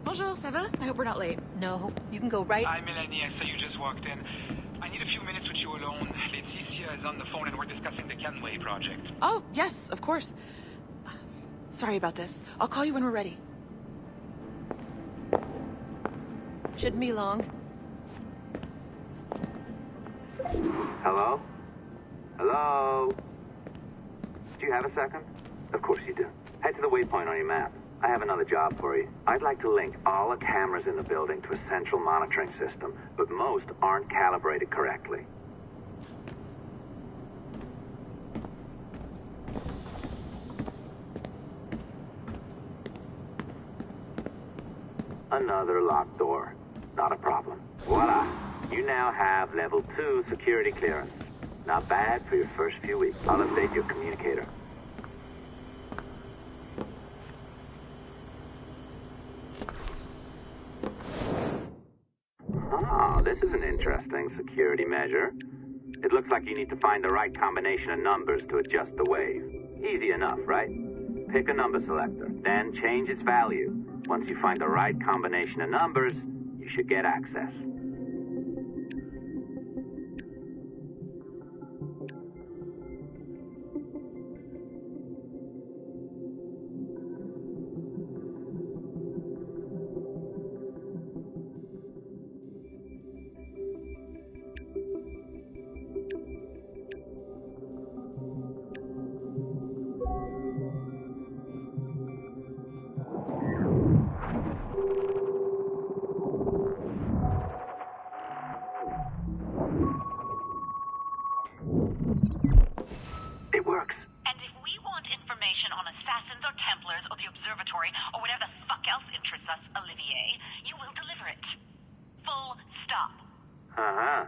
Bonjour, ça va? I hope we're not late. No, you can go right... Hi, Melanie. I saw you just walked in. I need a few minutes with you alone. Laeticia is on the phone and we're discussing the Kenway project. Oh, yes, of course. Sorry about this. I'll call you when we're ready. Shouldn't be long. Hello? Hello? Do you have a second? Of course you do. Head to the waypoint on your map. I have another job for you. I'd like to link all the cameras in the building to a central monitoring system, but most aren't calibrated correctly. Another locked door. Not a problem. Voila! You now have level 2 security clearance. Not bad for your first few weeks. I'll update your communicator. Oh, this is an interesting security measure. It looks like you need to find the right combination of numbers to adjust the wave. Easy enough, right? Pick a number selector, then change its value. Once you find the right combination of numbers, you should get access. It works. And if we want information on assassins or Templars or the observatory or whatever the fuck else interests us, Olivier, you will deliver it. Full stop. Uh-huh.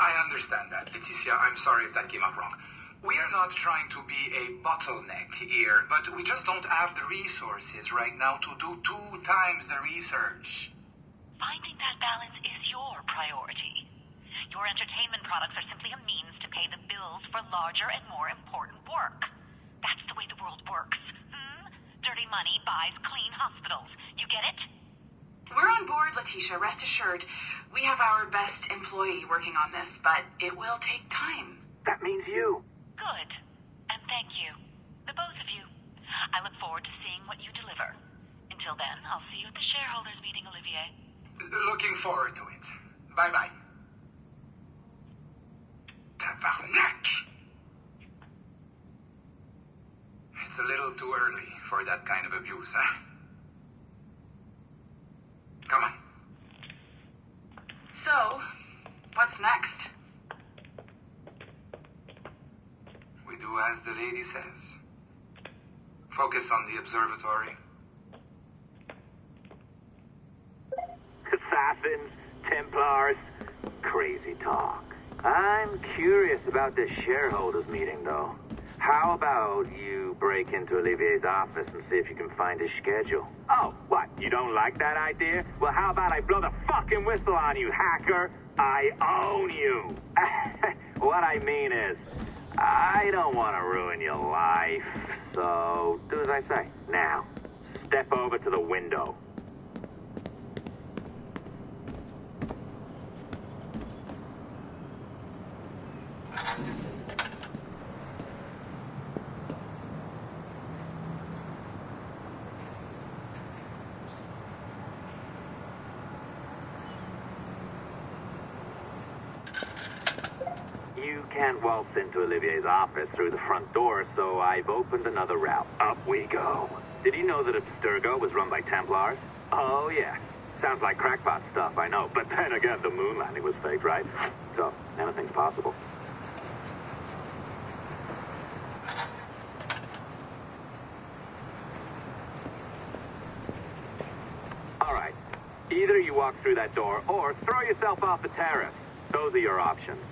I understand that, Laeticia. I'm sorry if that came out wrong. We are not trying to be a bottleneck here, but we just don't have the resources right now to do 2 times the research. Finding that balance is your priority. Your entertainment products are simply a means to pay the bills for larger and more important work. That's the way the world works. Dirty money buys clean hospitals. You get it? We're on board, Letitia. Rest assured. We have our best employee working on this, but it will take time. That means you. Good. And thank you. The both of you. I look forward to seeing what you deliver. Until then, I'll see you at the shareholders meeting, Olivier. Looking forward to it. Bye-bye. Tabarnak! It's a little too early for that kind of abuse, huh? Come on. So, what's next? We do as the lady says. Focus on the observatory. Assassins, Templars, crazy talk. I'm curious about this shareholders meeting, though. How about you break into Olivier's office and see if you can find his schedule? Oh, what? You don't like that idea? Well, how about I blow the fucking whistle on you, hacker? I own you. What I mean is, I don't want to ruin your life. So, do as I say. Now, step over to the window. You can't waltz into Olivier's office through the front door, so I've opened another route. Up we go. Did you know that Abstergo was run by Templars? Oh, yes. Sounds like crackpot stuff, I know. But then again, the moon landing was fake, right? So, anything's possible. All right. Either you walk through that door, or throw yourself off the terrace. Those are your options.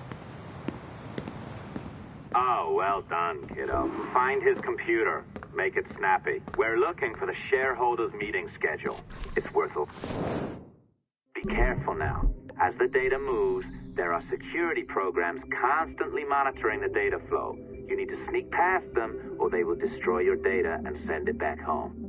Oh, well done, kiddo. Find his computer. Make it snappy. We're looking for the shareholders' meeting schedule. It's worth it. Be careful now. As the data moves, there are security programs constantly monitoring the data flow. You need to sneak past them, or they will destroy your data and send it back home.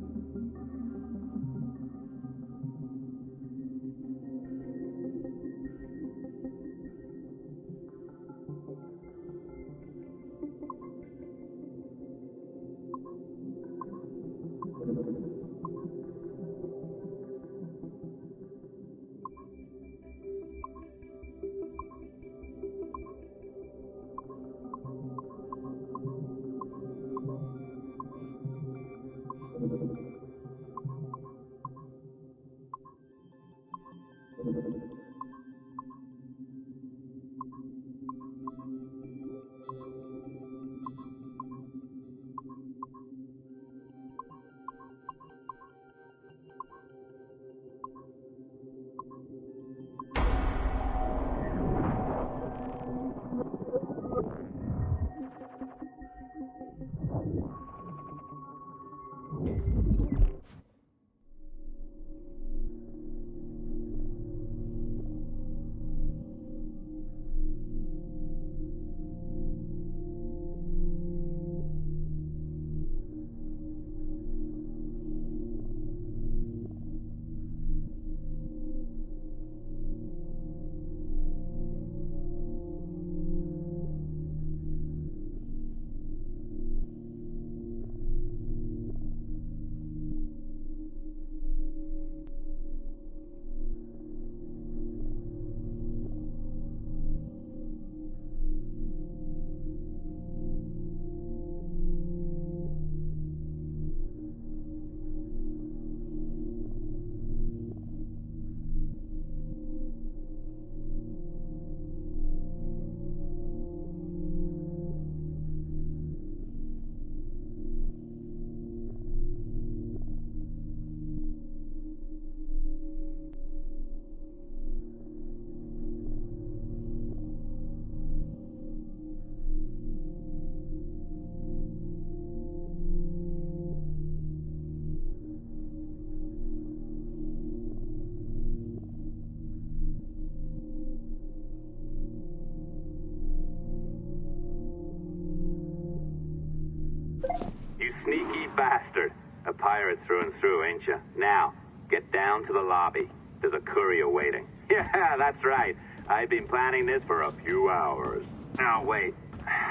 You sneaky bastard. A pirate through and through, ain't you? Now, get down to the lobby. There's a courier waiting. Yeah, that's right. I've been planning this for a few hours. Now, wait.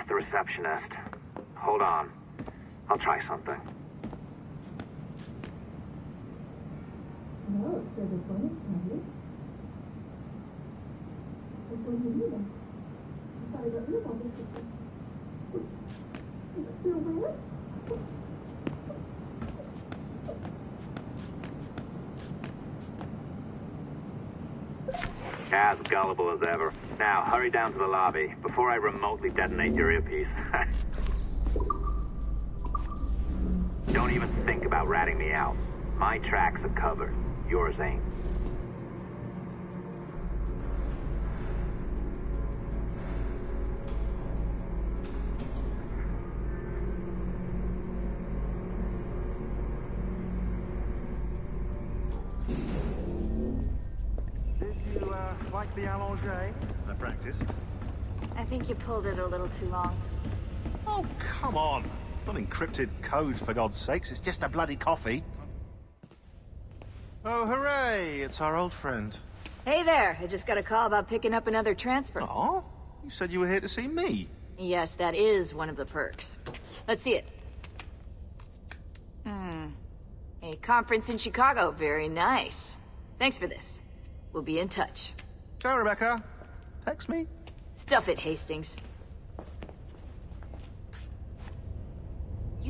The receptionist. Hold on. I'll try something. As gullible as ever. Now, hurry down to the lobby before I remotely detonate your earpiece. Don't even think about ratting me out. My tracks are covered. Yours ain't. Like the allongé? I practiced. I think you pulled it a little too long. Oh, come on. It's not encrypted code, for God's sakes. It's just a bloody coffee. Oh, hooray! It's our old friend. Hey there. I just got a call about picking up another transfer. Oh? You said you were here to see me. Yes, that is one of the perks. Let's see it. A conference in Chicago. Very nice. Thanks for this. We'll be in touch. Ciao, Rebecca. Text me. Stuff it, Hastings.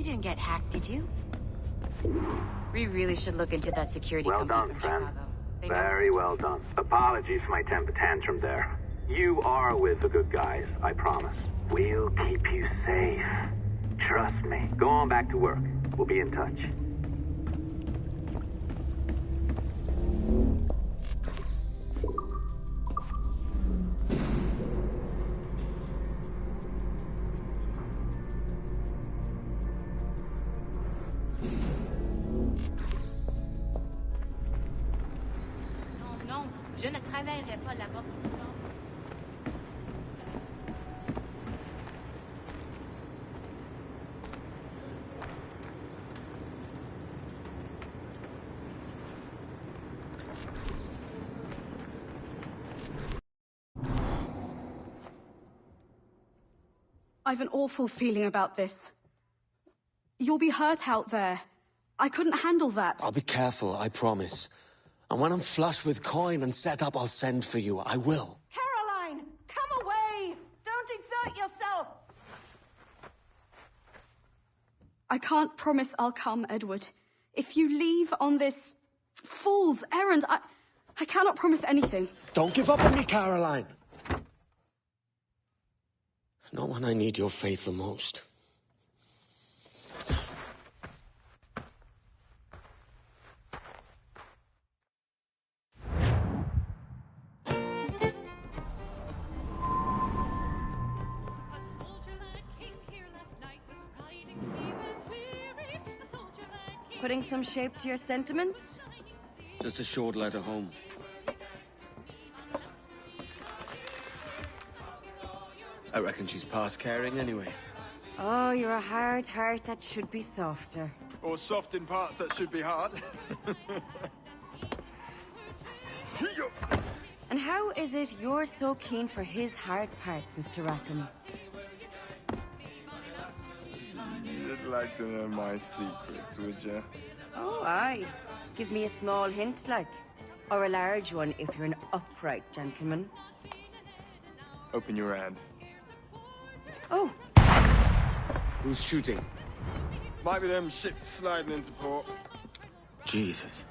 didn't get hacked, did you? We really should look into that security Well company done, from friend. Chicago. They know Very well done. Apologies for my temper tantrum there. You are with the good guys, I promise. We'll keep you safe. Trust me. Go on back to work. We'll be in touch. Non, je ne travaillerai pas là-bas. I've an awful feeling about this. You'll be hurt out there. I couldn't handle that. I'll be careful, I promise. And when I'm flush with coin and set up, I'll send for you. I will. Caroline, come away! Don't exert yourself! I can't promise I'll come, Edward. If you leave on this fool's errand, I cannot promise anything. Don't give up on me, Caroline. Not when I need your faith the most. Putting some shape to your sentiments? Just a short letter home. I reckon she's past caring anyway. Oh, you're a hard heart that should be softer. Or soft in parts that should be hard. And how is it you're so keen for his hard parts, Mr. Rackham? You'd like to know my secrets, would you? Oh, aye. Give me a small hint, like. Or a large one if you're an upright gentleman. Open your hand. Oh! Who's shooting? Might be them ships sliding into port. Jesus.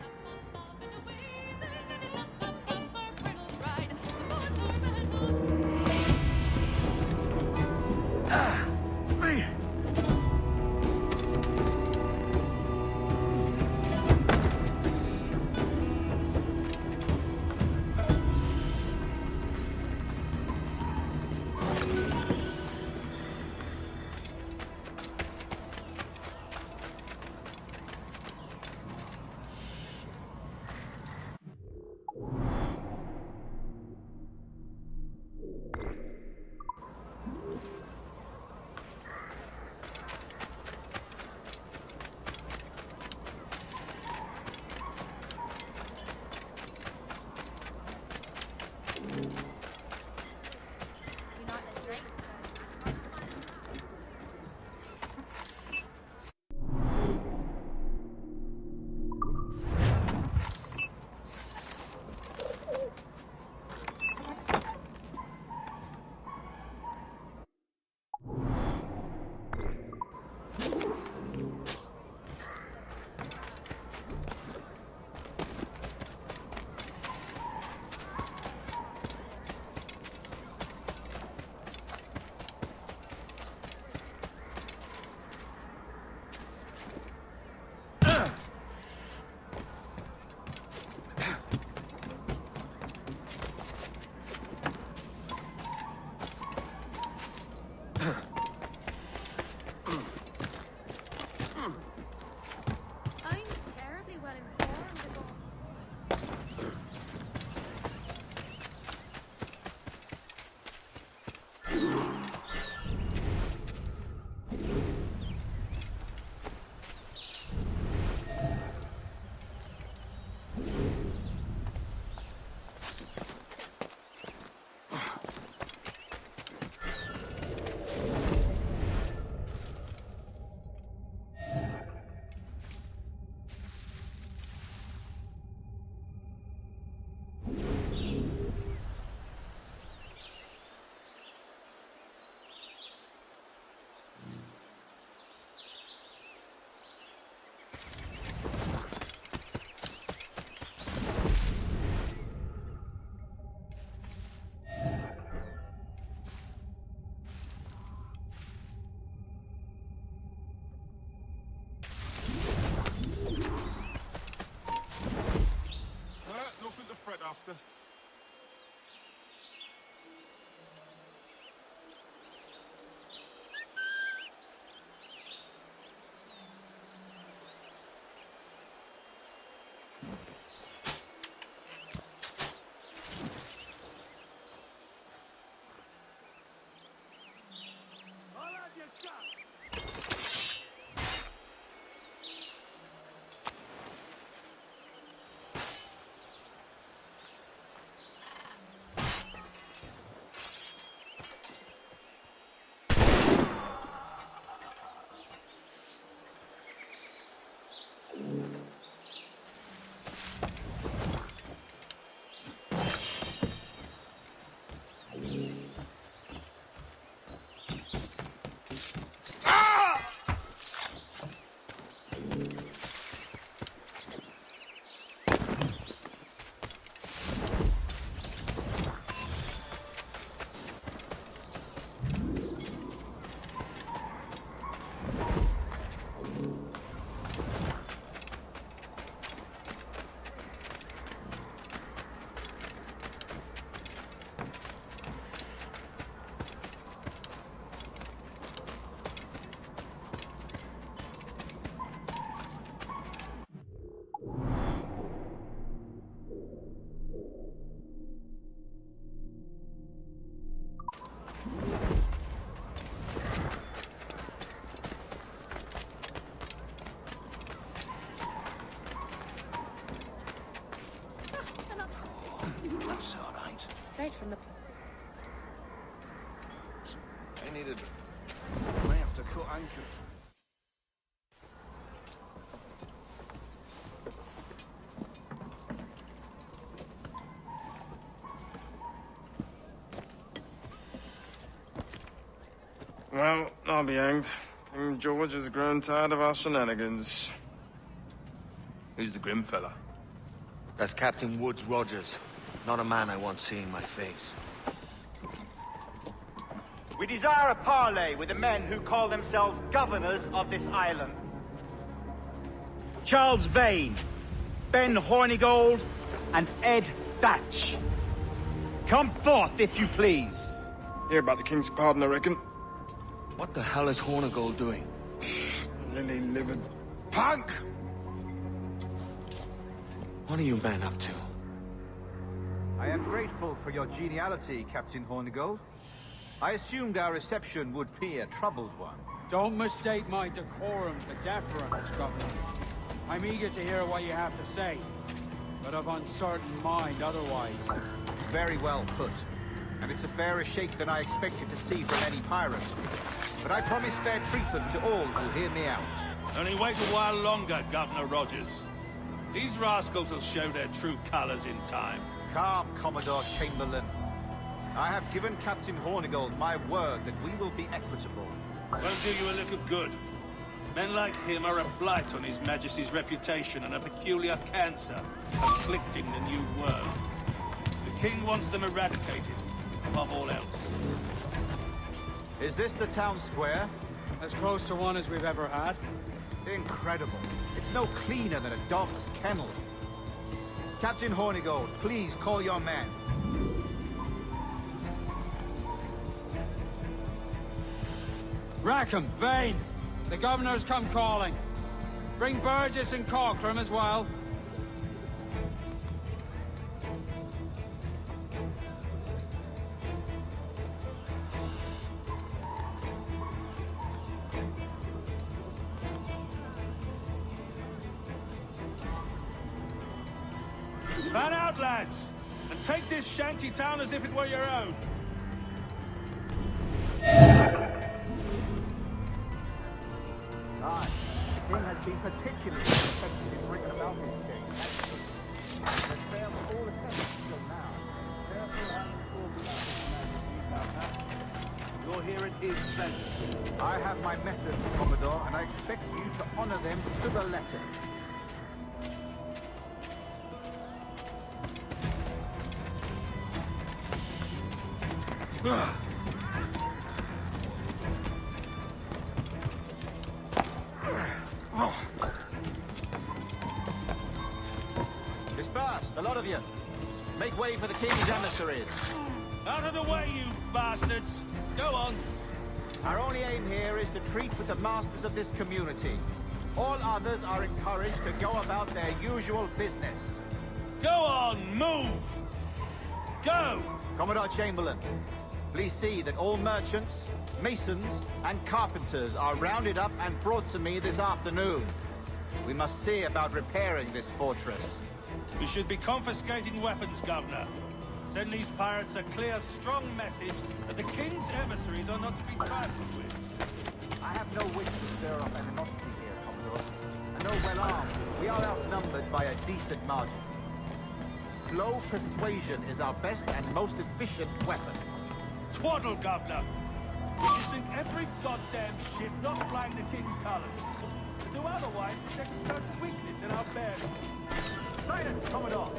I need a drink. I have to cut anchor. Well, I'll be hanged. King George has grown tired of our shenanigans. Who's the grim fella? That's Captain Woods Rogers. Not a man I want seeing my face. We desire a parley with the men who call themselves governors of this island. Charles Vane, Ben Hornigold, and Ed Thatch. Come forth, if you please. Hear about the King's pardon, I reckon. What the hell is Hornigold doing? Lily-livered punk! What are you men up to? I am grateful for your geniality, Captain Hornigold. I assumed our reception would be a troubled one. Don't mistake my decorum for deference, Governor. I'm eager to hear what you have to say, but of uncertain mind otherwise. Very well put. And it's a fairer shake than I expected to see from any pirate. But I promise fair treatment to all who hear me out. Only wait a while longer, Governor Rogers. These rascals will show their true colors in time. Calm, Commodore Chamberlain. I have given Captain Hornigold my word that we will be equitable. Won't do you a little good. Men like him are a blight on His Majesty's reputation and a peculiar cancer afflicting the new world. The King wants them eradicated, above all else. Is this the town square? As close to one as we've ever had. Incredible. It's no cleaner than a dog's kennel. Captain Hornigold, please call your men. Rackham, Vane! The Governor's come calling. Bring Burgess and Cockram as well. Fan out, lads, and take this shanty town as if it were your own. Aye, the King has been particularly effective in bringing about his change. Has failed all attempts until now. Therefore, I inform you about this. Your hearing is pleasant. I have my methods, Commodore, and I expect you to honor them to the letter. Disperse, a lot of you. Make way for the King's emissaries. Out of the way, you bastards! Go on. Our only aim here is to treat with the masters of this community. All others are encouraged to go about their usual business. Go on, move! Go! Commodore Chamberlain, please see that all merchants, masons, and carpenters are rounded up and brought to me this afternoon. We must see about repairing this fortress. We should be confiscating weapons, Governor. Send these pirates a clear, strong message that the King's emissaries are not to be trifled with. I have no wish to stir up animosity here, Commodore. And though well armed, we are outnumbered by a decent margin. Slow persuasion is our best and most efficient weapon. Twaddle, Governor! Witnessing every goddamn ship not flying the King's colours. To do otherwise detects a certain weakness in our bearing. Silence, Commodore!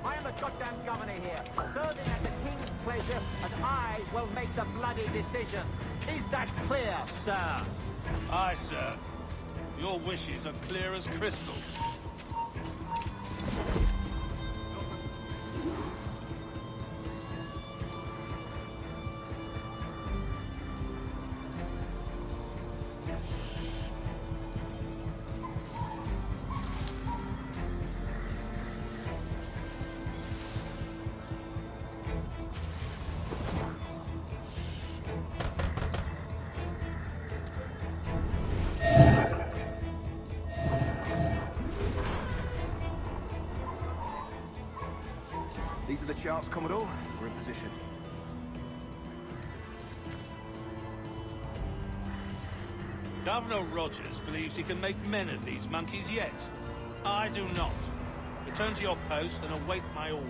I am the goddamn governor here, serving at the King's pleasure, and I will make the bloody decision. Is that clear, sir? Aye, sir. Your wishes are clear as crystal. These are the charts, Commodore. We're in position. Governor Rogers believes he can make men of these monkeys yet. I do not. Return to your post and await my orders.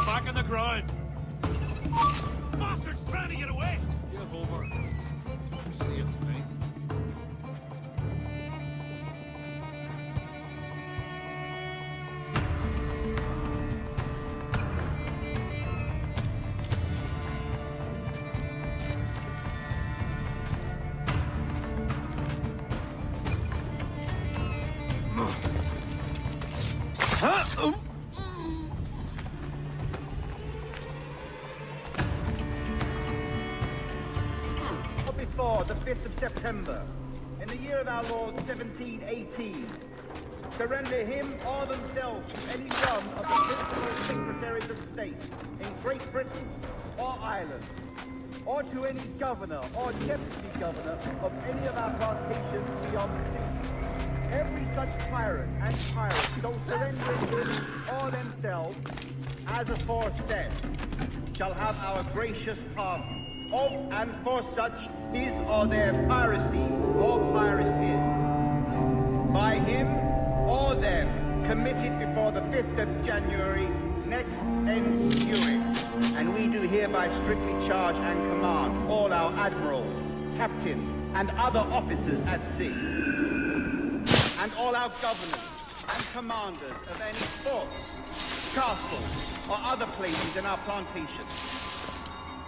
Back on the ground! Bastard's trying to get away! Give over. Safe, mate. Before the 5th of September, in the year of our Lord 1718, surrender him or themselves to any one of the principal secretaries of state in Great Britain or Ireland, or to any governor or deputy governor of any of our plantations beyond the sea. Every such pirate and pirate so surrendering him or themselves, as aforesaid, shall have our gracious pardon. Of and for such his or their piracy or piracies, by him or them committed before the 5th of January next ensuing. And we do hereby strictly charge and command all our admirals, captains, and other officers at sea, and all our governors and commanders of any forts, castles, or other places in our plantations,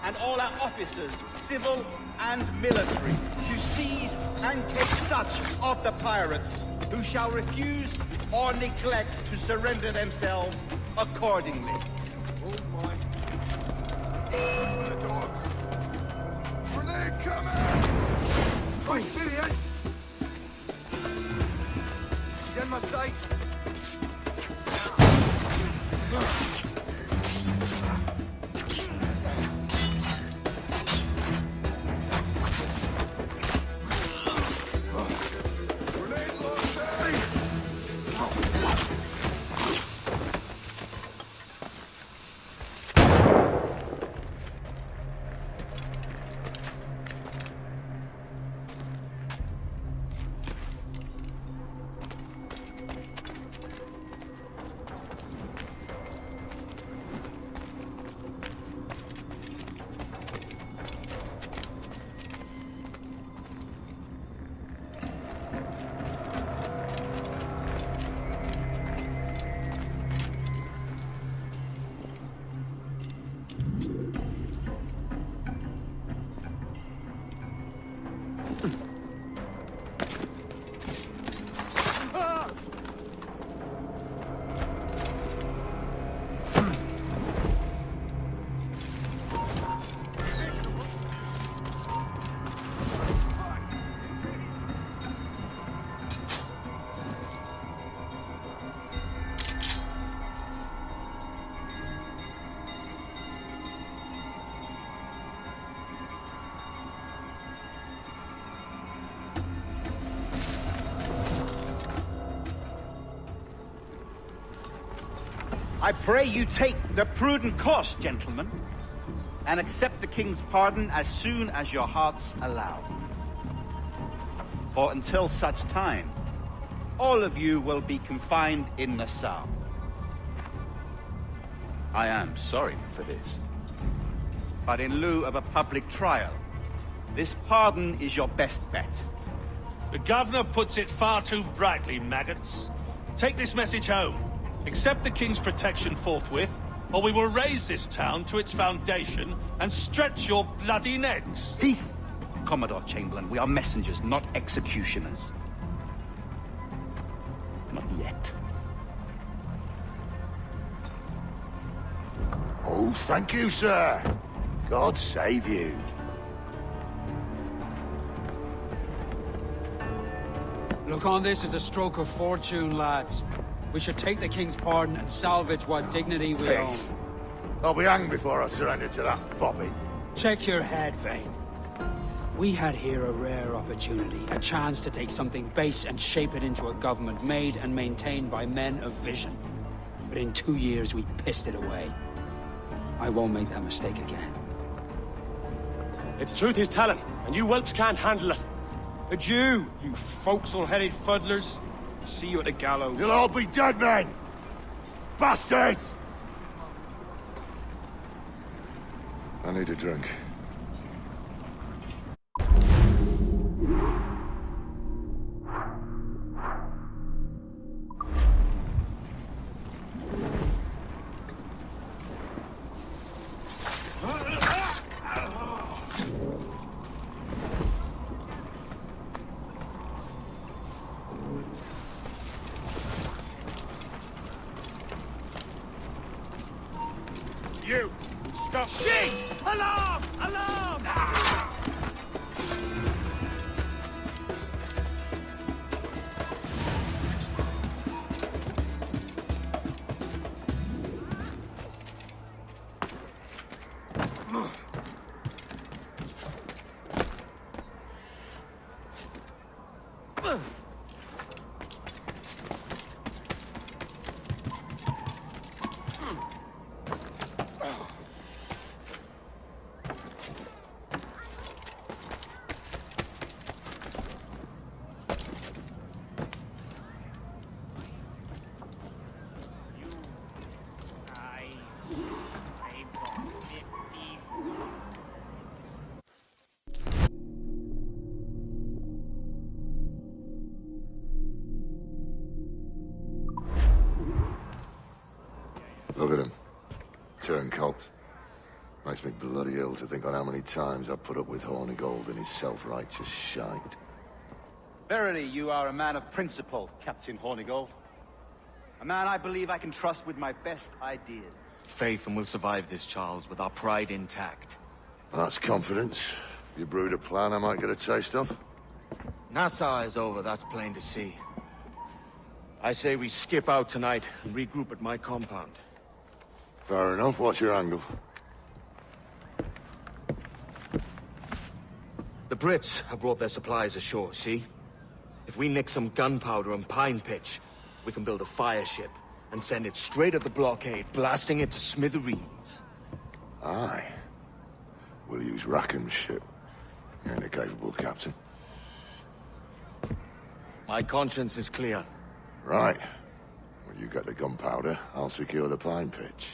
and all our officers, civil and military, to seize and take such of the pirates who shall refuse or neglect to surrender themselves accordingly. Oh my. The dogs. Grenade coming! Quick, idiot! He's in my sight. I pray you take the prudent course, gentlemen, and accept the king's pardon as soon as your hearts allow. For until such time, all of you will be confined in Nassau. I am sorry for this, but in lieu of a public trial, this pardon is your best bet. The governor puts it far too brightly, maggots. Take this message home. Accept the king's protection forthwith, or we will raise this town to its foundation and stretch your bloody necks. Peace! Commodore Chamberlain, we are messengers, not executioners. Not yet. Oh, thank you, sir. God save you. Look on this as a stroke of fortune, lads. We should take the king's pardon and salvage what dignity we own. Peace. I'll be hanged before I surrender to that bobby. Check your head, Vane. We had here a rare opportunity, a chance to take something base and shape it into a government made and maintained by men of vision. But in 2 years, we pissed it away. I won't make that mistake again. It's truth he's telling, and you whelps can't handle it. Adieu, you forecastle-headed fuddlers. See you at the gallows. You'll all be dead men! Bastards! I need a drink. You! Stop! Shit! Alarm! Alarm! Look at him. Turncoat. Makes me bloody ill to think on how many times I've put up with Hornigold and his self-righteous shite. Verily, you are a man of principle, Captain Hornigold. A man I believe I can trust with my best ideas. Faith, and we'll survive this, Charles, with our pride intact. That's confidence. You brewed a plan I might get a taste of? Nassau is over, that's plain to see. I say we skip out tonight and regroup at my compound. Fair enough. What's your angle? The Brits have brought their supplies ashore, see? If we nick some gunpowder and pine pitch, we can build a fire ship and send it straight at the blockade, blasting it to smithereens. Aye. We'll use Rackham's ship. You ain't a capable captain. My conscience is clear. Right. When you get the gunpowder, I'll secure the pine pitch.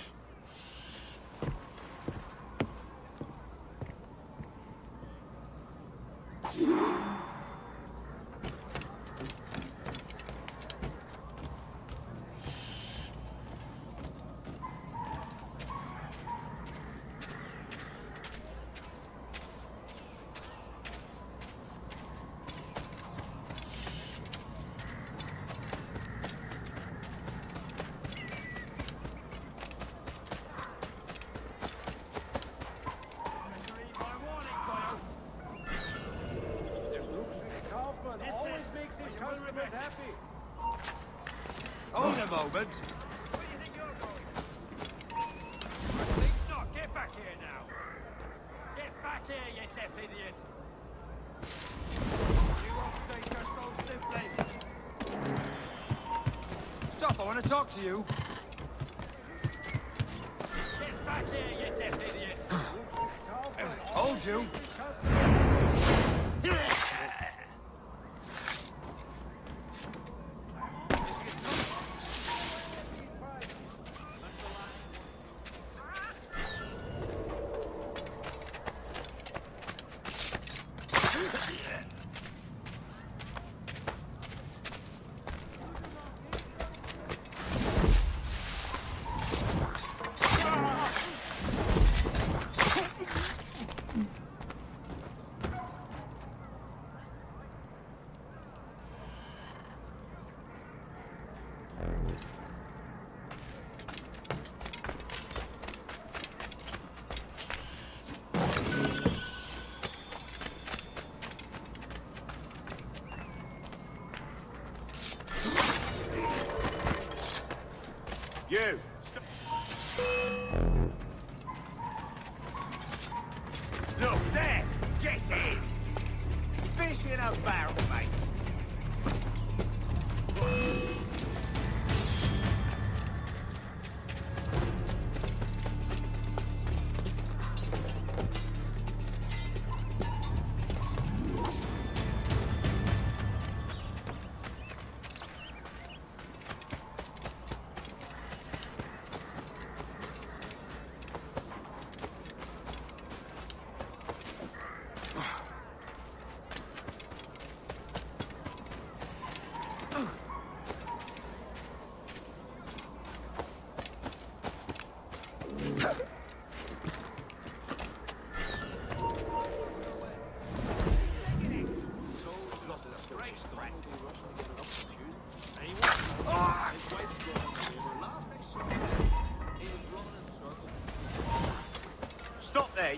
Hold a moment. Where do you think you're going? I think not. Get back here now. Get back here, you deaf idiot. You won't stay just so simply. Stop, I want to talk to you. back here, you deaf idiot! Told you. You! Look, there! Get in! Fish in a barrel, mate. Stop there!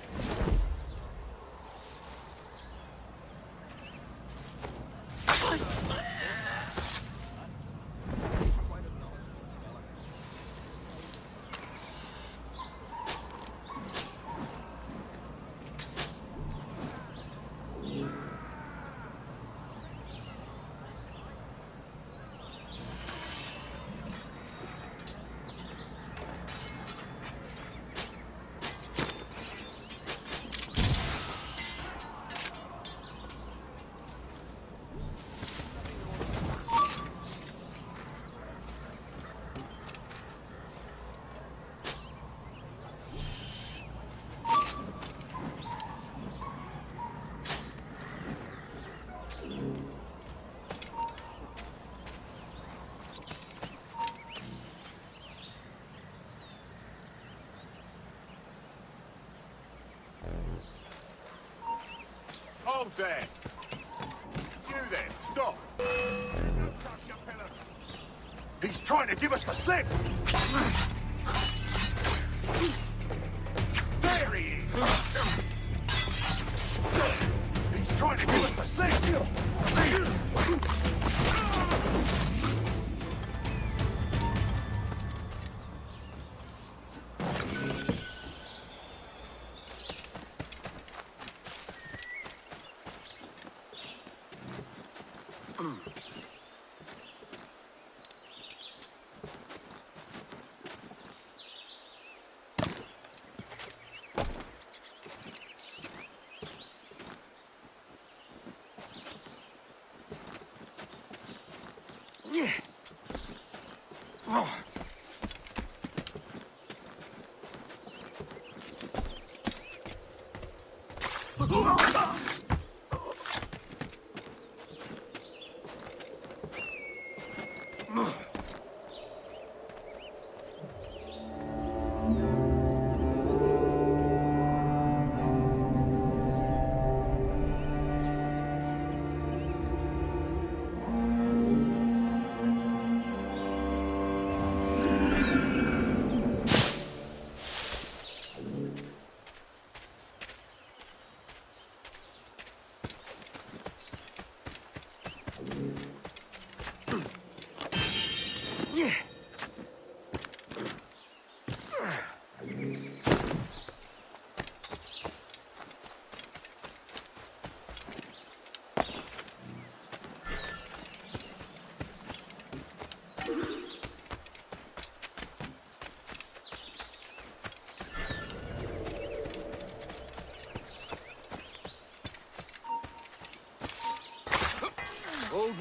Hold there! You there, stop! He's trying to give us the slip! There he is! He's trying to give us the slip!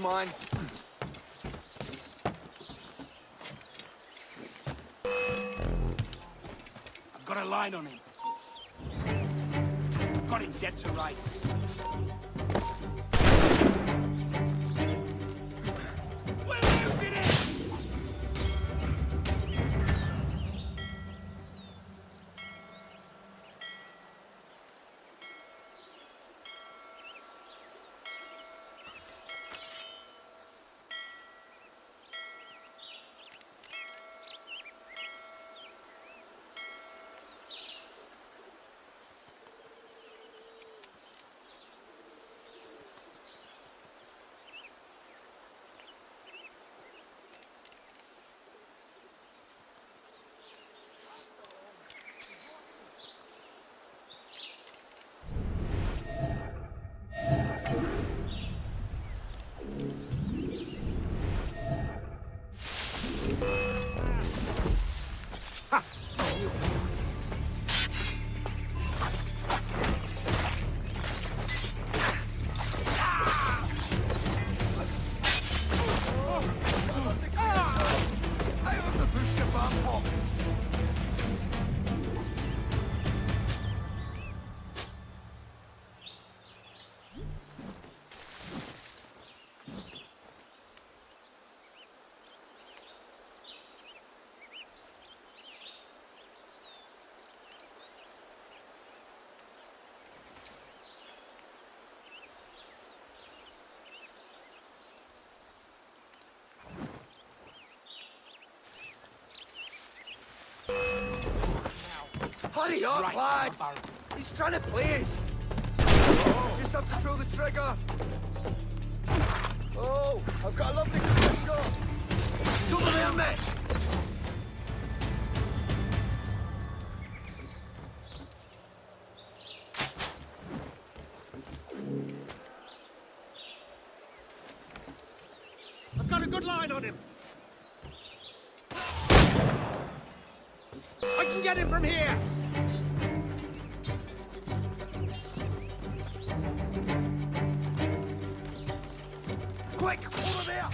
mine. I've got a line on him. I've got him dead to rights. Hurry up, Right, lads! Baron. He's trying to play us! Just have to pull the trigger! Oh, I've got a lovely clear shot! It's over there, mate! I've got a good line on him. I can get him from here. Quick, over there!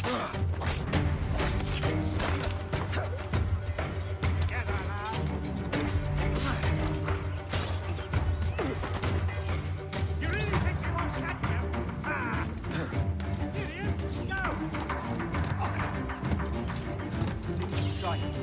You really think you won't catch him? Ah! Here he is. Go! He's in your sights.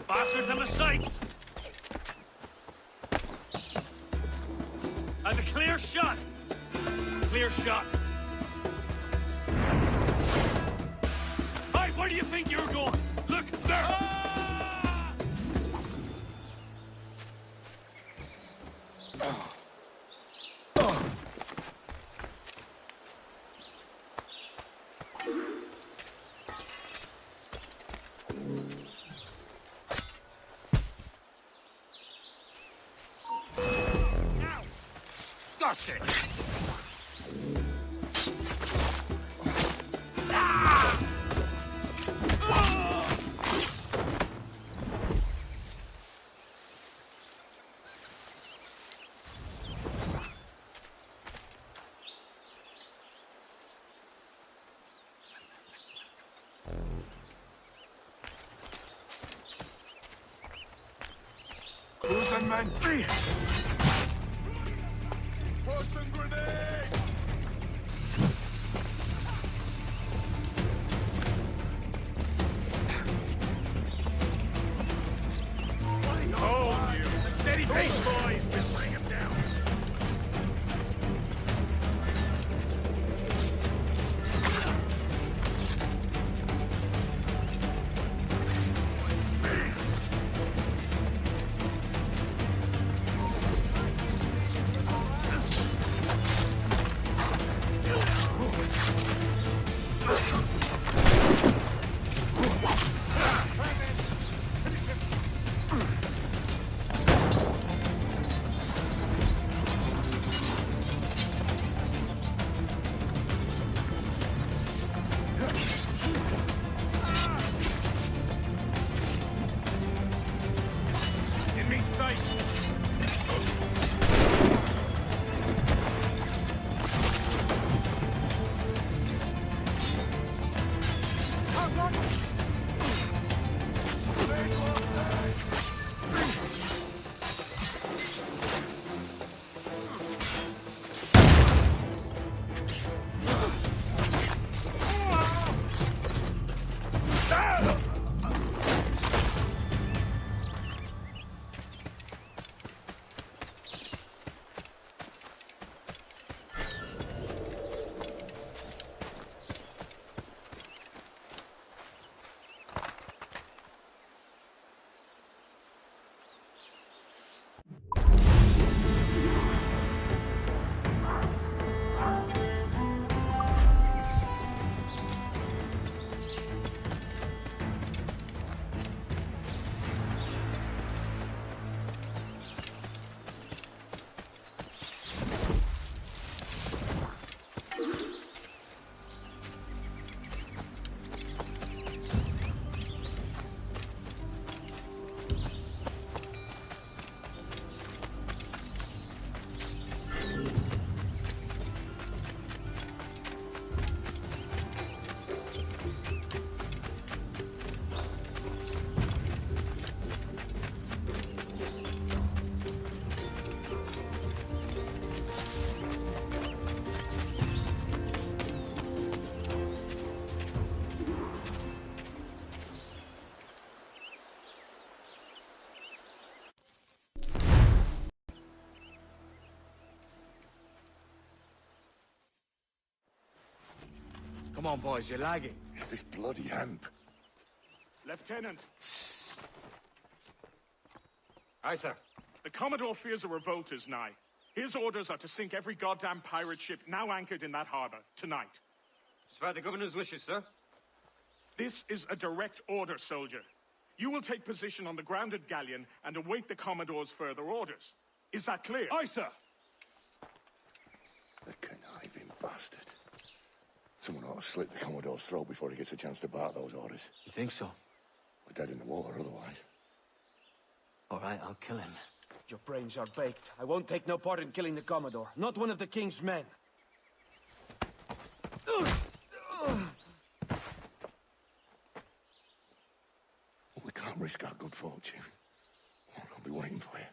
Bastards have the sights. And a clear shot. Clear shot. Hey, where do you think you're going? Look, there. Ah! That's it. Closing, men. Tossing grenade! Oh, you. Steady pace, boys. We'll bring him down. Come on, boys, you're lagging. It's this bloody hemp. Lieutenant, Aye, sir. the Commodore fears a revolt is nigh. His orders are to sink every goddamn pirate ship now anchored in that harbor, tonight. It's about the governor's wishes, sir. This is a direct order, soldier. You will take position on the grounded galleon and await the Commodore's further orders. Is that clear? Aye, sir. The conniving bastard. Someone ought to slit the Commodore's throat before he gets a chance to bark those orders. You think so? We're dead in the water otherwise. All right, I'll kill him. Your brains are baked. I won't take no part in killing the Commodore. Not one of the King's men. We can't risk our good fortune. I'll be waiting for you.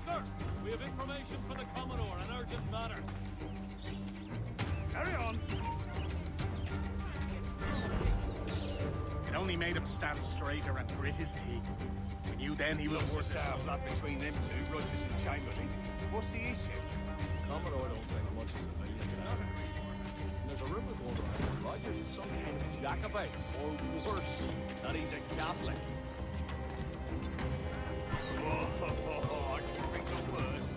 Sir, we have information for the Commodore, an urgent matter. Carry on. It only made him stand straighter and grit his teeth. We knew then he was worth it. Blood between them two, Rogers and Chamberlain. What's the issue? Commodore don't think much of civilians. There's a rumor going around that Rogers is some kind of Jacobite, or worse, that he's a Catholic. I can think of worse.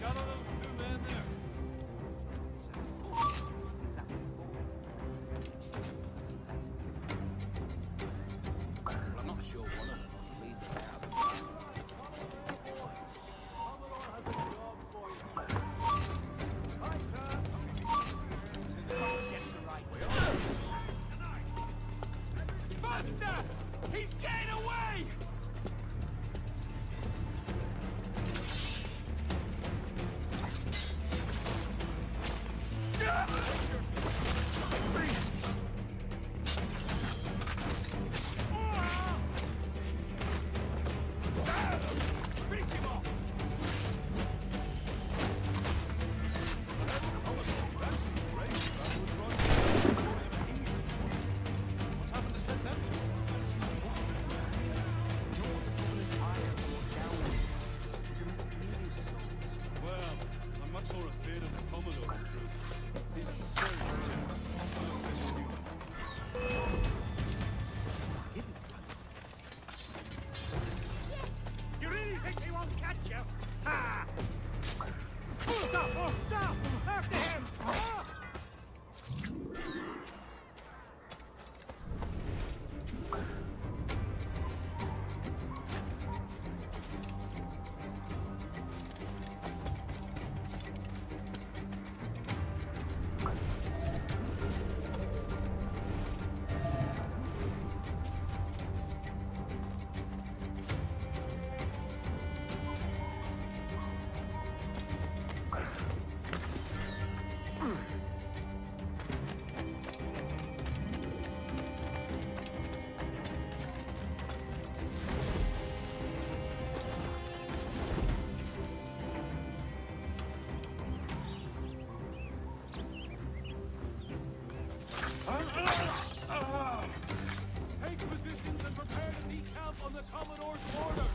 Got all those two men there. Well, I'm not sure one of them will lead the cab. Faster! He's getting away! Well, I'm much more afraid of the Commodore, in truth. He's a serious You really think he won't catch you? Ha! Stop! Oh, stop! After him! Take positions and prepare to decamp on the Commodore's orders.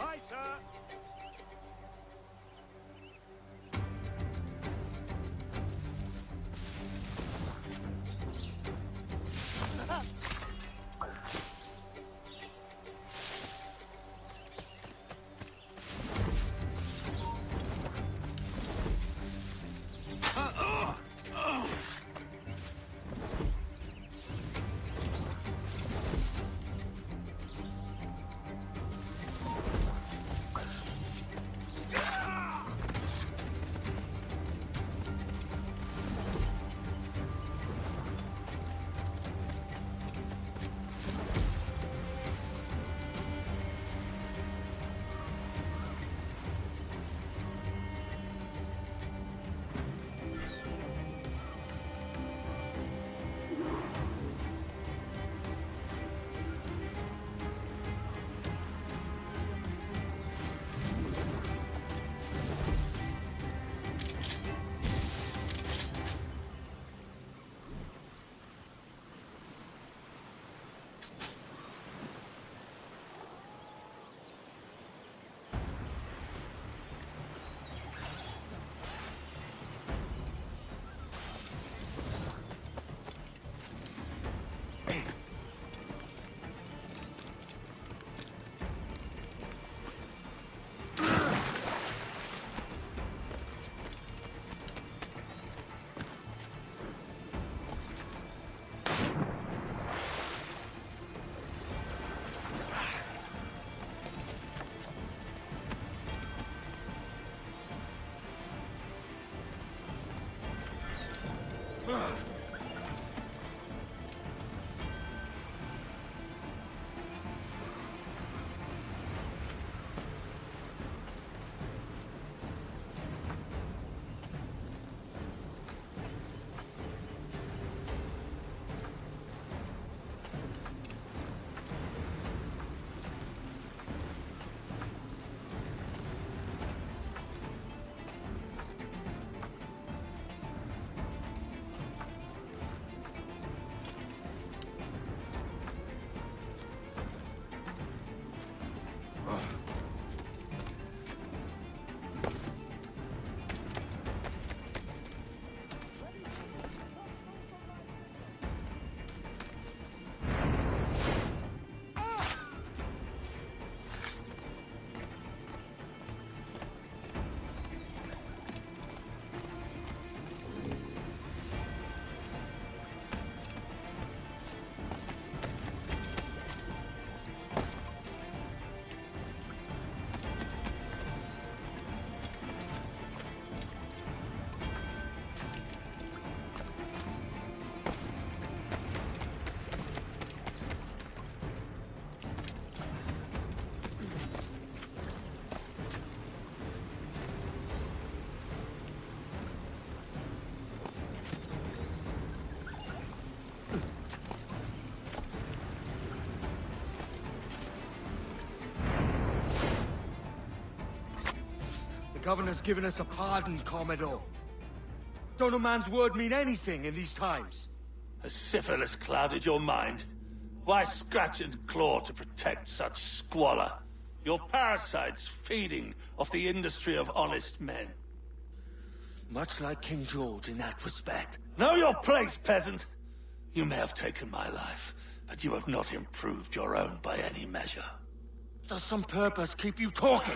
Aye, sir. The governor's given us a pardon, Commodore. Don't a man's word mean anything in these times? Has syphilis clouded your mind? Why scratch and claw to protect such squalor? Your parasites feeding off the industry of honest men. Much like King George in that respect. Know your place, peasant! You may have taken my life, but you have not improved your own by any measure. Does some purpose keep you talking?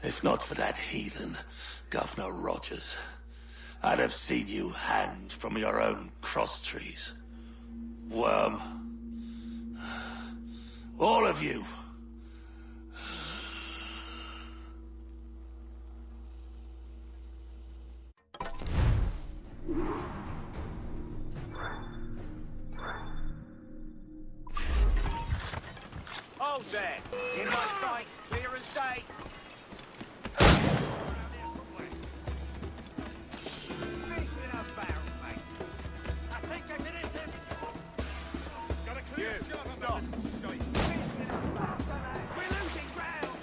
If not for that heathen, Governor Rogers, I'd have seen you hanged from your own cross trees. Worm. All of you. Hold there. In my sight, clear as day. Fish in a barrel, mate. I think I can hit him. Got a clear shot on stop. Fish in a barrel. We're losing ground.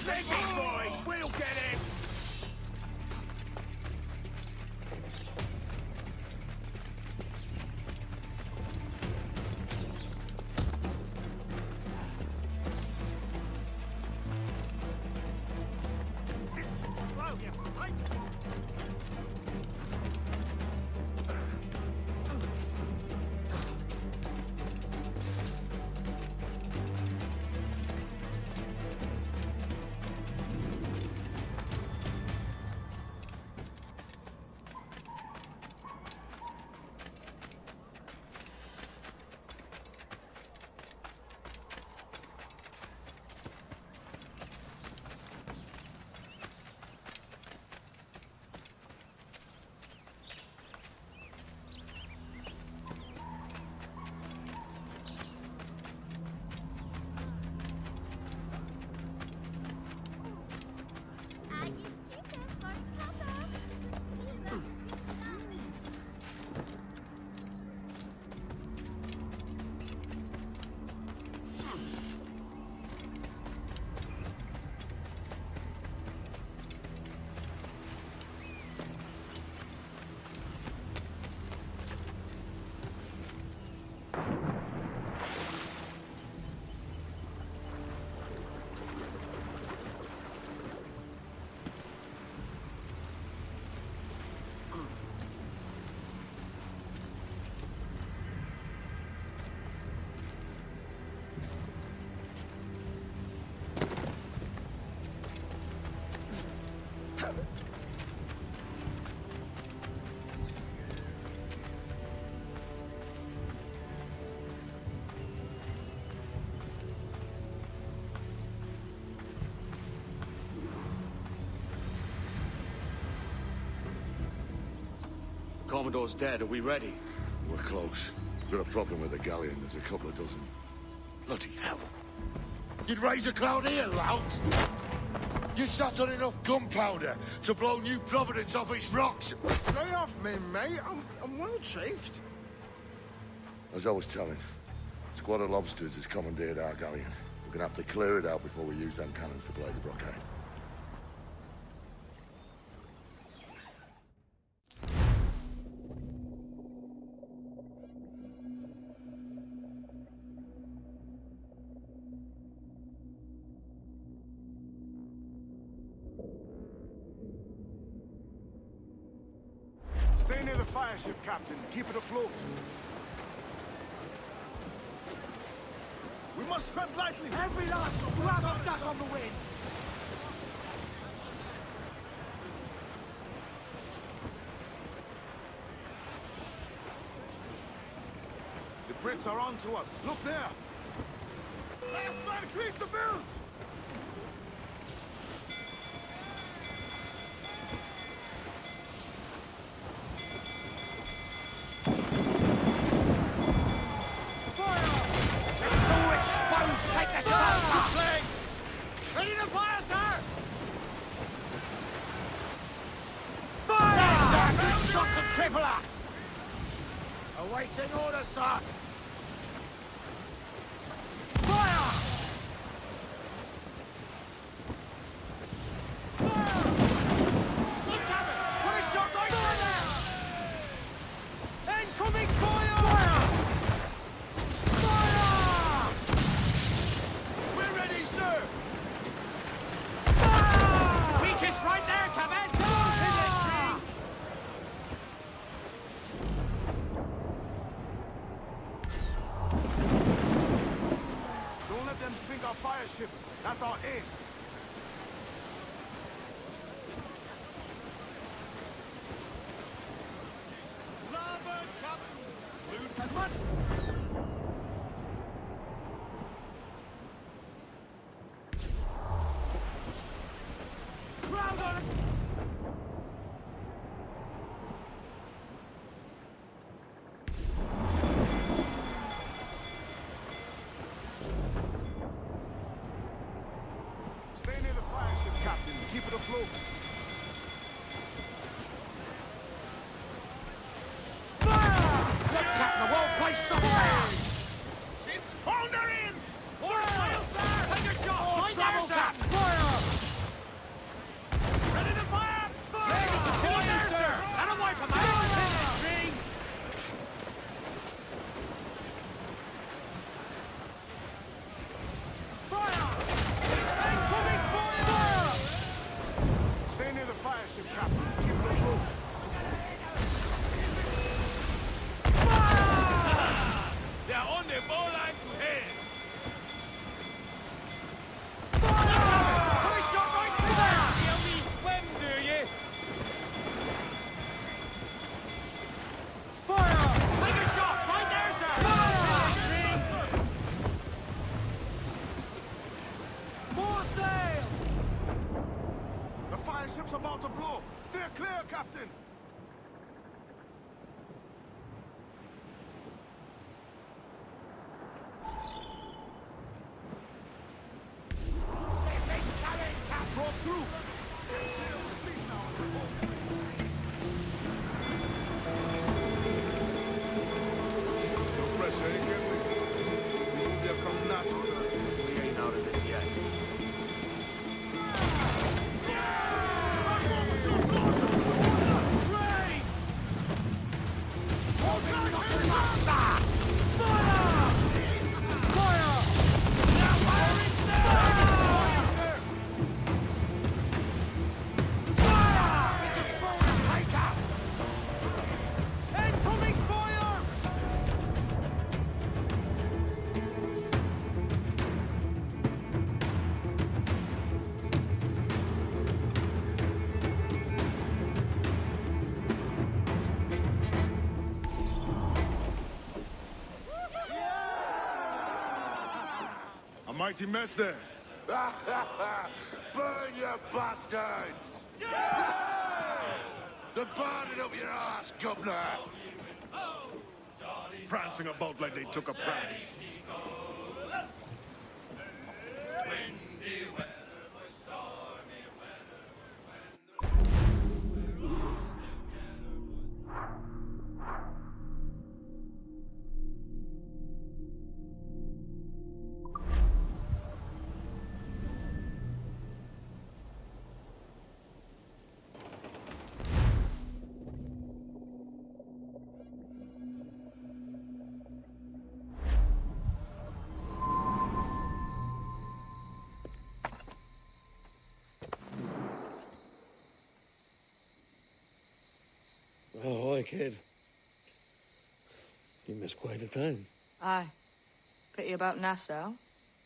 Take it, boys! We'll get it! Slow, you right? Commodore's dead. Are we ready? We're close. Got a problem with the galleon. There's a couple of dozen. Bloody hell. You'd raise a cloud here, lout! You sat on enough gunpowder to blow New Providence off its rocks. Lay off me, mate. I'm well chafed. As I was telling, Squad of lobsters has commandeered our galleon. We're gonna have to clear it out before we use them cannons to blow the blockade. Stay near the fire ship, Captain. Keep it afloat. We must tread lightly. Every last grab of duck on the wind! The Brits are on to us. Look there. Last man cleans the bilge! Ready to fire, sir! Yes, sir! Good shot to cripple her! Awaiting orders, sir! Fire! Look at it! Put a shot right there! Incoming fire! Fire! We're ready, sir! Weakest right there, Captain! Don't let them sink our fire ship. That's our ace. Larboard, Captain! Loot as much! Crowd on it! Stay near the fire ship, Captain. Keep it afloat. Look, Captain, the whole place shut down! It's foundering! More sail, sir! Take a shot! More Right trouble, there, Captain! sir! Fire! Ready to fire! Fire! Right there, sir! That'll wipe them out! Penetrating! Fire! Incoming fire! Stay near the fire ship, Captain. Keep it afloat. They're on the bow line to head! Put a shot right through there! You only swim, do you? Fire! Take a shot! Right there, sir! Fire! More sail! The fire ship's about to blow. Steer clear, Captain. Broke through. No pressure, ain't get me? Here comes natural to us. We ain't out of this yet. Incoming fire! A mighty mess there. Burn, you bastards! They're burning up your ass, governor! Prancing about like they took a prize. my kid. You missed quite a time. Aye. Pity about Nassau,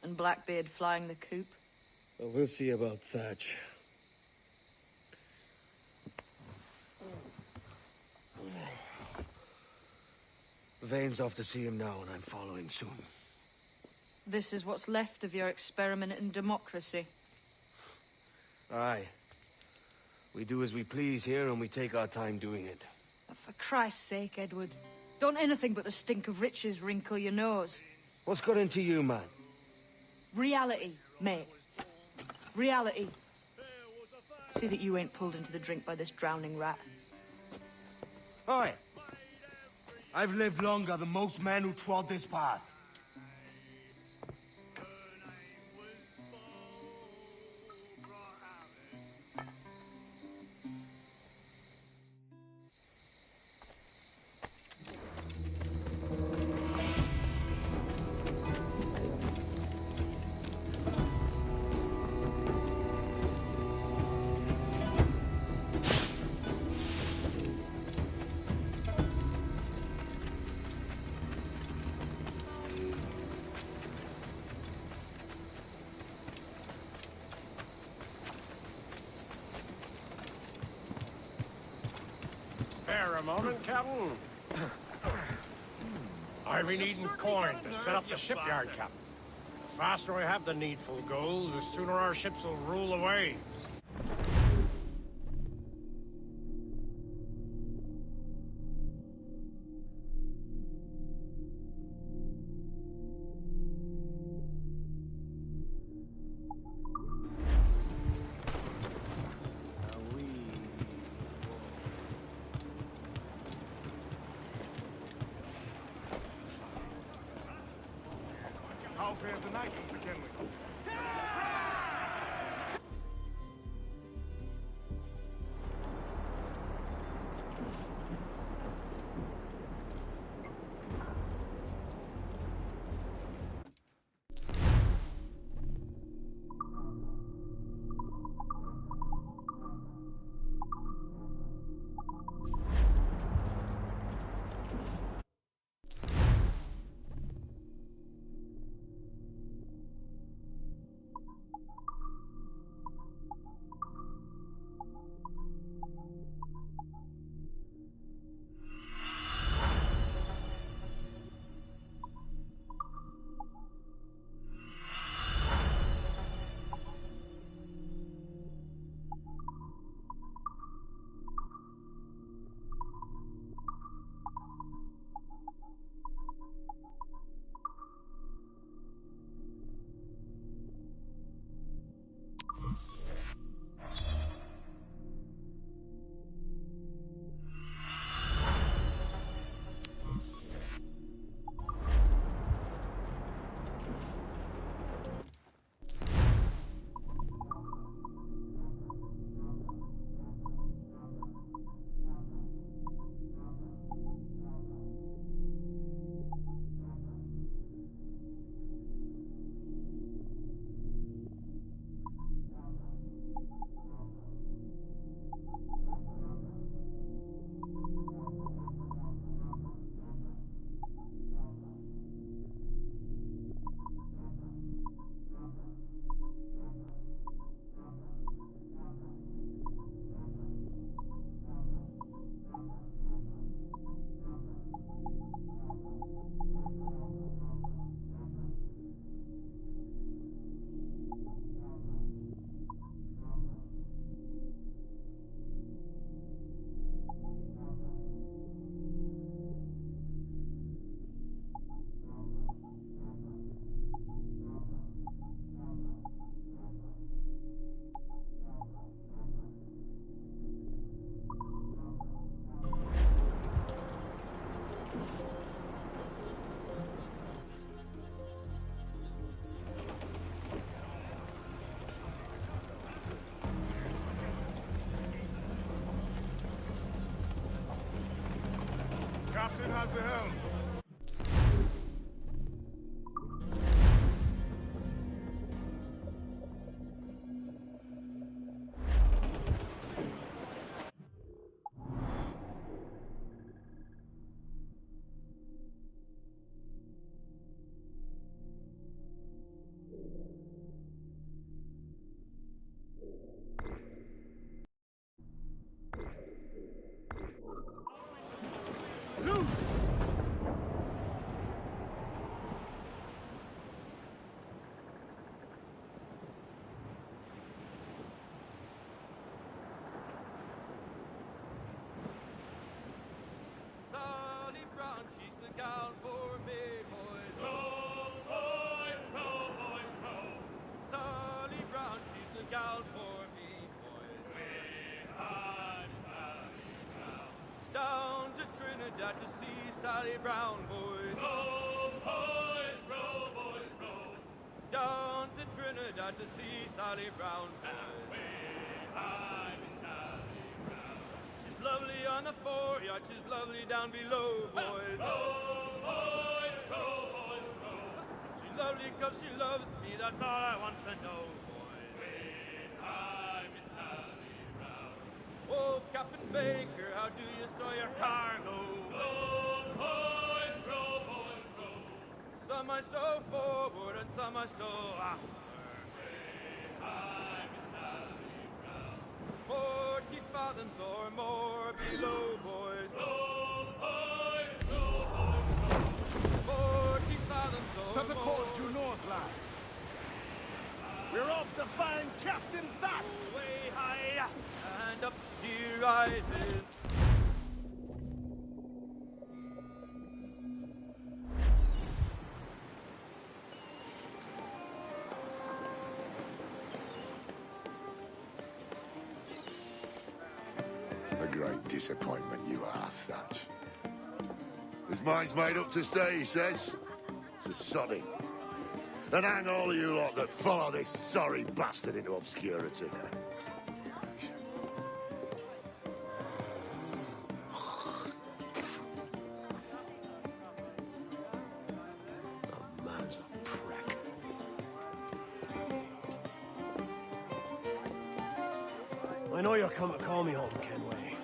and Blackbeard flying the coop. Well, we'll see about Thatch. Vane's off to see him now, and I'm following soon. This is what's left of your experiment in democracy. Aye. We do as we please here, and we take our time doing it. For Christ's sake, Edward. Don't anything but the stink of riches wrinkle your nose. What's got into you, man? Reality, mate. Reality. See that you ain't pulled into the drink by this drowning rat. Oi! I've lived longer than most men who trod this path. Spare a moment, Captain. I've been needing coin to set up the shipyard, Captain. The faster I have the needful gold, the sooner our ships will rule the waves. How fares the night, Mr. Kenway? Captain has the helm. down for me, boys. Way high, Sally Brown. It's down to Trinidad to see Sally Brown, boys. Row, boys, row, boys, row. Down to Trinidad to see Sally Brown, boys. Way high, Sally Brown. She's lovely on the foreyard, she's lovely down below, boys. Row, boys, row, boys, row. She's lovely 'cause she loves me, that's all I want to know, boys. Way high, Miss Sally Brown. Oh, Captain Baker, how do you store your cargo? Row, boys, row, boys, row. Some I stow forward and some I stow after. Way high, Miss Sally Brown. 40 fathoms or more below, boys. Row, boys, row, boys, row. 40 fathoms or Set a more. course due north, lads. We're off to find Captain That. Way high and up she rises. A great disappointment you are, Thatch. His mind's made up to stay, he says. It's a sodding. And hang all of you lot that follow this sorry bastard into obscurity. The man's a prick. I know you're come to call me home, Kenway.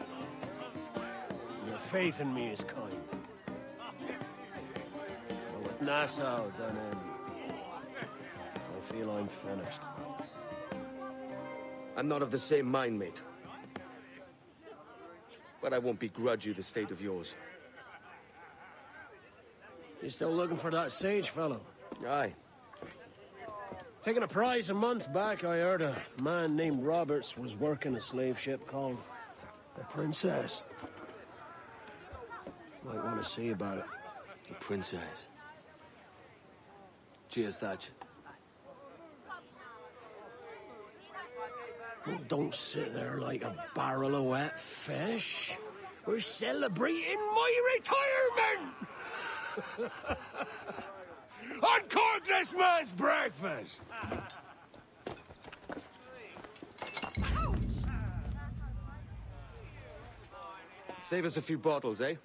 Your faith in me is kind. But with Nassau done in, I feel I'm finished. I'm not of the same mind, mate. But I won't begrudge you the state of yours. You still looking for that sage fellow? Aye. Taking a prize a month back, I heard a man named Roberts was working a slave ship called the Princess. Might want to see about it. The Princess. Cheers, Thatch. Oh, don't sit there like a barrel of wet fish. We're celebrating my retirement! On Cordless Man's breakfast! Save us a few bottles, eh?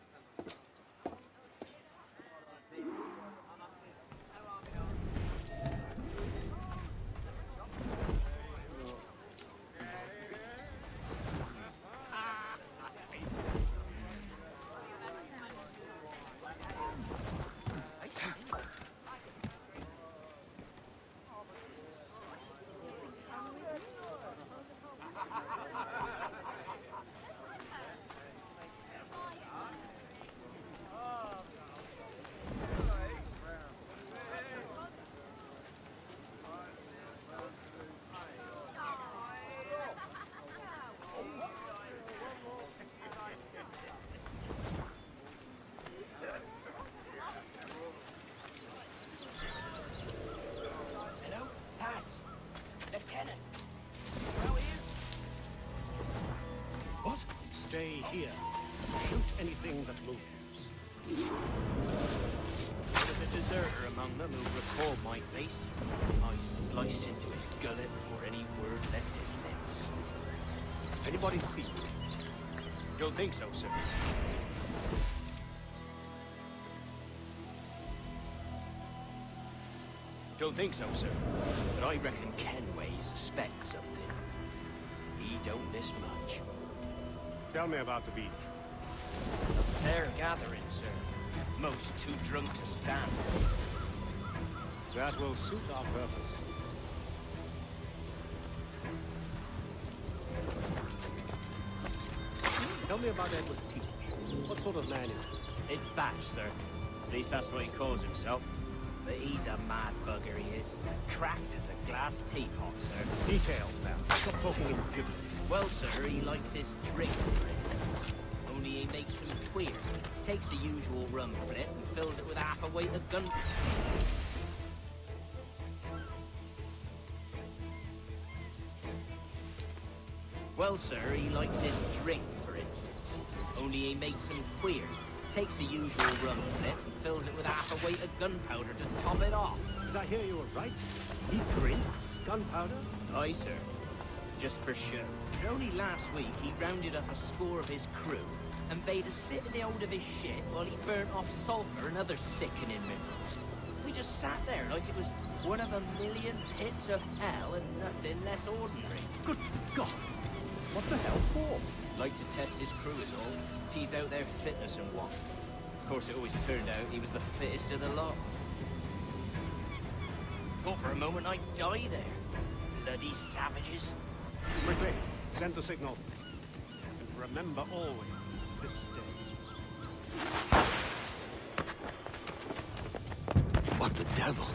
Stay here. Shoot anything that moves. There's a deserter among them who'll recall my face. I sliced into his gullet before any word left his lips. Anybody see you? Don't think so, sir. Don't think so, sir. But I reckon Kenway suspects something. He don't miss much. Tell me about the beach. A fair gathering, sir. Most too drunk to stand. That will suit our purpose. Tell me about Edward Teach. What sort of man is he? It's Thatch, sir. At least that's what he calls himself. But he's a mad bugger, he is. Cracked as a glass teapot, sir. Details, now. Stop talking in gibberish. Well, sir, he likes his drink, for instance. Only he makes them queer. Takes the usual rum flip and fills it with half a weight of gun. Well, sir, he likes his drink, for instance. Only he makes him queer. Takes the usual rum clip and fills it with half a weight of gunpowder to top it off. Did I hear you right? He drinks gunpowder? Aye, sir. Just for show. And only last week, he rounded up a score of his crew and bade us sit in the hold of his ship while he burnt off sulfur and other sickening minerals. We just sat there like it was one of a million pits of hell and nothing less ordinary. Good God! What the hell for? Like to test his crew is all. Tease out their fitness and what. Of course, it always turned out he was the fittest of the lot. Thought for a moment I'd die there. Bloody savages. Quickly, send the signal. And remember always, this day. What the devil?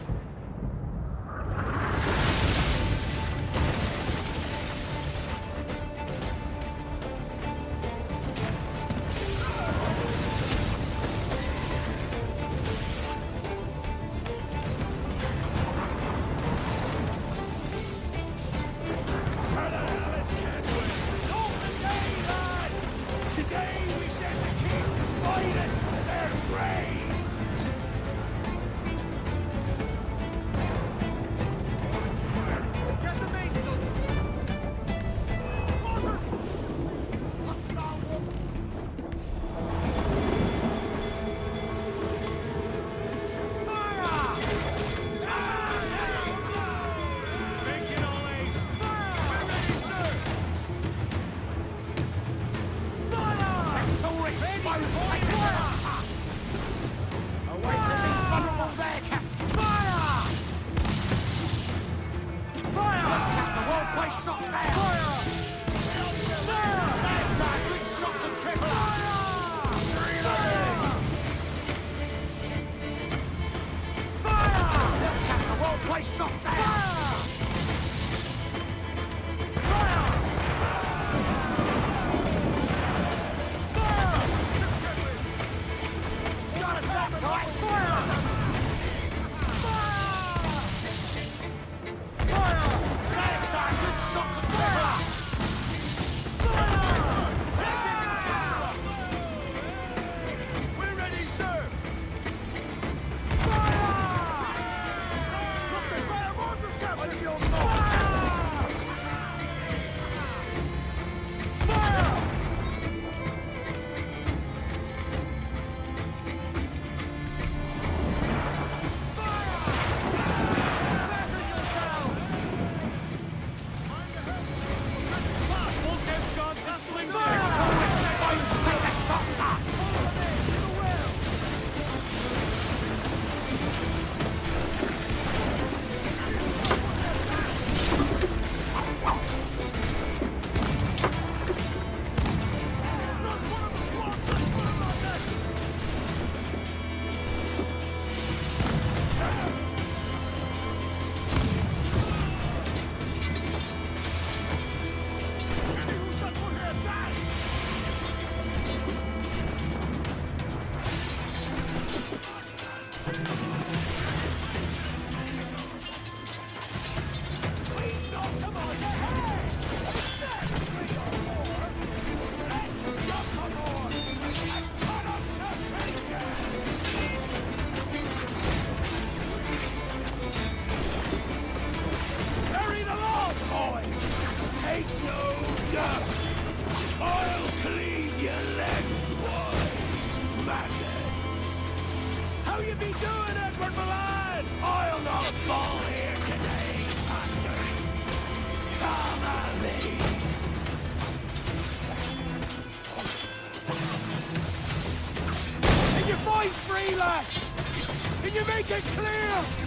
Can you make it clear?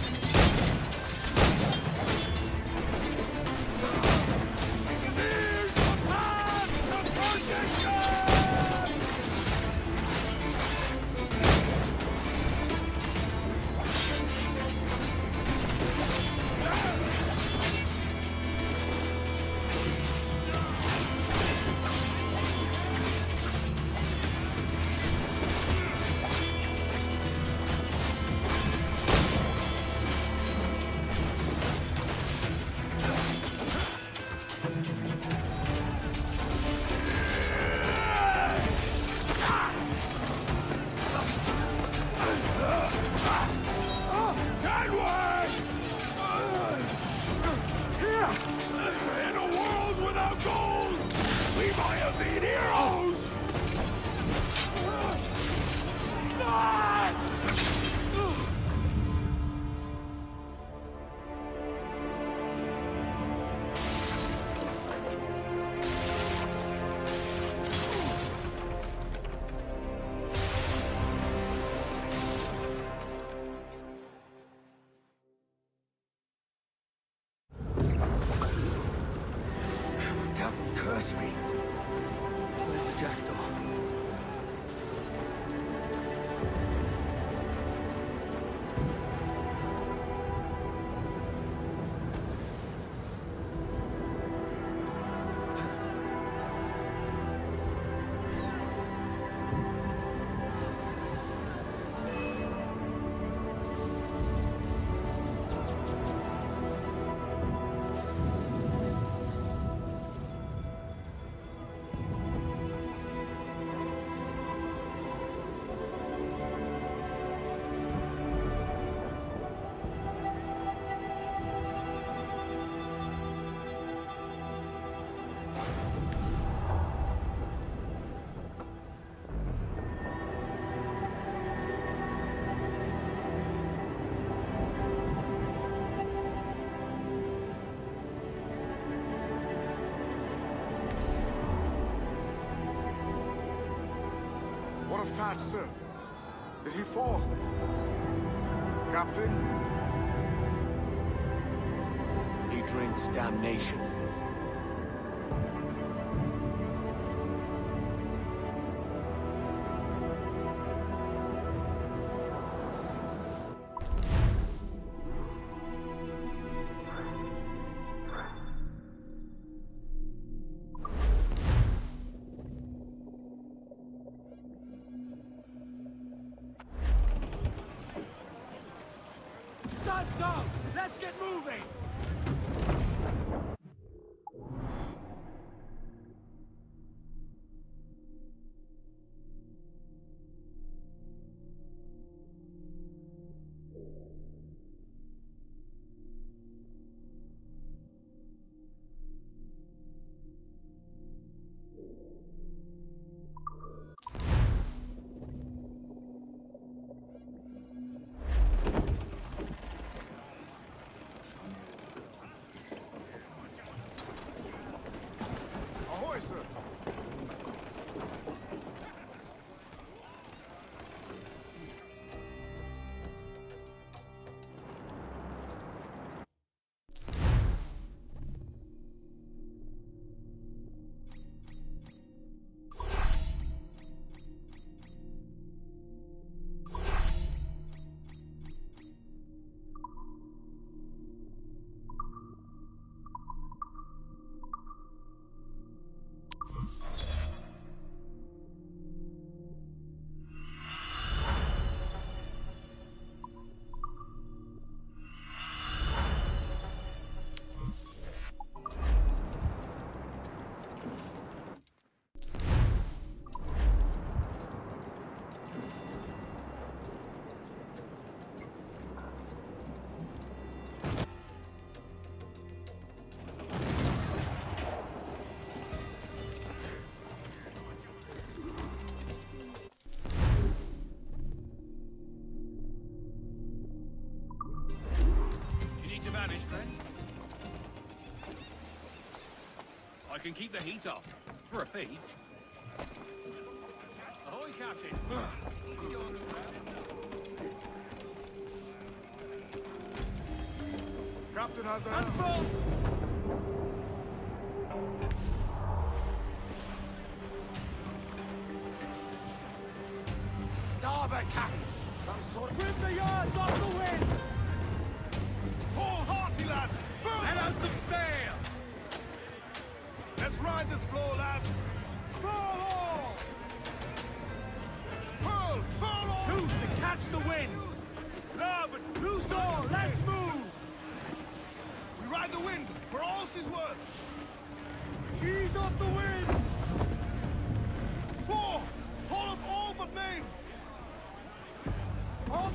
miss me. Where's the jackdaw? What of Fat, sir? Did he fall? Captain? He drinks damnation. Stunts out! Let's get moving! Ahoy, sir! You need to vanish, friend? I can keep the heat off, for a fee. Ahoy, Captain! Captain has the helm. Starboard, Captain! Some sort of... Trim the yards off the wind! Haul hearty, lads! Let out some sail! Let's ride this blow, lads! Furl all! Furl! Furl all! Loose and catch the wind! Larboard, loose all! Let's move! We ride the wind for all she's worth! Ease off the wind! 4! Haul up all but mains! Up!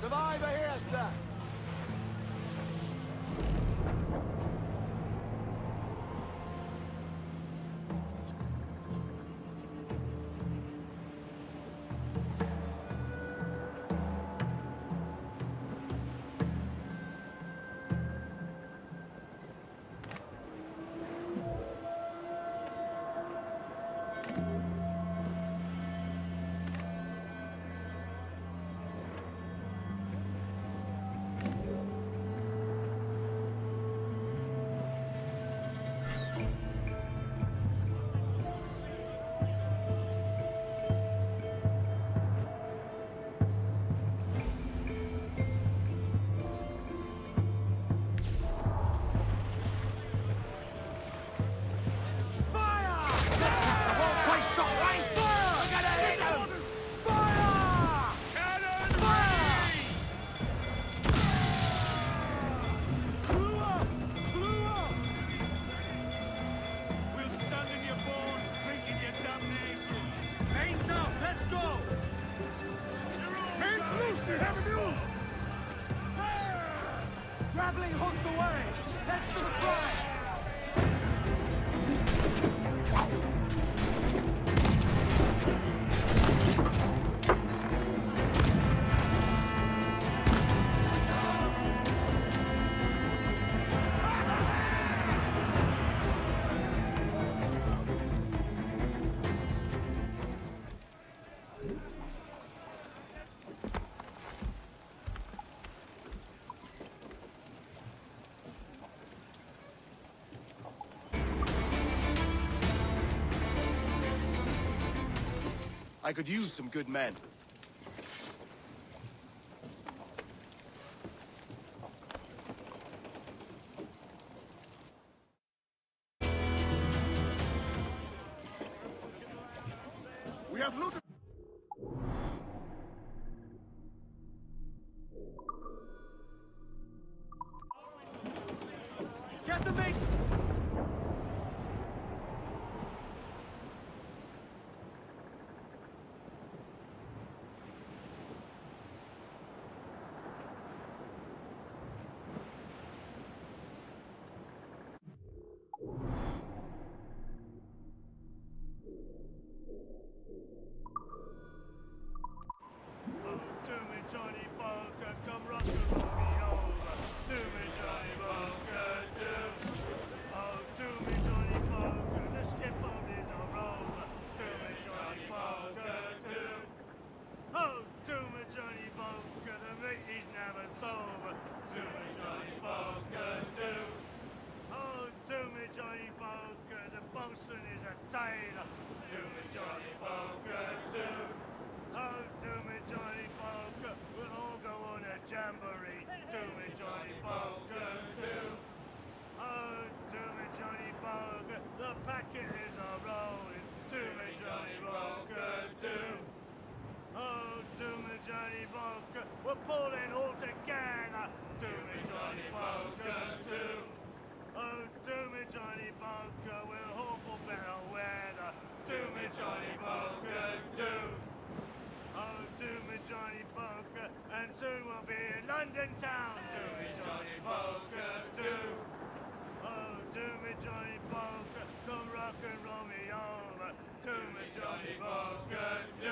Survivor here, sir. Grappling hooks away! Heads to the prize! I could use some good men. We have looted. Get the meat! Johnny Bunker, come rock and roll me over. Do me, Johnny Bunker, do. Oh, do me, Johnny Bunker, the skip on is a rover. Do me, Johnny Bunker, do. Oh, do me, Johnny Bunker, the meat is never sober. Do me, Johnny Bunker, do. Oh, do me, Johnny Bunker, the bosun is a tailor. Do me, Johnny Bunker, do. Oh, do me, Johnny Bunker, we'll all go on a jamboree. Do me, Johnny Bunker, do. Oh, do me, Johnny Bunker, the packet is a-rolling. Do me, Johnny Bunker, do. Oh, do me, Johnny Bunker, we're pulling all together. Do me, Johnny Bunker, do. Oh, do me, Johnny Bunker, we'll hope for better weather. Do me, Johnny Bunker, do. Oh, do me, Johnny Bunker, and soon we'll be in London town. Do me, Johnny Bunker, do. Oh, do me, Johnny Bunker, come rock and roll me over. Do me, Johnny Bunker, do.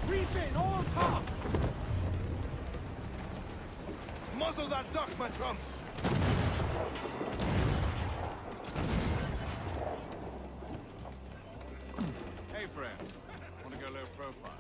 Reef in, all top! Muzzle that duck, my trumps! Hey, friend. Want to go low profile?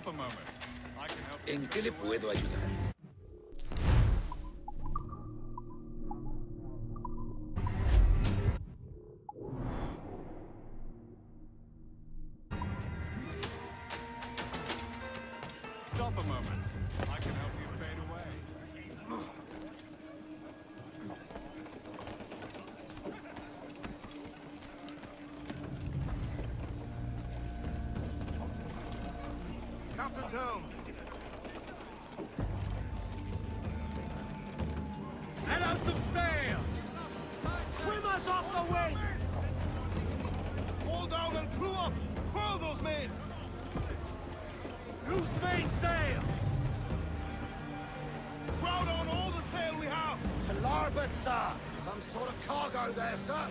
Stop a moment. I can help you. ¿En qué le puedo ayudar? Stop a moment. I can help you fade away. Captain's helm. Let out some sail! Swim us off the wind! Haul down and crew up! Furl those men! Loose main sails! Crowd on all the sail we have! To larboard, sir! Some sort of cargo there, sir!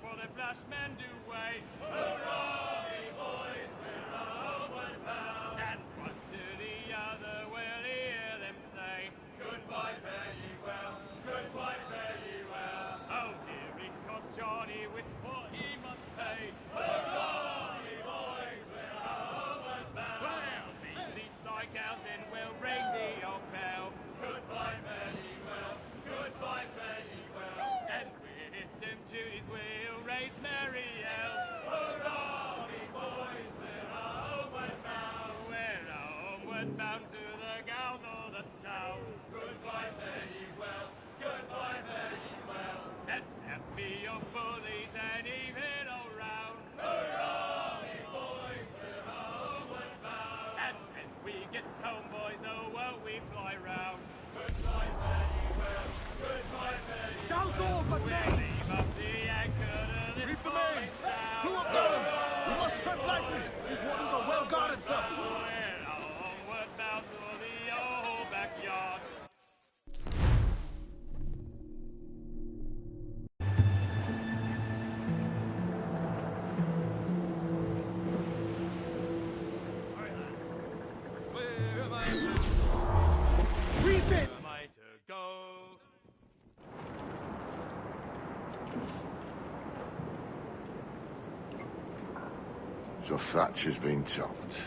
For the flashmen do wait. Hurrah, me boys, we're homeward bound. And one to the other we'll hear them say, goodbye, fare ye well, goodbye, fare ye well. Oh, here he comes Johnny with 40 months' pay. Hurrah, me boys, we're homeward bound. Well, meet these thy gals and we'll ring the old bell. Goodbye, fare ye well, goodbye, fare ye well. And with them duties we'll raise Marielle. Hurrah, me boys, we're homeward bound. We're homeward bound to the gals of the town. Goodbye, fare ye well, goodbye, fare ye well. And step me your bullies and even all round. Hurrah, me boys, we're homeward bound. And when we get home, boys, oh, won't we fly round. Goodbye, fare ye well, goodbye, fare ye well. Sounds all but me! Leave up the anchor to this Reef the mains! Crew up gunners! We must tread lightly! These waters are well guarded, sir! We're homeward bound to the old backyard. Where am I to Reef it! Where am I to go? So Thatcher's been topped.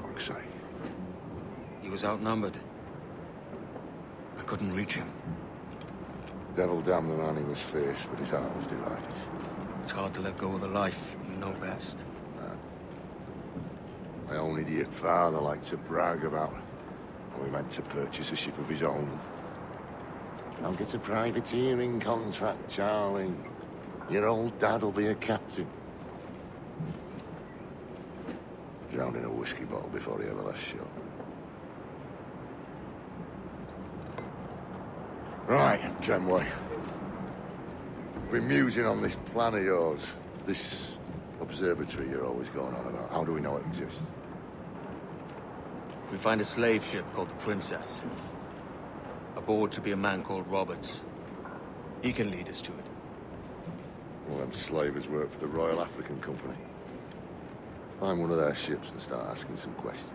Fuck's sake. He was outnumbered. I couldn't reach him. Devil damn the man he was fierce, but his heart was divided. It's hard to let go of the life you know best. My own idiot father liked to brag about how he meant to purchase a ship of his own. I'll get a privateering contract, Charlie. Your old dad'll be a captain. Drowned in a whiskey bottle before he ever left shore. Right, Kenway. Been musing on this plan of yours. This observatory you're always going on about. How do we know it exists? We find a slave ship called the Princess. Aboard should be a man called Roberts. He can lead us to it. Well, them slavers work for the Royal African Company. Find one of their ships and start asking some questions.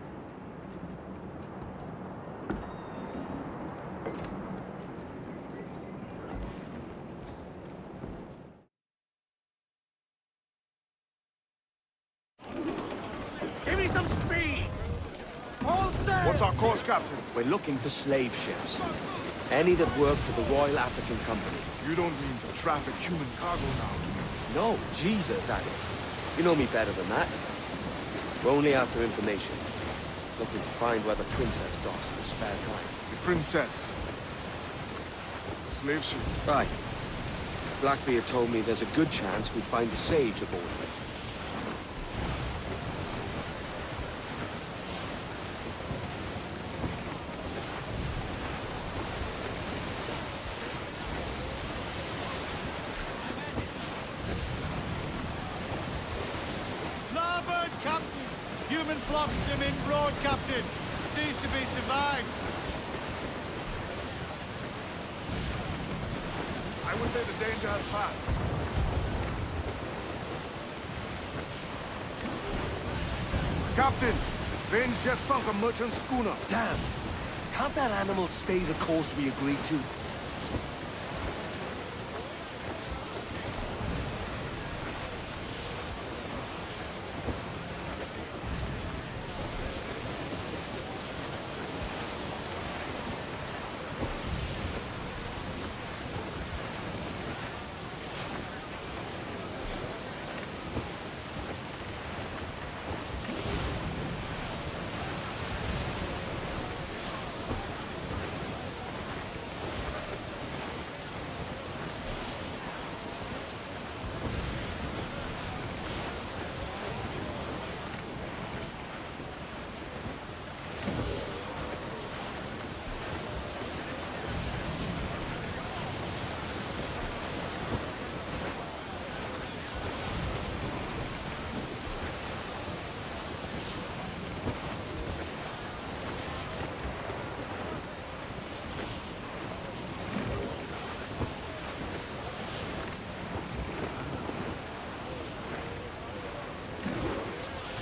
Give me some speed! Hold sail! What's our course, Captain? We're looking for slave ships. Any that work for the Royal African Company. You don't mean to traffic human cargo now, do you? No, Jesus, Adam. You know me better than that. We're only after information. Looking to find where the Princess docks in her spare time. The Princess. The slave ship. Right. Blackbeard told me there's a good chance we'd find the Sage aboard of it. German flocks them in broad, Captain. Seems to be survived. I would say the danger has passed. Captain, Vane's just sunk a merchant schooner. Damn! Can't that animal stay the course we agreed to?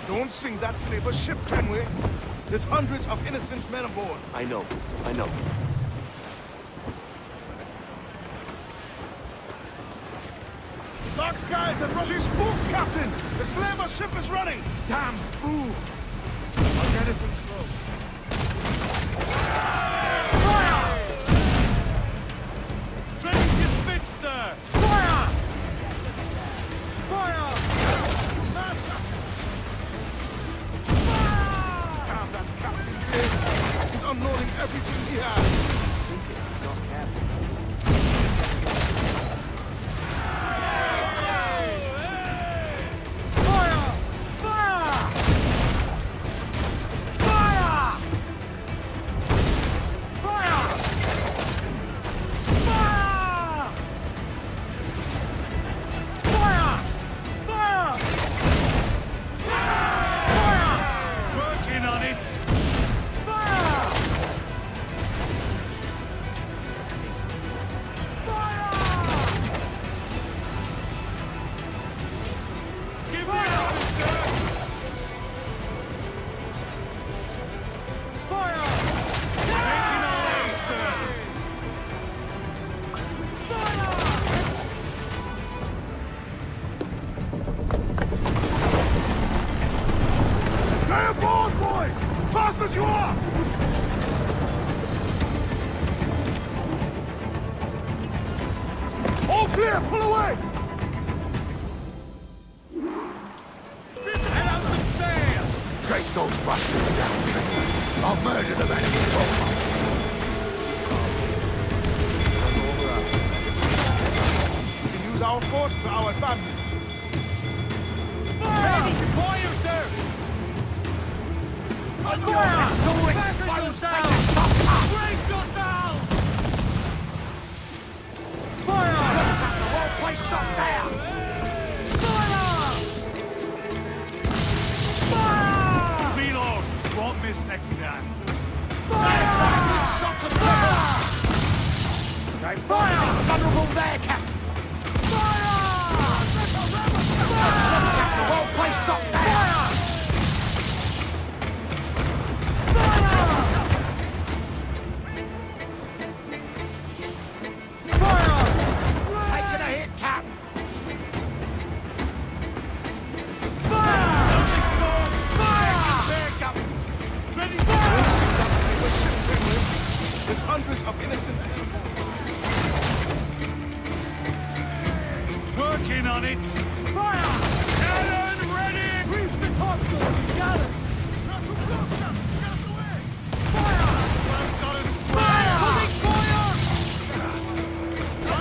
Don't sink that slaver ship, Kenway. There's hundreds of innocent men aboard. I know, I know. Dark skies and rushing spooks, Captain! The slaver ship is running! Damn fool! I'll get us in close. Fire! Ready to spit, sir! Fire! Fire! Damn that captain! He's unloading everything he has. Sink it, he's not careful. As you are! All clear! Pull away! Head out and sail! Trace those bastards down, Kenway. I'll murder them any more. We can use our force to our advantage. Ready to fire, sir! Fasten yourself! Brace yourself! Fire! The whole place shut down! Fire! Fire! Reload! Won't miss next time. Fire! Shot to fire! Okay, fire! Vulnerable there, Captain! Fire! The whole place shut down! There's hundreds of innocent people. Working on it. Fire! Cannon ready! Reef the topsail! Got it! Not too close, Captain! Get us away! Fire! I've got us! Fire! Fire!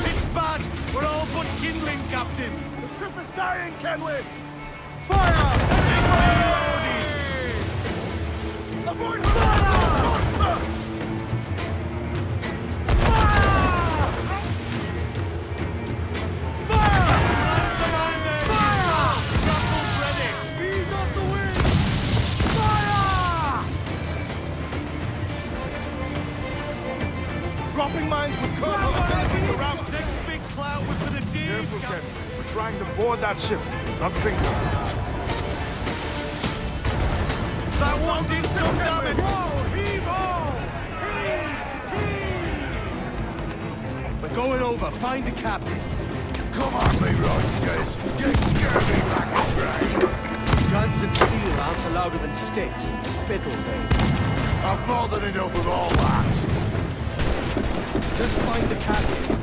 It's bad! We're all but kindling, Captain! The ship is dying, Kenway! Fire! Avoid her! Fire! people, Captain. We're trying to board that ship, not sink it. That one did some damage! We're going over. Find the captain. Come on, me roisters. You scare me back in brains. Guns and steel aren't louder than sticks and spittle, Vane. I've more than enough of all that. Just find the captain.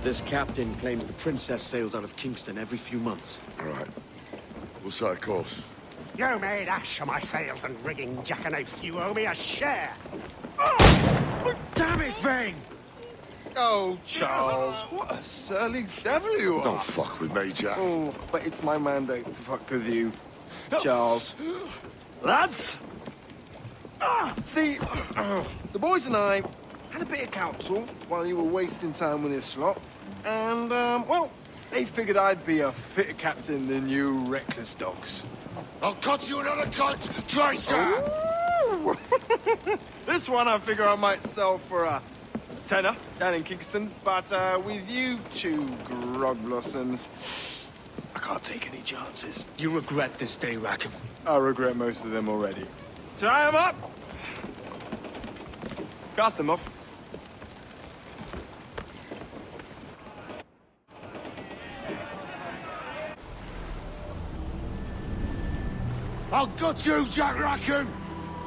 This captain claims the princess sails out of Kingston every few months. All right. We'll set a course. You made ash of my sails and rigging, jackanapes. You owe me a share. Damn it, Vane! Oh, Charles, what a surly devil you are. Don't fuck with me, Jack. Oh, but it's my mandate to fuck with you, Charles. Lads! See, the boys and I had a bit of counsel while you were wasting time with this slot. And, well, they figured I'd be a fitter captain than you reckless dogs. I'll cut you another cunt, traitor! This one I figure I might sell for a tenner down in Kingston, but with you two grog blossoms, I can't take any chances. You regret this day, Rackham. I regret most of them already. Tie them up! Cast them off. I'll gut you, Jack Rackham!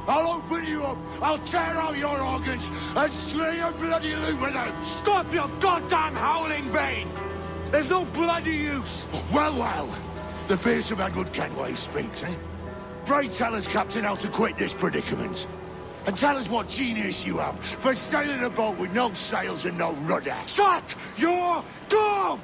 I'll open you up, I'll tear out your organs, and string your bloody loot with them! Stop your goddamn howling, Vane! There's no bloody use! Well, well, the fearsome and good Kenway speaks, eh? Pray tell us, Captain, how to quit this predicament. And tell us what genius you have for sailing a boat with no sails and no rudder. Shut your gob!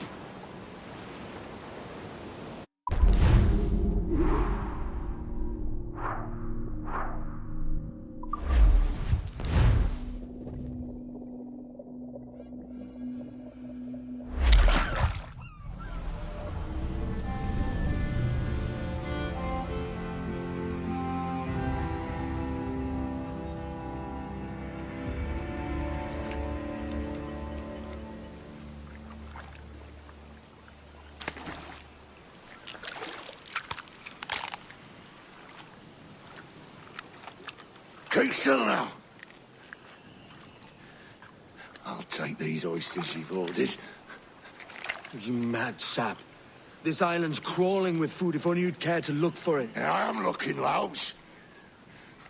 Keep still now. I'll take these oysters you've ordered. You mad sap. This island's crawling with food if only you'd care to look for it. Yeah, I am looking, Louts.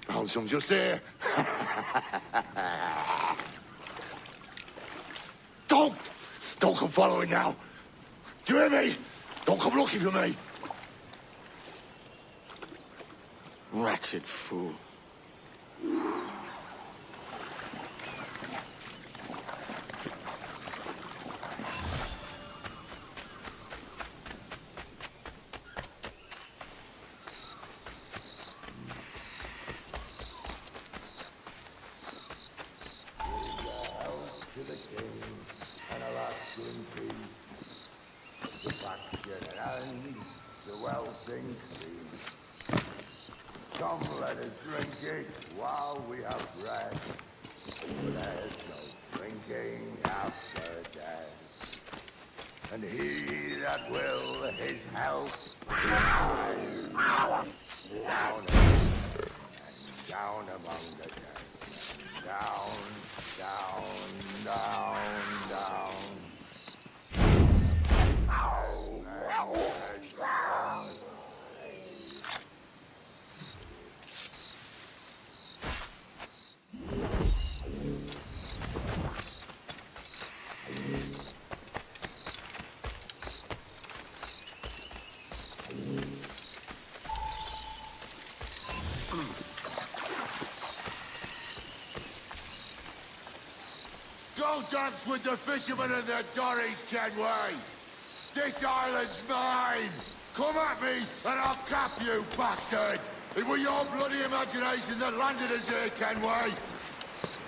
Found some just here. Don't come following now. Do you hear me? Don't come looking for me. Wretched fool. king and a lasting peace. The faction ends, the wealth increase. Come, let us drink it while we have breath. For there's no drinking after death. And he that will his health deny, down and down among the dead. Down, down, down, down. Go dance with the fishermen and the dories, Kenway! This island's mine! Come at me, and I'll cap you, bastard! It was your bloody imagination that landed us here, Kenway!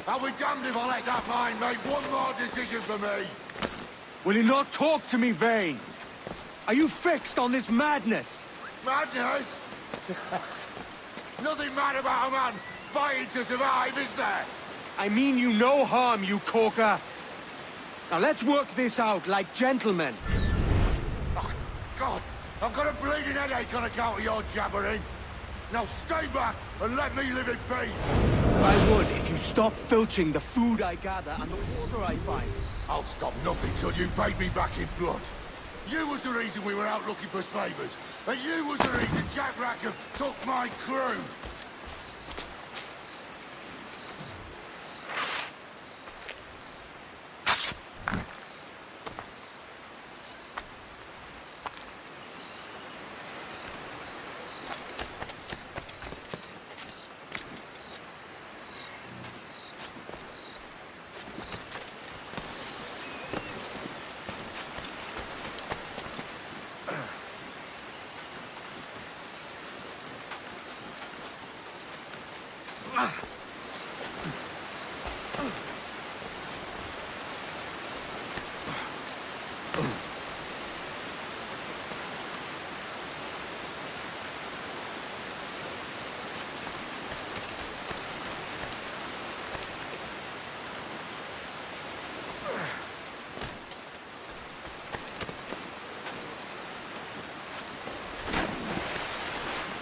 I'll be damned if I let that mind make one more decision for me! Will you not talk to me, Vane? Are you fixed on this madness? Madness? Nothing mad about a man fighting to survive, is there? I mean you no harm, you corker. Now let's work this out like gentlemen. Oh, God, I've got a bleeding headache on account of your jabbering. Now stay back and let me live in peace. I would if you stop filching the food I gather and the water I find. I'll stop nothing till you paid me back in blood. You was the reason we were out looking for slavers, and you was the reason Jack Rackham took my crew.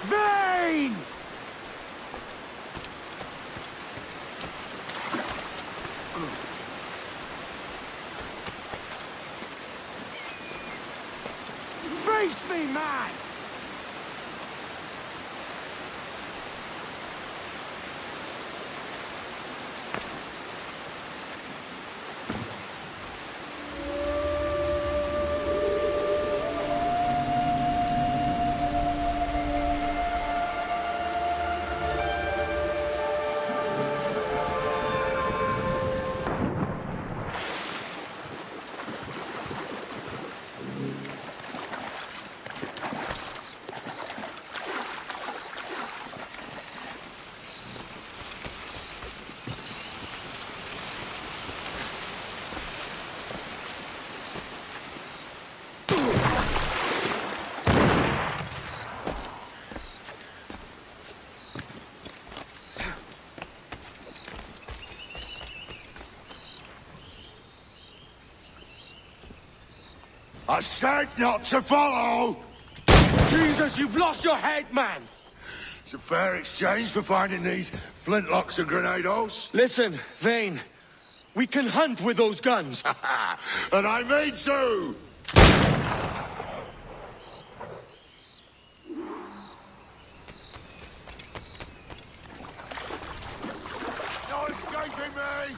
Vane! Face me, man! I said not to follow! Jesus, you've lost your head, man! It's a fair exchange for finding these flintlocks and grenados. Listen, Vane. We can hunt with those guns. And I mean to! No escaping me!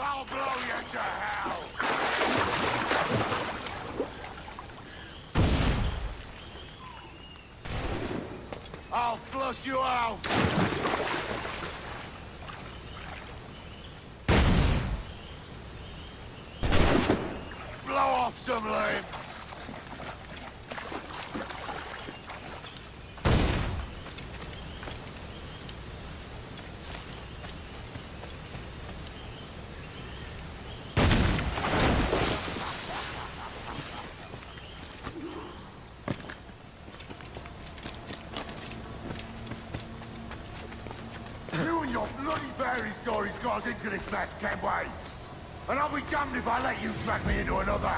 I'll blow you to hell! I'll flush you out! Blow off some limbs! your bloody fairy stories got us into this mess, Kenway. And I'll be damned if I let you drag me into another.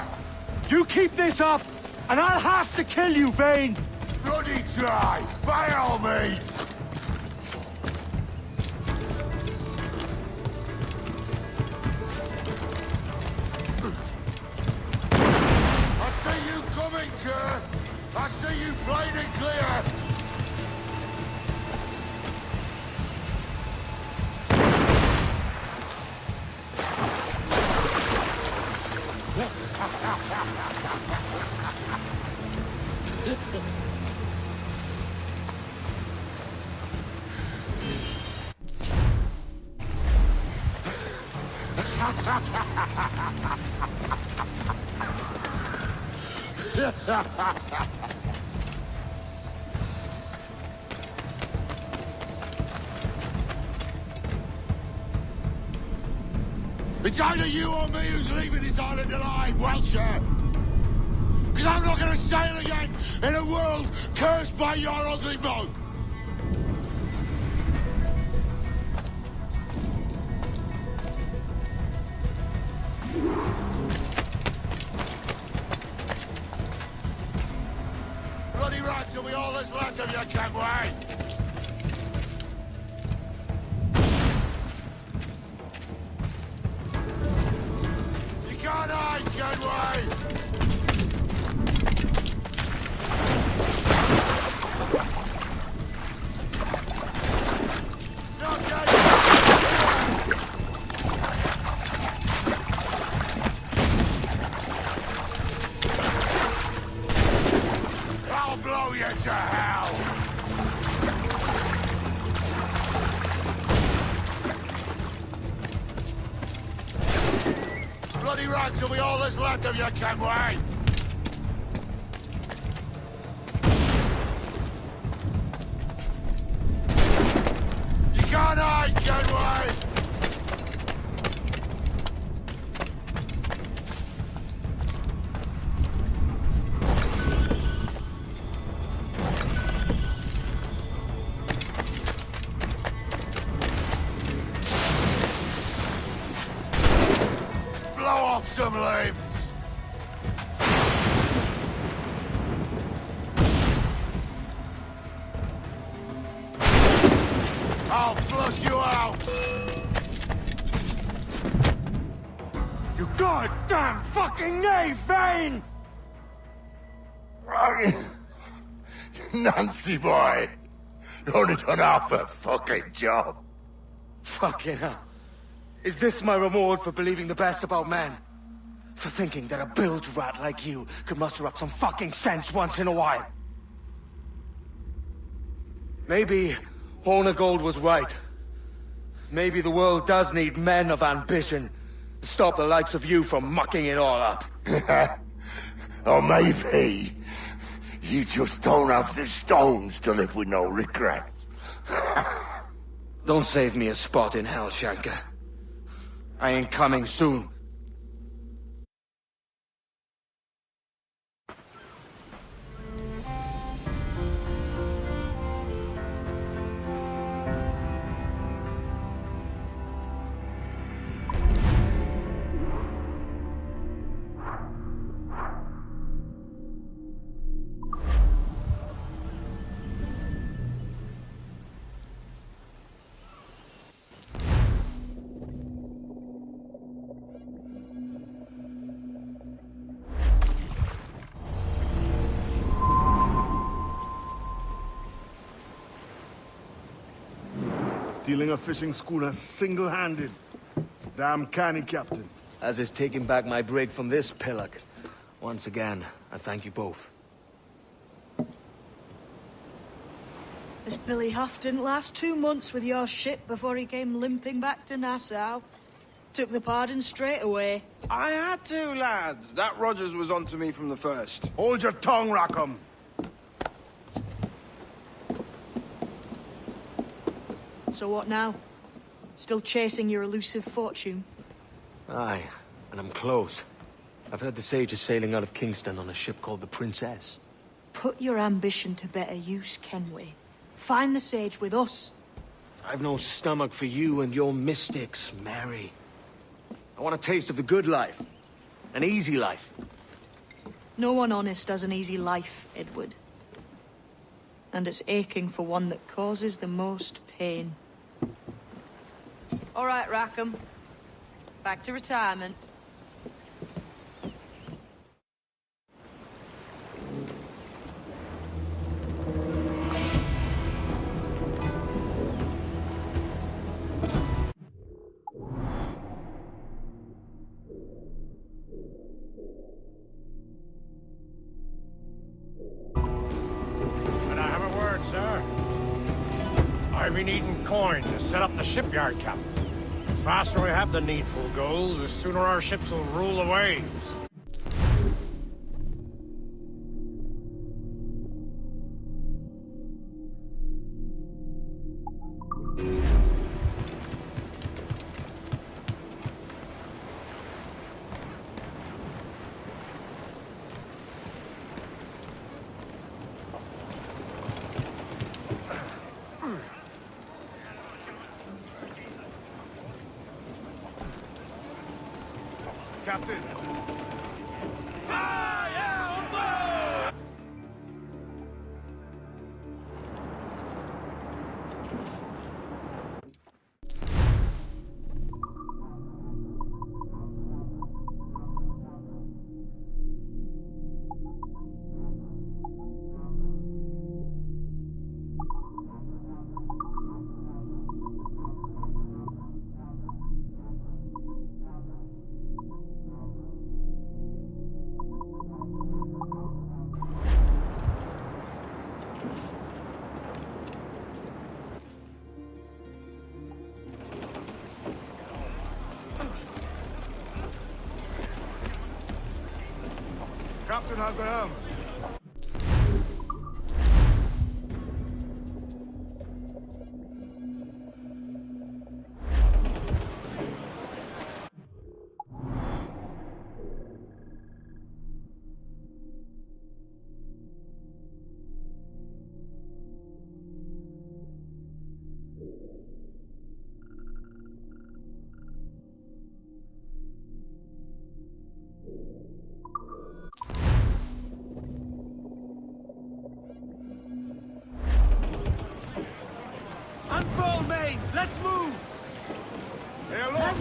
You keep this up, and I'll have to kill you, Vane! Bloody try, by all means. I see you coming, Kerr. I see you plain and clear. It's either you or me who's leaving this island alive, Welcher. Because I'm not going to sail again in a world cursed by your ugly mug. Bloody rats, will be all that's left of you, Kenway. You can't hide, Kenway. I'll blow you to hell! Bloody rags will be all that's left of you, Kenway! You can't hide, Kenway! Some limbs. I'll flush you out. You goddamn fucking knave, Vane! Nancy boy, only done half a fucking job. Fucking hell. Is this my reward for believing the best about men? For thinking that a bilge rat like you could muster up some fucking sense once in a while? Maybe Hornigold was right. Maybe the world does need men of ambition to stop the likes of you from mucking it all up. Or maybe you just don't have the stones to live with no regrets. Don't save me a spot in hell, Shanker. I ain't coming soon. Stealing a fishing schooner single-handed. Damn canny, Captain. As is taking back my brig from this pillock. Once again, I thank you both. This Billy Huff didn't last 2 months with your ship before he came limping back to Nassau. Took the pardon straight away. I had to, lads. That Rogers was onto me from the first. Hold your tongue, Rackham. So what now? Still chasing your elusive fortune? Aye, and I'm close. I've heard the Sage is sailing out of Kingston on a ship called the Princess. Put your ambition to better use, Kenway. Find the Sage with us. I've no stomach for you and your mystics, Mary. I want a taste of the good life. An easy life. No one honest has an easy life, Edward. And it's aching for one that causes the most pain. All right, Rackham. Back to retirement. Can I have a word, sir? I've been needing coin to set up the shipyard, Captain. The faster we have the needful gold, the sooner our ships will rule the waves. Captain. Captain has the helm. Unfurl mains, let's move! Hey, look!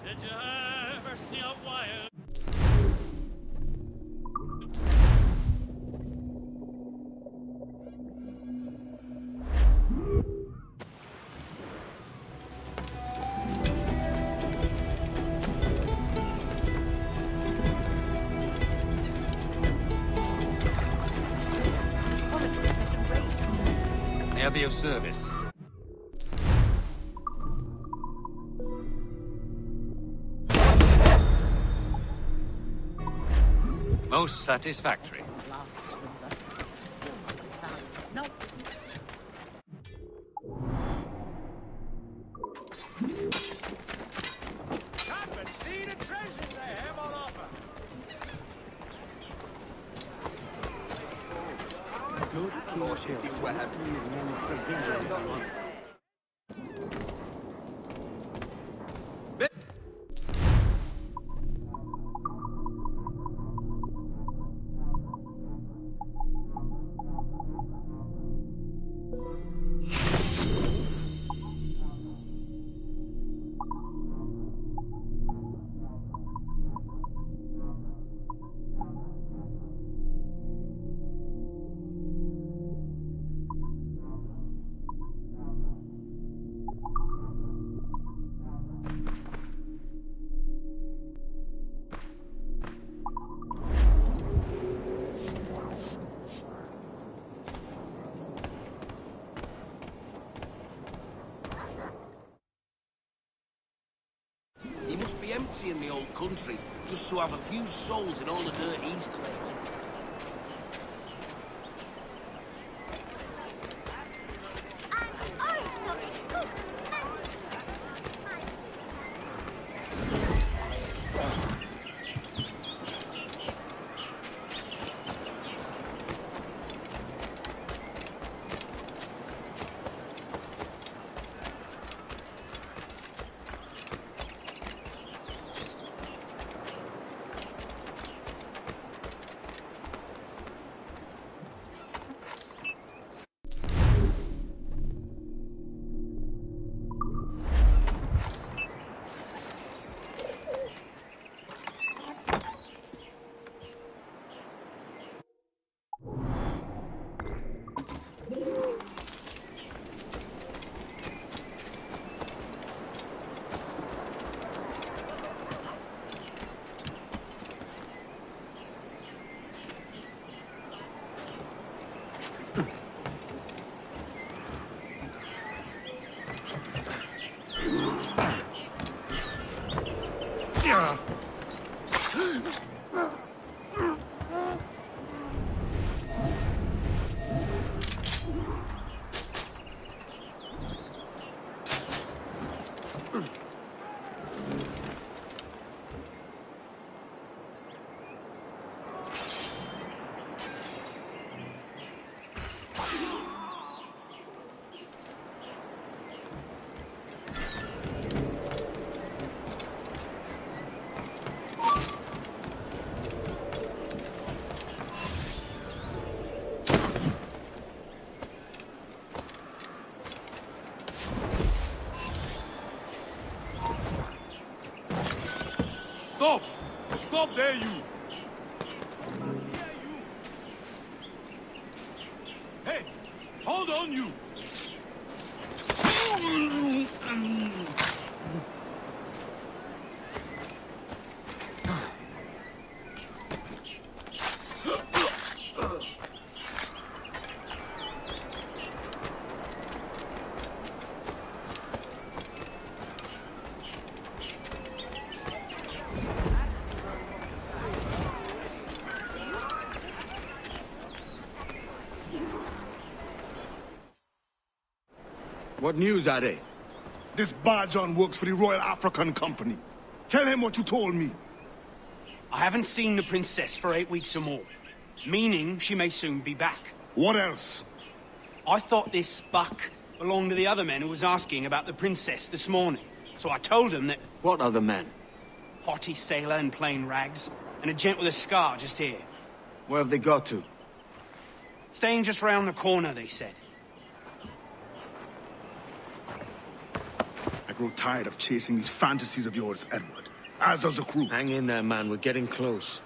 Did you ever see a wild? I'll be of service. Most satisfactory. Captain, see the treasures they have on offer. Good course if you were. He must be emptying the old country just to have a few souls in all the dirt he's claiming. off there, you! Hey, hold on, you! What news, Ade? This Barjon works for the Royal African Company. Tell him what you told me. I haven't seen the princess for 8 weeks or more, meaning she may soon be back. What else? I thought this buck belonged to the other men who was asking about the princess this morning. So I told him that... What other men? Haughty sailor in plain rags, and a gent with a scar just here. Where have they got to? Staying just round the corner, they said. I grow tired of chasing these fantasies of yours, Edward. As does the crew. Hang in there, man. We're getting close.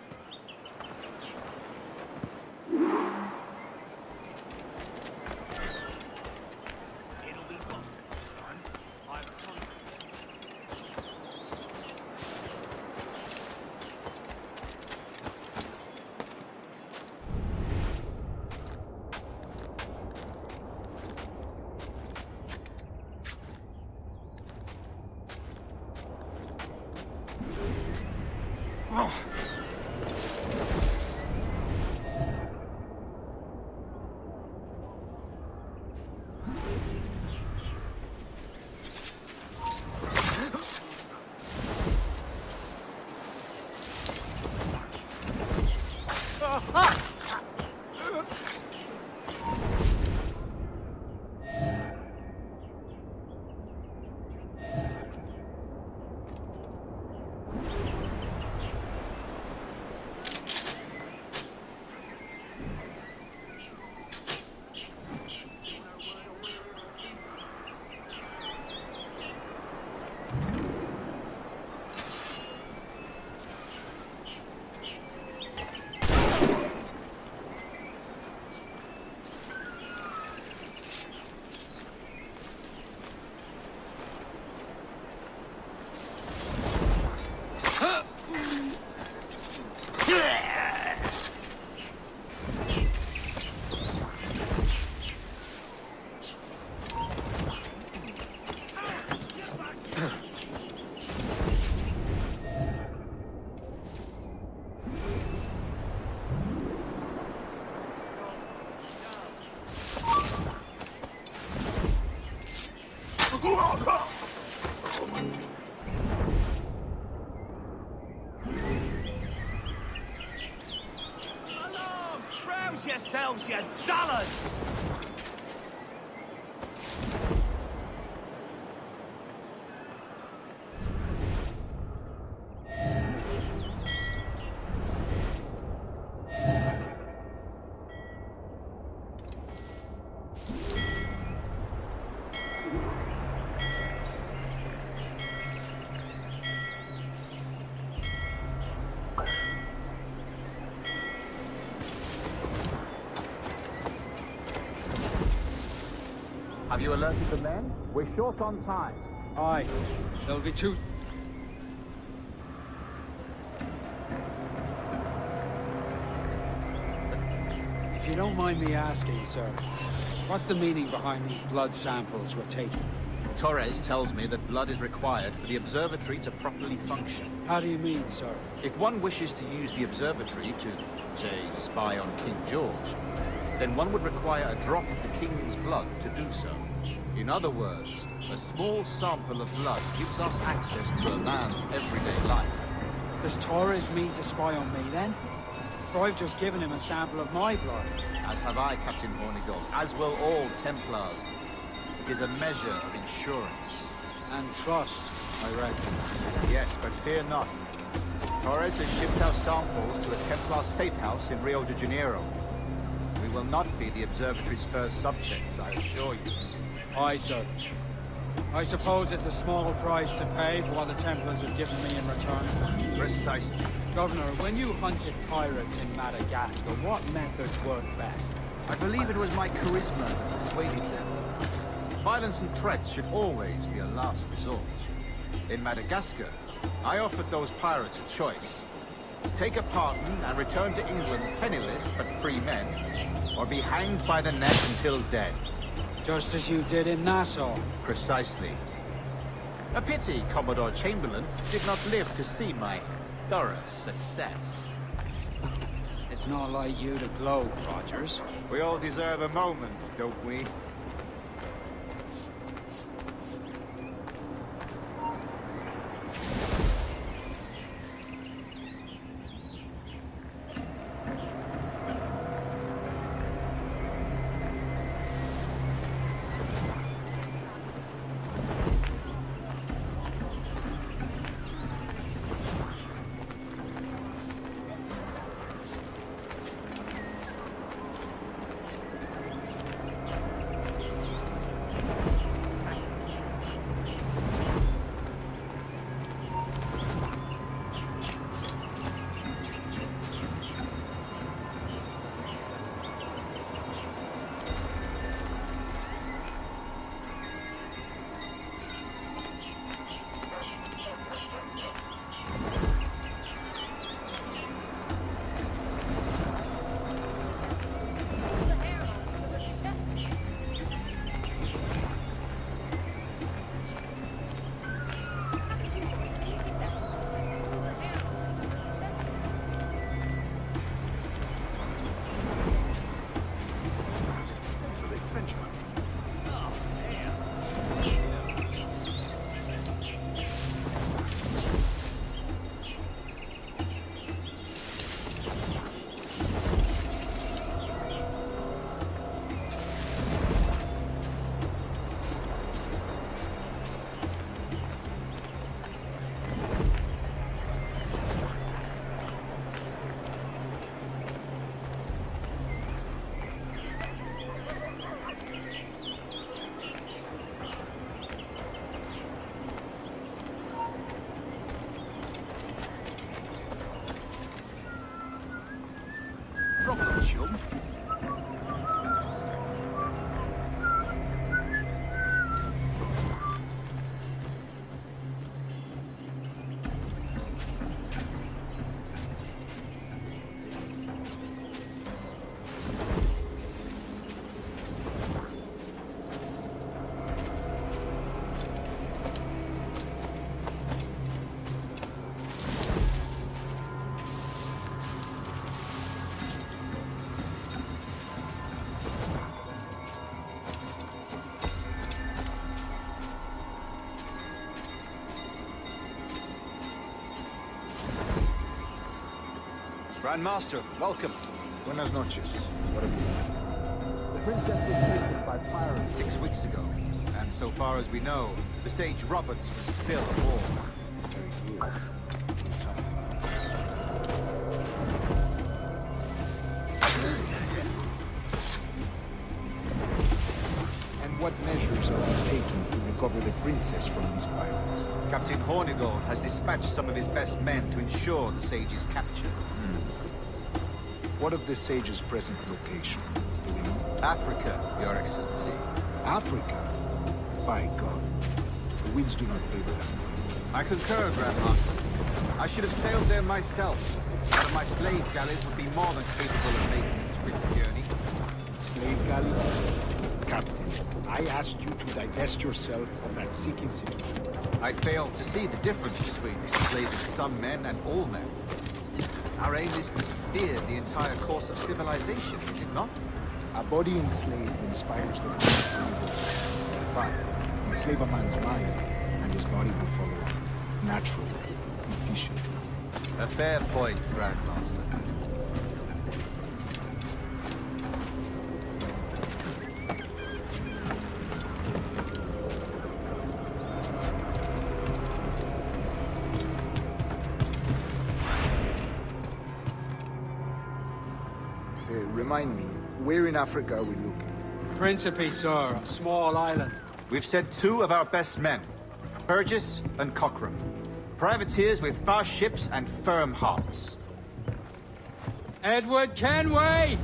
Yourselves, you dollars! Have you alerted the men? We're short on time. Aye. There'll be two... If you don't mind me asking, sir, what's the meaning behind these blood samples we're taking? Torres tells me that blood is required for the observatory to properly function. How do you mean, sir? If one wishes to use the observatory to, say, spy on King George, then one would require a drop of the King's blood to do so. In other words, a small sample of blood gives us access to a man's everyday life. Does Torres mean to spy on me, then? For I've just given him a sample of my blood. As have I, Captain Hornigold, as will all Templars. It is a measure of insurance. And trust, I reckon. Yes, but fear not. Torres has shipped our samples to a Templar safe house in Rio de Janeiro. We will not be the observatory's first subjects, I assure you. Aye, sir. I suppose it's a small price to pay for what the Templars have given me in return. Precisely. Governor, when you hunted pirates in Madagascar, what methods worked best? I believe it was my charisma that persuaded them. Violence and threats should always be a last resort. In Madagascar, I offered those pirates a choice. Take a pardon and return to England penniless but free men, or be hanged by the neck until dead. Just as you did in Nassau. Precisely. A pity Commodore Chamberlain did not live to see my thorough success. It's not like you to gloat, Rogers. We all deserve a moment, don't we? Grand Master, welcome. Buenas noches. What have you? The princess was taken by pirates 6 weeks ago, and so far as we know, the sage Roberts was still aboard. Very good. And what measures are you taking to recover the princess from these pirates? Captain Hornigold has dispatched some of his best men to ensure the sage's capture. What of the sage's present location? Do we know? Africa, Your Excellency. Africa? By God. The winds do not favor them. I concur, Grand Master. I should have sailed there myself. One of my slave galleys would be more than capable of making this swift journey. Slave galley? Captain, I asked you to divest yourself of that Sikh institution. I failed to see the difference between enslaving some men and all men. Our aim is to steer the entire course of civilization, is it not? A body enslaved inspires the mind to live. But enslave a man's mind, and his body will follow naturally, efficiently. A fair point, Grand Master. Remind me, where in Africa are we looking? Principe, sir, a small island. We've sent 2 of our best men, Burgess and Cockram. Privateers with fast ships and firm hearts. Edward Kenway!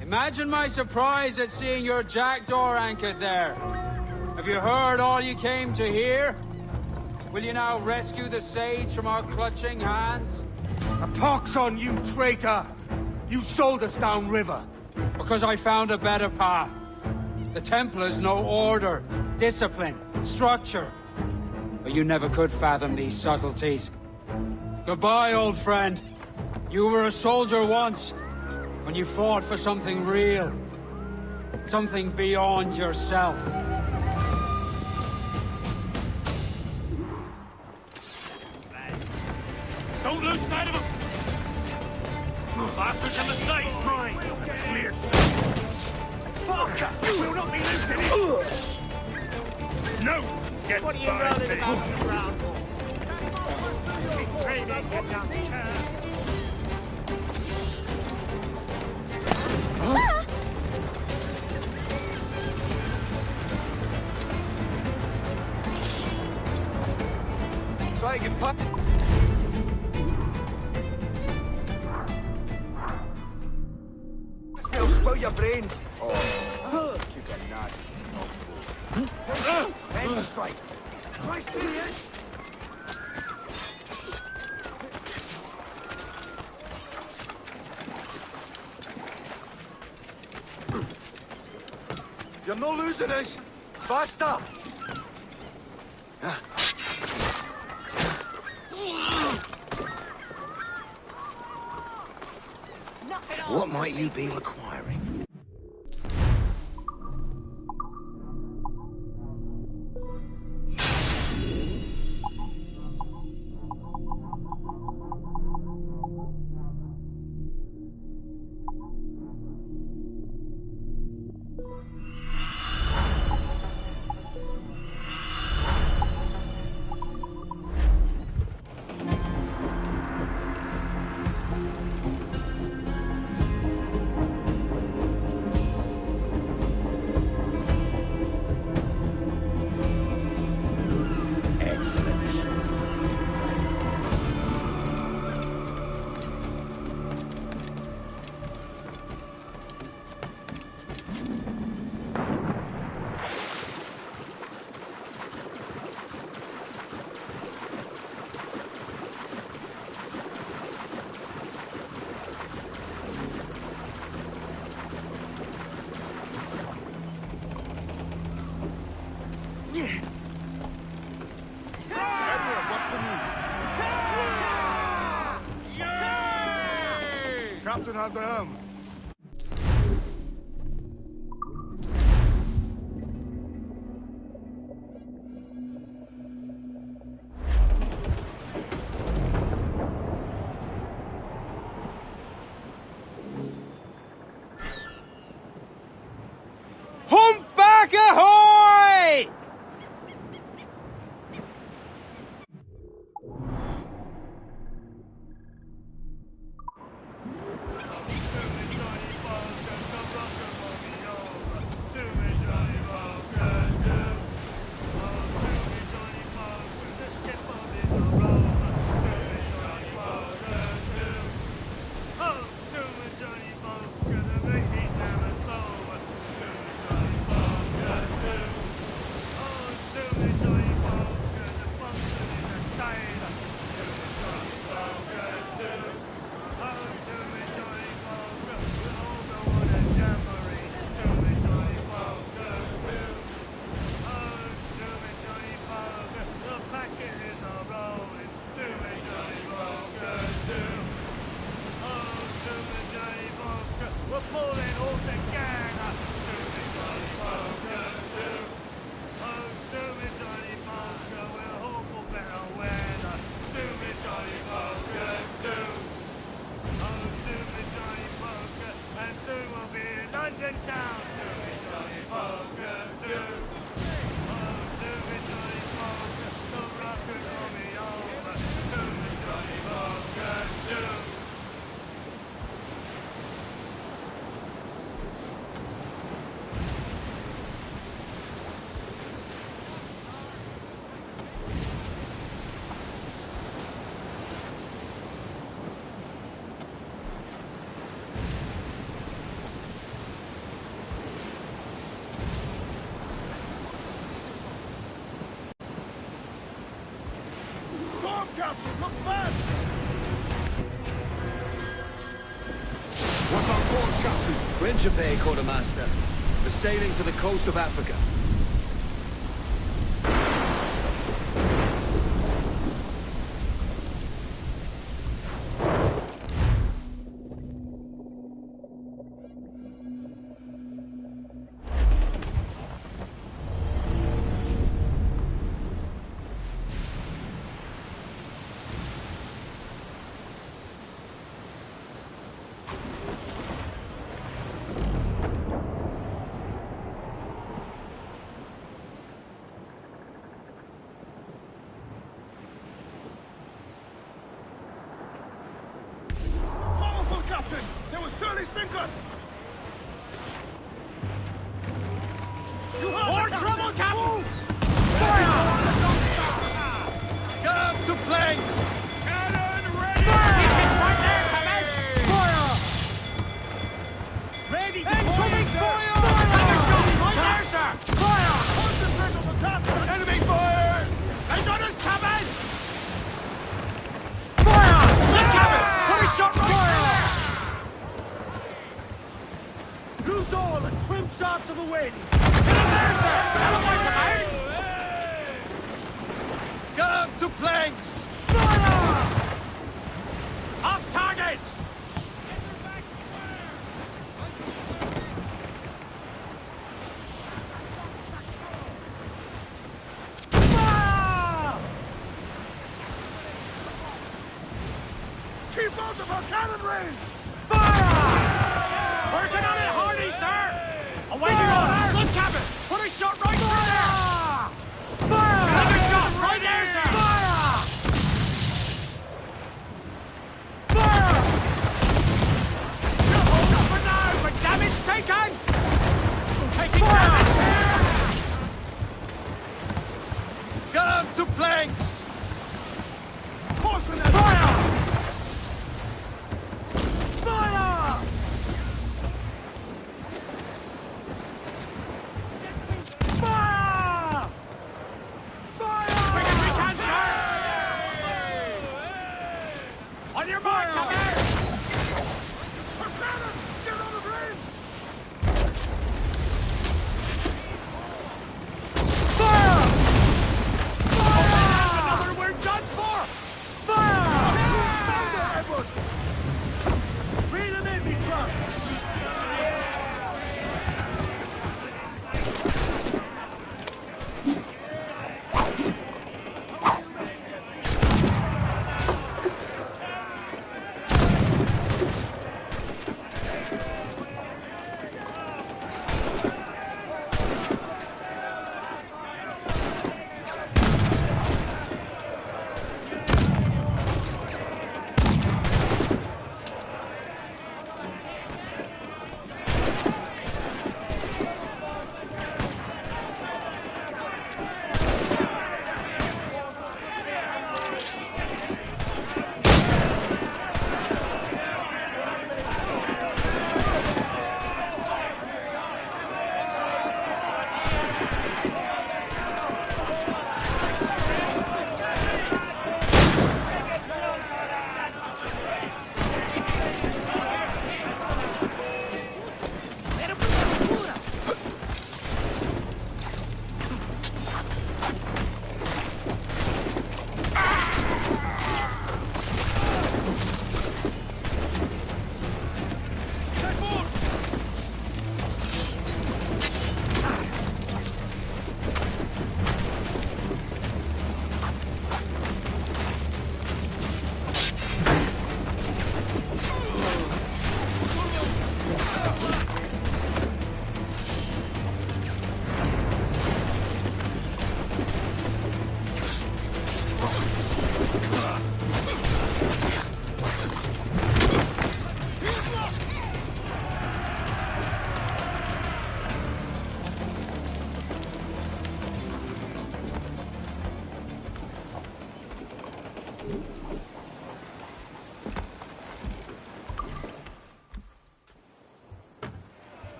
Imagine my surprise at seeing your jackdaw anchored there. Have you heard all you came to hear? Will you now rescue the sage from our clutching hands? A pox on you, traitor! You sold us downriver. Because I found a better path. The Templars know order, discipline, structure. But you never could fathom these subtleties. Goodbye, old friend. You were a soldier once, when you fought for something real. Something beyond yourself. Don't lose sight of him! Bastards in the sights! Mine! Clear! Fuck! We'll not be losing it! No! Get what are you running about the ground for? Keep training, get down the chair! Try and get pop. They'll spoil your brains. Oh, you got nuts. Head strike. Right, serious? You're not losing us. Faster. What might you be requiring? Captain has the helm. Humpback ahoy! yours, Captain. Principe, Quartermaster. We're sailing for the coast of Africa. Powerful, Captain! They will surely sink us! More trouble, Captain! Get up to planks! Cannon ready! Keep this right there, Captain! Fire! Ready to incoming fire! Have a shot right there, sir! Fire! Concentrate on the task! Enemy fire! They got us, Captain! Fire! Look, Captain! Put a shot right there! Loose all and trim sharp to the wind! Get up there, sir! Get up there, Captain! Get up to planks! Fire! Off target! Fire! Keep out of our cannon range! Fire! Working on it hardy, sir! Awaiting orders! Good, Captain! Put a shot right there! Fire! Another shot right there, sir! Fire! Fire! You hold up for now, but damage taken! Taking damage! Get up to planks! Caution! Fire!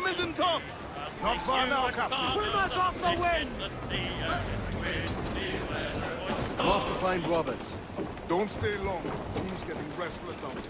mizzen tops! Not far now, Captain. Swim us off the wind! I'm off to find Roberts. Don't stay long. Crew's getting restless out here.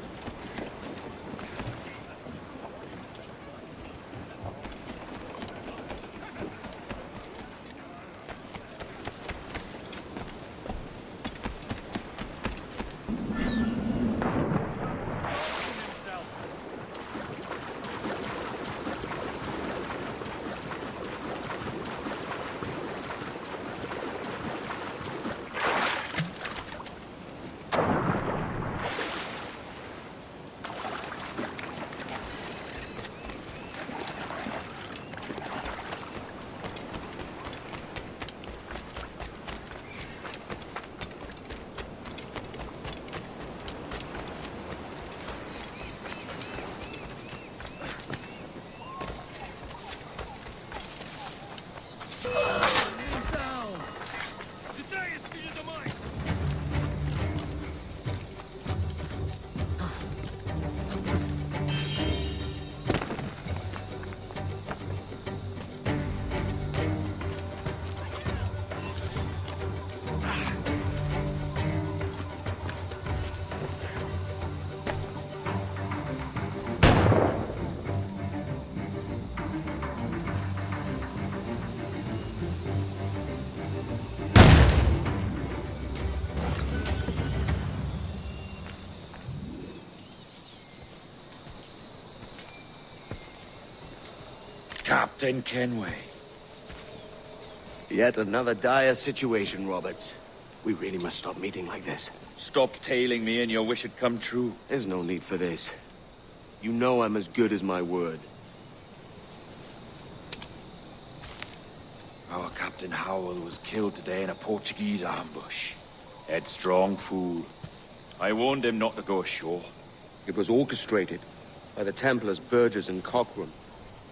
Captain Kenway. Yet another dire situation, Roberts. We really must stop meeting like this. Stop tailing me and your wish had come true. There's no need for this. You know I'm as good as my word. Our Captain Howell was killed today in a Portuguese ambush. Headstrong fool. I warned him not to go ashore. It was orchestrated by the Templars Burgess and Cockrum.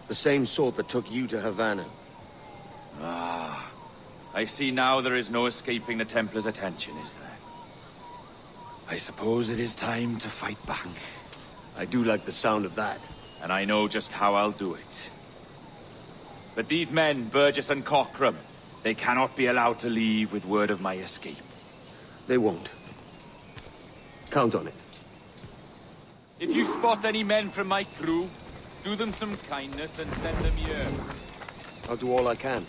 The same sort that took you to Havana. Ah. I see now there is no escaping the Templars' attention, is there? I suppose it is time to fight back. I do like the sound of that. And I know just how I'll do it. But these men, Burgess and Cockrum, they cannot be allowed to leave with word of my escape. They won't. Count on it. If you spot any men from my crew, do them some kindness and send them here. I'll do all I can.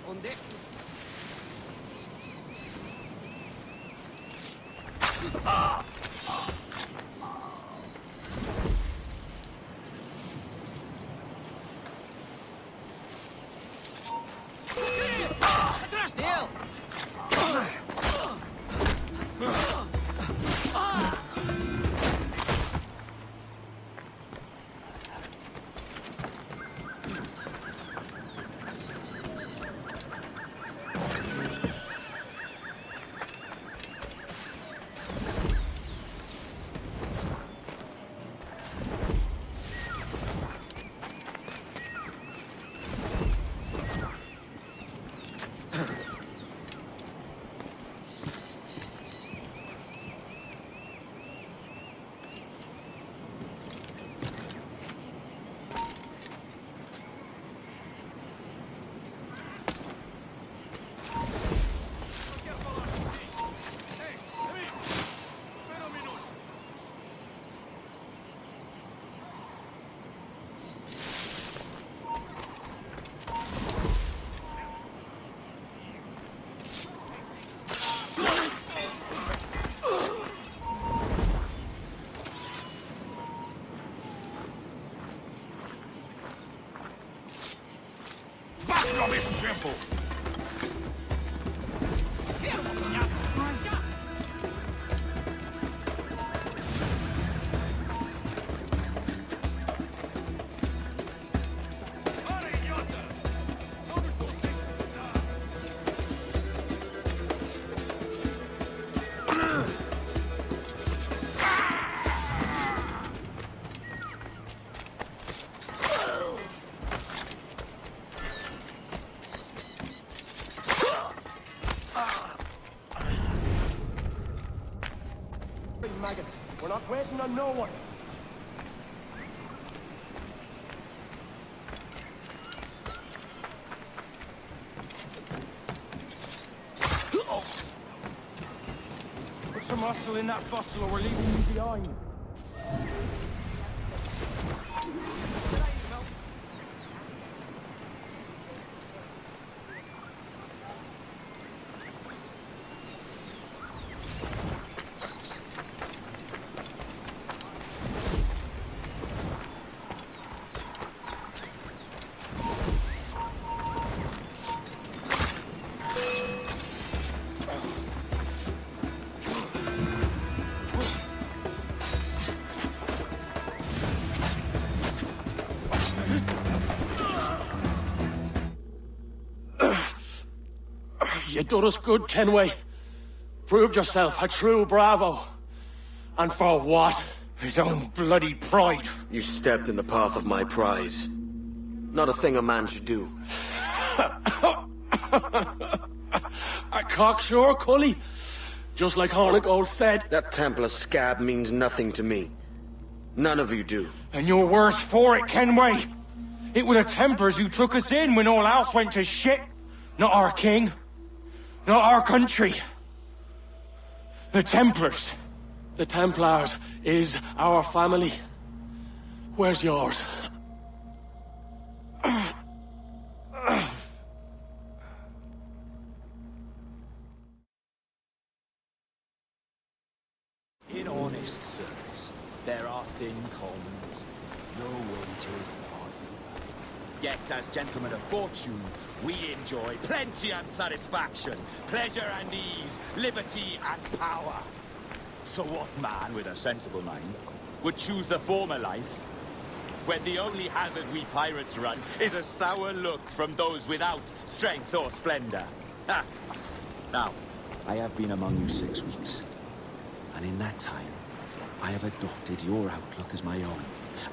On deck. Atrás dele! maggot. We're not waiting on no one. Put some muscle in that fossil or we're leaving you behind. You done us good, Kenway. Proved yourself a true bravo. And for what? His own bloody pride. You stepped in the path of my prize. Not a thing a man should do. A cocksure, Cully. Just like Hornigold said. That Templar scab means nothing to me. None of you do. And you're worse for it, Kenway. It were the Templars who took us in when all else went to shit. Not our king. Not our country. The Templars. The Templars is our family. Where's yours? In honest service, there are thin commons, no wages on. Yet, as gentlemen of fortune, we enjoy plenty and satisfaction, pleasure and ease, liberty and power. So what man with a sensible mind would choose the former life, when the only hazard we pirates run is a sour look from those without strength or splendor? Ha! Now, I have been among you 6 weeks, and in that time, I have adopted your outlook as my own,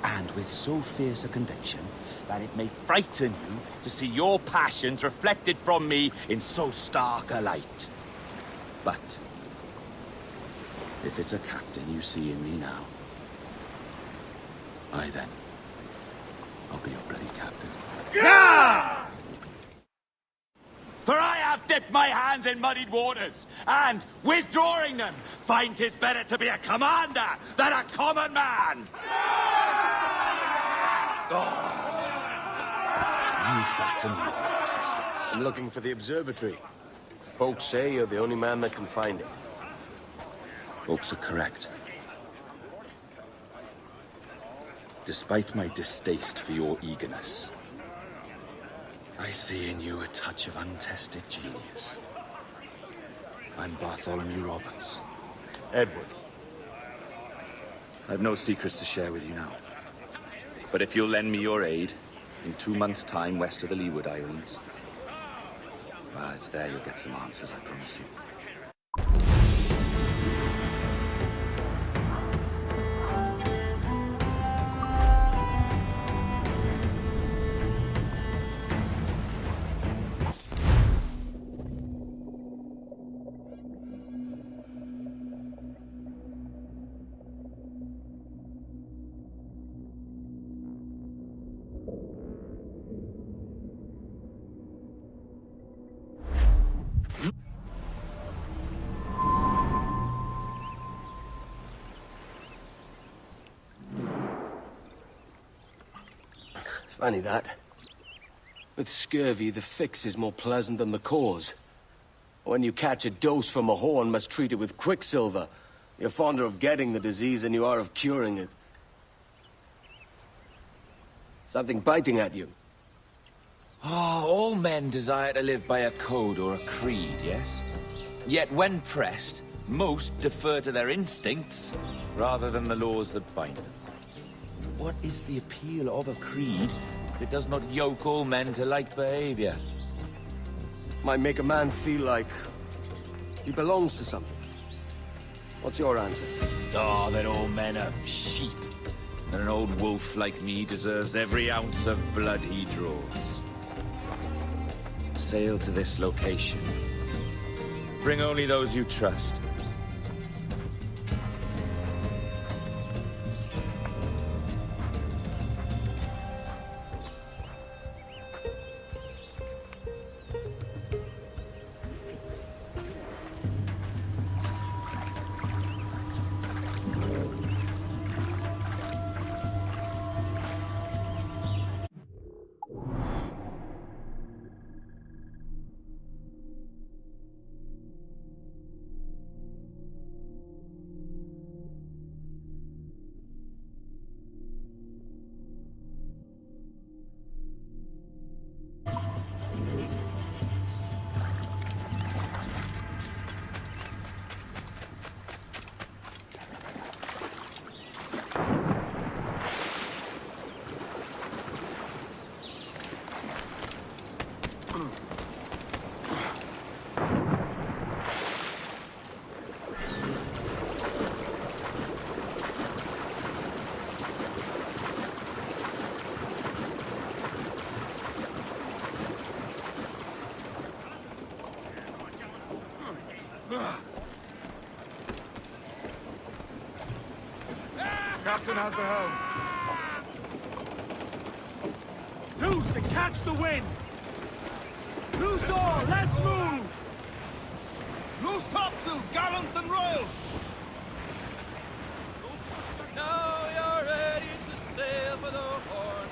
and with so fierce a conviction that it may frighten you to see your passions reflected from me in so stark a light. But if it's a captain you see in me now, I'll be your bloody captain. Yeah! For I have dipped my hands in muddied waters, and, withdrawing them, find 'tis better to be a commander than a common man! Oh. You flatter me with your persistence. I'm looking for the observatory. Folks say you're the only man that can find it. Folks are correct. Despite my distaste for your eagerness, I see in you a touch of untested genius. I'm Bartholomew Roberts. Edward. I've no secrets to share with you now. But if you'll lend me your aid, in 2 months' time west of the Leeward Islands, well, it's there you'll get some answers, I promise you. Funny that. With scurvy, the fix is more pleasant than the cause. When you catch a dose from a horn, must treat it with quicksilver. You're fonder of getting the disease than you are of curing it. Something biting at you. Ah, all men desire to live by a code or a creed, yes? Yet when pressed, most defer to their instincts rather than the laws that bind them. What is the appeal of a creed if it does not yoke all men to like behavior? Might make a man feel like he belongs to something. What's your answer? Oh, that all men are sheep. That an old wolf like me deserves every ounce of blood he draws. Sail to this location. Bring only those you trust. Captain has the helm. Loose and catch the wind! Loose all, let's move! Loose topsails, gallants and royals! Now you're ready to sail for the Horn.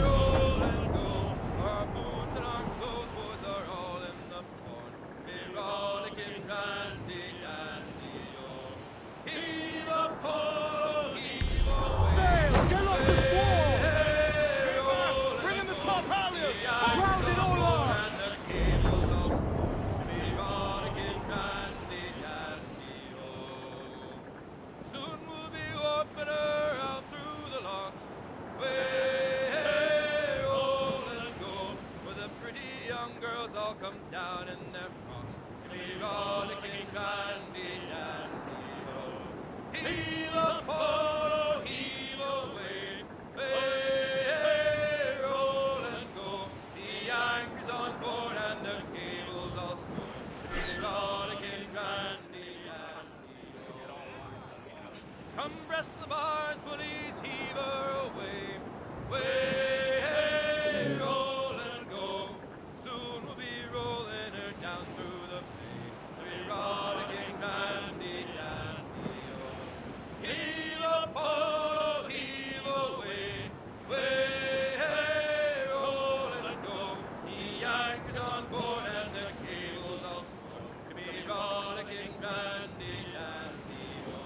Roll and go. Our boots and our clothes, boys, are all in the port. Be rollicking randy dandy, oh. Heave a pole, heave away. Sail, get off the squall! Bring in the top halyards! Round it all on! And the cables all be rollicking randy dandy, oh. Soon we'll be opening her out through the locks. Way, roll and go, where the pretty young girls all come down in their frocks. Be rollicking randy dandy, oh. Heave a pole, heave away. Way, roll and go. The anchor's on board and the cables all stored. Be rollicking randy dandy, oh. Come breast the bars, bullies, heave her away. Way, roll and go. Soon we'll be rolling her down through the bay. Be rollicking randy dandy, oh. Heave a pole, heave away. Way, roll and go. The anchor's on board and the cables all stowed. Be rollicking randy dandy, oh.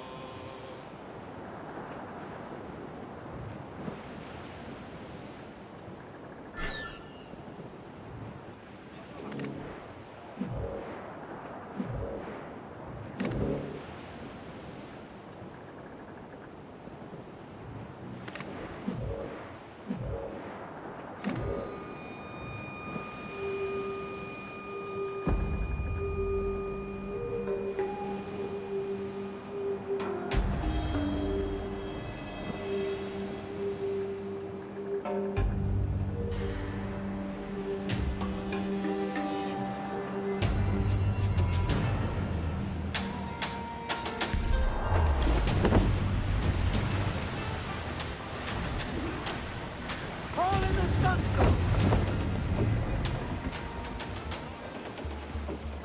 Call in the stunsail!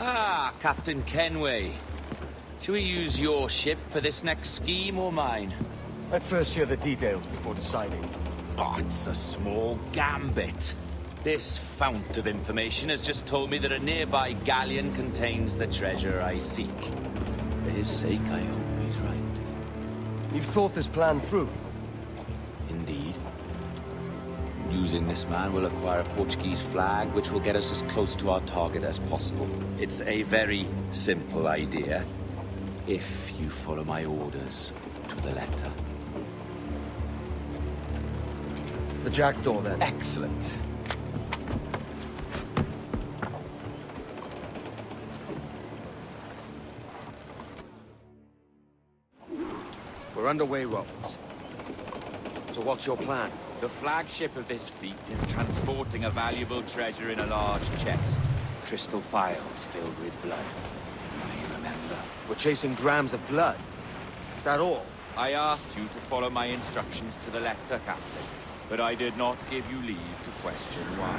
Ah, Captain Kenway. Shall we use your ship for this next scheme or mine? I'd first hear the details before deciding. Oh, it's a small gambit. This fount of information has just told me that a nearby galleon contains the treasure I seek. For his sake, I hope he's right. You've thought this plan through? Indeed. Using this man, we'll acquire a Portuguese flag, which will get us as close to our target as possible. It's a very simple idea, if you follow my orders to the letter. The jackdaw, then. Excellent. We're underway, Roberts. So what's your plan? The flagship of this fleet is transporting a valuable treasure in a large chest. Crystal phials filled with blood. I remember. We're chasing drams of blood. Is that all? I asked you to follow my instructions to the letter, Captain. But I did not give you leave to question why.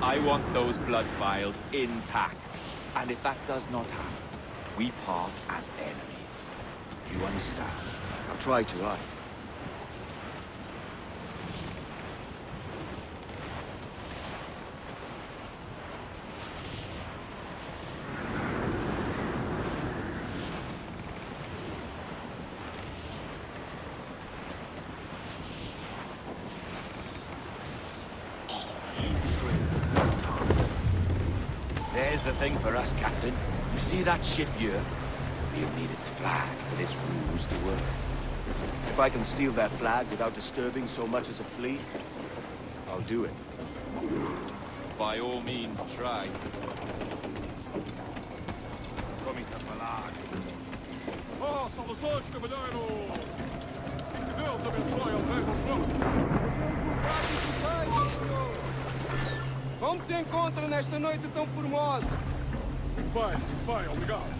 I want those blood vials intact. And if that does not happen, we part as enemies. Do you understand? I'll try to, aye. There's the thing for us, Captain. You see that ship here? We'll need its flag for this ruse to work. If I can steal that flag without disturbing so much as a flea, I'll do it. By all means, try. Comiça a falar. Oh, saudações, cavalheiro! Que Deus abençoe ao rei do jogo! Como se encontra nesta noite tão formosa? Bem, obrigado.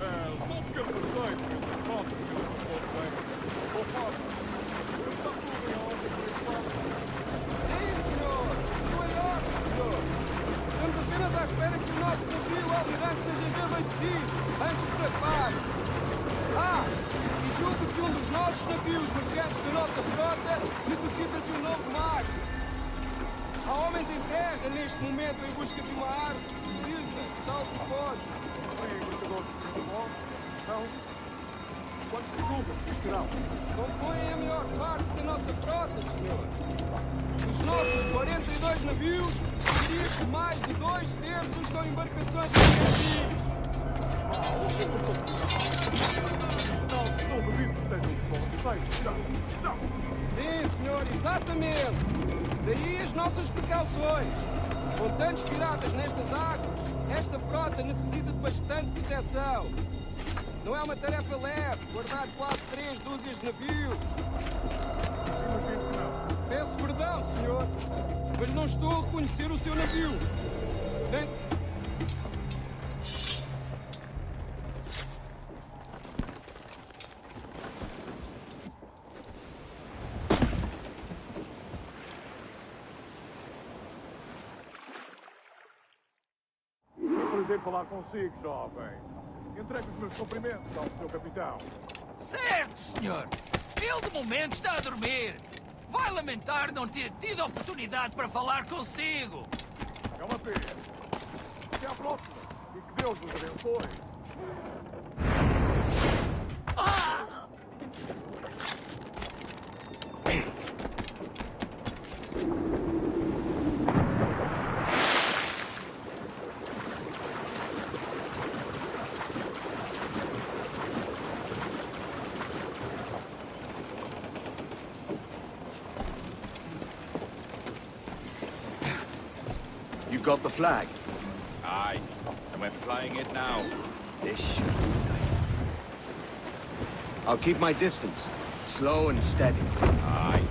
É só um pequeno passeio entre as fotos e Todos os navios mercantes da nossa frota necessitam de um novo mastro. Há homens em terra neste momento em busca de uma árvore que precisa de tal propósito. Quantos lucros terão? Compõem a maior parte da nossa frota, senhor. Dos nossos 42 navios, diria que mais de 2/3 são embarcações mercantis. Não duvido que estejam Sim, senhor, exatamente. Daí as nossas precauções. Com tantos piratas nestas águas, esta frota necessita de bastante proteção. Não é uma tarefa leve guardar quase 3 dúzias de navios. Peço perdão, senhor, mas não estou a reconhecer o seu navio. Nem... Prazer falar consigo, jovem. Entregue os meus cumprimentos ao seu capitão. Certo, senhor. Ele de momento está a dormir. Vai lamentar não ter tido a oportunidade para falar consigo. É uma pena. Até à próxima. E que Deus nos abençoe. You got the flag? Aye, and we're flying it now. This should be nice. I'll keep my distance. Slow and steady. Aye.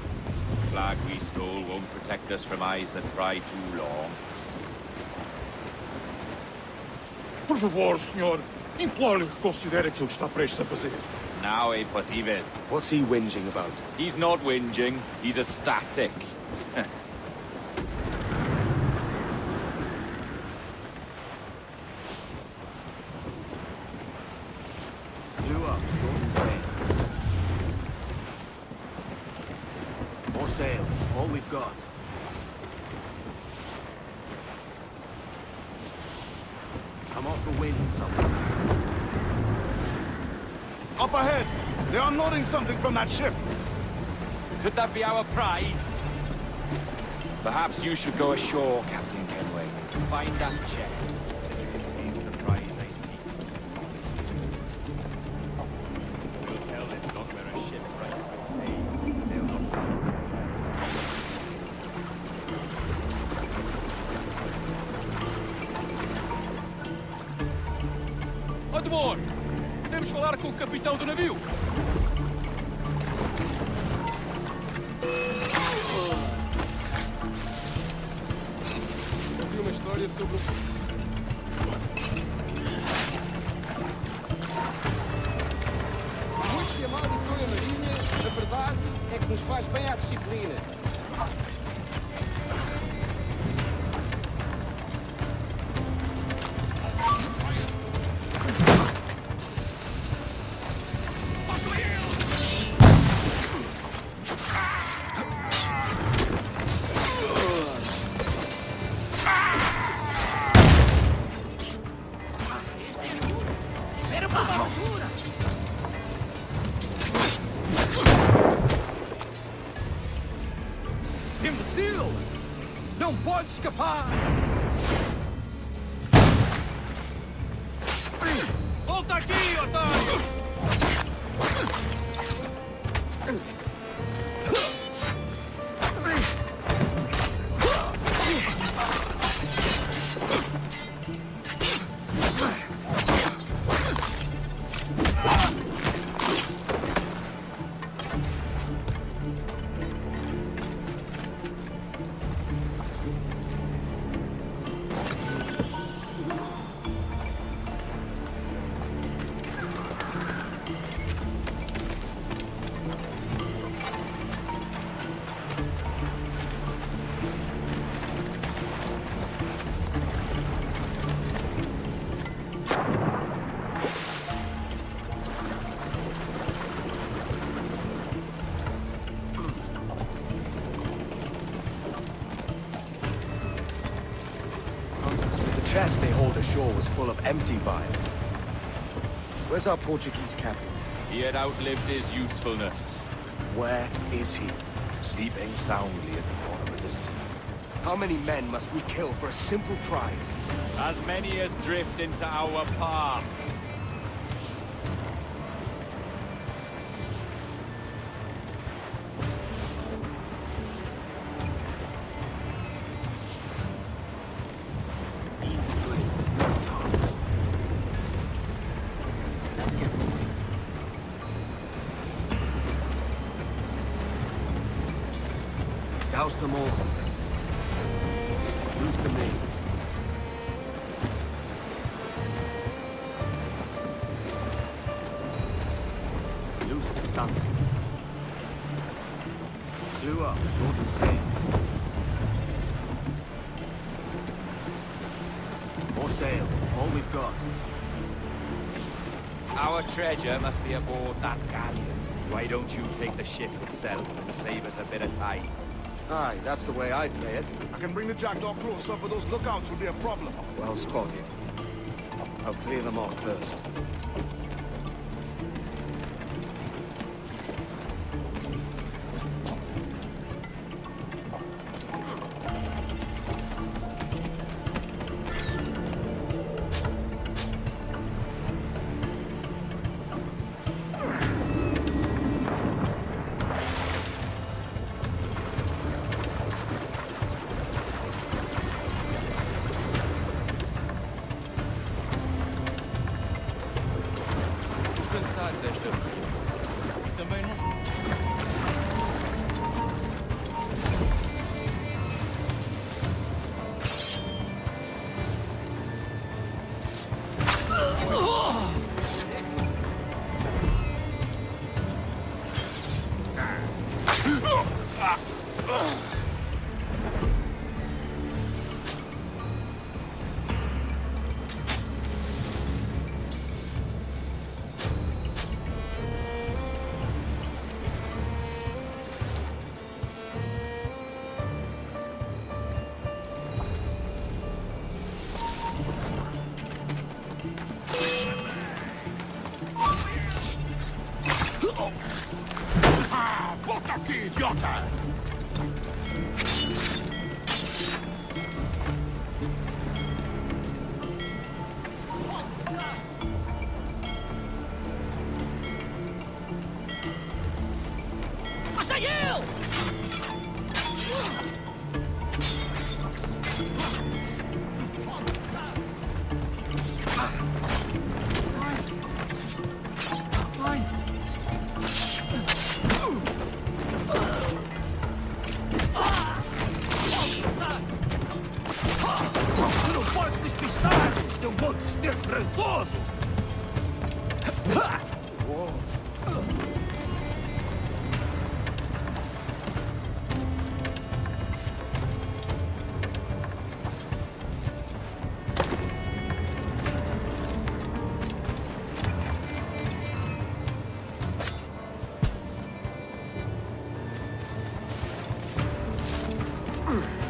The flag we stole won't protect us from eyes that pry too long. Por favor, senhor. Imploro-lhe que considere aquilo que está prestes a fazer. Now é possível. What's he whinging about? He's not whinging. He's ecstatic. Blew up, short and steady. More sail. All we've got. Come off the wind somewhere. Up ahead! They are unloading something from that ship! Could that be our prize? Perhaps you should go ashore, Captain Kenway. Find that chest. It contains the prize I seek. We'll tell this not where a ship right with me. They'll not find it. Admor! Temos de falar com o capitão do navio. Ouvi uma história sobre muito que amaldiçoa a marinha, a verdade é que nos faz bem à disciplina. Espera por uma altura. Imbecil! Não pode escapar! Volta aqui, otário! chest they hauled ashore was full of empty vials. Where's our Portuguese captain? He had outlived his usefulness. Where is he? Sleeping soundly at the bottom of the sea. How many men must we kill for a simple prize? As many as drift into our path. Douse them all. Loose the mains. Loose the stunsails. Clew up, shorten sail. More sail, all we've got. Our treasure must be aboard that galleon. Why don't you take the ship itself and save us a bit of time? Aye, that's the way I'd play it. I can bring the jackdaw closer, but those lookouts will be a problem. Well spotted. I'll clear them off first. Volta aqui, idiota! Hasta ele!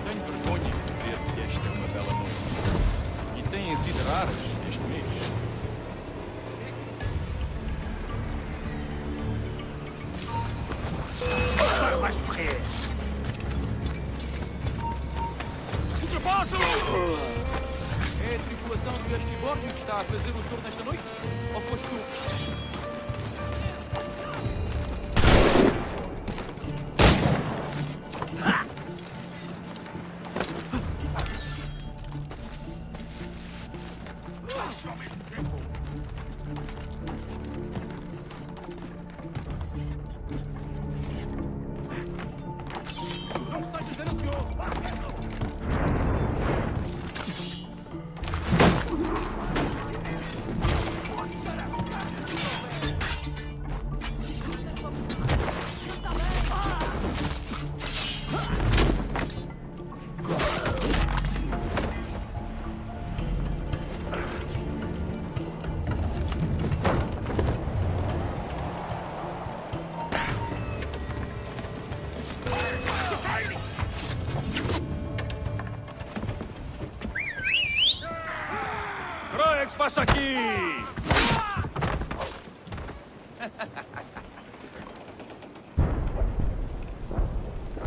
Tenho vergonha de dizer que esta é uma bela noite. E têm sido raras este mês. Mais près! Ultrapassam! É a tripulação do Esquibórdio que está a fazer o tour nesta noite? Ou foste tu? Pass aqui!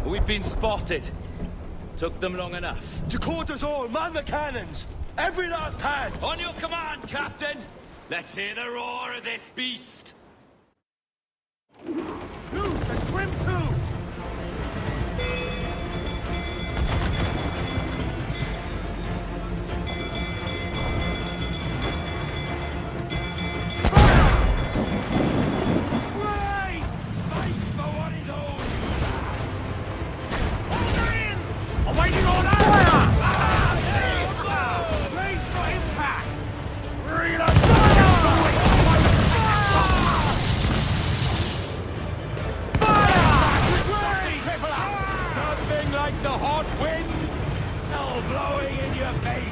We've been spotted. Took them long enough. To quarters all, man the cannons! Every last hand! On your command, Captain! Let's hear the roar of this beast! Loose and swim too! Awaiting order! Raise for impact! Reload! Nothing like the hot wind! Hell blowing in your face!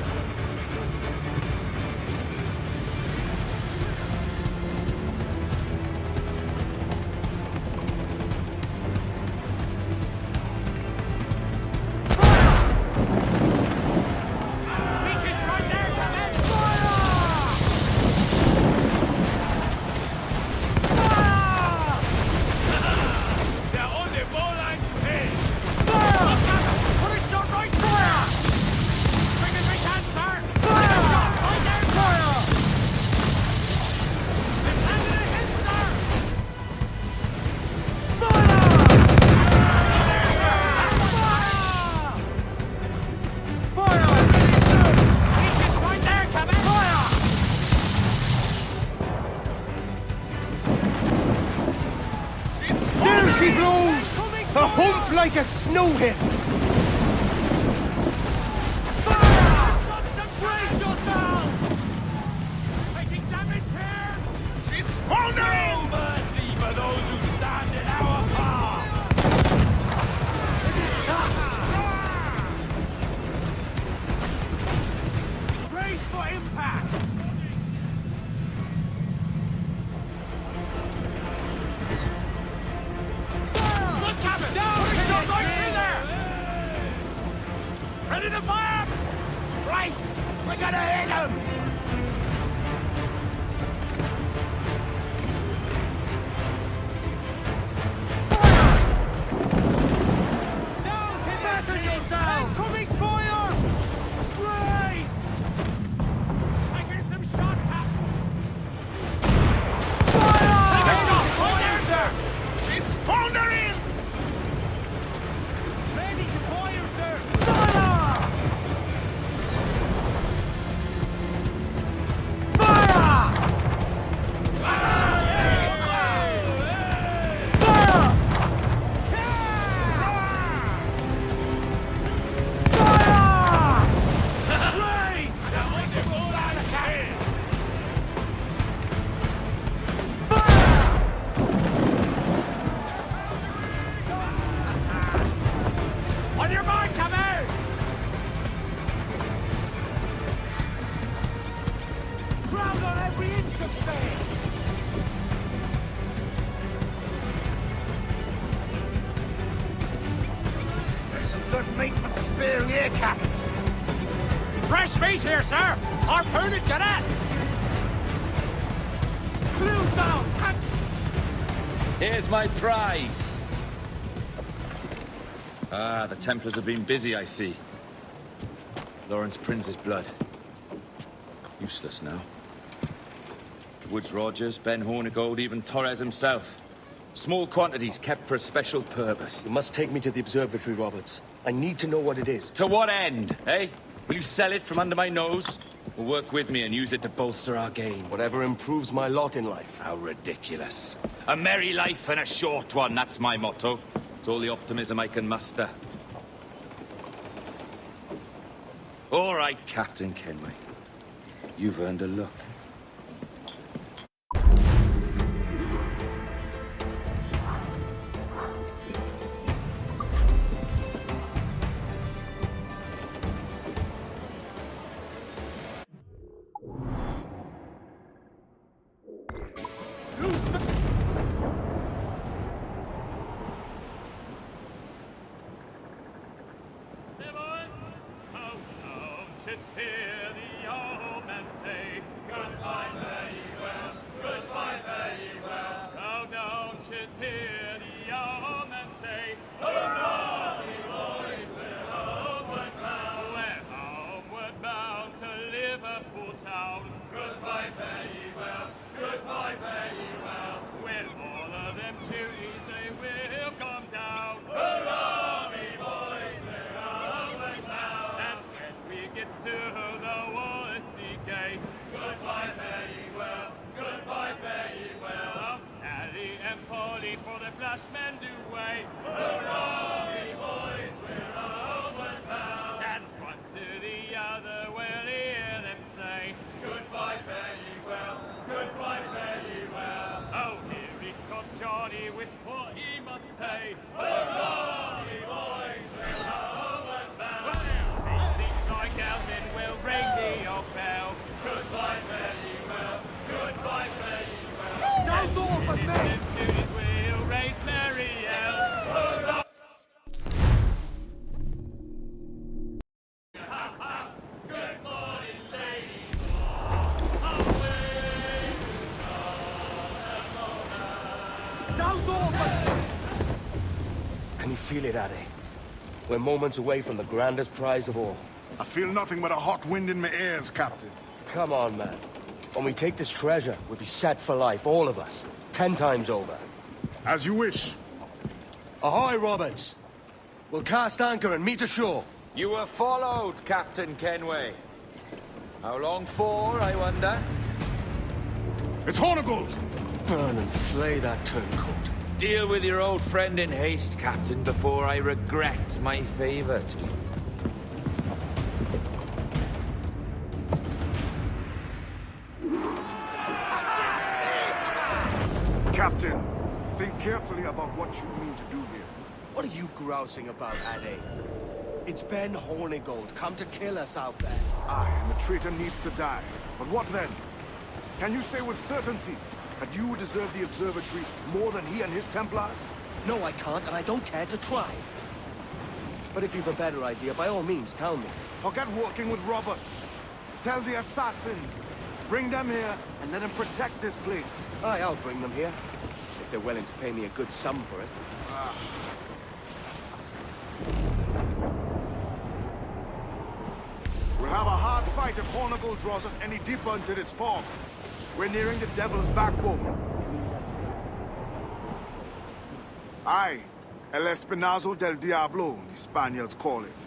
She blows! A hump like a snow hit! Brace yourself! Taking damage here! She's no mercy for those who stand in our path! Brace for impact! Look, Captain! Down! Put a shot right through there! Ready to fire! Brace! We're gonna hit him! Fasten yourself! Incoming fire! Brace! Taking some shot, Captain! Fire! Take a shot! Right there, sir! He's pondering! Ready to fire, sir! Fire! On your mark, come out! Ground on every inch of sail! There's some good meat for spearing here, Cap. Fresh meat here, sir! Harpoon it, get it! Clues down! Here's my prize! Ah, the Templars have been busy, I see. Lawrence Prince's blood. Useless now. Woods Rogers, Ben Hornigold, even Torres himself. Small quantities kept for a special purpose. You must take me to the observatory, Roberts. I need to know what it is. To what end, eh? Will you sell it from under my nose? Or work with me and use it to bolster our gain? Whatever improves my lot in life. How ridiculous. A merry life and a short one, that's my motto. It's all the optimism I can muster. All right, Captain Kenway. You've earned a look. Just hear the old man say, God archers hear the yeomen say, "Hurrah, me boys, we're homeward bound. We're homeward bound to Liverpool town. Goodbye, fare ye well, goodbye, fare ye well. With all of them duties they will come down. Hurrah, me boys, we're homeward bound. And when we get to the Wallasey gates, goodbye, fare ye well, goodbye, fare ye well. Oh, Sally and Polly for the flashmen do wait. Hurrah, me boys, we're homeward bound. And one to the other will hear them say, goodbye, fare ye well, goodbye, fare ye well. Oh, here he comes Johnny with 40 months' pay. Hurrah, me boys, we're homeward bound. Well, these fly gals and we'll ring the old bell. Goodbye, fare ye well, goodbye, fare ye well. That's all for me. We'll raise Marielle. Hurrah! Good morning, ladies. Away That's all for... Can you feel it, Addy? We're moments away from the grandest prize of all. I feel nothing but a hot wind in my ears, Captain. Come on, man. When we take this treasure, we'll be set for life, all of us. 10 times over. As you wish. Ahoy, Roberts! We'll cast anchor and meet ashore. You were followed, Captain Kenway. How long for, I wonder? It's Hornigold! Burn and flay that turncoat. Deal with your old friend in haste, Captain, before I regret my favor to you. Captain, think carefully about what you mean to do here. What are you grousing about, Addy? It's Ben Hornigold, come to kill us out there. Aye, and the traitor needs to die. But what then? Can you say with certainty that you deserve the observatory more than he and his Templars? No, I can't, and I don't care to try. But if you've a better idea, by all means, tell me. Forget working with Roberts. Tell the assassins. Bring them here and let them protect this place. Aye, I'll bring them here. If they're willing to pay me a good sum for it. We'll have a hard fight if Hornigold draws us any deeper into this fog. We're nearing the Devil's Backbone. Aye, El Espinazo del Diablo, the Spaniards call it.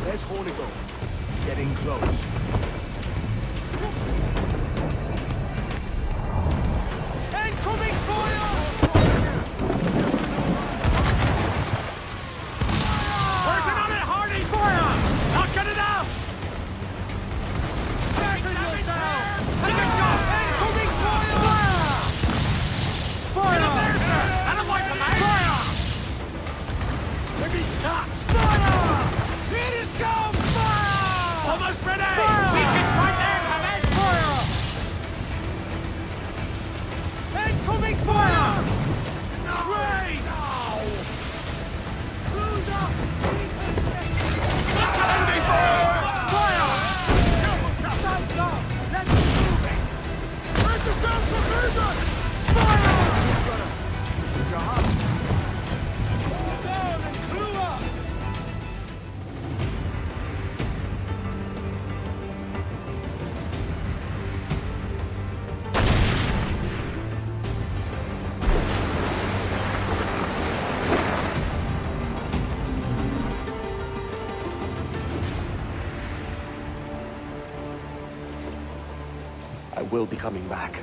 There's Hornigold. Getting close. Incoming fire! Working on it, Hardy! Fire! Knocking it out! Fasten yourself! Take a shot! Incoming fire! Fire! There, sir! And a wipe of fire! Let me touch! Fire! Here it goes! Fire! Almost ready! Fire! Weakest right there, Hammett! Fire! Incoming fire! Raise! Who's up? Incoming fire! Fire! Thumbs up! Let's move it! Where's the sound for Cruiser? Fire! It's your heart. Down and crew up! I will be coming back.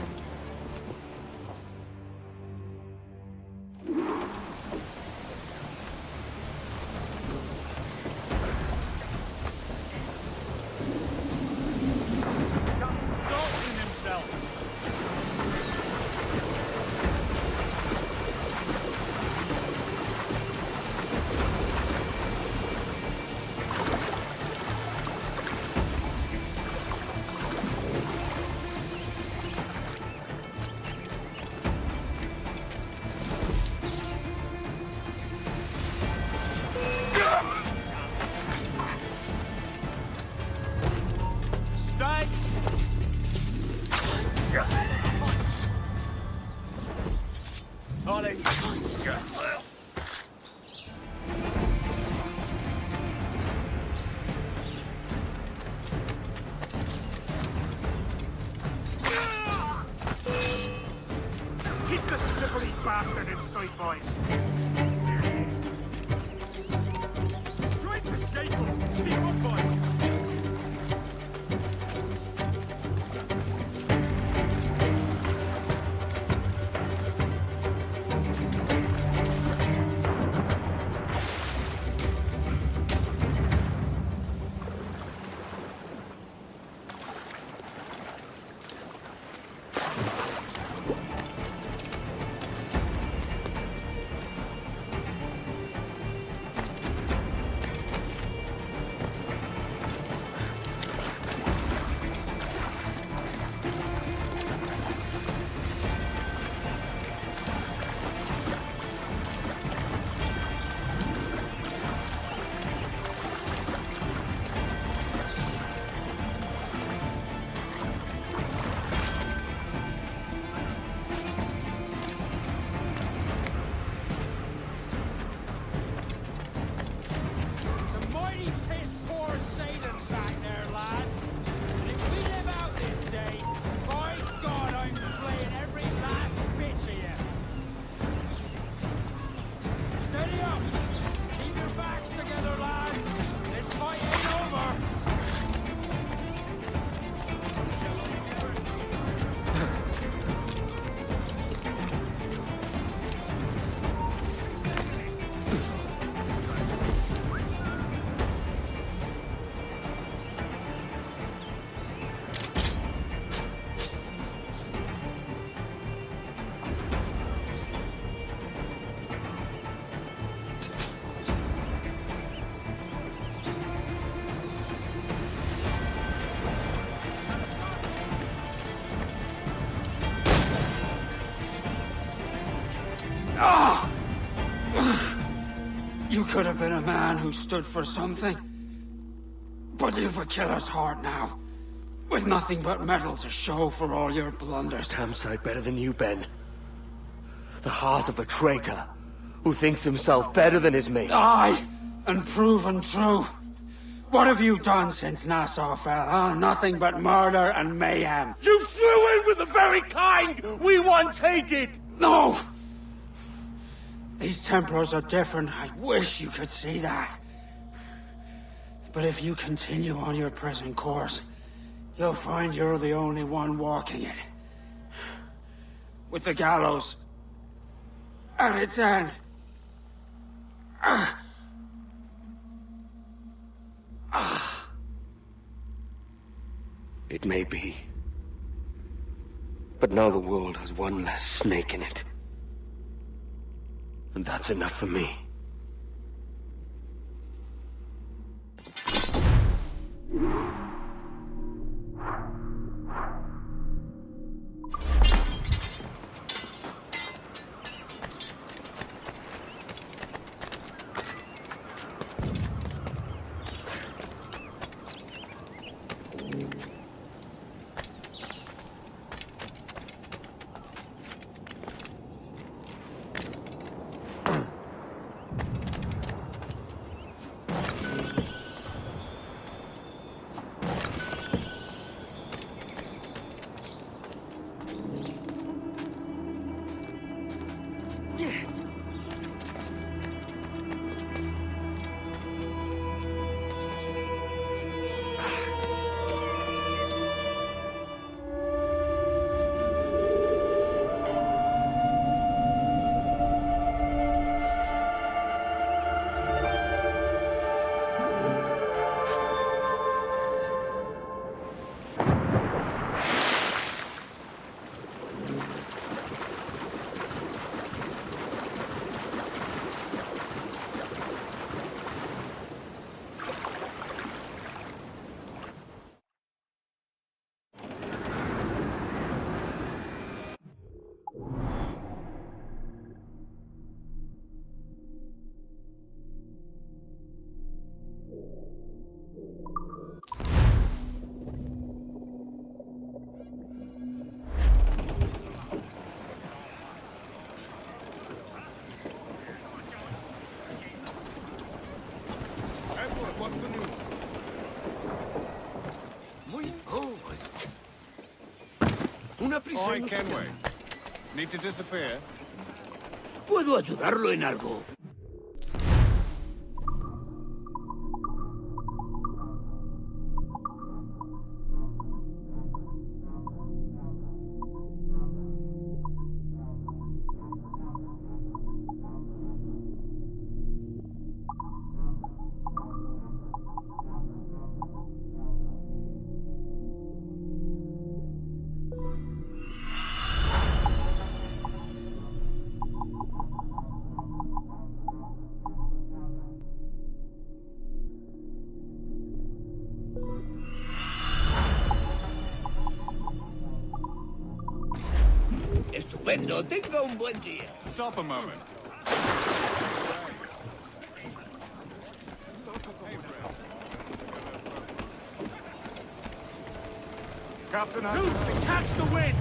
up! Keep your backs together, lads! This fight ain't over! You could have been a man who stood for something. But you've a killer's heart now. With nothing but metal to show for all your blunders. Damn sight better than you, Ben. The heart of a traitor who thinks himself better than his mates. Aye, and proven true. What have you done since Nassau fell, huh? Nothing but murder and mayhem. You threw in with the very kind we once hated! No! These Templars are different. I wish you could see that. But if you continue on your present course, you'll find you're the only one walking it. With the gallows at its end. It may be. But now the world has one less snake in it. And that's enough for me. Una prisa. Oi, Kenway. Need to disappear? ¿Puedo ayudarlo en algo? Estupendo, tenga un buen día. Stop a moment. Captain, catch the wind!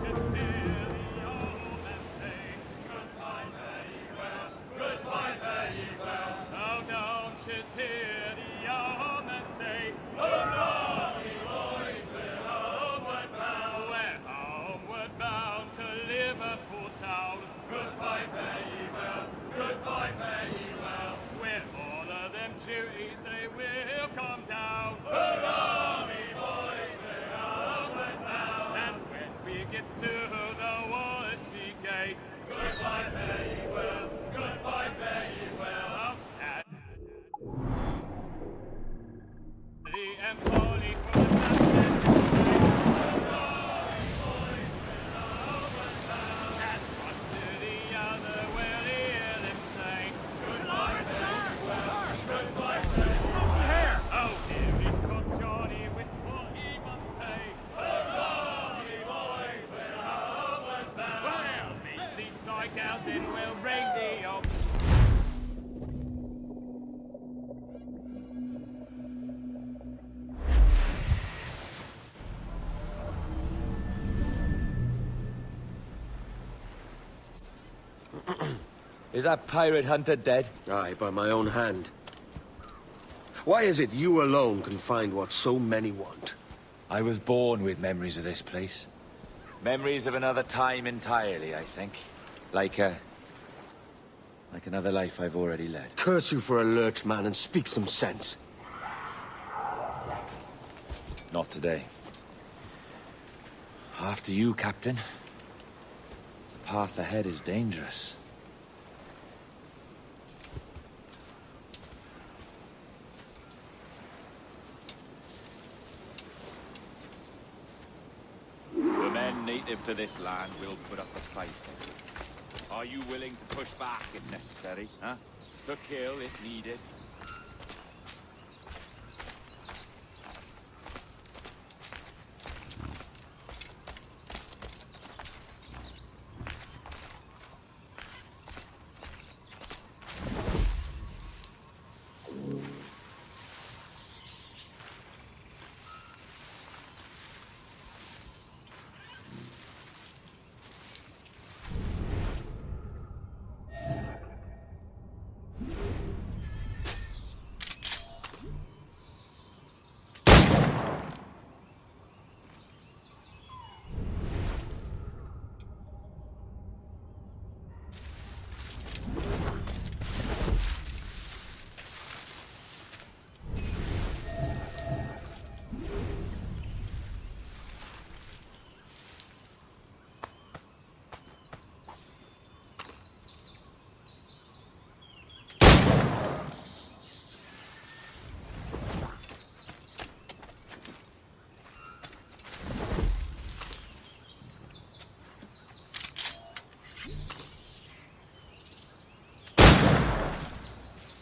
Just come to Liverpool town. Goodbye, fare ye well, goodbye, fare ye well. With all of them duties they will come down. Hurrah, me boys, we're homeward bound. And when we get to the Wallasey gates, goodbye, fare ye well, goodbye, fare ye well. How sad. And Polly for the and we'll ring the old. Is that pirate hunter dead? Aye, by my own hand. Why is it you alone can find what so many want? I was born with memories of this place. Memories of another time entirely, I think. Like another life I've already led. Curse you for a lurch, man, and speak some sense. Not today. After you, Captain. The path ahead is dangerous. The men native to this land will put up a fight. Are you willing to push back if necessary, huh? To kill if needed?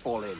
Fall in.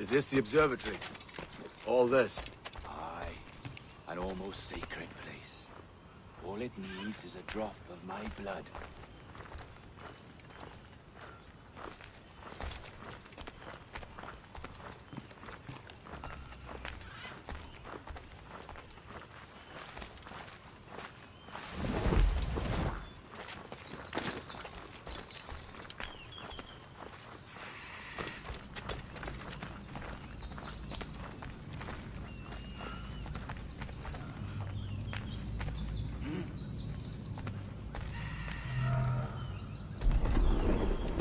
Is this the observatory? All this? Aye. An almost sacred place. All it needs is a drop of my blood.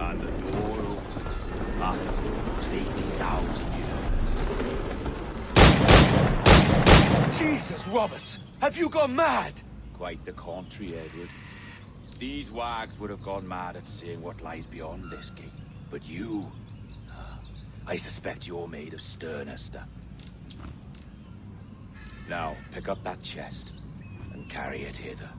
And the door opens after almost 80,000 years. Jesus, Roberts! Have you gone mad? Quite the contrary, Edward. These wags would have gone mad at seeing what lies beyond this gate. But you... I suspect you're made of sterner stuff. Now, pick up that chest and carry it hither.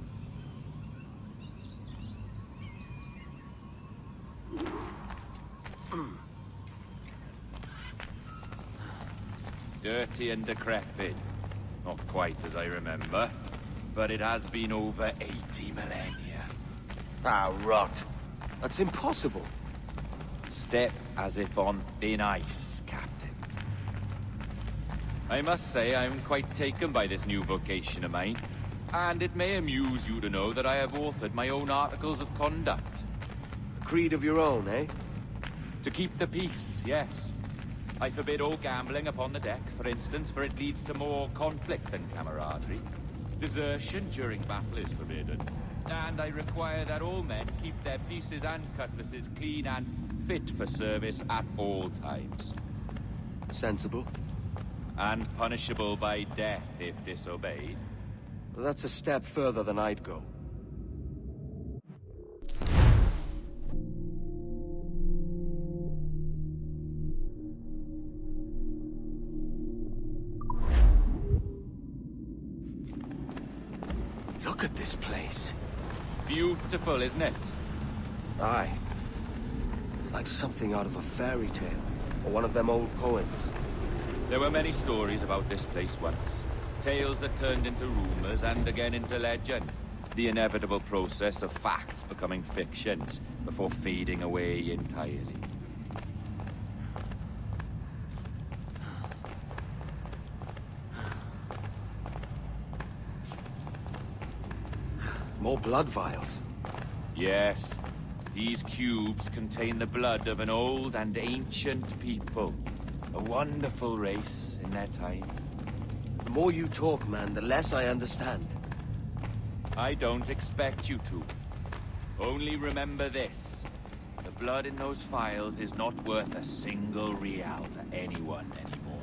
Dirty and decrepit. Not quite as I remember, but it has been over 80 millennia. Ah, rot. That's impossible. Step as if on thin ice, Captain. I must say I'm quite taken by this new vocation of mine, and it may amuse you to know that I have authored my own articles of conduct. A creed of your own, eh? To keep the peace, yes. I forbid all gambling upon the deck, for instance, for it leads to more conflict than camaraderie. Desertion during battle is forbidden. And I require that all men keep their pieces and cutlasses clean and fit for service at all times. Sensible. And punishable by death if disobeyed. Well, that's a step further than I'd go. Look at this place. Beautiful, isn't it? Aye. It's like something out of a fairy tale, or one of them old poems. There were many stories about this place once. Tales that turned into rumors and again into legend. The inevitable process of facts becoming fictions before fading away entirely. More blood vials. Yes. These cubes contain the blood of an old and ancient people. A wonderful race in their time. The more you talk, man, the less I understand. I don't expect you to. Only remember this. The blood in those files is not worth a single real to anyone anymore.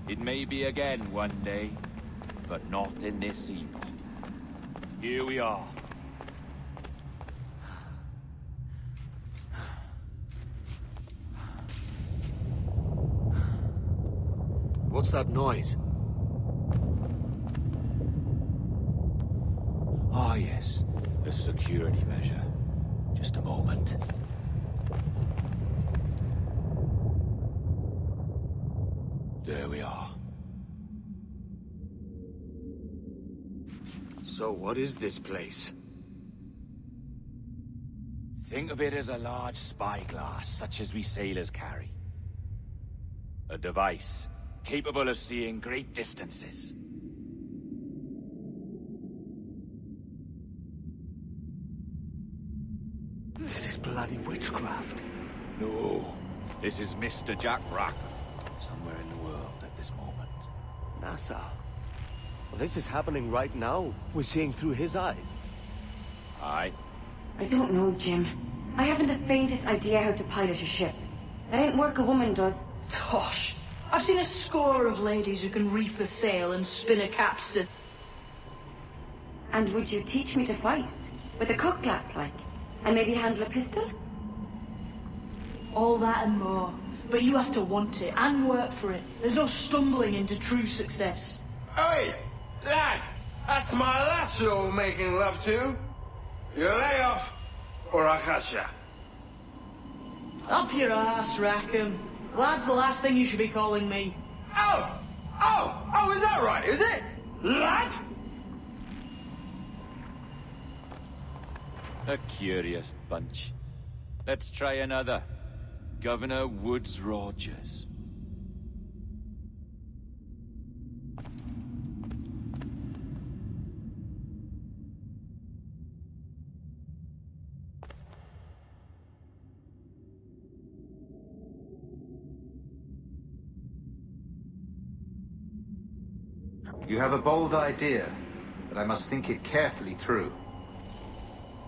It may be again one day, but not in this epoch. Here we are. What's that noise? Ah, yes. A security measure. Just a moment. There we are. So what is this place? Think of it as a large spyglass, such as we sailors carry. A device capable of seeing great distances. This is bloody witchcraft. No, this is Mr. Jack Rackham, somewhere in the world at this moment. NASA. Well, this is happening right now. We're seeing through his eyes. Aye. I don't know, Jim. I haven't the faintest idea how to pilot a ship. That ain't work a woman does. Tosh. I've seen a score of ladies who can reef a sail and spin a capstan. And would you teach me to fight? With a cutlass, like? And maybe handle a pistol? All that and more. But you have to want it and work for it. There's no stumbling into true success. Hey, lad! That's my lass you're making love to. You lay off, or I'll catch ya. Up your ass, Rackham. Lad's the last thing you should be calling me. Oh, is that right, is it? Lad? A curious bunch. Let's try another. Governor Woods Rogers. You have a bold idea, but I must think it carefully through.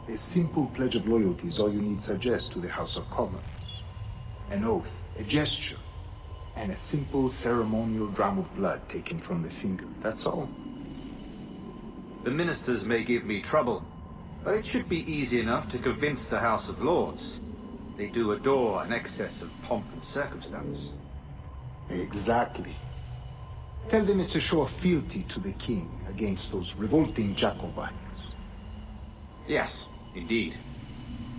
A simple pledge of loyalty is all you need suggest to the House of Commons. An oath, a gesture, and a simple ceremonial dram of blood taken from the finger. That's all. The ministers may give me trouble, but it should be easy enough to convince the House of Lords. They do adore an excess of pomp and circumstance. Exactly. Tell them it's a show of fealty to the king against those revolting Jacobites. Yes, indeed.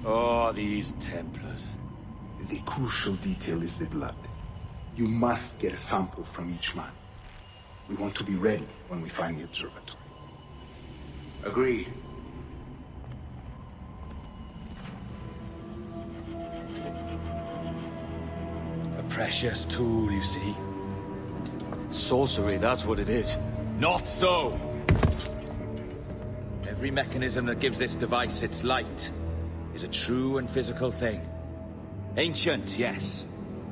Oh, these Templars. The crucial detail is the blood. You must get a sample from each man. We want to be ready when we find the observatory. Agreed. A precious tool, you see. Sorcery, that's what it is. Not so! Every mechanism that gives this device its light is a true and physical thing. Ancient, yes,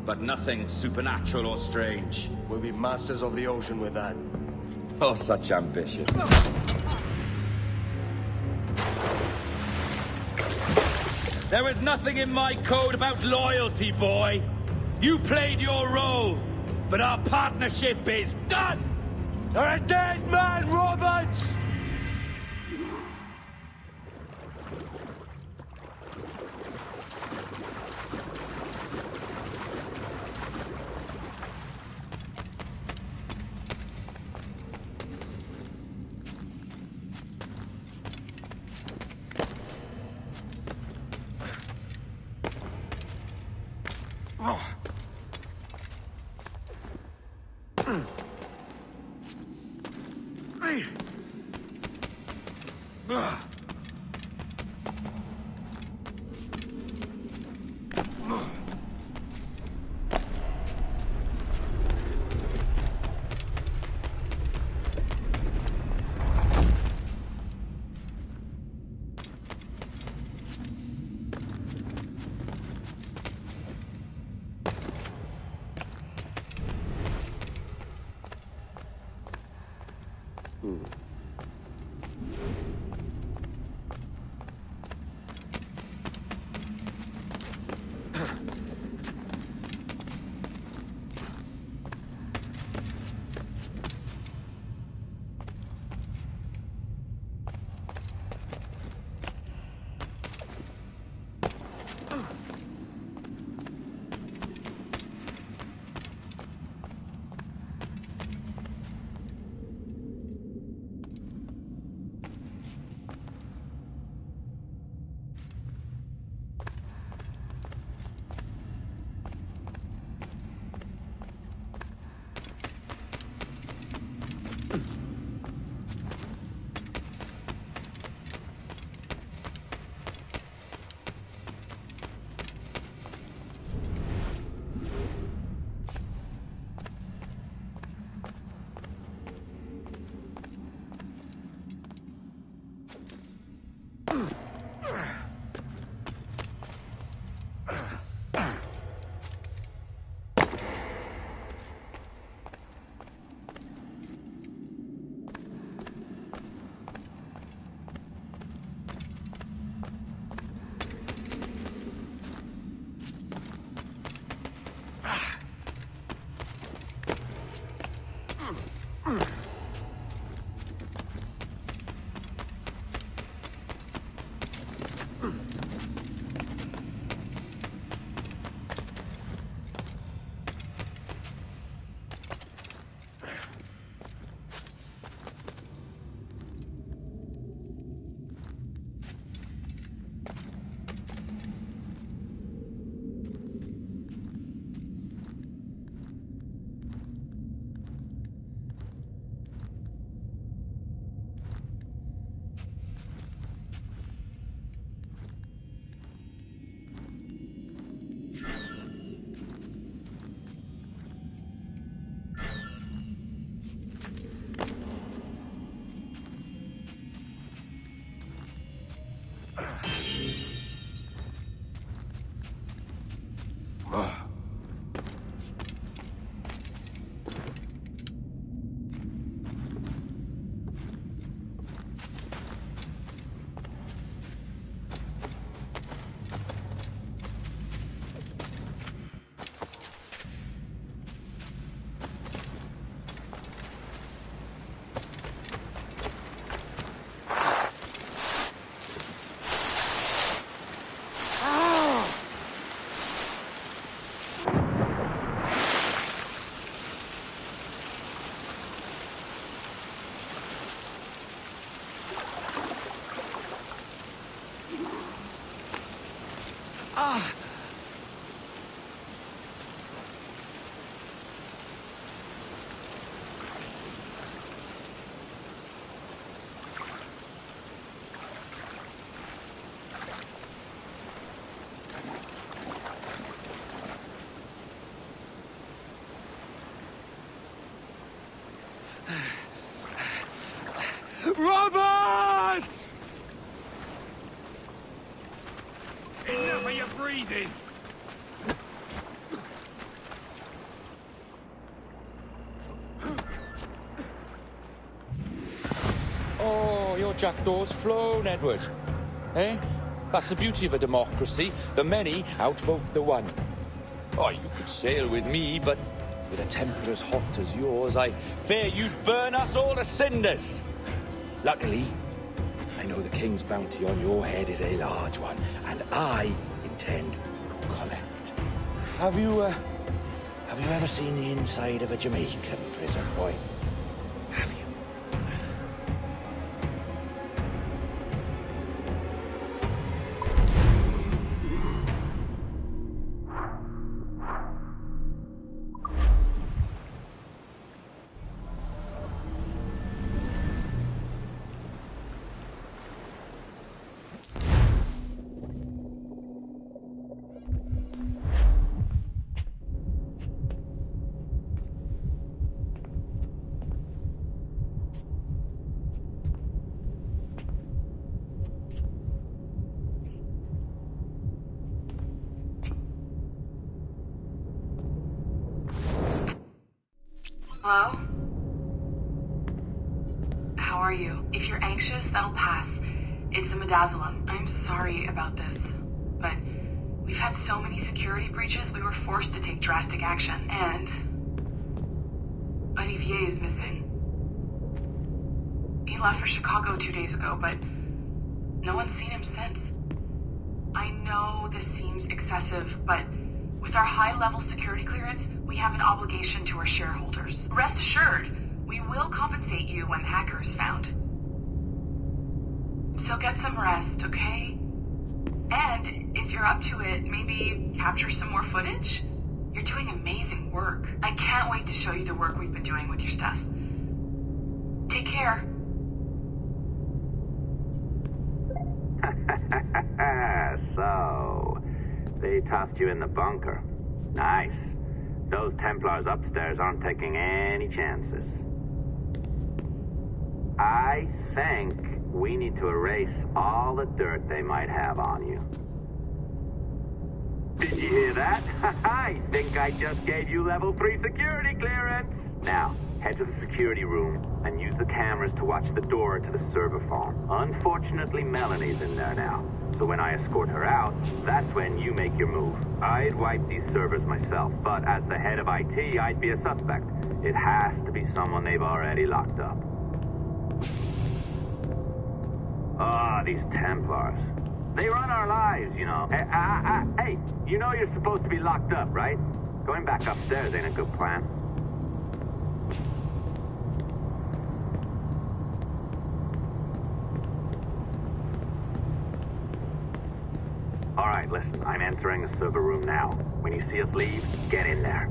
but nothing supernatural or strange. We'll be masters of the ocean with that. Oh, such ambition. There is nothing in my code about loyalty, boy. You played your role, but our partnership is done! You're a dead man, Roberts! Robert! Enough of your breathing! Oh, your jackdaw's flown, Edward. Eh? That's the beauty of a democracy. The many outvote the one. Oh, you could sail with me, but with a temper as hot as yours, I fear you'd burn us all to cinders. Luckily, I know the king's bounty on your head is a large one, and I intend to collect. Have you ever seen the inside of a Jamaican prison, boy? Have you? Hello? are you? If you're anxious, that'll pass. It's the midazolam. I'm sorry about this, but we've had so many security breaches, we were forced to take drastic action, and Olivier is missing. He left for Chicago 2 days ago, but no one's seen him since. I know this seems excessive, but with our high-level security clearance, we have an obligation to our shareholders. Rest assured, we will compensate you when the hacker is found. So get some rest, okay? And if you're up to it, maybe capture some more footage? You're doing amazing work. I can't wait to show you the work we've been doing with your stuff. Take care. So, they tossed you in the bunker. Nice. Those Templars upstairs aren't taking any chances. I think we need to erase all the dirt they might have on you. Did you hear that? I think I just gave you level 3 security clearance. Now, head to the security room and use the cameras to watch the door to the server farm. Unfortunately, Melanie's in there now. So when I escort her out, that's when you make your move. I'd wipe these servers myself, but as the head of IT, I'd be a suspect. It has to be someone they've already locked up. Ah, these Templars. They run our lives, you know. Hey, you know you're supposed to be locked up, right? Going back upstairs ain't a good plan. All right, listen, I'm entering the server room now. When you see us leave, get in there.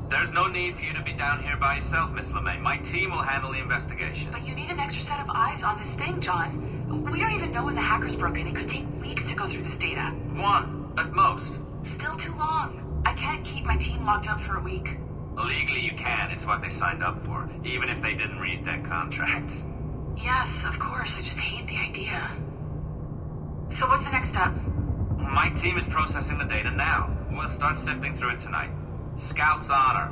There's no need for you to be down here by yourself, Miss LeMay. My team will handle the investigation. But you need an extra set of eyes on this thing, John. We don't even know when the hackers broke in. It could take weeks to go through this data. 1, at most. Still too long. I can't keep my team locked up for a week. Legally you can. It's what they signed up for, even if they didn't read their contracts. Yes, of course. I just hate the idea. So what's the next step? My team is processing the data now. We'll start sifting through it tonight. Scout's honor.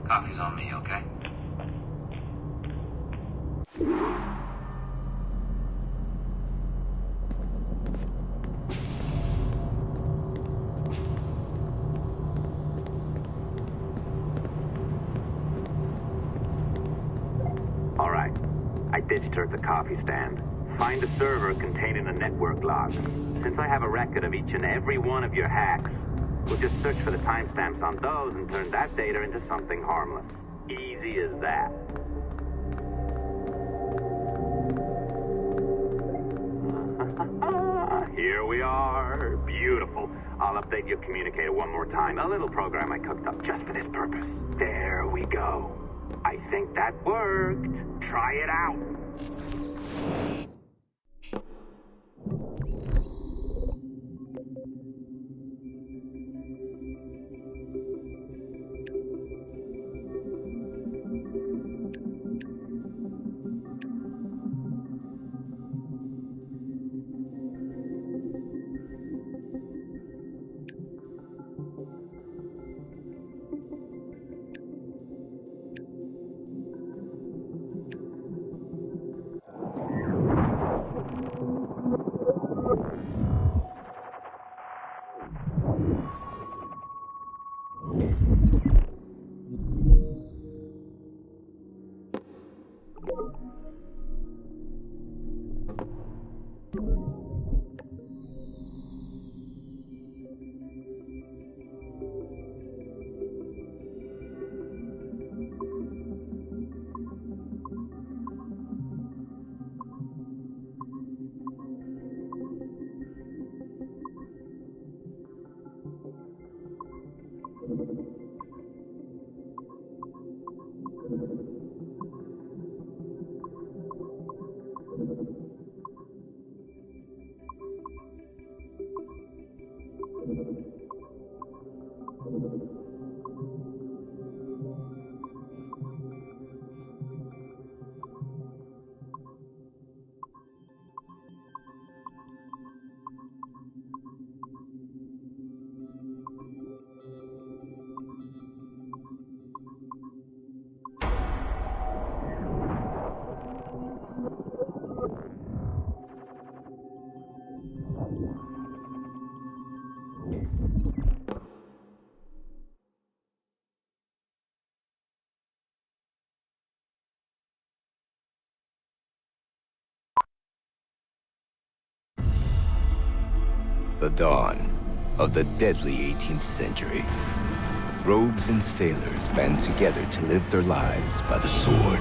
Coffee's on me, okay? All right. I ditched her at the coffee stand. Find a server containing the network logs. Since I have a record of each and every one of your hacks, we'll just search for the timestamps on those and turn that data into something harmless. Easy as that. Here we are. Beautiful. I'll update your communicator one more time. A little program I cooked up just for this purpose. There we go. I think that worked. Try it out. The dawn of the deadly 18th century. Rogues and sailors band together to live their lives by the sword.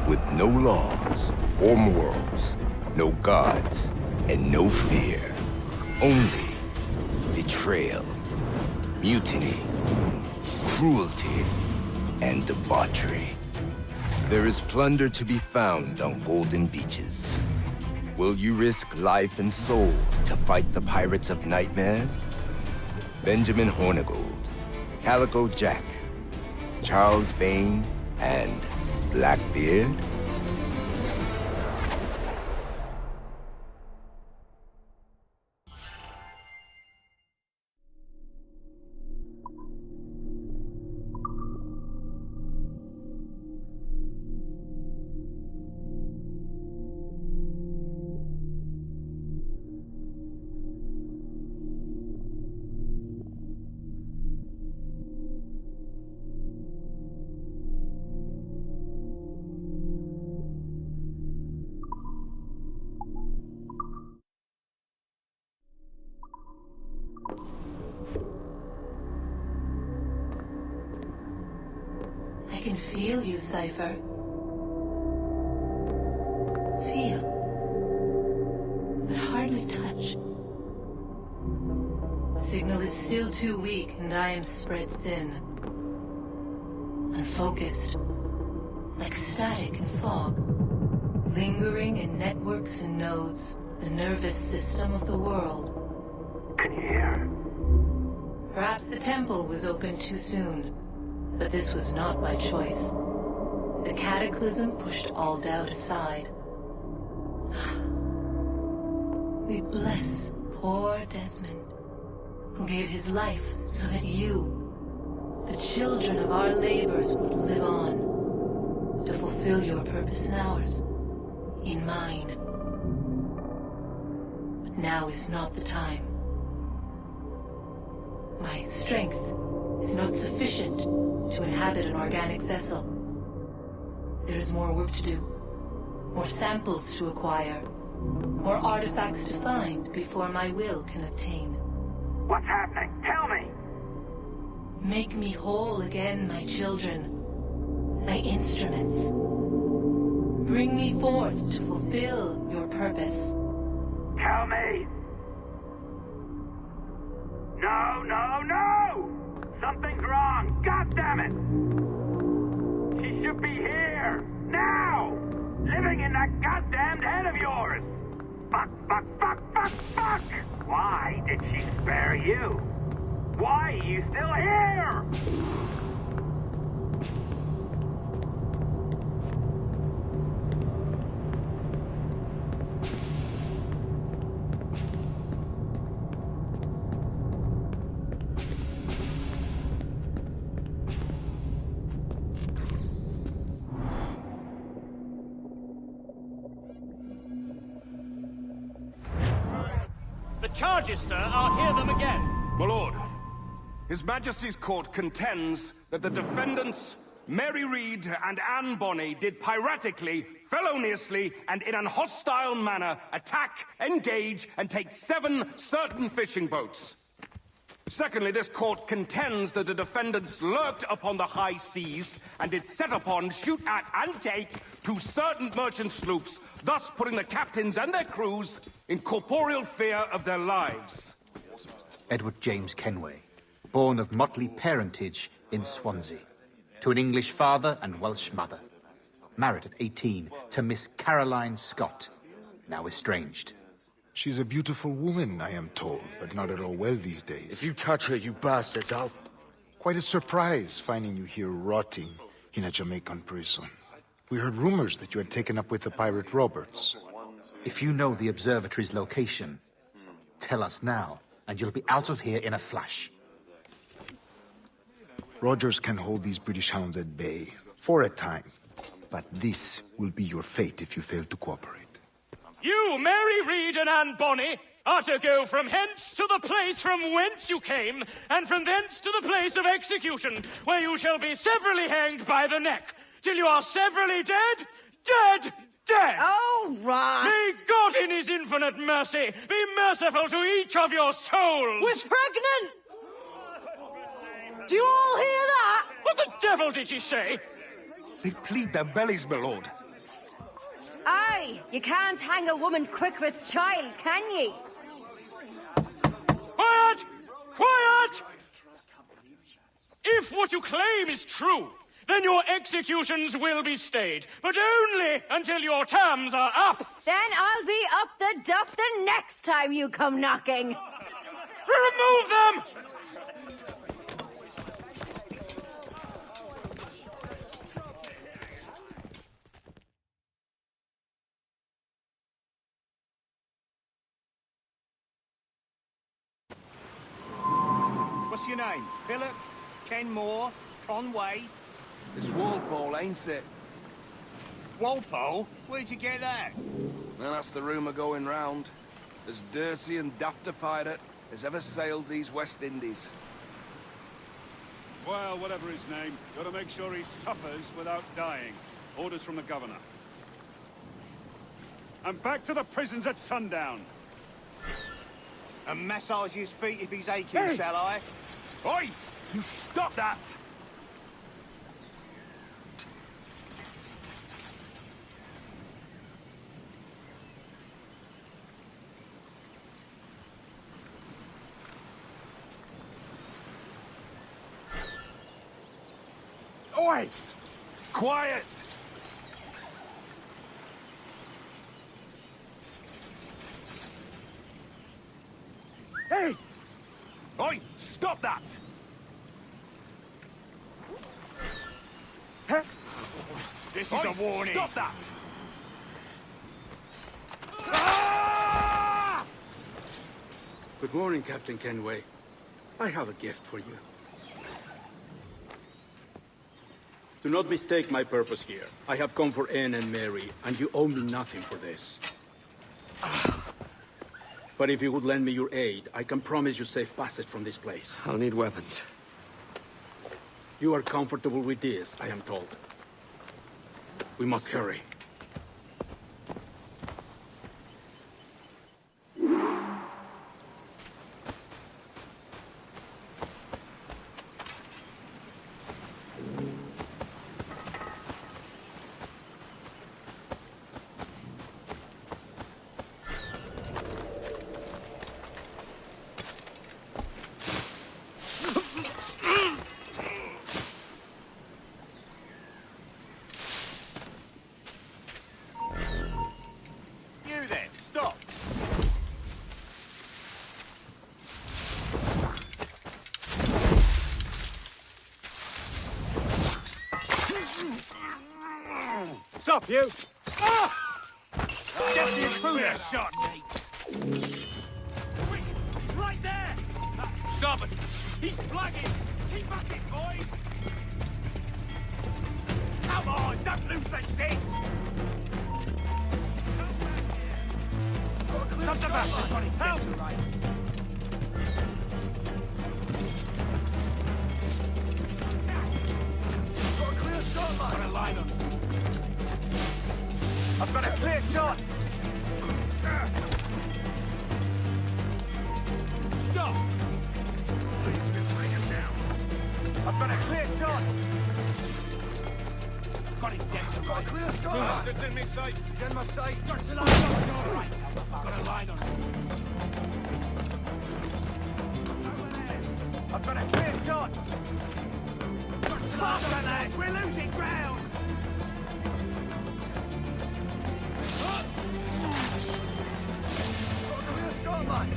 With no laws or morals, no gods, and no fear. Only betrayal, mutiny, cruelty, and debauchery. There is plunder to be found on golden beaches. Will you risk life and soul to fight the pirates of nightmares? Benjamin Hornigold, Calico Jack, Charles Vane, and Blackbeard? I can feel you, Cypher. Feel. But hardly touch. Signal is still too weak, and I am spread thin. Unfocused. Like static and fog. Lingering in networks and nodes. The nervous system of the world. Can you hear? Perhaps the temple was opened too soon. But this was not by choice. The cataclysm pushed all doubt aside. We bless poor Desmond, who gave his life so that you, the children of our labors, would live on, to fulfill your purpose in ours, in mine. But now is not the time. My strength is not sufficient to inhabit an organic vessel. There is more work to do, more samples to acquire, more artifacts to find before my will can attain. What's happening? Tell me! Make me whole again, my children, my instruments. Bring me forth to fulfill your purpose. Tell me! No, no, no! Something's wrong! God damn it! She should be here! Now! Living in that goddamned head of yours! Fuck, fuck, fuck, fuck, fuck! Why did she spare you? Why are you still here? The charges, sir, I'll hear them again. My lord, His Majesty's court contends that the defendants, Mary Reed and Anne Bonny, did piratically, feloniously, and in an hostile manner attack, engage, and take 7 certain fishing boats. Secondly, this court contends that the defendants lurked upon the high seas and did set upon, shoot at, and take 2 certain merchant sloops, thus putting the captains and their crews in corporeal fear of their lives. Edward James Kenway, born of motley parentage in Swansea, to an English father and Welsh mother. Married at 18 to Miss Caroline Scott, now estranged. She's a beautiful woman, I am told, but not at all well these days. If you touch her, you bastards, I'll... Quite a surprise finding you here rotting in a Jamaican prison. We heard rumors that you had taken up with the pirate Roberts. If you know the observatory's location, tell us now, and you'll be out of here in a flash. Rogers can hold these British hounds at bay, for a time. But this will be your fate if you fail to cooperate. You, Mary Reed and Anne Bonny, are to go from hence to the place from whence you came, and from thence to the place of execution, where you shall be severally hanged by the neck, till you are severally dead, dead, dead! Oh, Ross! May God in his infinite mercy be merciful to each of your souls! We're pregnant! Do you all hear that? What the devil did she say? They plead their bellies, my lord. Aye, you can't hang a woman quick with child, can ye? Quiet! Quiet! If what you claim is true, then your executions will be stayed, but only until your terms are up! Then I'll be up the duff the next time you come knocking! Remove them! What's your name? Billock? Kenmore? Conway? It's Walpole, ain't it? Walpole? Where'd you get that? Well, that's the rumour going round. As dirty and daft a pirate as ever sailed these West Indies. Well, whatever his name, gotta make sure he suffers without dying. Orders from the governor. And back to the prisons at sundown. And massage his feet if he's aching, Hey! shall I? Oi! You stop that! Oi! Quiet! Hey! Oi! Stop that! Huh? This is a warning. Stop that! Good morning, Captain Kenway. I have a gift for you. Do not mistake my purpose here. I have come for Anne and Mary, and you owe me nothing for this. But if you would lend me your aid, I can promise you safe passage from this place. I'll need weapons. You are comfortable with this, I am told. We must hurry. You then, stop. Stop, you! Get the intruder shot. Right there! Stop it! He's flagging! Keep at it, boys! Come on, don't lose the shit! Shut the bastard! Help! Got a clear shot, mate. Got a line on. I've got a clear shot. Stop! I've got a clear shot. Got him, Dexter. Got a clear shot. Bastards in me sight! He's in my sight. Got a line on. All right. Got a line on. I've got a clear shot. Faster, lads. We're losing ground. Got a clear shot, mate.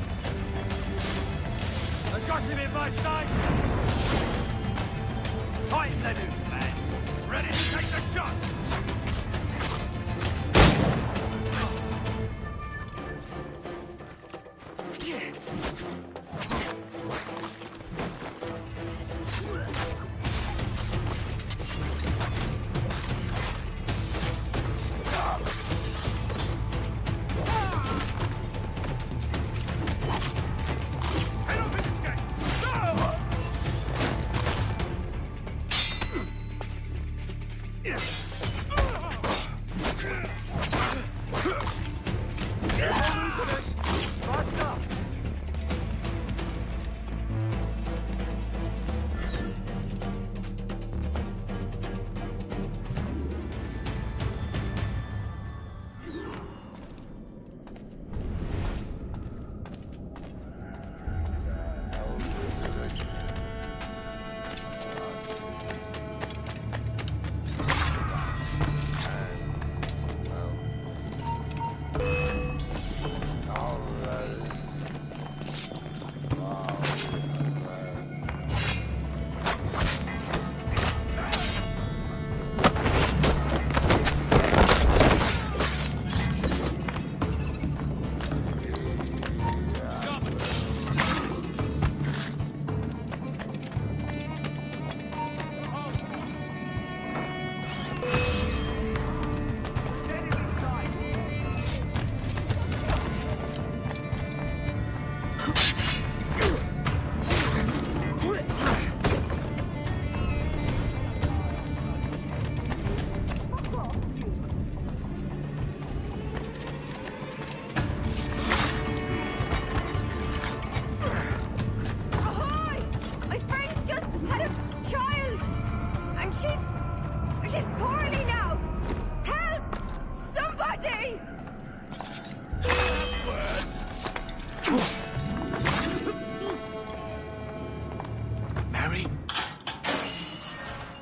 I got him in my sight! Tighten the noose, lads. Ready to take the shot!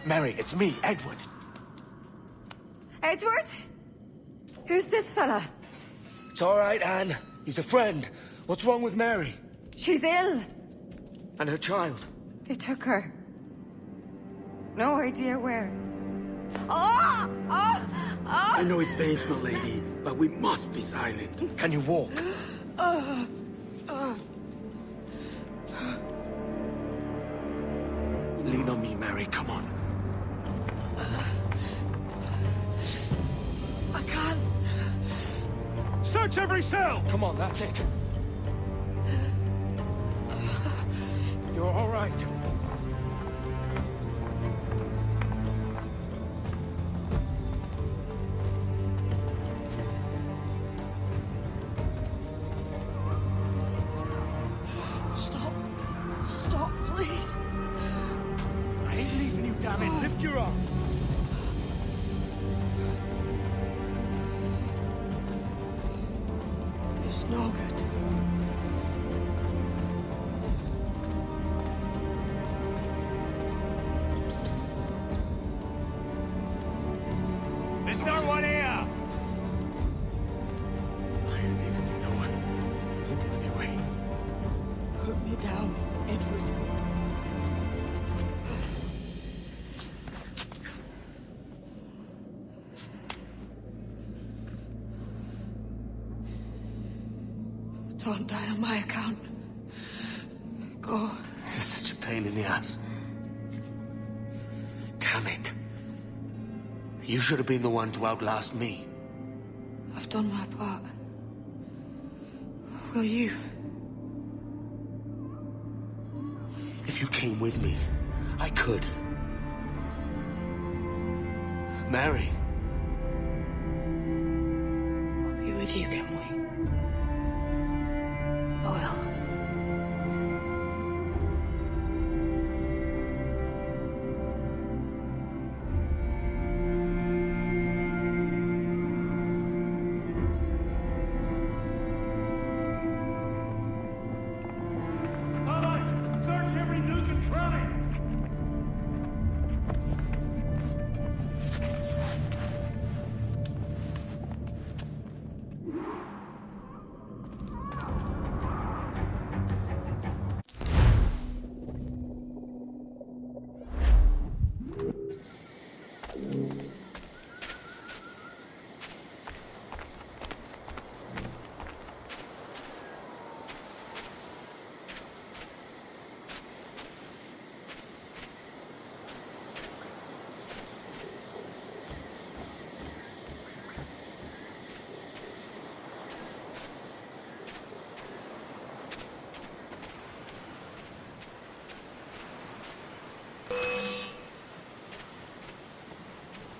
Mary, it's me, Edward. Edward? Who's this fella? It's all right, Anne. He's a friend. What's wrong with Mary? She's ill. And her child? They took her. No idea where. Oh! Oh! Oh! I know it pains my lady, but we must be silent. Can you walk? Lean on me, Mary. Come on. I can't. Search every cell! Come on, that's it. You're all right. Stop. Stop, please. I ain't leaving you, damn it. Lift your arm. It's no good. There's no one here! I ain't leaving you, no one. No bloody way. Put me down, Edward. Don't die on my account. Go. This is such a pain in the ass. Damn it. You should have been the one to outlast me. I've done my part. Will you? If you came with me, I could. Mary. I'll be with you, can we? I will. All right, search every nook and cranny!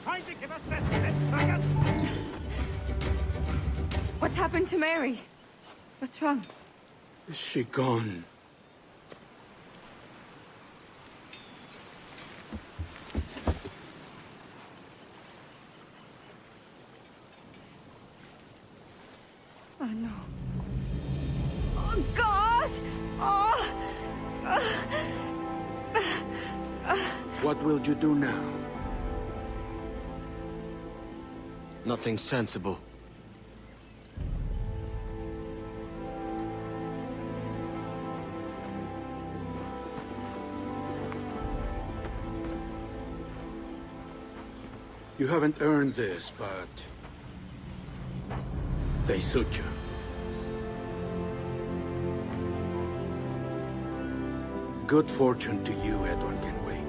Trying to give us this, maggot! What's happened to Mary? What's wrong? Is she gone? Oh, no. Oh, God! Oh! What will you do now? Nothing sensible. You haven't earned this, but they suit you. Good fortune to you, Edward Kenway.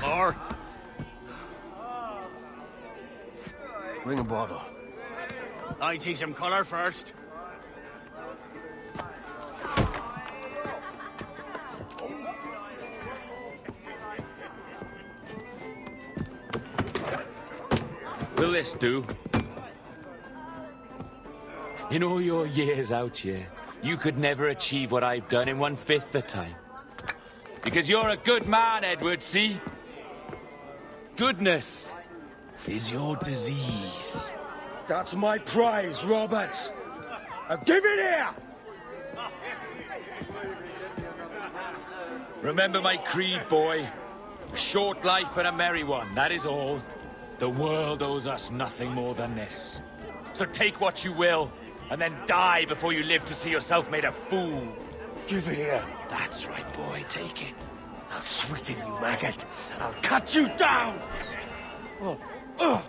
Or? Bring a bottle. I see some colour first. Will this do? In all your years out here, you could never achieve what I've done in 1/5 the time. Because you're a good man, Edward, see? Goodness is your disease. That's my prize, Roberts. Now give it here! Remember my creed, boy. A short life and a merry one, that is all. The world owes us nothing more than this. So take what you will, and then die before you live to see yourself made a fool. Give it here. That's right, boy, take it. I'll sweeten you, maggot. I'll cut you down! Oh.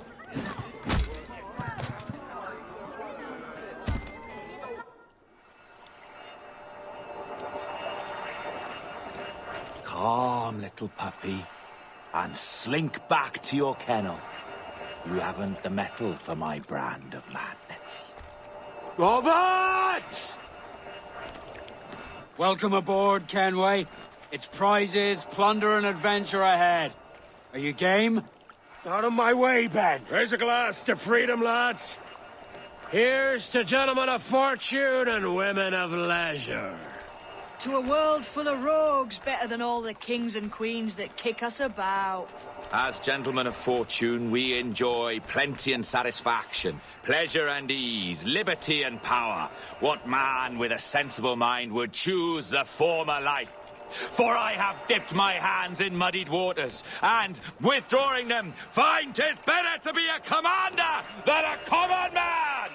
Calm, little puppy, and slink back to your kennel. You haven't the mettle for my brand of madness. Robert! Welcome aboard, Kenway. It's prizes, plunder, and adventure ahead. Are you game? Out of my way, Ben. Raise a glass to freedom, lads. Here's to gentlemen of fortune and women of leisure. To a world full of rogues, better than all the kings and queens that kick us about. As gentlemen of fortune, we enjoy plenty and satisfaction, pleasure and ease, liberty and power. What man with a sensible mind would choose the former life? For I have dipped my hands in muddied waters, and, withdrawing them, find 'tis better to be a commander than a common man!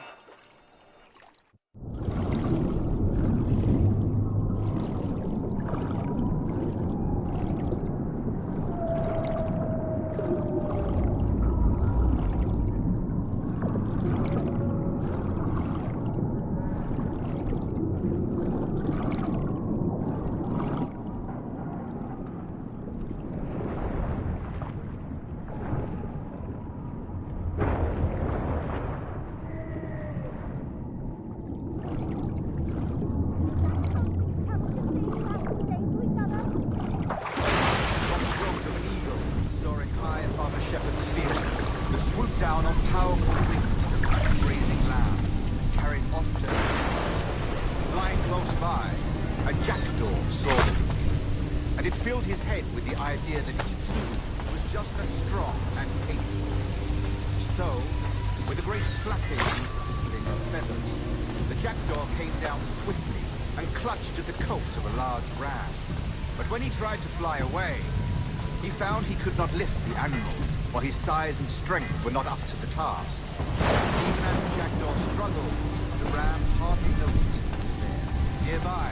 His size and strength were not up to the task. Even as the jackdaw struggled, the ram hardly noticed he was there. Nearby,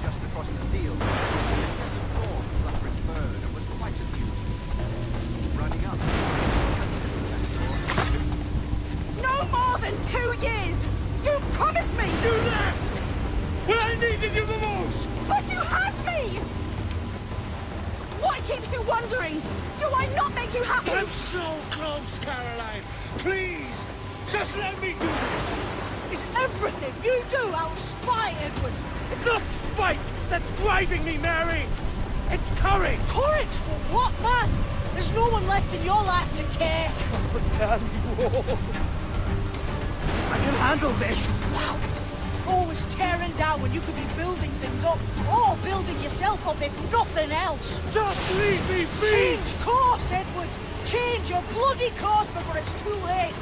just across the field, he saw the fluttering bird and was quite amused. Running up. No more than 2 years! You promised me! You left! When I needed you the most! But you had me! What keeps you wondering? Do I not make you happy? I'm so close, Caroline! Please! Just let me do this! Is everything you do out of spite, Edward? It's not spite that's driving me, Mary! It's courage! Courage for what, man? There's no one left in your life to care. Oh, damn you all! I can handle this! Out! Always tearing down when you could be building things up, or building yourself up if nothing else. Just leave me be! Change course, Edward! Change your bloody course before it's too late!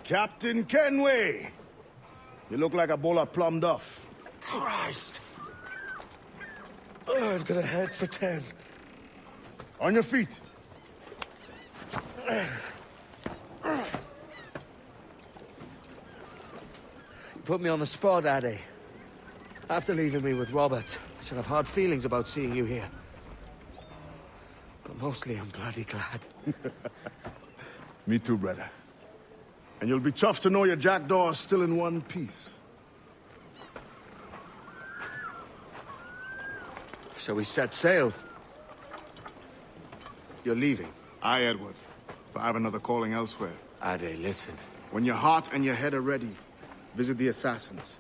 Captain Kenway! You look like a bowl of plum duff. Christ! I've got a head for 10. On your feet. You put me on the spot, Addy. After leaving me with Robert, I should have hard feelings about seeing you here. But mostly I'm bloody glad. Me too, brother. And you'll be chuffed to know your jackdaw is still in one piece. Shall we set sail? You're leaving. Aye, Edward. But I have another calling elsewhere. Ade, listen. When your heart and your head are ready, visit the assassins.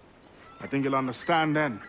I think you'll understand then.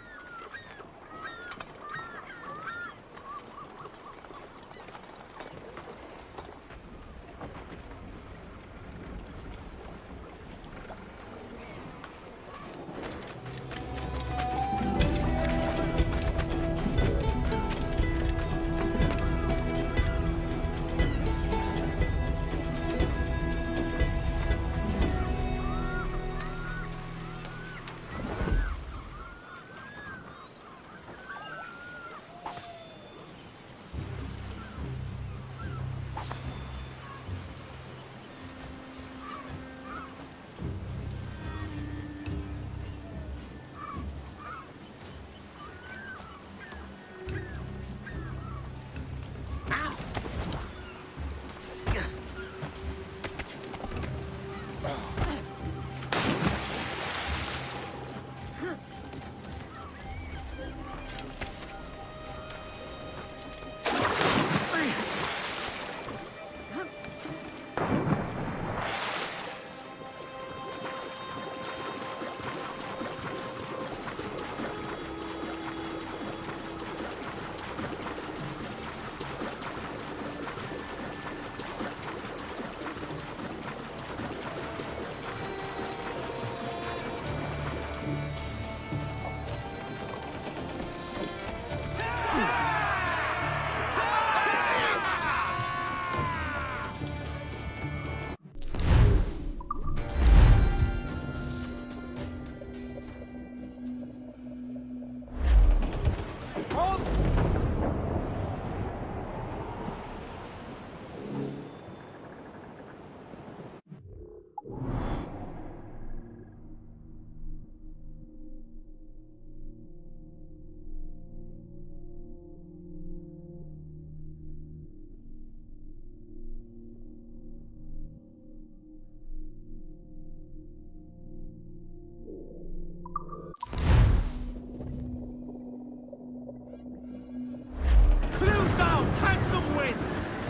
Clews down! Handsome wind!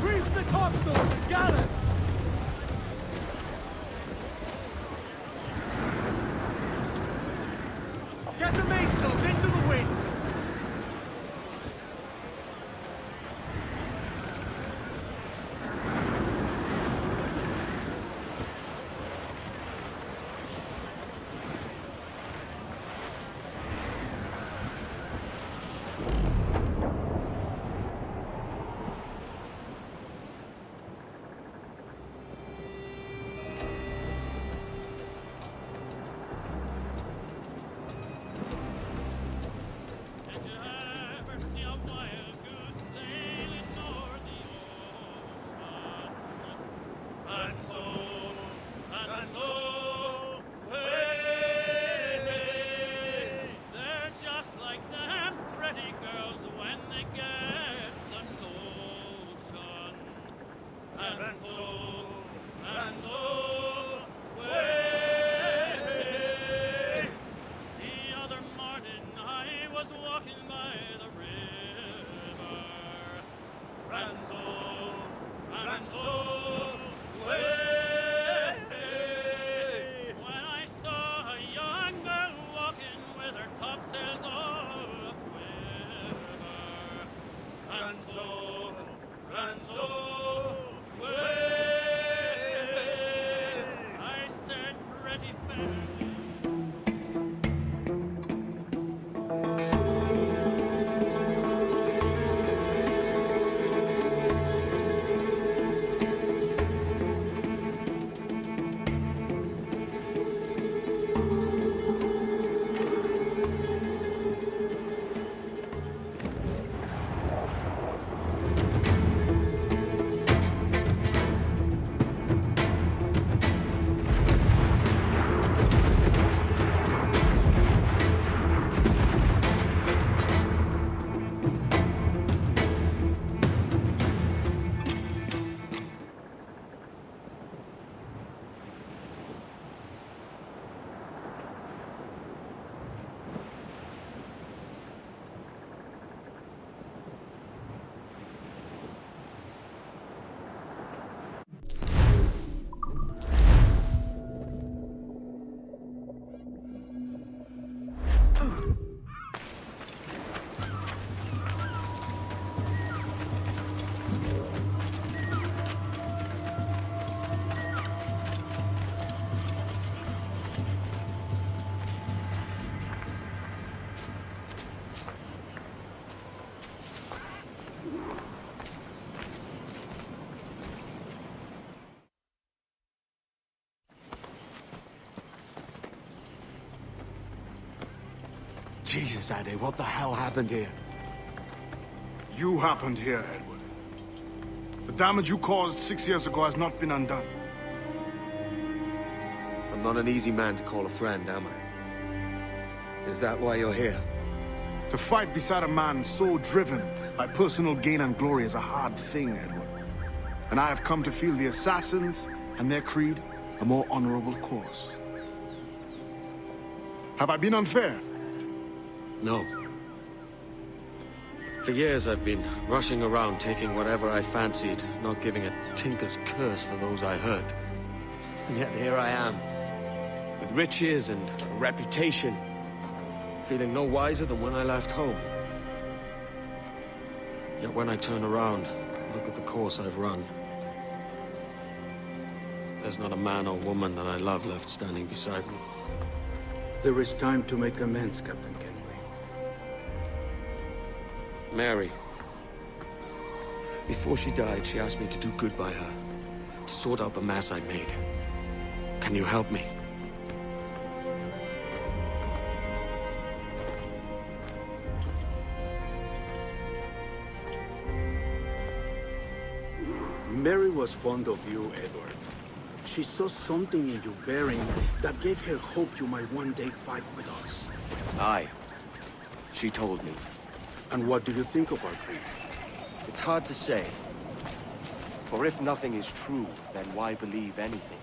Reef the topsails and gallants! Get the mainsails into the wind! Jesus, Addy, what the hell happened here? You happened here, Edward. The damage you caused 6 years ago has not been undone. I'm not an easy man to call a friend, am I? Is that why you're here? To fight beside a man so driven by personal gain and glory is a hard thing, Edward. And I have come to feel the assassins and their creed a more honorable cause. Have I been unfair? No. For years I've been rushing around, taking whatever I fancied, not giving a tinker's curse for those I hurt. And yet here I am, with riches and a reputation, feeling no wiser than when I left home. Yet when I turn around, look at the course I've run. There's not a man or woman that I love left standing beside me. There is time to make amends, Captain Kenway. Mary. Before she died, she asked me to do good by her, to sort out the mess I made. Can you help me? Mary was fond of you, Edward. She saw something in your bearing that gave her hope you might one day fight with us. Aye. She told me. And what do you think of our creed? It's hard to say. For if nothing is true, then why believe anything?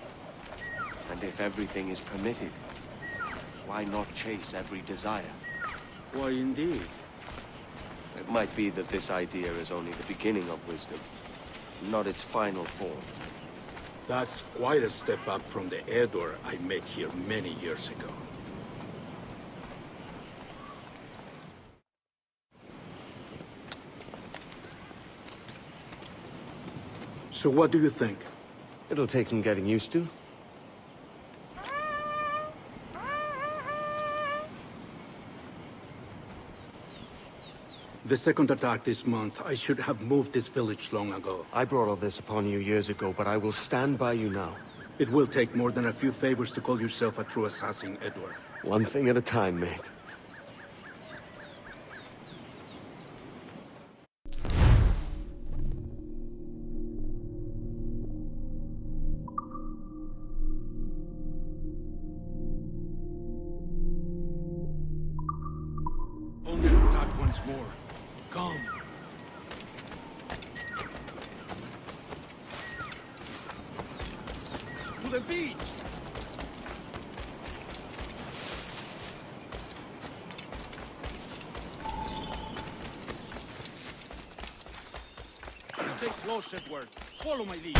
And if everything is permitted, why not chase every desire? Why, indeed. It might be that this idea is only the beginning of wisdom, not its final form. That's quite a step up from the Edward I met here many years ago. So what do you think? It'll take some getting used to. The second attack this month, I should have moved this village long ago. I brought all this upon you years ago, but I will stand by you now. It will take more than a few favors to call yourself a true assassin, Edward. One thing at a time, mate. Only attack once more. Come. To the beach! Stay close, Edward. Follow my lead.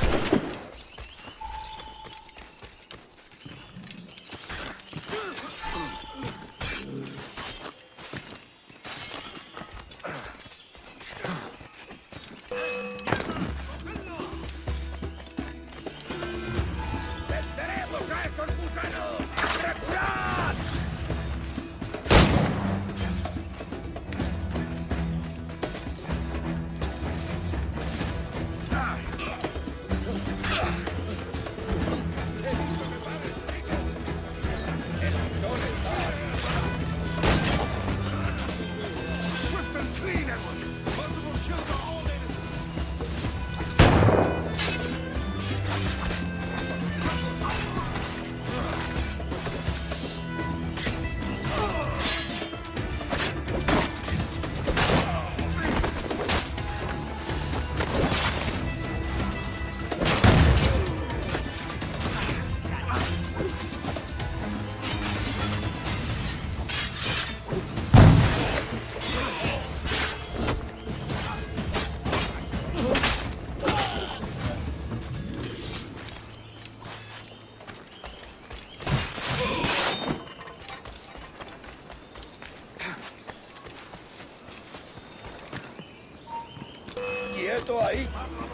¡Quieto ahí!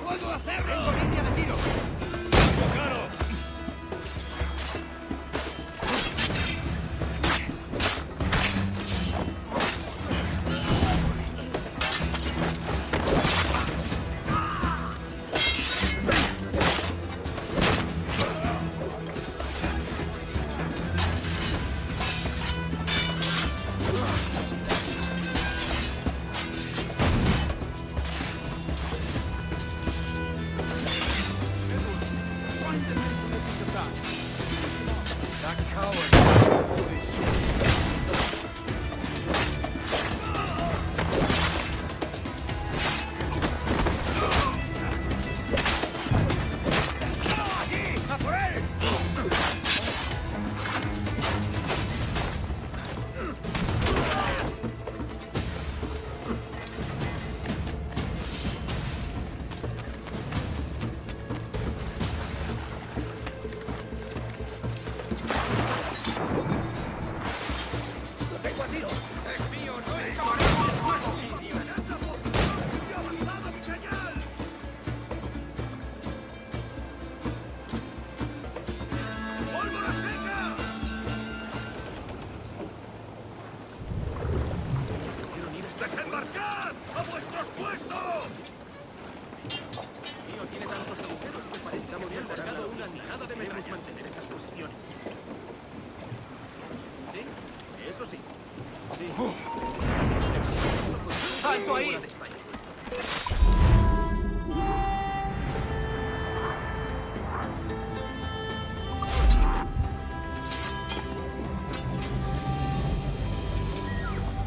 ¡Puedo hacerlo! ¡Tengo línea de tiro! ¡Claro! alto ahí!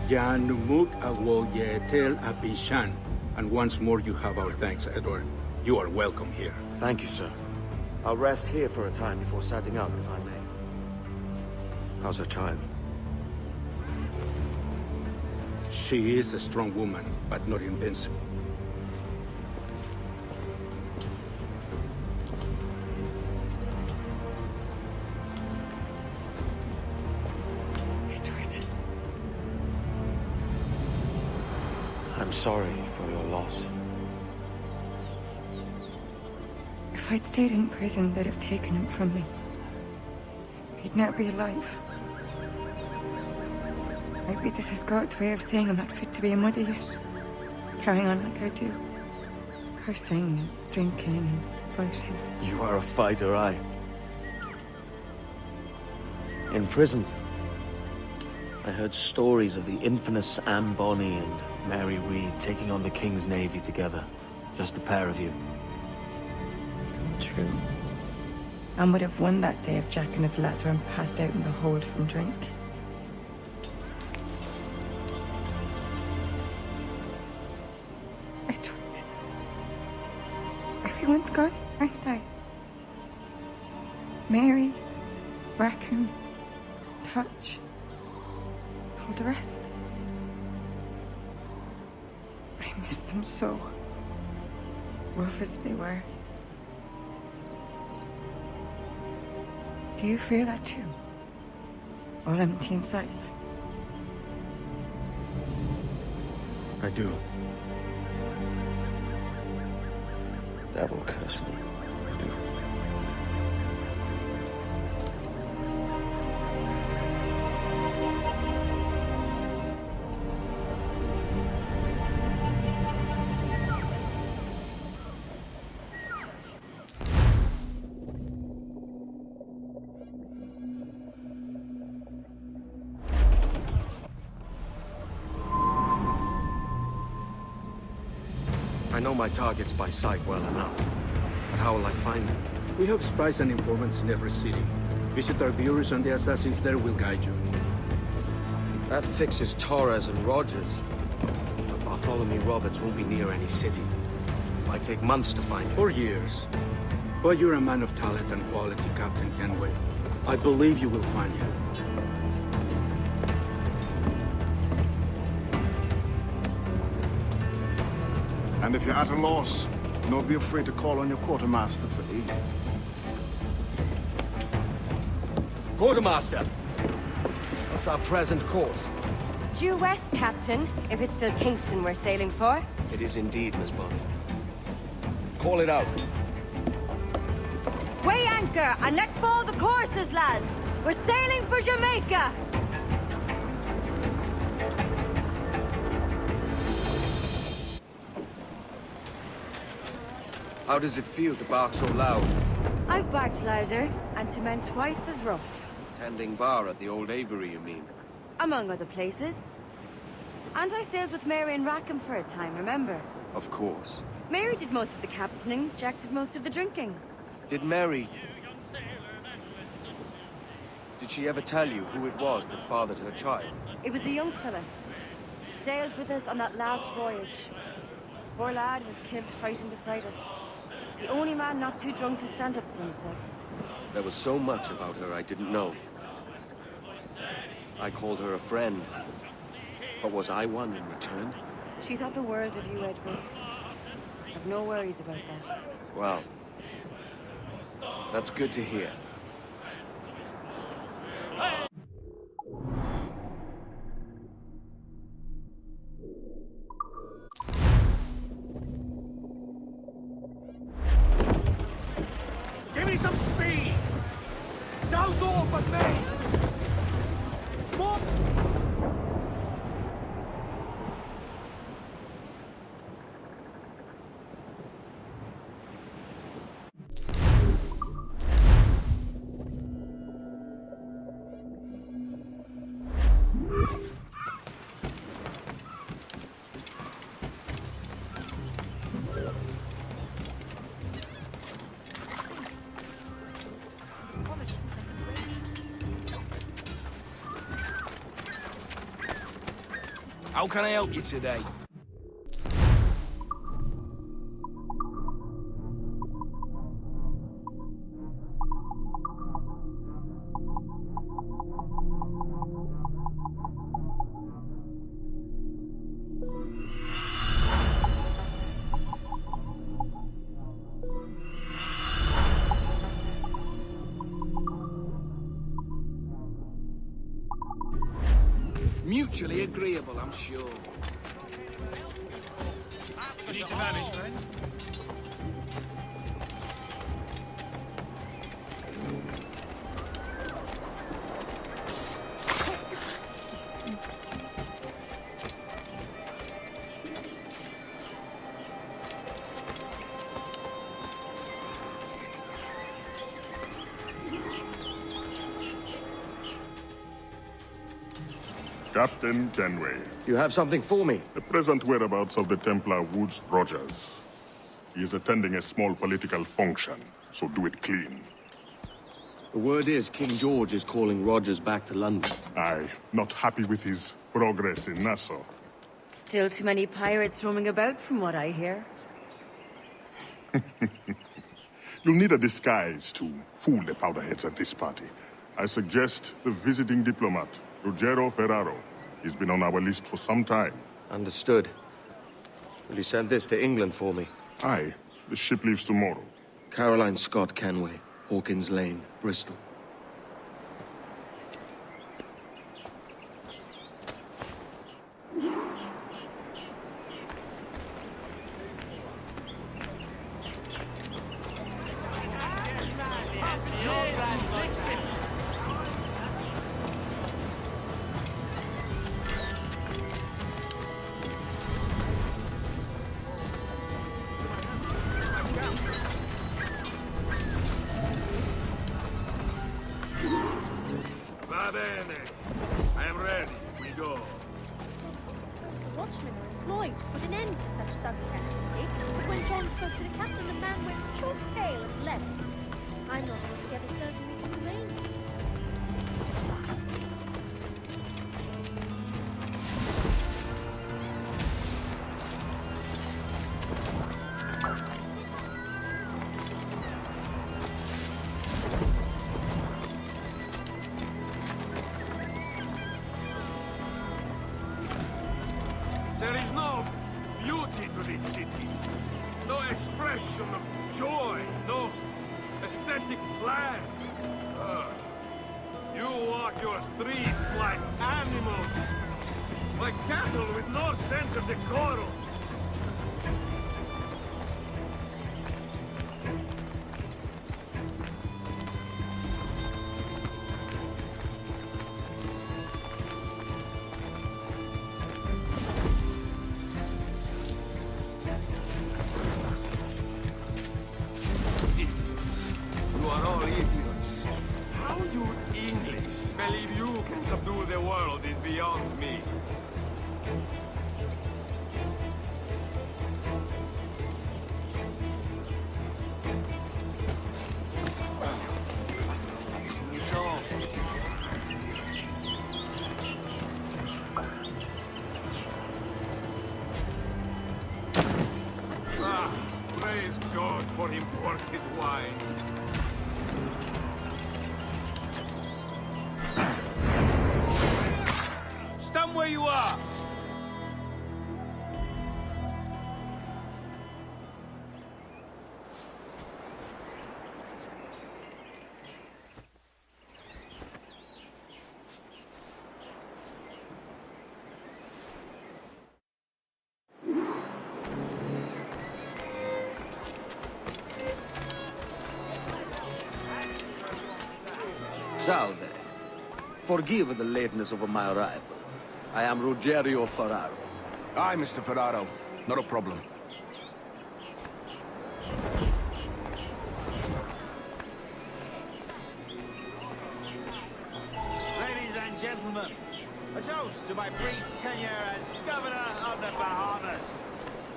Jan Numuk Awol Yetel Abishan. And once more you have our thanks, Edward. You are welcome here. Thank you, sir. I'll rest here for a time before setting out, if I may. How's her child? She is a strong woman, but not invincible. Edward. I'm sorry for your loss. If I'd stayed in prison, they'd have taken him from me. He'd never be alive. Maybe this is God's way of saying I'm not fit to be a mother yet. Carrying on like I do. Cursing, drinking, and fighting. You are a fighter, aye. In prison, I heard stories of the infamous Anne Bonny and Mary Read taking on the King's Navy together. Just the pair of you. It's all true. Anne would have won that day if Jack and his lads weren't passed out in the hold from drink. Edward. Everyone's gone, aren't they? Mary, Rackham, Touch, all the rest. I miss them so. Rough as they were. Do you feel that too? All empty inside? I do. Devil curse me. I do. I know my targets by sight well enough, but how will I find them? We have spies and informants in every city. Visit our bureaus and the assassins there will guide you. That fixes Torres and Rogers. But Bartholomew Roberts won't be near any city. Might take months to find him. Or years. But you're a man of talent and quality, Captain Kenway. I believe you will find him. And if you're at a loss, don't be afraid to call on your quartermaster for aid. Quartermaster! What's our present course? Due west, Captain, if it's still Kingston we're sailing for. It is indeed, Miss Bonny. Call it out. Weigh anchor and let fall the courses, lads! We're sailing for Jamaica! How does it feel to bark so loud? I've barked louder, and to men twice as rough. Tending bar at the old Aviary, you mean? Among other places. And I sailed with Mary and Rackham for a time, remember? Of course. Mary did most of the captaining, Jack did most of the drinking. Did Mary... Did she ever tell you who it was that fathered her child? It was a young fella. Sailed with us on that last voyage. Poor lad was killed fighting beside us. The only man not too drunk to stand up for himself. There was so much about her I didn't know. I called her a friend. But was I one in return? She thought the world of you, Edward. I've no worries about that. Well, that's good to hear. Give me some speed! Douse all but me! More! How can I help you today? Mutually agreeable, I'm sure. You need to vanish, friend? Captain Kenway. You have something for me? The present whereabouts of the Templar Woods Rogers. He is attending a small political function, so do it clean. The word is King George is calling Rogers back to London. Aye, not happy with his progress in Nassau. Still too many pirates roaming about, from what I hear. You'll need a disguise to fool the powderheads at this party. I suggest the visiting diplomat, Ruggiero Ferraro. He's been on our list for some time. Understood. Will you send this to England for me? Aye. The ship leaves tomorrow. Caroline Scott Kenway, Hawkins Lane, Bristol. Va bene. I am ready. We go. The watchmen are employed to put an end to such thuggish activity, but when John spoke to the captain, the man went chalk pale and left. I'm not altogether certain we can remain. There is no beauty to this city. No expression of joy. No aesthetic plans. You walk your streets like animals. Like cattle with no sense of decorum. You are all idiots. How you English believe you can subdue the world is beyond me. Sing it all. Ah, praise God for imported wines. Stand where you are! Salve. Forgive the lateness of my arrival. I am Ruggiero Ferraro. Aye, Mr. Ferraro. Not a problem. Ladies and gentlemen, a toast to my brief tenure as Governor of the Bahamas.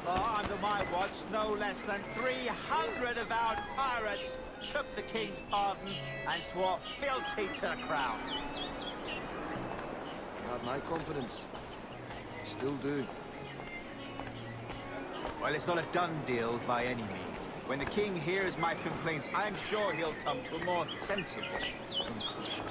For under my watch, no less than 300 avowed pirates took the King's pardon and swore fealty to the Crown. You have my confidence. Still do. Well, it's not a done deal by any means. When the king hears my complaints, I'm sure he'll come to a more sensible conclusion.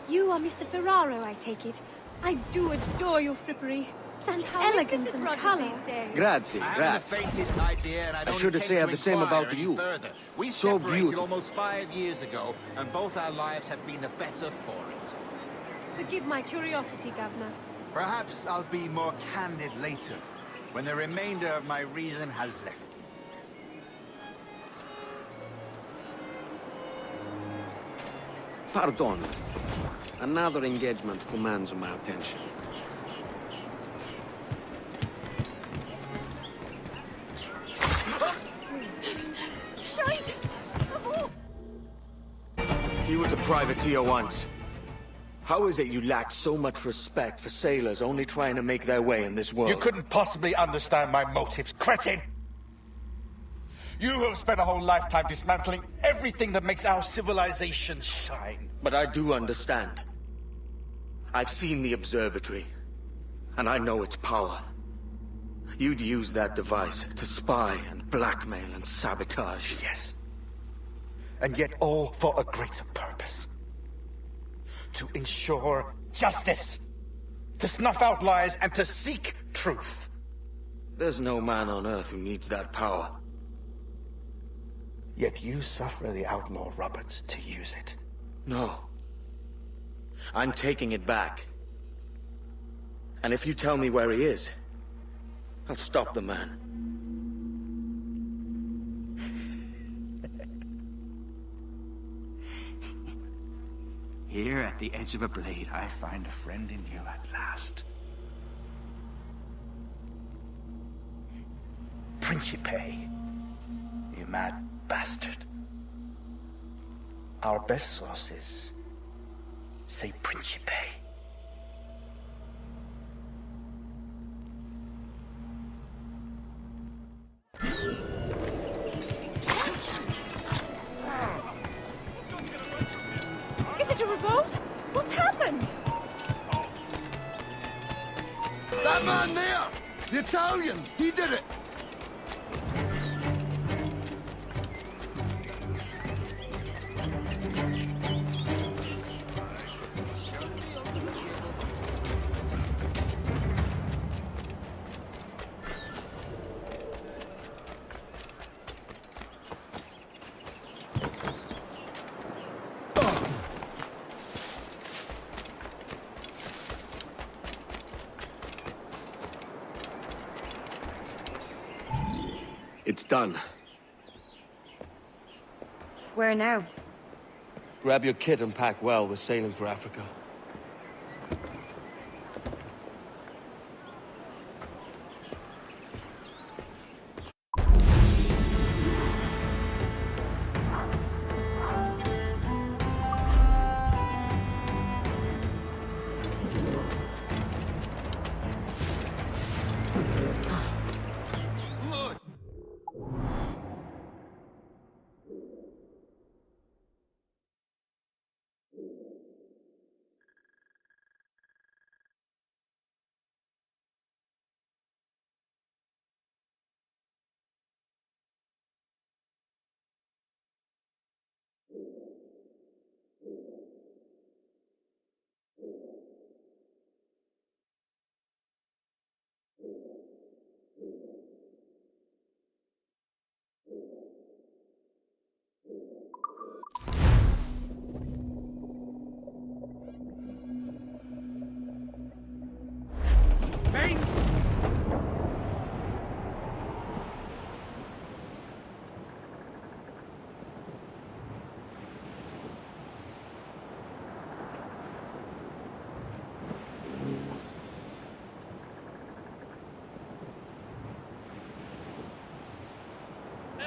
You are Mr. Ferraro, I take it. I do adore your frippery. Such elegance and colour. Grazie, I haven't grazie. the faintest idea, and I don't should have intend said to the same inquire about any you. further. We So separated beautiful. almost 5 years ago, and both our lives have been the better for it. Forgive my curiosity, Governor. Perhaps I'll be more candid later, when the remainder of my reason has left me. Pardon. Another engagement commands my attention. Shite! He was a privateer once. How is it you lack so much respect for sailors only trying to make their way in this world? You couldn't possibly understand my motives, cretin! You have spent a whole lifetime dismantling everything that makes our civilization shine. But I do understand. I've seen the observatory, and I know its power. You'd use that device to spy and blackmail and sabotage. Yes. And yet all for a greater purpose. To ensure justice. To snuff out lies and to seek truth. There's no man on Earth who needs that power. Yet you suffer the outlaw Roberts to use it. No. I'm taking it back. And if you tell me where he is, I'll stop the man. Here at the edge of a blade, I find a friend in you at last. Principe, you mad bastard. Our best sources say Principe. Is it a revolt? What's happened? That man there! The Italian! He did it! It's done. Where now? Grab your kit and pack well. We're sailing for Africa. Hey,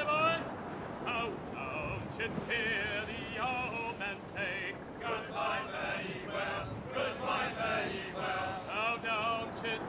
boys! Oh, don't just hear the old man say, goodbye, fare ye well, goodbye, fare ye well. Oh, don't just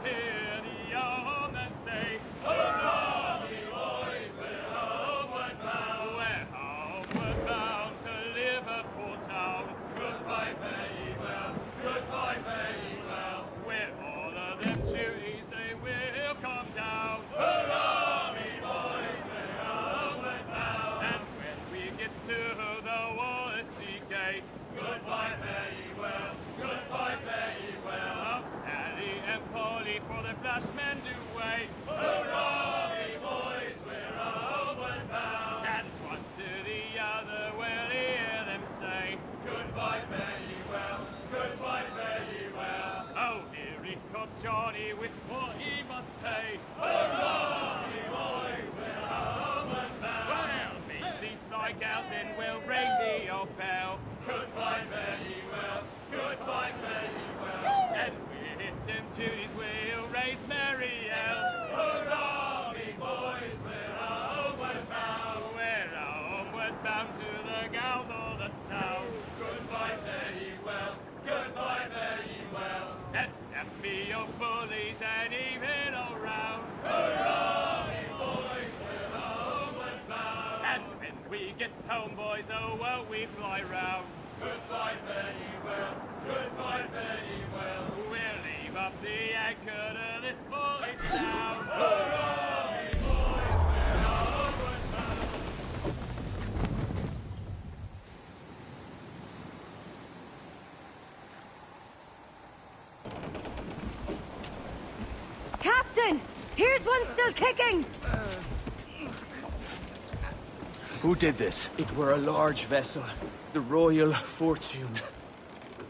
Johnny with 40 months' pay. Hurrah, boys, we're homeward bound. Well, meet these fly gals and we'll ring the old bell. Goodbye, very well. Goodbye, very well. And with them duties we'll raise Marielle. Hurrah, me boys, we're homeward bound. We're homeward bound to the gals of the town. Goodbye, very well. Goodbye, very well. And step me your bullies and even around. Hurrah, me boys, we're homeward bound. And when we get home, boys, oh well, we fly round. Goodbye, very well. Goodbye, very well. We'll leave up the anchor to this boy's sound. Hurrah, me boys, we're homeward bound. Captain! Here's one still kicking! Who did this? It were a large vessel, the Royal Fortune.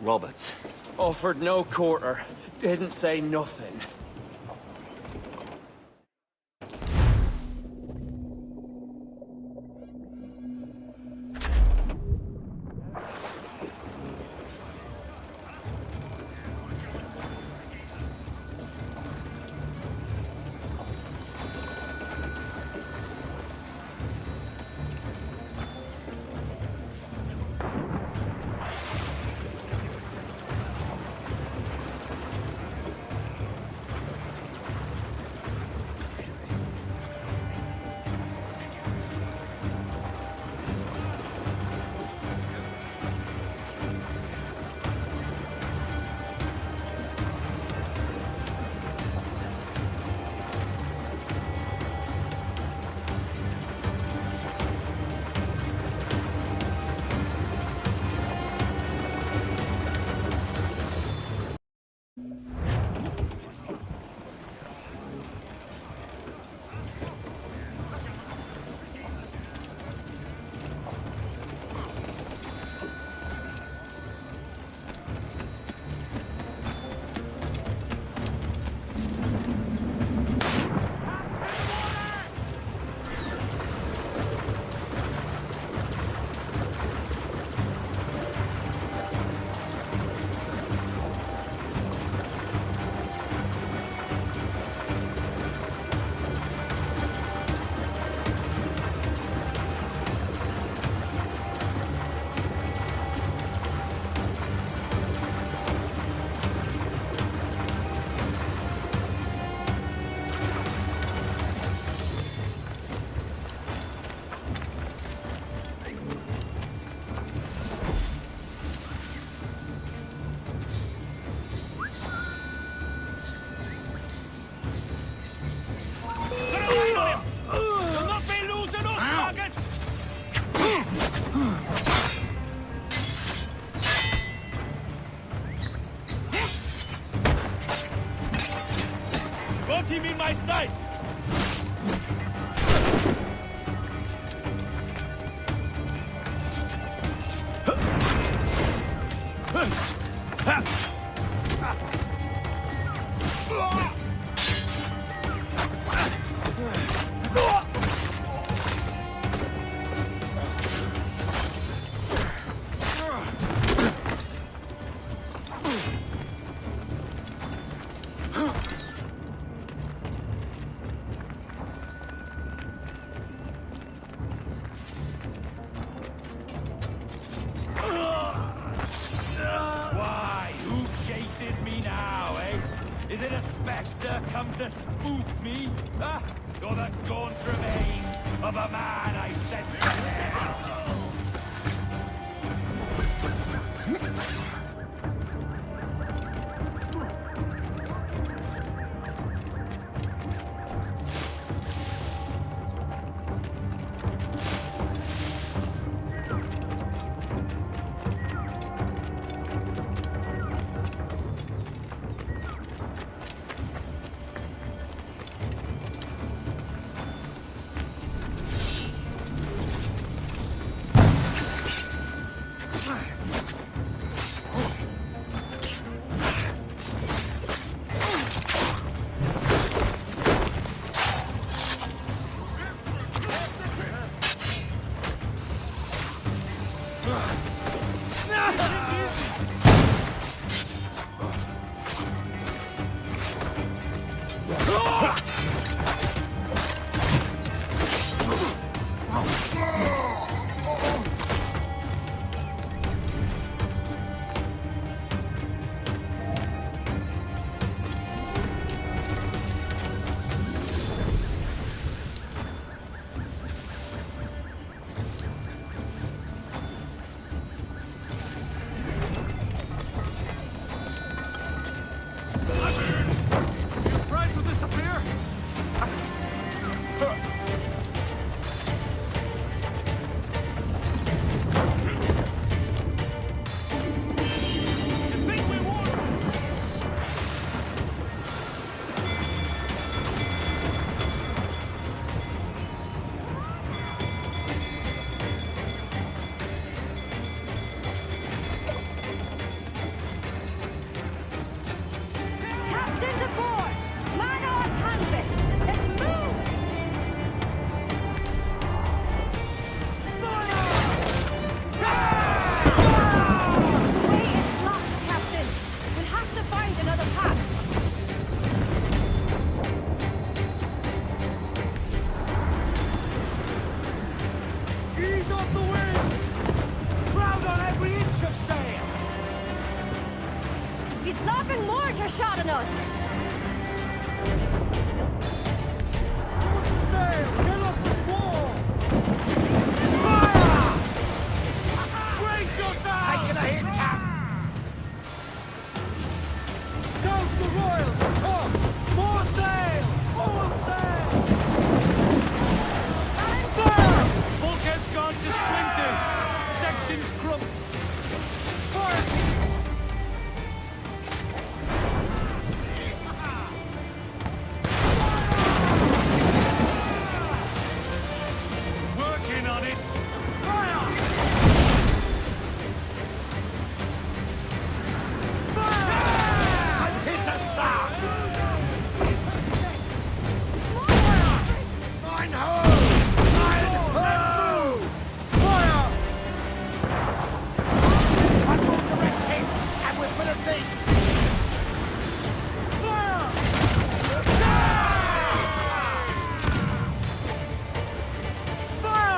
Roberts. Offered no quarter, didn't say nothing. Got him in my sight! Why? Who chases me now, eh? Is it a spectre come to spook me? Huh? Or the gaunt remains of a man I sent to hell? better shot on us. Brace yourself! Taking a hit, Cap! Toast the royals! Toss! More sail! All sail! Fire! Bulkhead's gone to splinters! Sections crumpled! Fire! Working on it! Fire! And hit a start! Mine ho! Mine ho! Fire! One more direct hit, and we're full of deep! Fire! Fire!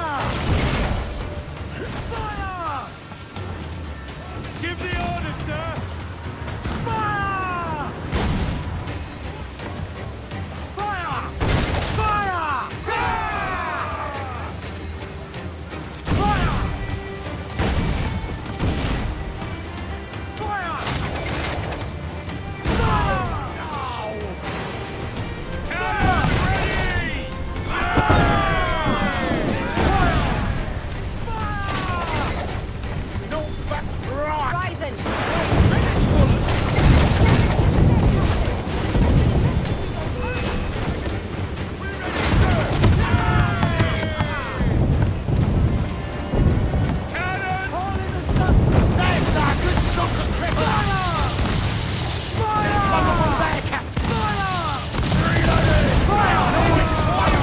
Fire! Give the order, sir! Fire! Fire! Fire! Fire! Fire! Rising. There's a good shot of triple! There's one more there, Cap! Reloading! Oh, it's fire!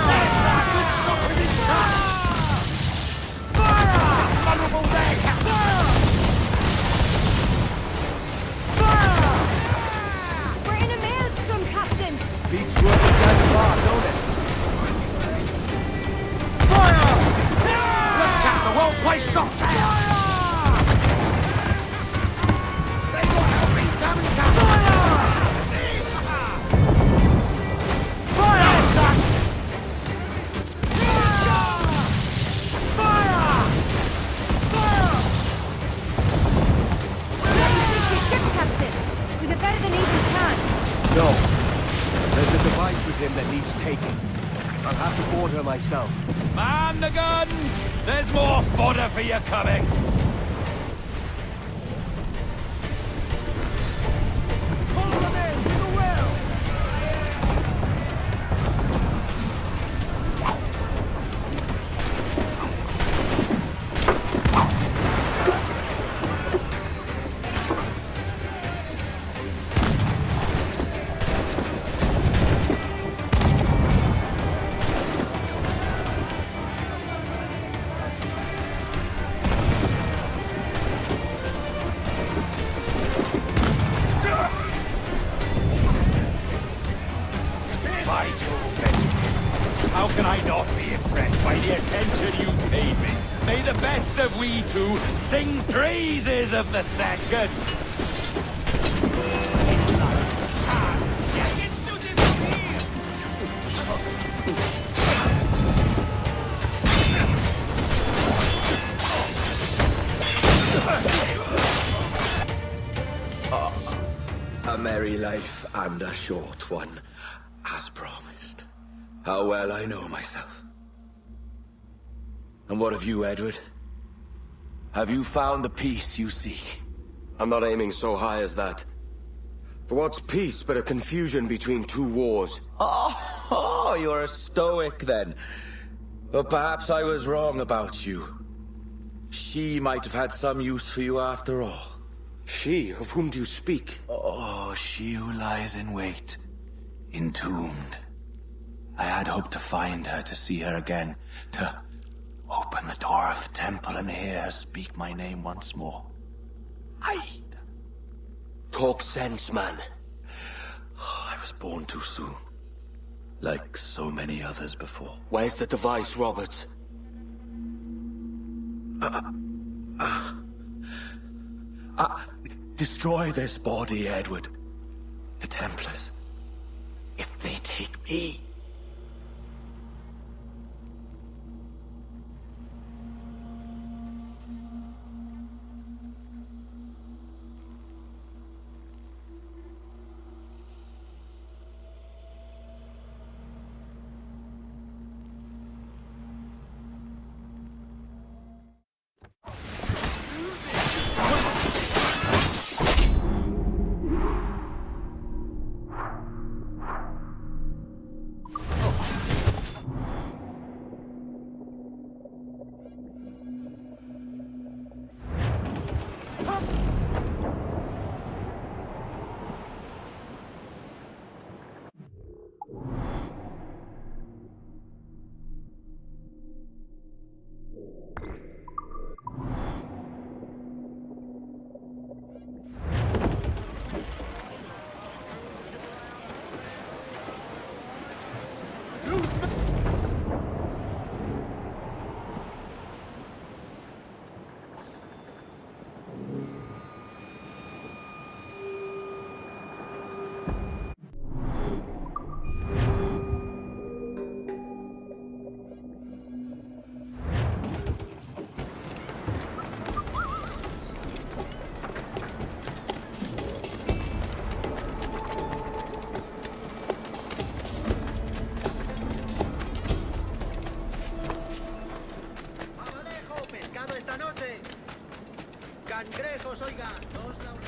There's a good shot of his gun! There's vulnerable there, Cap! We're in a maelstrom, Captain. Beats working down the bar, don't it? Look, Cap, the well-placed shot there! They got help incoming, Cap! Fire! Son! Sink your ship, Captain. We've a better than even chance. No. There's a device with him that needs taking. I'll have to board her myself. Man the guns! There's more fodder for you coming! By Jove, Benjamin. How can I not be impressed by the attention you paid me? May the best of we two sing praises of the second. A merry life and a short one, as promised. How well I know myself. And what of you, Edward? Have you found the peace you seek? I'm not aiming so high as that. For what's peace but a confusion between two wars? Oh, you're a stoic then. But perhaps I was wrong about you. She might have had some use for you after all. She? Of whom do you speak? Oh, she who lies in wait, entombed. I had hoped to find her, to see her again, to open the door of the temple and hear her speak my name once more. Talk sense, man. I was born too soon. Like so many others before. Where's the device, Robert? Destroy this body, Edward. The Templars. If they take me... Cangrejos, oiga, dos laurans.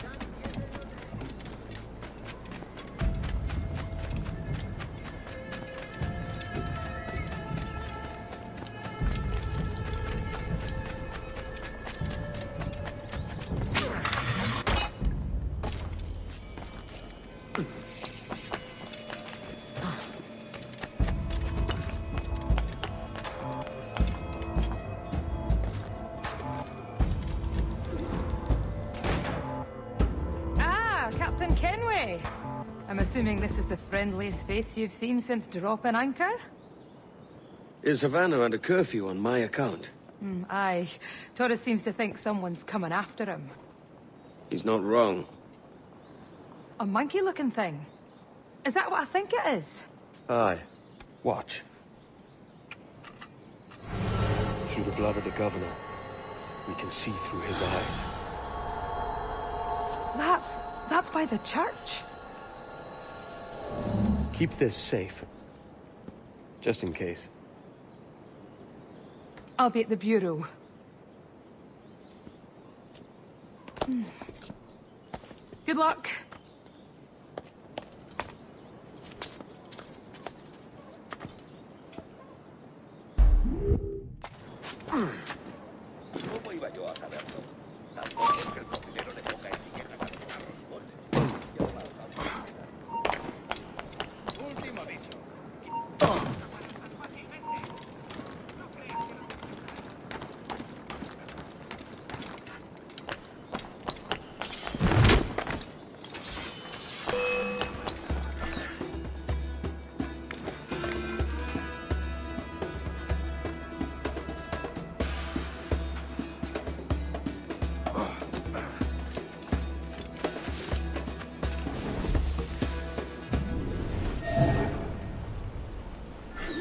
Captain Kenway. I'm assuming this is the friendliest face you've seen since dropping anchor? Is Havana under curfew on my account? Aye. Torres seems to think someone's coming after him. He's not wrong. A monkey-looking thing? Is that what I think it is? Aye. Watch. Through the blood of the governor, we can see through his eyes. That's by the church. Keep this safe. Just in case. I'll be at the bureau. Good luck. ¿Cómo iba yo a saberlo? Tampoco es que el cocinero le ponga etiqueta para quemar los moldes. Último aviso.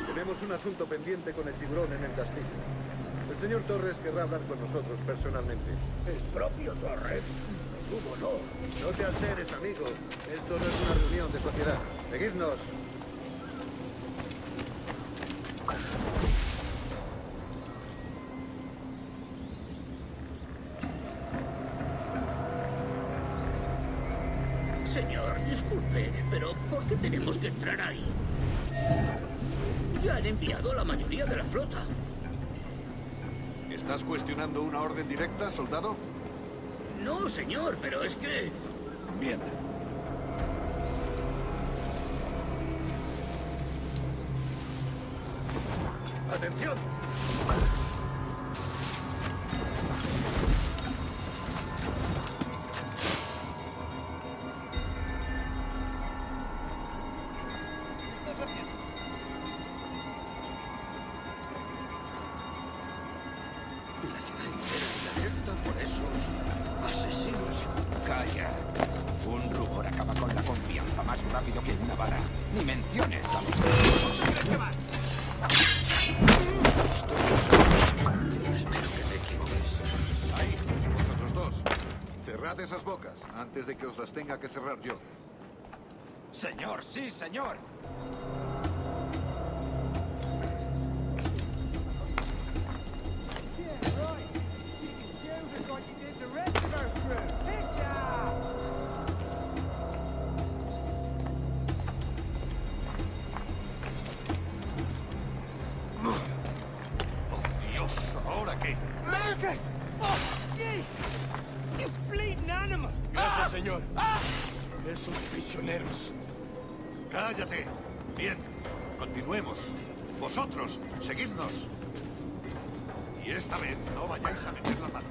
Tenemos un asunto pendiente con el tiburón en el castillo. El señor Torres querrá hablar con nosotros personalmente. ¿El propio Torres? ¿Cómo no? No te alteres, amigo. Esto no es una reunión de sociedad. Seguidnos. Señor, disculpe, pero ¿por qué tenemos que entrar ahí? Ya han enviado a la mayoría de la flota. ¿Estás cuestionando una orden directa, soldado? No, señor, pero es que... Bien. ¡Atención! La ciudad entera está abierta por esos asesinos. Vaya. Un rubor acaba con la confianza más rápido que una vara. Ni menciones a los... Espero que te equivoques. Ahí, vosotros dos. Cerrad esas bocas antes de que os las tenga que cerrar yo. Señor, sí, señor. Dios, ¿ahora qué? Marcus! Oh, jeez! You bleeding animal! Gracias, señor. Esos prisioneros. ¡Cállate! Bien, continuemos. Vosotros, seguidnos. Y esta vez no vayáis a meter la mano.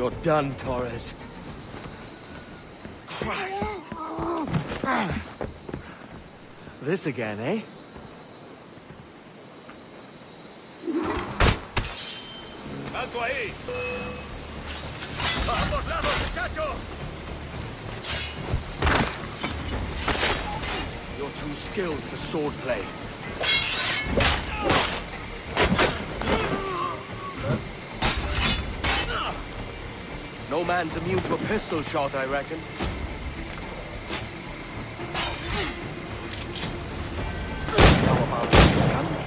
You're done, Torres. Christ. This again, eh? ¡Alto ahí! ¡A ambos lados, muchachos! You're too skilled for swordplay. No man's immune to a pistol shot, I reckon. How about gunplay?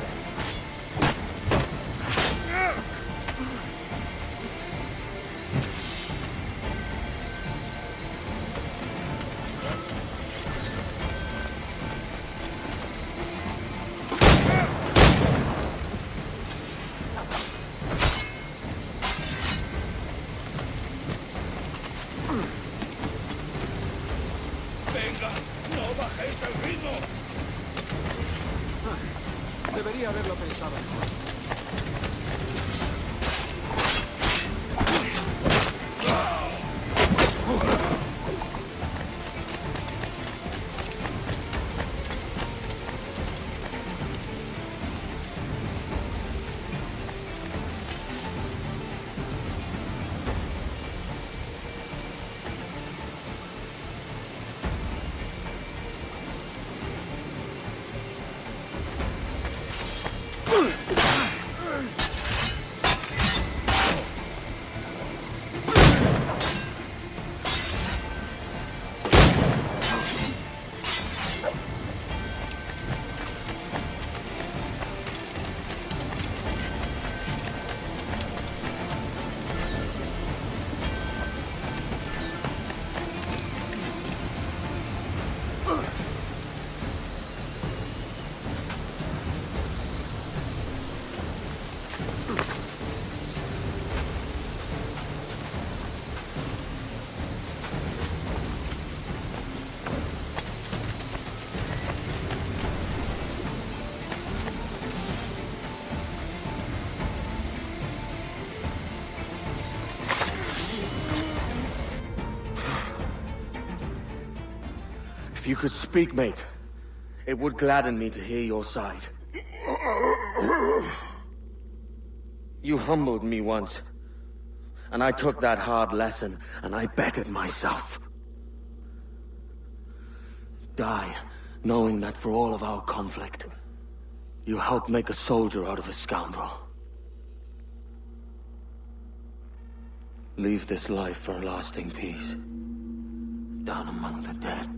Venga, no bajéis el ritmo. Debería haberlo pensado mejor. If you could speak, mate, it would gladden me to hear your side. You humbled me once, and I took that hard lesson, and I bettered myself. Die, knowing that for all of our conflict, you helped make a soldier out of a scoundrel. Leave this life for a lasting peace, down among the dead.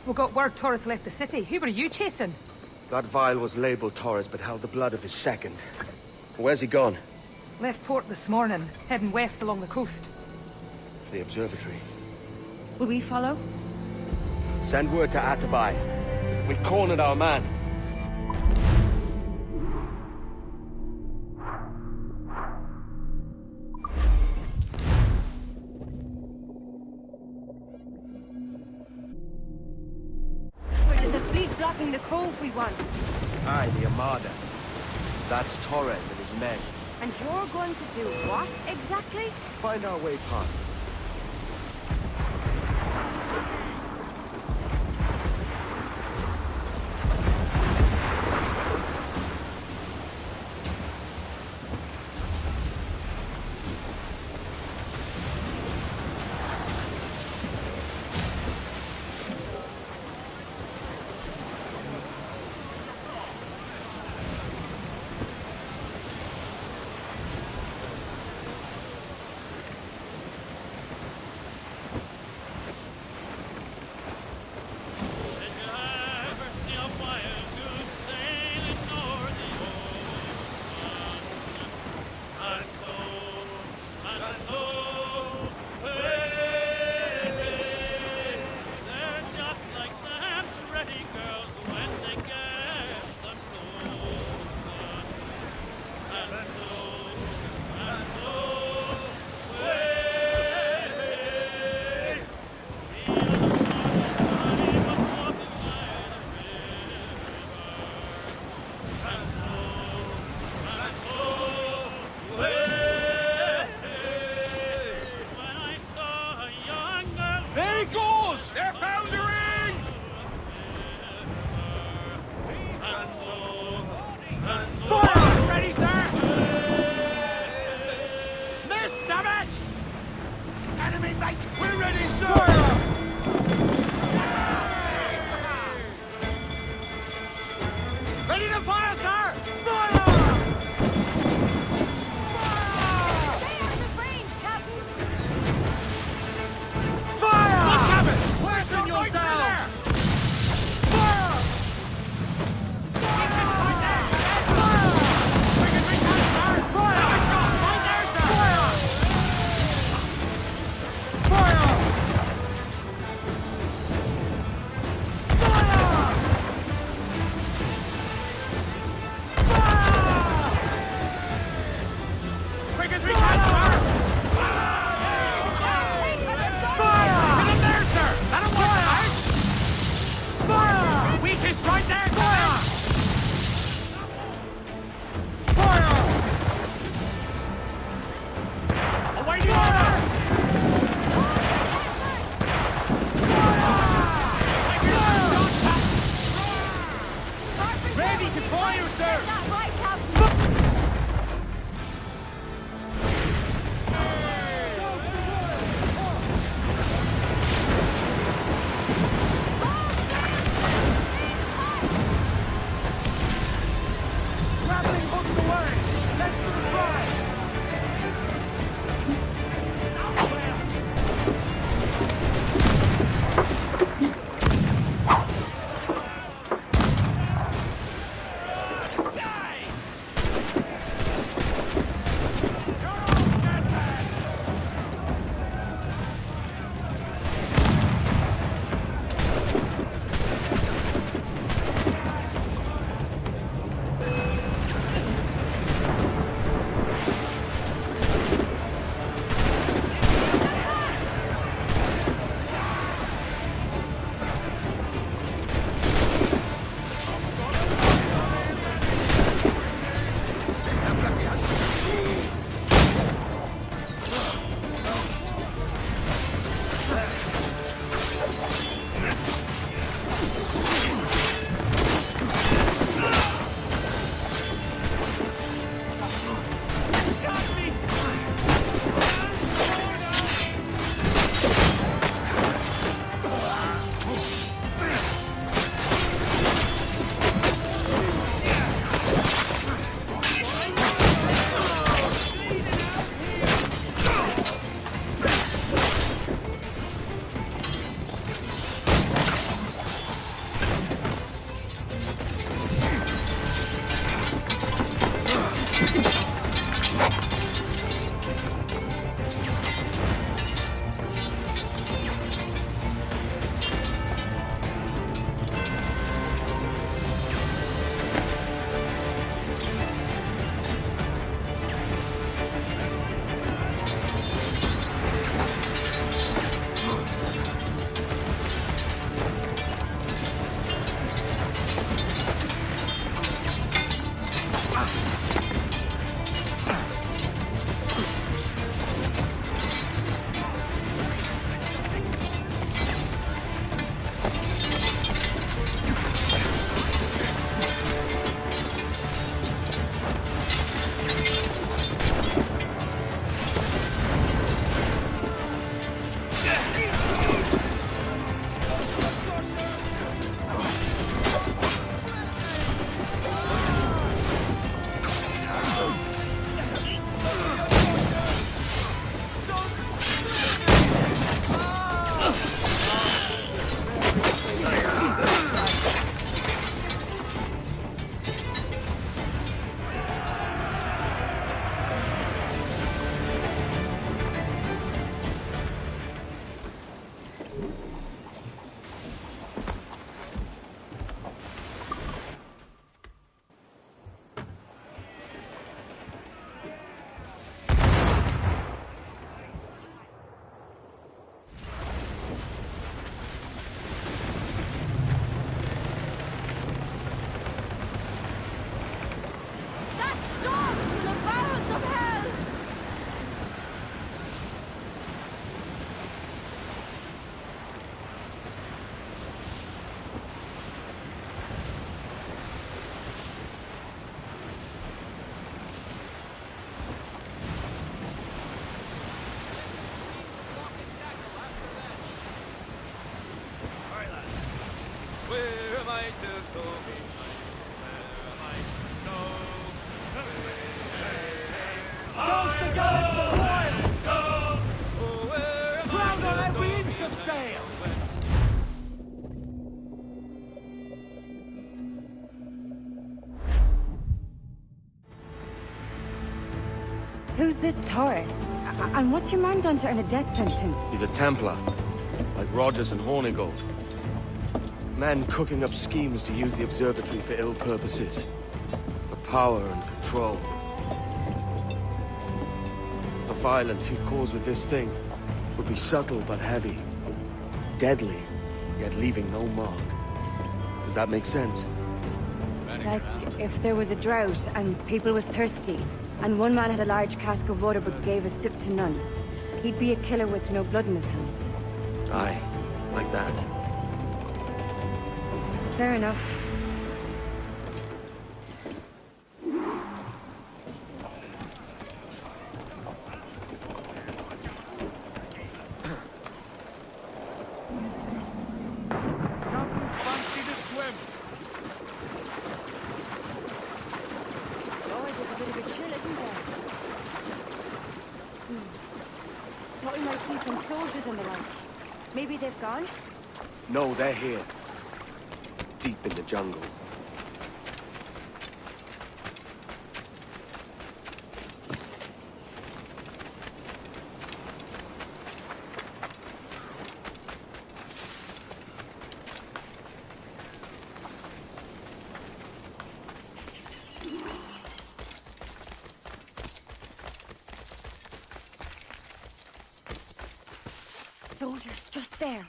We got word Torres left the city. Who were you chasing? That vial was labeled Torres, but held the blood of his second. Where's he gone? Left port this morning, heading west along the coast. The observatory. Will we follow? Send word to Atabai. We've cornered our man. There's a fleet blocking the cove we want. Aye, the Armada. That's Torres and his men. And you're going to do what, exactly? Find our way past them. Toast the guns for Royal! Ground on every inch of sail! Who's this Taurus? And what's your man done to earn a death sentence? He's a Templar, like Rogers and Hornigold. Man cooking up schemes to use the observatory for ill purposes. For power and control. The violence he'd cause with this thing would be subtle but heavy. Deadly, yet leaving no mark. Does that make sense? Like, if there was a drought and people was thirsty, and one man had a large cask of water but gave a sip to none, he'd be a killer with no blood in his hands. Aye, like that. Fair enough. Thought we might see some soldiers in the like. Maybe they've gone? No, they're here. Deep in the jungle. Soldiers, just there.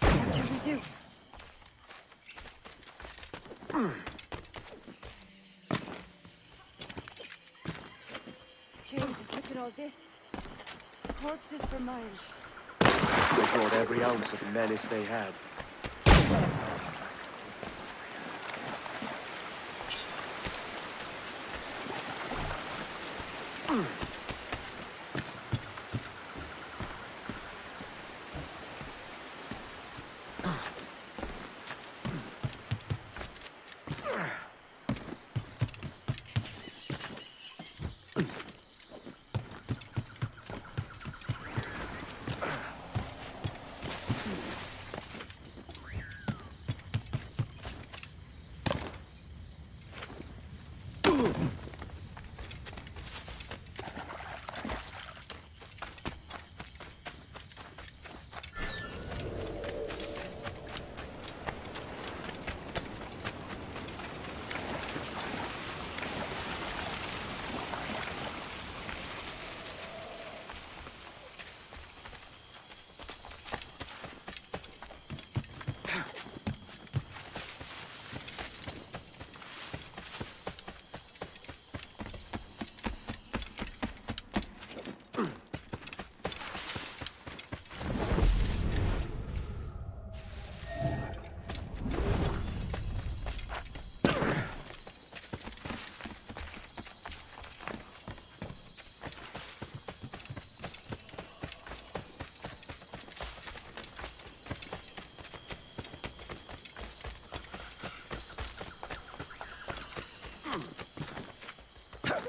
What should we do? Jesus, look at all this. Corpses for miles. They brought every ounce of the menace they had.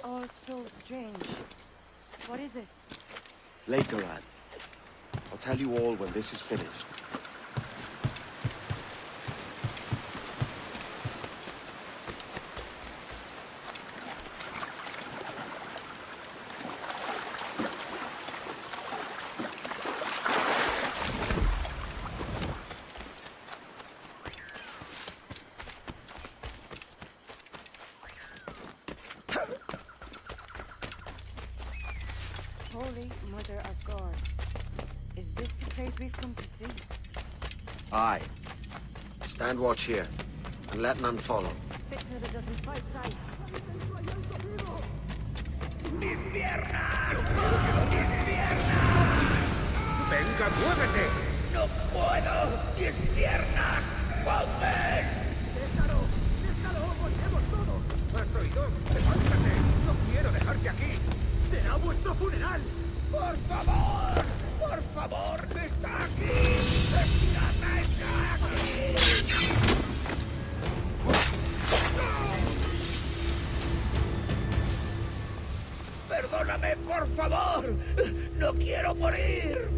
All so strange. What is it? Later, Anne. I'll tell you all when this is finished. Holy Mother of God. Is this the place we've come to see? Aye. Stand watch here, and let none follow. Spitfire doesn't fight right. ¡Mis piernas! ¡Mis piernas! ¡Venga, muévete! ¡No puedo! ¡Mis piernas! ¡Ponten! ¡Déjalo! ¡Déjalo! ¡Volvemos todos! ¿Has oído? ¡Levántate! ¡No quiero dejarte aquí! ¡Será vuestro funeral! ¡Por favor! ¡Por favor! ¡Está aquí! ¡Está aquí! favor! ¡No quiero morir!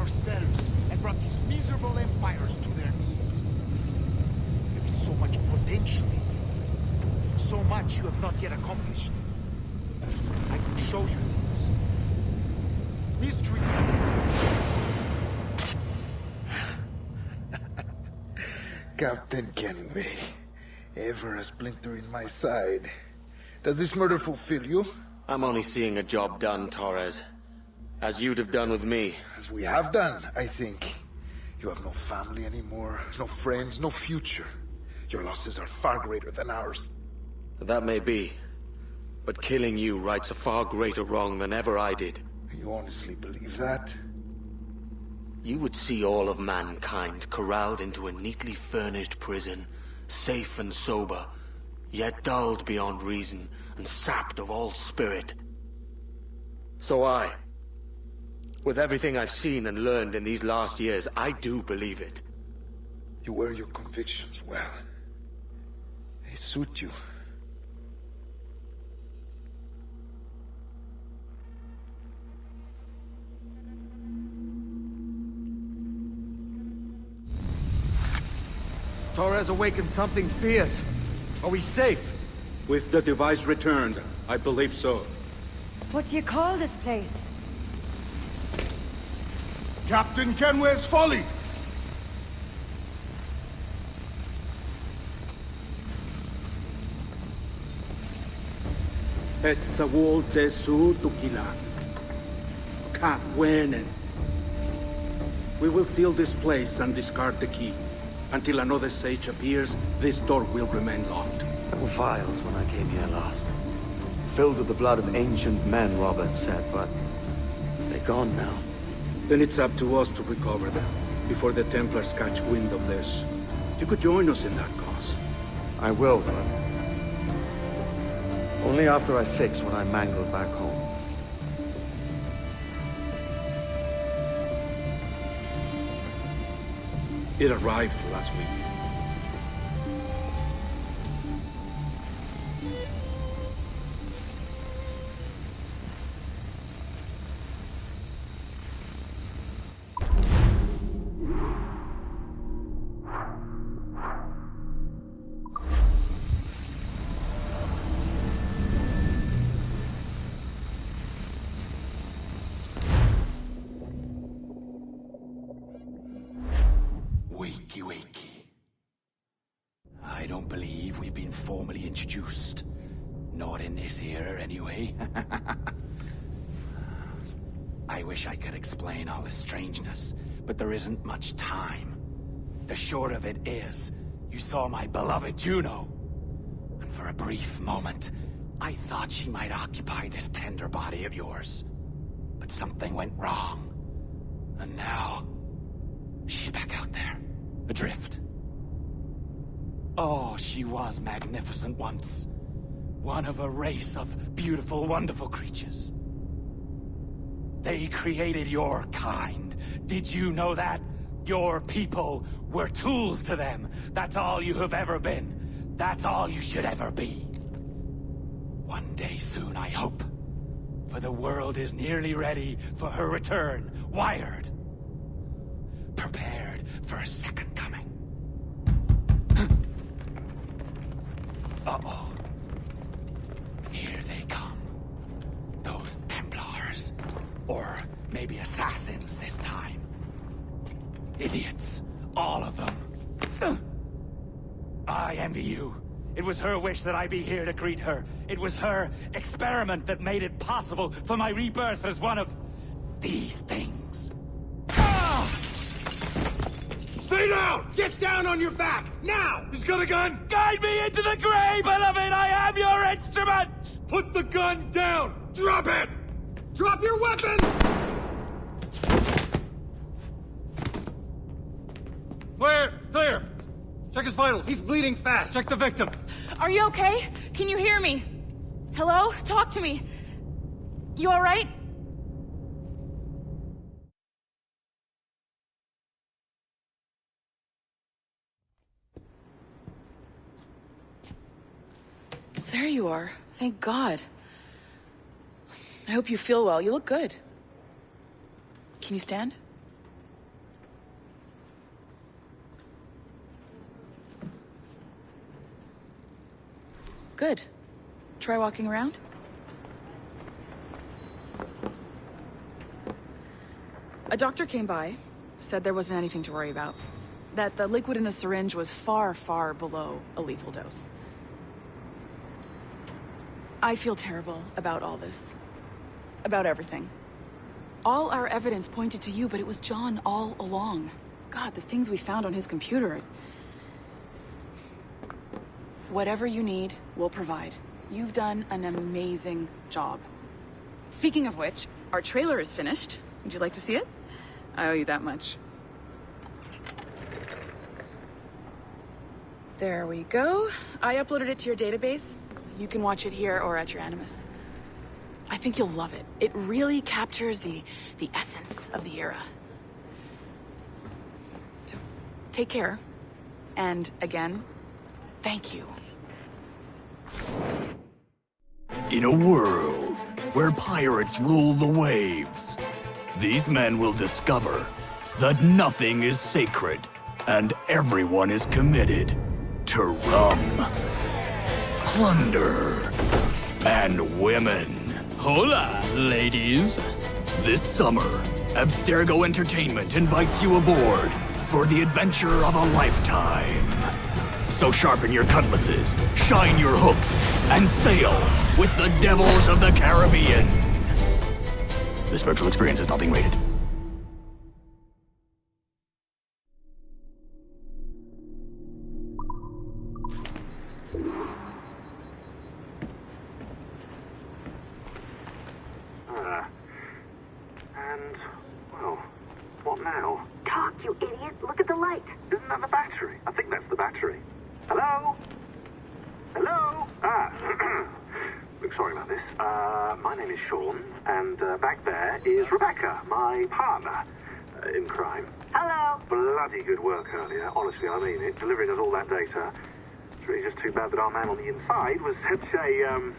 Ourselves and brought these miserable empires to their knees. There is so much potential in you. So much you have not yet accomplished. I could show you things. Mystery. Captain Kenway, ever a splinter in my side. Does this murder fulfill you? I'm only seeing a job done, Torres. As you'd have done with me. As we have done, I think. You have no family anymore, no friends, no future. Your losses are far greater than ours. That may be. But killing you rights a far greater wrong than ever I did. You honestly believe that? You would see all of mankind corralled into a neatly furnished prison, safe and sober, yet dulled beyond reason and sapped of all spirit. So with everything I've seen and learned in these last years, I do believe it. You wear your convictions well. They suit you. Torres awakened something fierce. Are we safe? With the device returned, I believe so. What do you call this place? Captain Kenway's Folly! Etsawol Tesu Tukila. Ka Wenen. We will seal this place and discard the key. Until another sage appears, this door will remain locked. There were vials when I came here last. Filled with the blood of ancient men, Robert said, but they're gone now. Then it's up to us to recover them, before the Templars catch wind of this. You could join us in that cause. I will, but only after I fix what I mangled back home. It arrived last week. Wakey, wakey. I don't believe we've been formally introduced. Not in this era, anyway. I wish I could explain all the strangeness, but there isn't much time. The short of it is, you saw my beloved Juno. And for a brief moment, I thought she might occupy this tender body of yours. But something went wrong. And now, she's back out there. Adrift. Oh, she was magnificent once. One of a race of beautiful, wonderful creatures. They created your kind. Did you know that? Your people were tools to them. That's all you have ever been. That's all you should ever be. One day soon, I hope. For the world is nearly ready for her return. Wired. Prepared for a second coming. Uh-oh. Here they come. Those Templars. Or maybe assassins this time. Idiots. All of them. I envy you. It was her wish that I be here to greet her. It was her experiment that made it possible for my rebirth as one of these things. Stay down! Get down on your back! Now! He's got a gun! Guide me into the grave, beloved! I am your instrument! Put the gun down! Drop it! Drop your weapon! Clear! Clear! Check his vitals. He's bleeding fast. Check the victim. Are you okay? Can you hear me? Hello? Talk to me. You alright? There you are. Thank God. I hope you feel well. You look good. Can you stand? Good. Try walking around. A doctor came by, said there wasn't anything to worry about. That the liquid in the syringe was far, far below a lethal dose. I feel terrible about all this. About everything. All our evidence pointed to you, but it was John all along. God, the things we found on his computer. Whatever you need, we'll provide. You've done an amazing job. Speaking of which, our trailer is finished. Would you like to see it? I owe you that much. There we go. I uploaded it to your database. You can watch it here or at your Animus. I think you'll love it. It really captures the essence of the era. So, take care. And again, thank you. In a world where pirates rule the waves, these men will discover that nothing is sacred and everyone is committed to rum, plunder, and women. Hola, ladies. This summer, Abstergo Entertainment invites you aboard for the adventure of a lifetime. So sharpen your cutlasses, shine your hooks, and sail with the devils of the Caribbean. This virtual experience is not being rated. And, well, what now? Talk, you idiot. Look at the light. Isn't that the battery? I think that's the sorry about this. My name is Sean, and back there is Rebecca, my partner in crime. Hello. Bloody good work earlier, honestly, I mean it, delivering us all that data. It's really just too bad that our man on the inside was such a,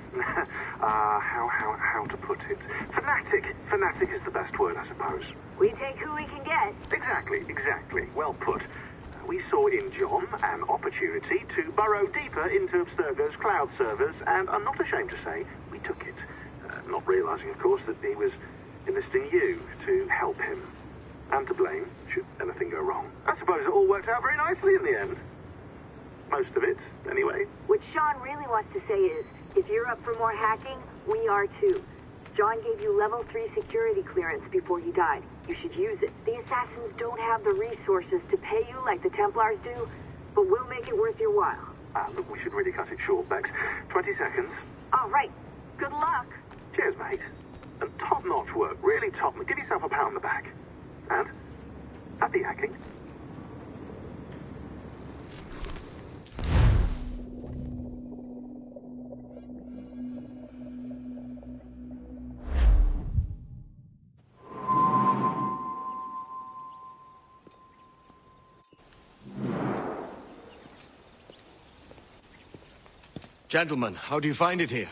how to put it? Fanatic. Fanatic is the best word, I suppose. We take who we can get. Exactly. Well put. We saw in John an opportunity to burrow deeper into Abstergo's cloud servers, and I'm not ashamed to say we took it. Not realizing, of course, that he was enlisting you to help him. And to blame, should anything go wrong. I suppose it all worked out very nicely in the end. Most of it, anyway. What Sean really wants to say is, if you're up for more hacking, we are too. John gave you level 3 security clearance before he died. You should use it. The assassins don't have the resources to pay you like the Templars do, but we'll make it worth your while. Look, we should really cut it short, Bex. 20 seconds. All right. Good luck. Cheers, mate. And top-notch work, really top. Give yourself a pat on the back. And happy hacking. Gentlemen, how do you find it here?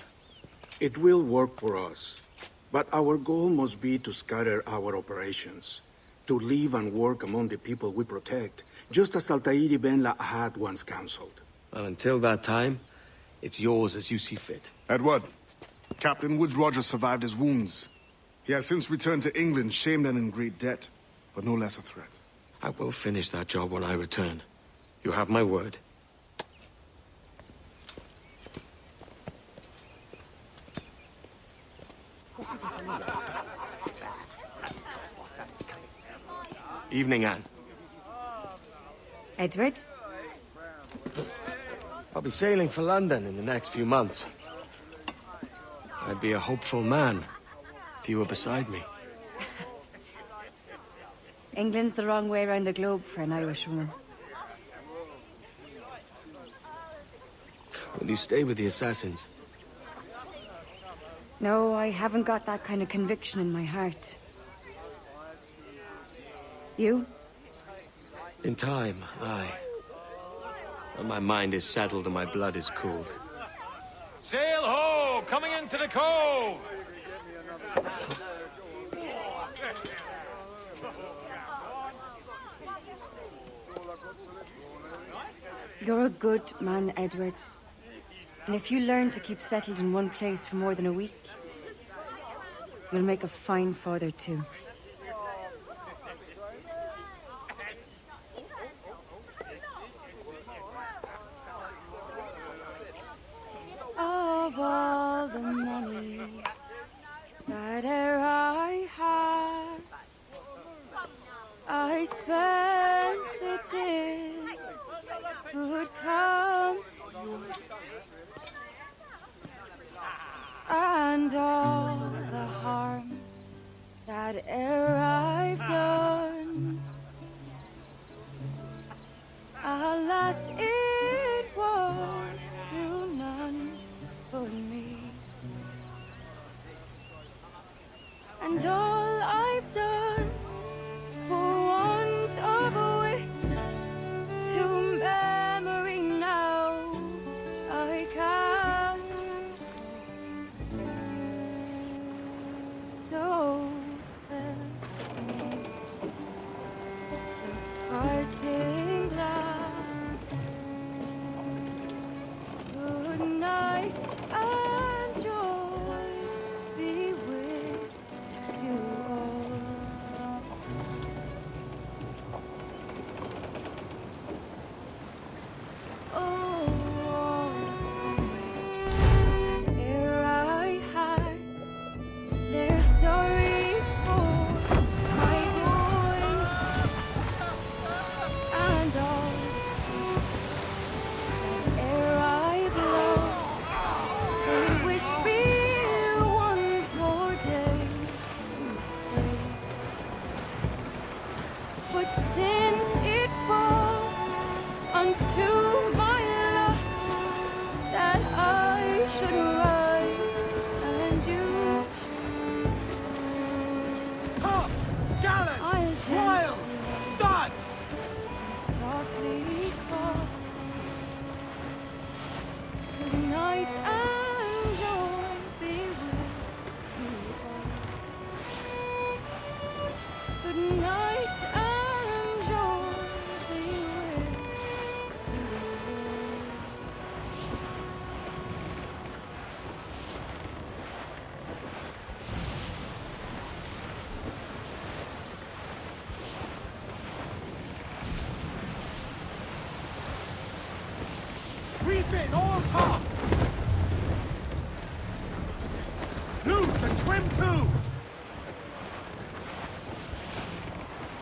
It will work for us. But our goal must be to scatter our operations. To live and work among the people we protect, just as Altair ibn La'ahad once counseled. Well, until that time, it's yours as you see fit. Edward, Captain Woods Rogers survived his wounds. He has since returned to England, shamed and in great debt, but no less a threat. I will finish that job when I return. You have my word. Evening, Anne. Edward? I'll be sailing for London in the next few months. I'd be a hopeful man if you were beside me. England's the wrong way around the globe for an Irish woman. Will you stay with the assassins? No, I haven't got that kind of conviction in my heart. You? In time, aye. When my mind is settled and my blood is cooled. Sail ho! Coming into the cove! You're a good man, Edward. And if you learn to keep settled in one place for more than a week, you'll make a fine father too. Of all the money that e'er I had, I spent it in good company, and all the harm that e'er I've done, alas, it was to none but me. And all I've done for want of wit to memory now I can't. So fell swim too!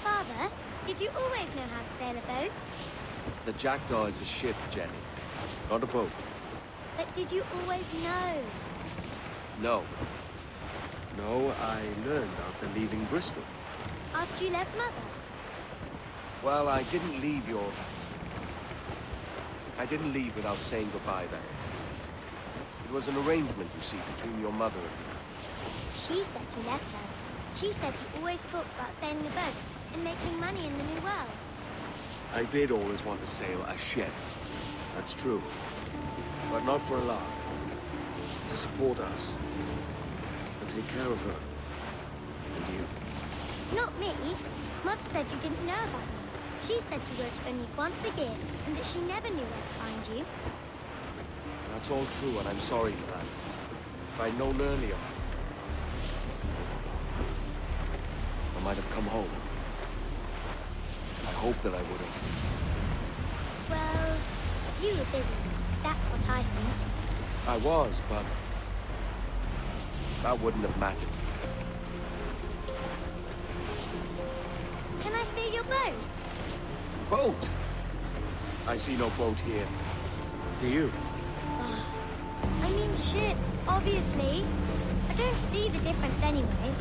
Father, did you always know how to sail a boat? The Jackdaw is a ship, Jenny. Not a boat. But did you always know? No. No, I learned after leaving Bristol. After you left Mother? Well, I didn't leave without saying goodbye, that is. It was an arrangement, you see, between your mother and me. She said you left her. She said you always talked about sailing a boat and making money in the New World. I did always want to sail a ship. That's true. But not for a lark. To support us. And take care of her. And you. Not me. Mother said you didn't know about me. She said you worked only once a year and that she never knew where to find you. That's all true, and I'm sorry for that. If I'd known earlier, I might have come home. I hope that I would have. Well, you were busy. That's what I think. I was, but that wouldn't have mattered. Can I steal your boat? Boat? I see no boat here. Do you? I mean ship, obviously. I don't see the difference anyway.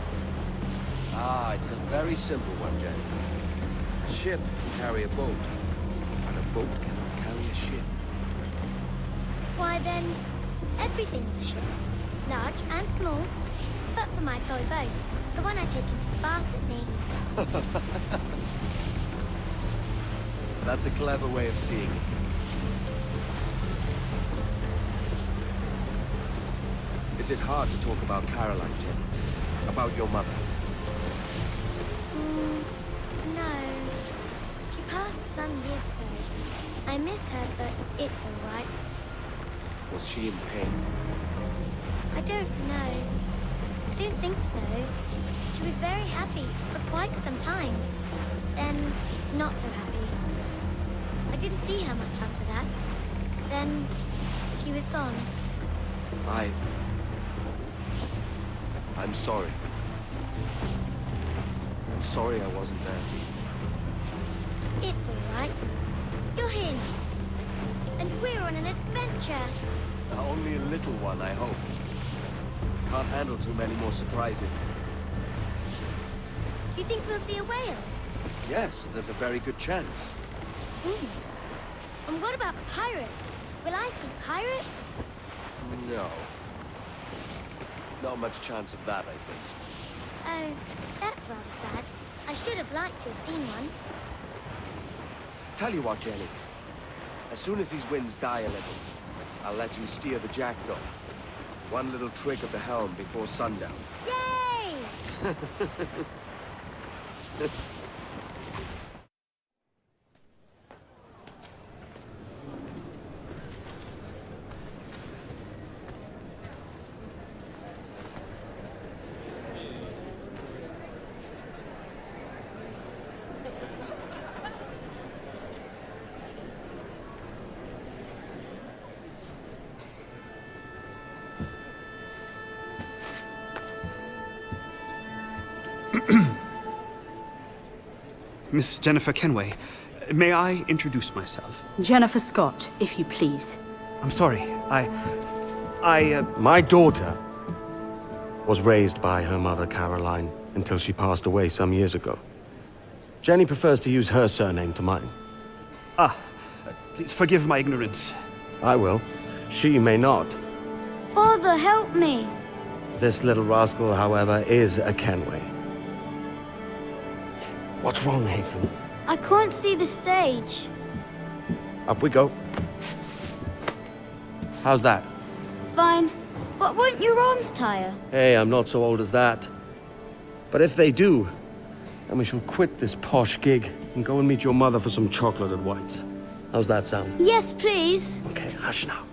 Ah, it's a very simple one, Jenny. A ship can carry a boat, and a boat cannot carry a ship. Why then, everything is a ship. Large and small. But for my toy boat, the one I take into the bath with me. That's a clever way of seeing it. Is it hard to talk about Caroline, Jenny? About your mother? No. She passed some years ago. I miss her, but it's all right. Was she in pain? I don't know. I don't think so. She was very happy for quite some time. Then, not so happy. I didn't see her much after that. Then, she was gone. I'm sorry. I'm sorry I wasn't there for you. It's all right. You're here now. And we're on an adventure. Only a little one, I hope. Can't handle too many more surprises. Do you think we'll see a whale? Yes, there's a very good chance. And what about pirates? Will I see pirates? No. Not much chance of that, I think. Oh, that's rather sad. I should have liked to have seen one. Tell you what, Jenny. As soon as these winds die a little, I'll let you steer the Jackdaw. One little trick of the helm before sundown. Yay! Miss Jennifer Kenway, may I introduce myself? Jennifer Scott, if you please. I'm sorry, My daughter was raised by her mother, Caroline, until she passed away some years ago. Jenny prefers to use her surname to mine. Please forgive my ignorance. I will. She may not. Father, help me! This little rascal, however, is a Kenway. What's wrong, Hafen? I can't see the stage. Up we go. How's that? Fine. But won't your arms tire? Hey, I'm not so old as that. But if they do, then we shall quit this posh gig and go and meet your mother for some chocolate at White's. How's that sound? Yes, please. Okay, hush now.